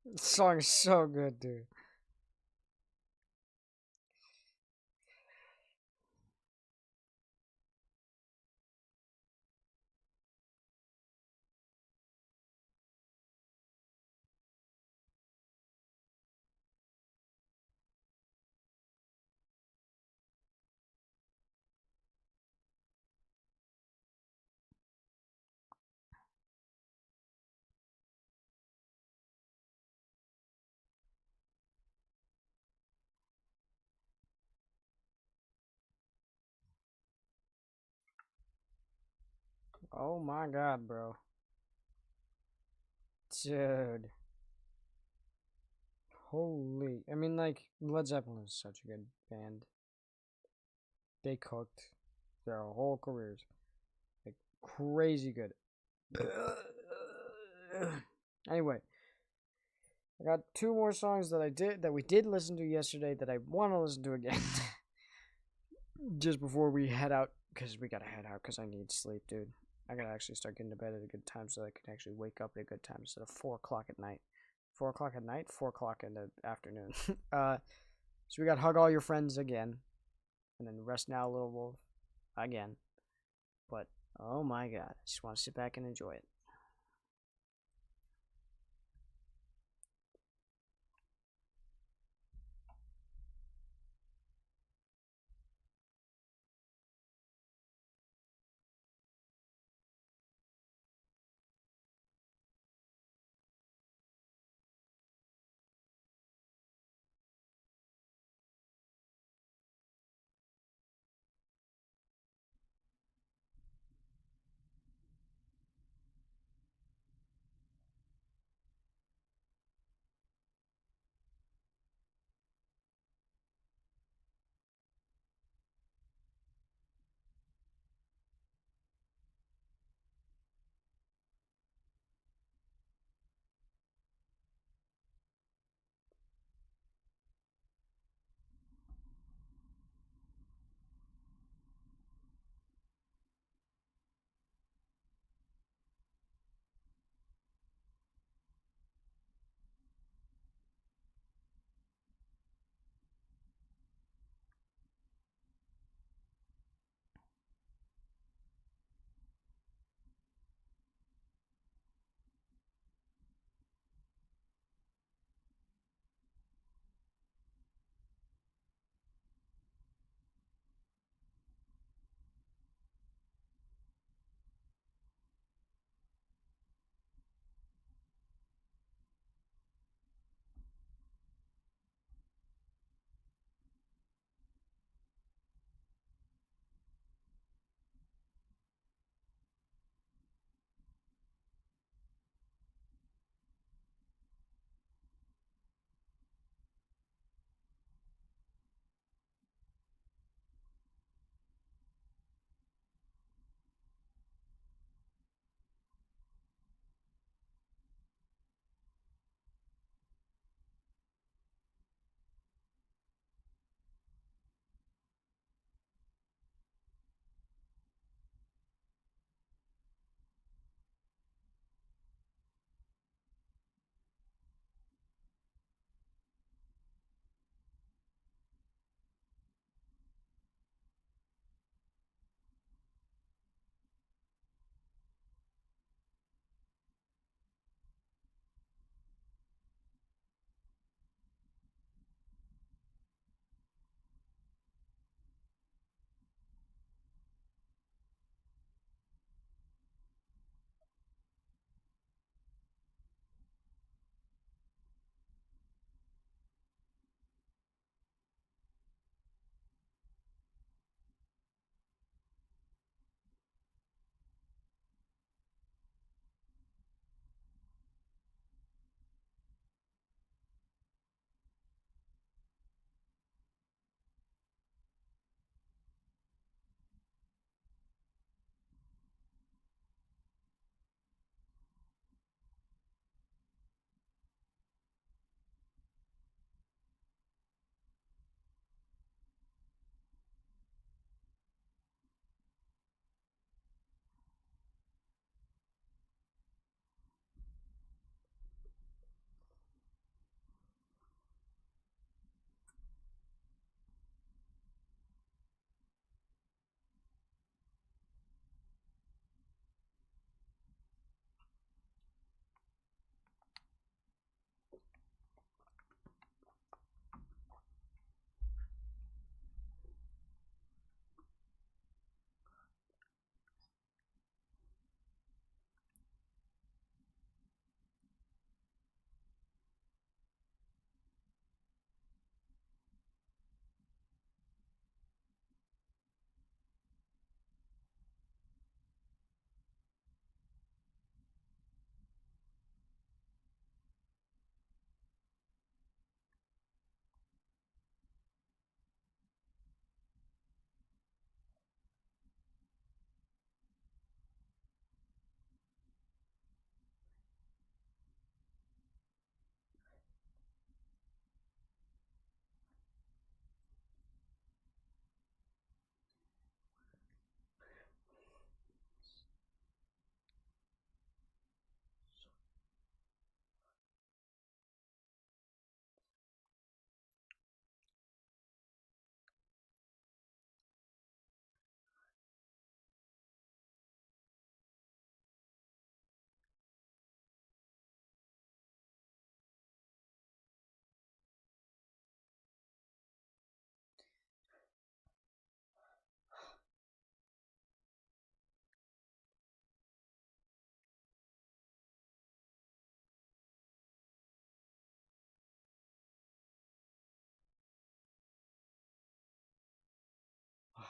This song is so good, dude. Oh my god, bro. Dude. Holy. I mean, like, Led Zeppelin is such a good band. They cooked their whole careers. Like, crazy good. Anyway, I got two more songs that we did listen to yesterday that I want to listen to again. Just before we head out, because we gotta head out because I need sleep, dude. I gotta actually start getting to bed at a good time so I can actually wake up at a good time instead of 4 o'clock at night. 4 o'clock at night, 4 o'clock in the afternoon. So we got Hug All Your Friends again, and then Rest Now, Little Wolf again. But oh my god, I just want to sit back and enjoy it.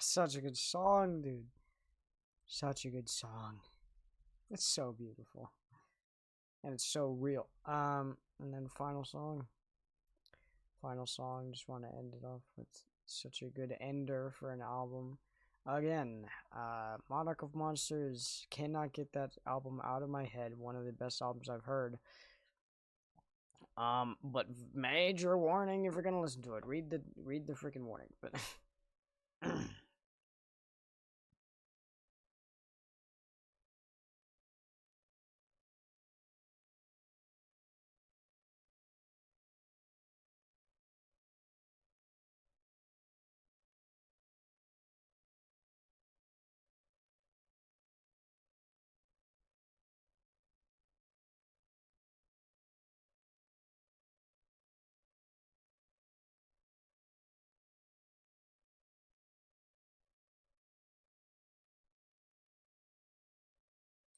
Such a good song, dude. Such a good song. It's so beautiful. And it's so real. And then final song. Final song, just want to end it off with such a good ender for an album. Again, Monarch of Monsters, cannot get that album out of my head. One of the best albums I've heard. But major warning if you're gonna listen to it. Read the freaking warning. But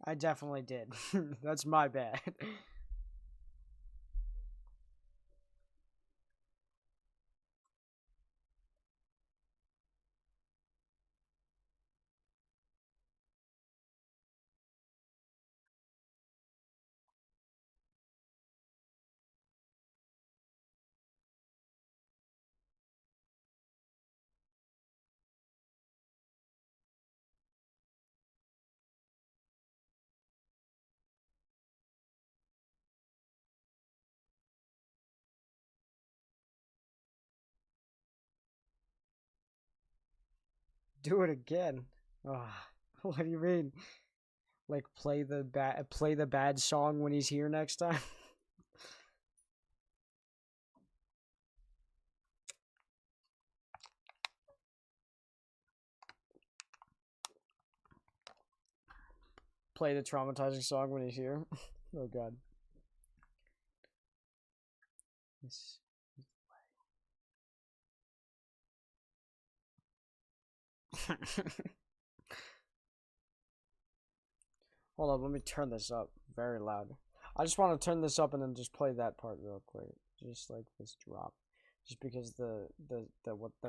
I definitely did. That's my bad. Do it again. Oh, what do you mean? Like play the bad song when he's here next time? Play the traumatizing song when he's here? Oh god. This Hold on, let me turn this up very loud. I just want to turn this up and then just play that part real quick. Just like this drop. Just because the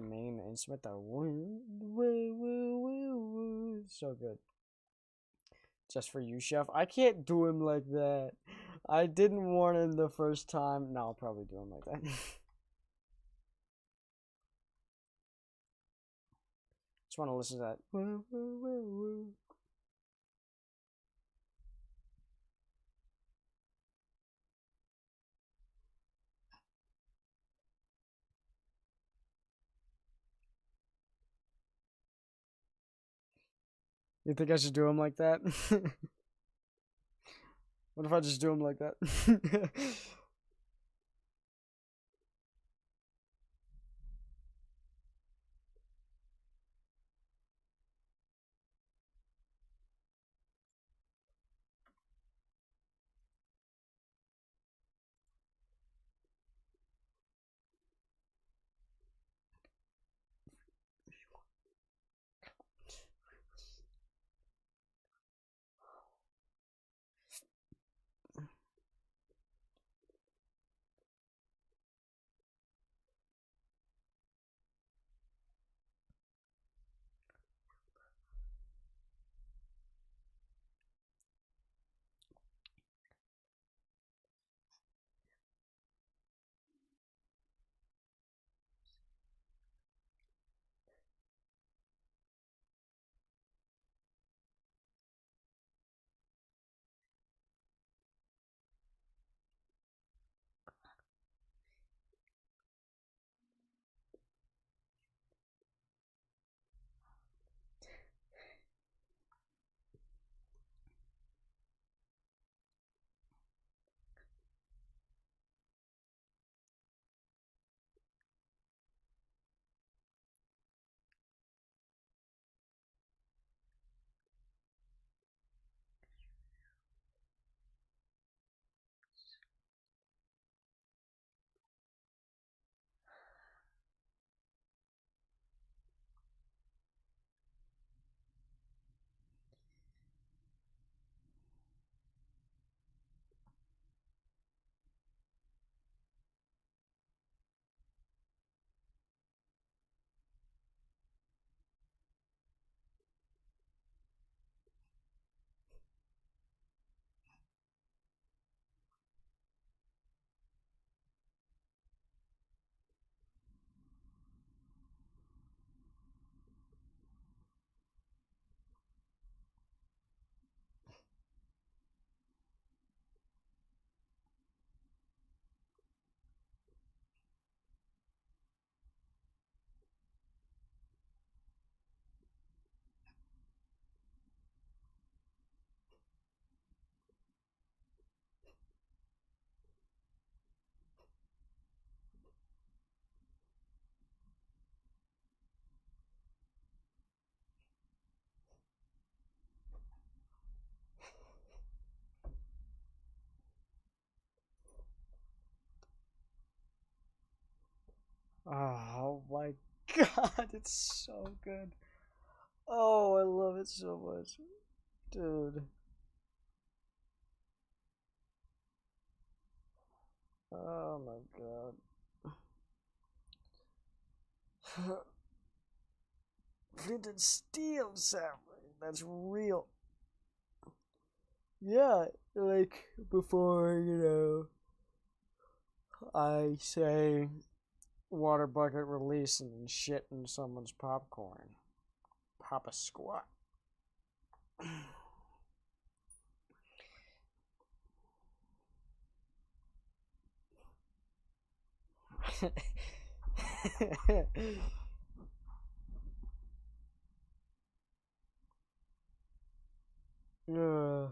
main instrument, the woo woo woo woo woo, so good. Just for you, Chef. I can't do him like that. I didn't warn him the first time. No, I'll probably do him like that. Just want to listen to that. Woo woo woo woo. You think I should do him like that? What if I just do him like that? Oh my god, it's so good. Oh, I love it so much. Dude. Oh my god. Flint and steel sampling. That's real. Yeah, like before, I say water bucket release and then shit in someone's popcorn. Pop a squat. Yeah.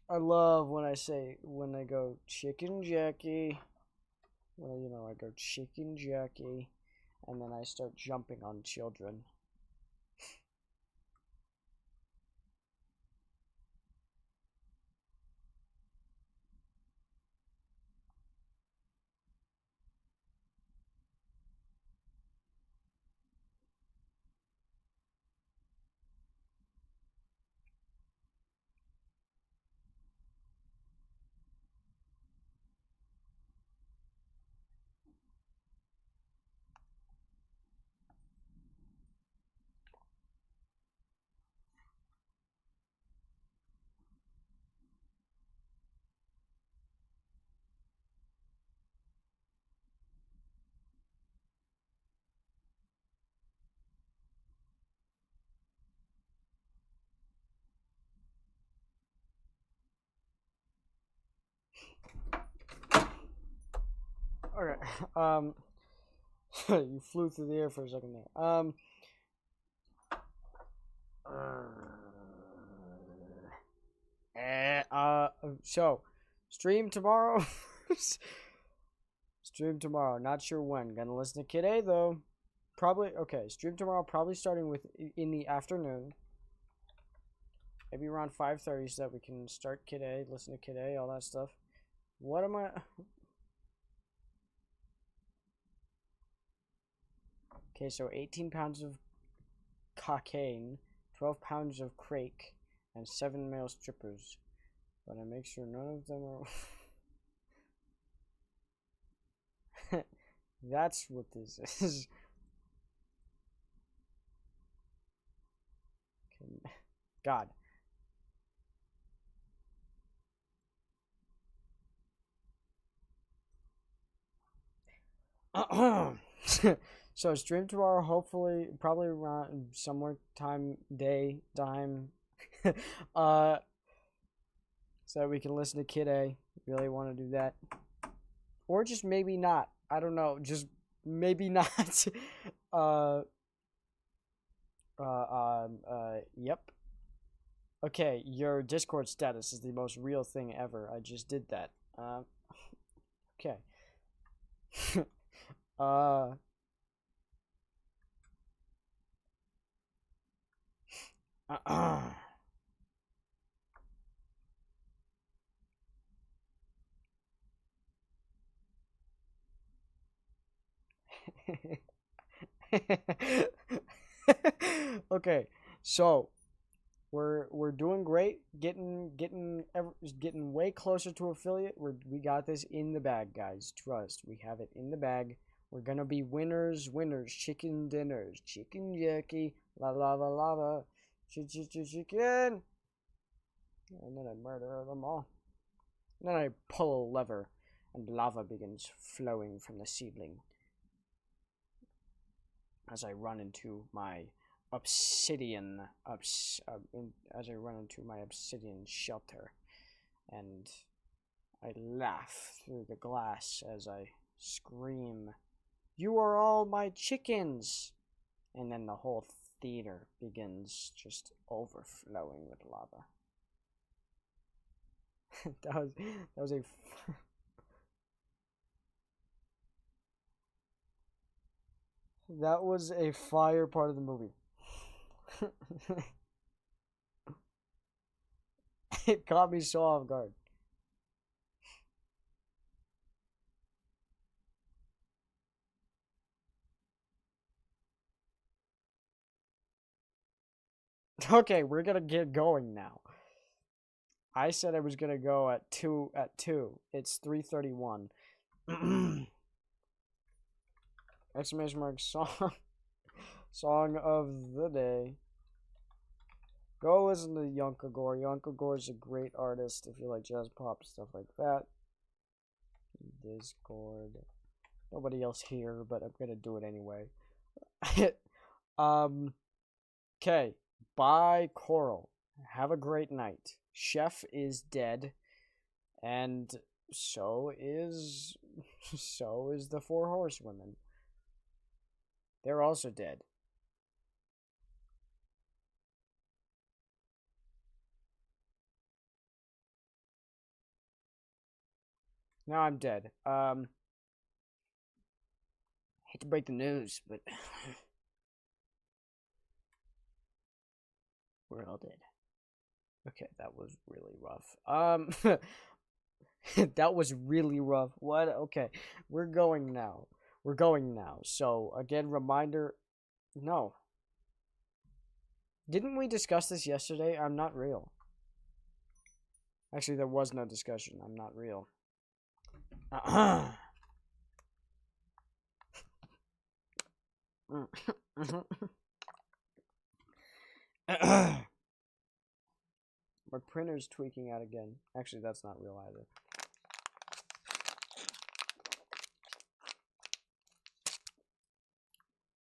I love when I go chicken Jackie. Well, I go chicken Jackie, and then I start jumping on children. Okay. You flew through the air for a second there. So, stream tomorrow. Stream tomorrow. Not sure when. Gonna listen to Kid A though. Probably okay. Stream tomorrow. Probably starting with in the afternoon. Maybe around 5:30 so that we can start Kid A, listen to Kid A, all that stuff. What am I? Okay, so 18 pounds of cocaine, 12 pounds of crake, and 7 male strippers. But I make sure none of them are... That's what this is. God. So stream tomorrow, hopefully, probably around somewhere time, so that we can listen to Kid A. Really want to do that, or just maybe not. I don't know. Just maybe not. Yep. Okay, your Discord status is the most real thing ever. I just did that. Okay. Okay, so we're doing great, getting way closer to affiliate. We got this in the bag, guys. Trust, we have it in the bag. We're gonna be winners, chicken dinners, chicken Jackie, lava, chicken, and then I murder them all. And then I pull a lever, and lava begins flowing from the ceiling as I run into my obsidian shelter, and I laugh through the glass as I scream, "You are all my chickens!" And then the whole theater begins just overflowing with lava. that was a that was a fire part of the movie. It caught me so off guard. Okay, we're gonna get going now. I said I was gonna go at 2 at 2. It's 3:31. Exclamation mark song. Song of the day. Go listen to Yunka Gore. Yunka Gore is a great artist if you like jazz pop, stuff like that. Discord. Nobody else here, but I'm gonna do it anyway. Okay. Bye, Coral. Have a great night. Chef is dead, and so is the four horsewomen. They're also dead. Now I'm dead. Hate to break the news, but we're all dead. Okay, that was really rough. That was really rough. What? Okay, we're going now. So, again, reminder. No. Didn't we discuss this yesterday? I'm not real. Actually, there was no discussion. I'm not real. My printer's tweaking out again. Actually, that's not real either.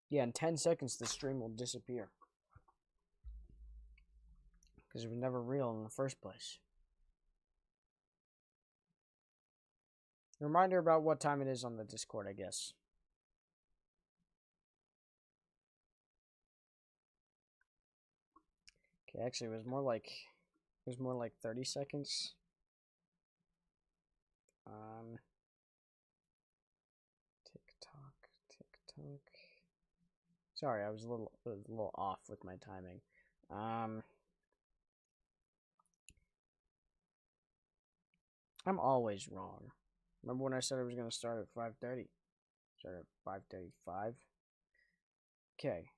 Yeah, in 10 seconds, the stream will disappear. Because it was never real in the first place. Reminder about what time it is on the Discord, I guess. Okay, actually, it was more like 30 seconds. TikTok. Sorry, I was a little off with my timing. I'm always wrong. Remember when I said I was going to start at 5:30? Start at 5:35. Okay,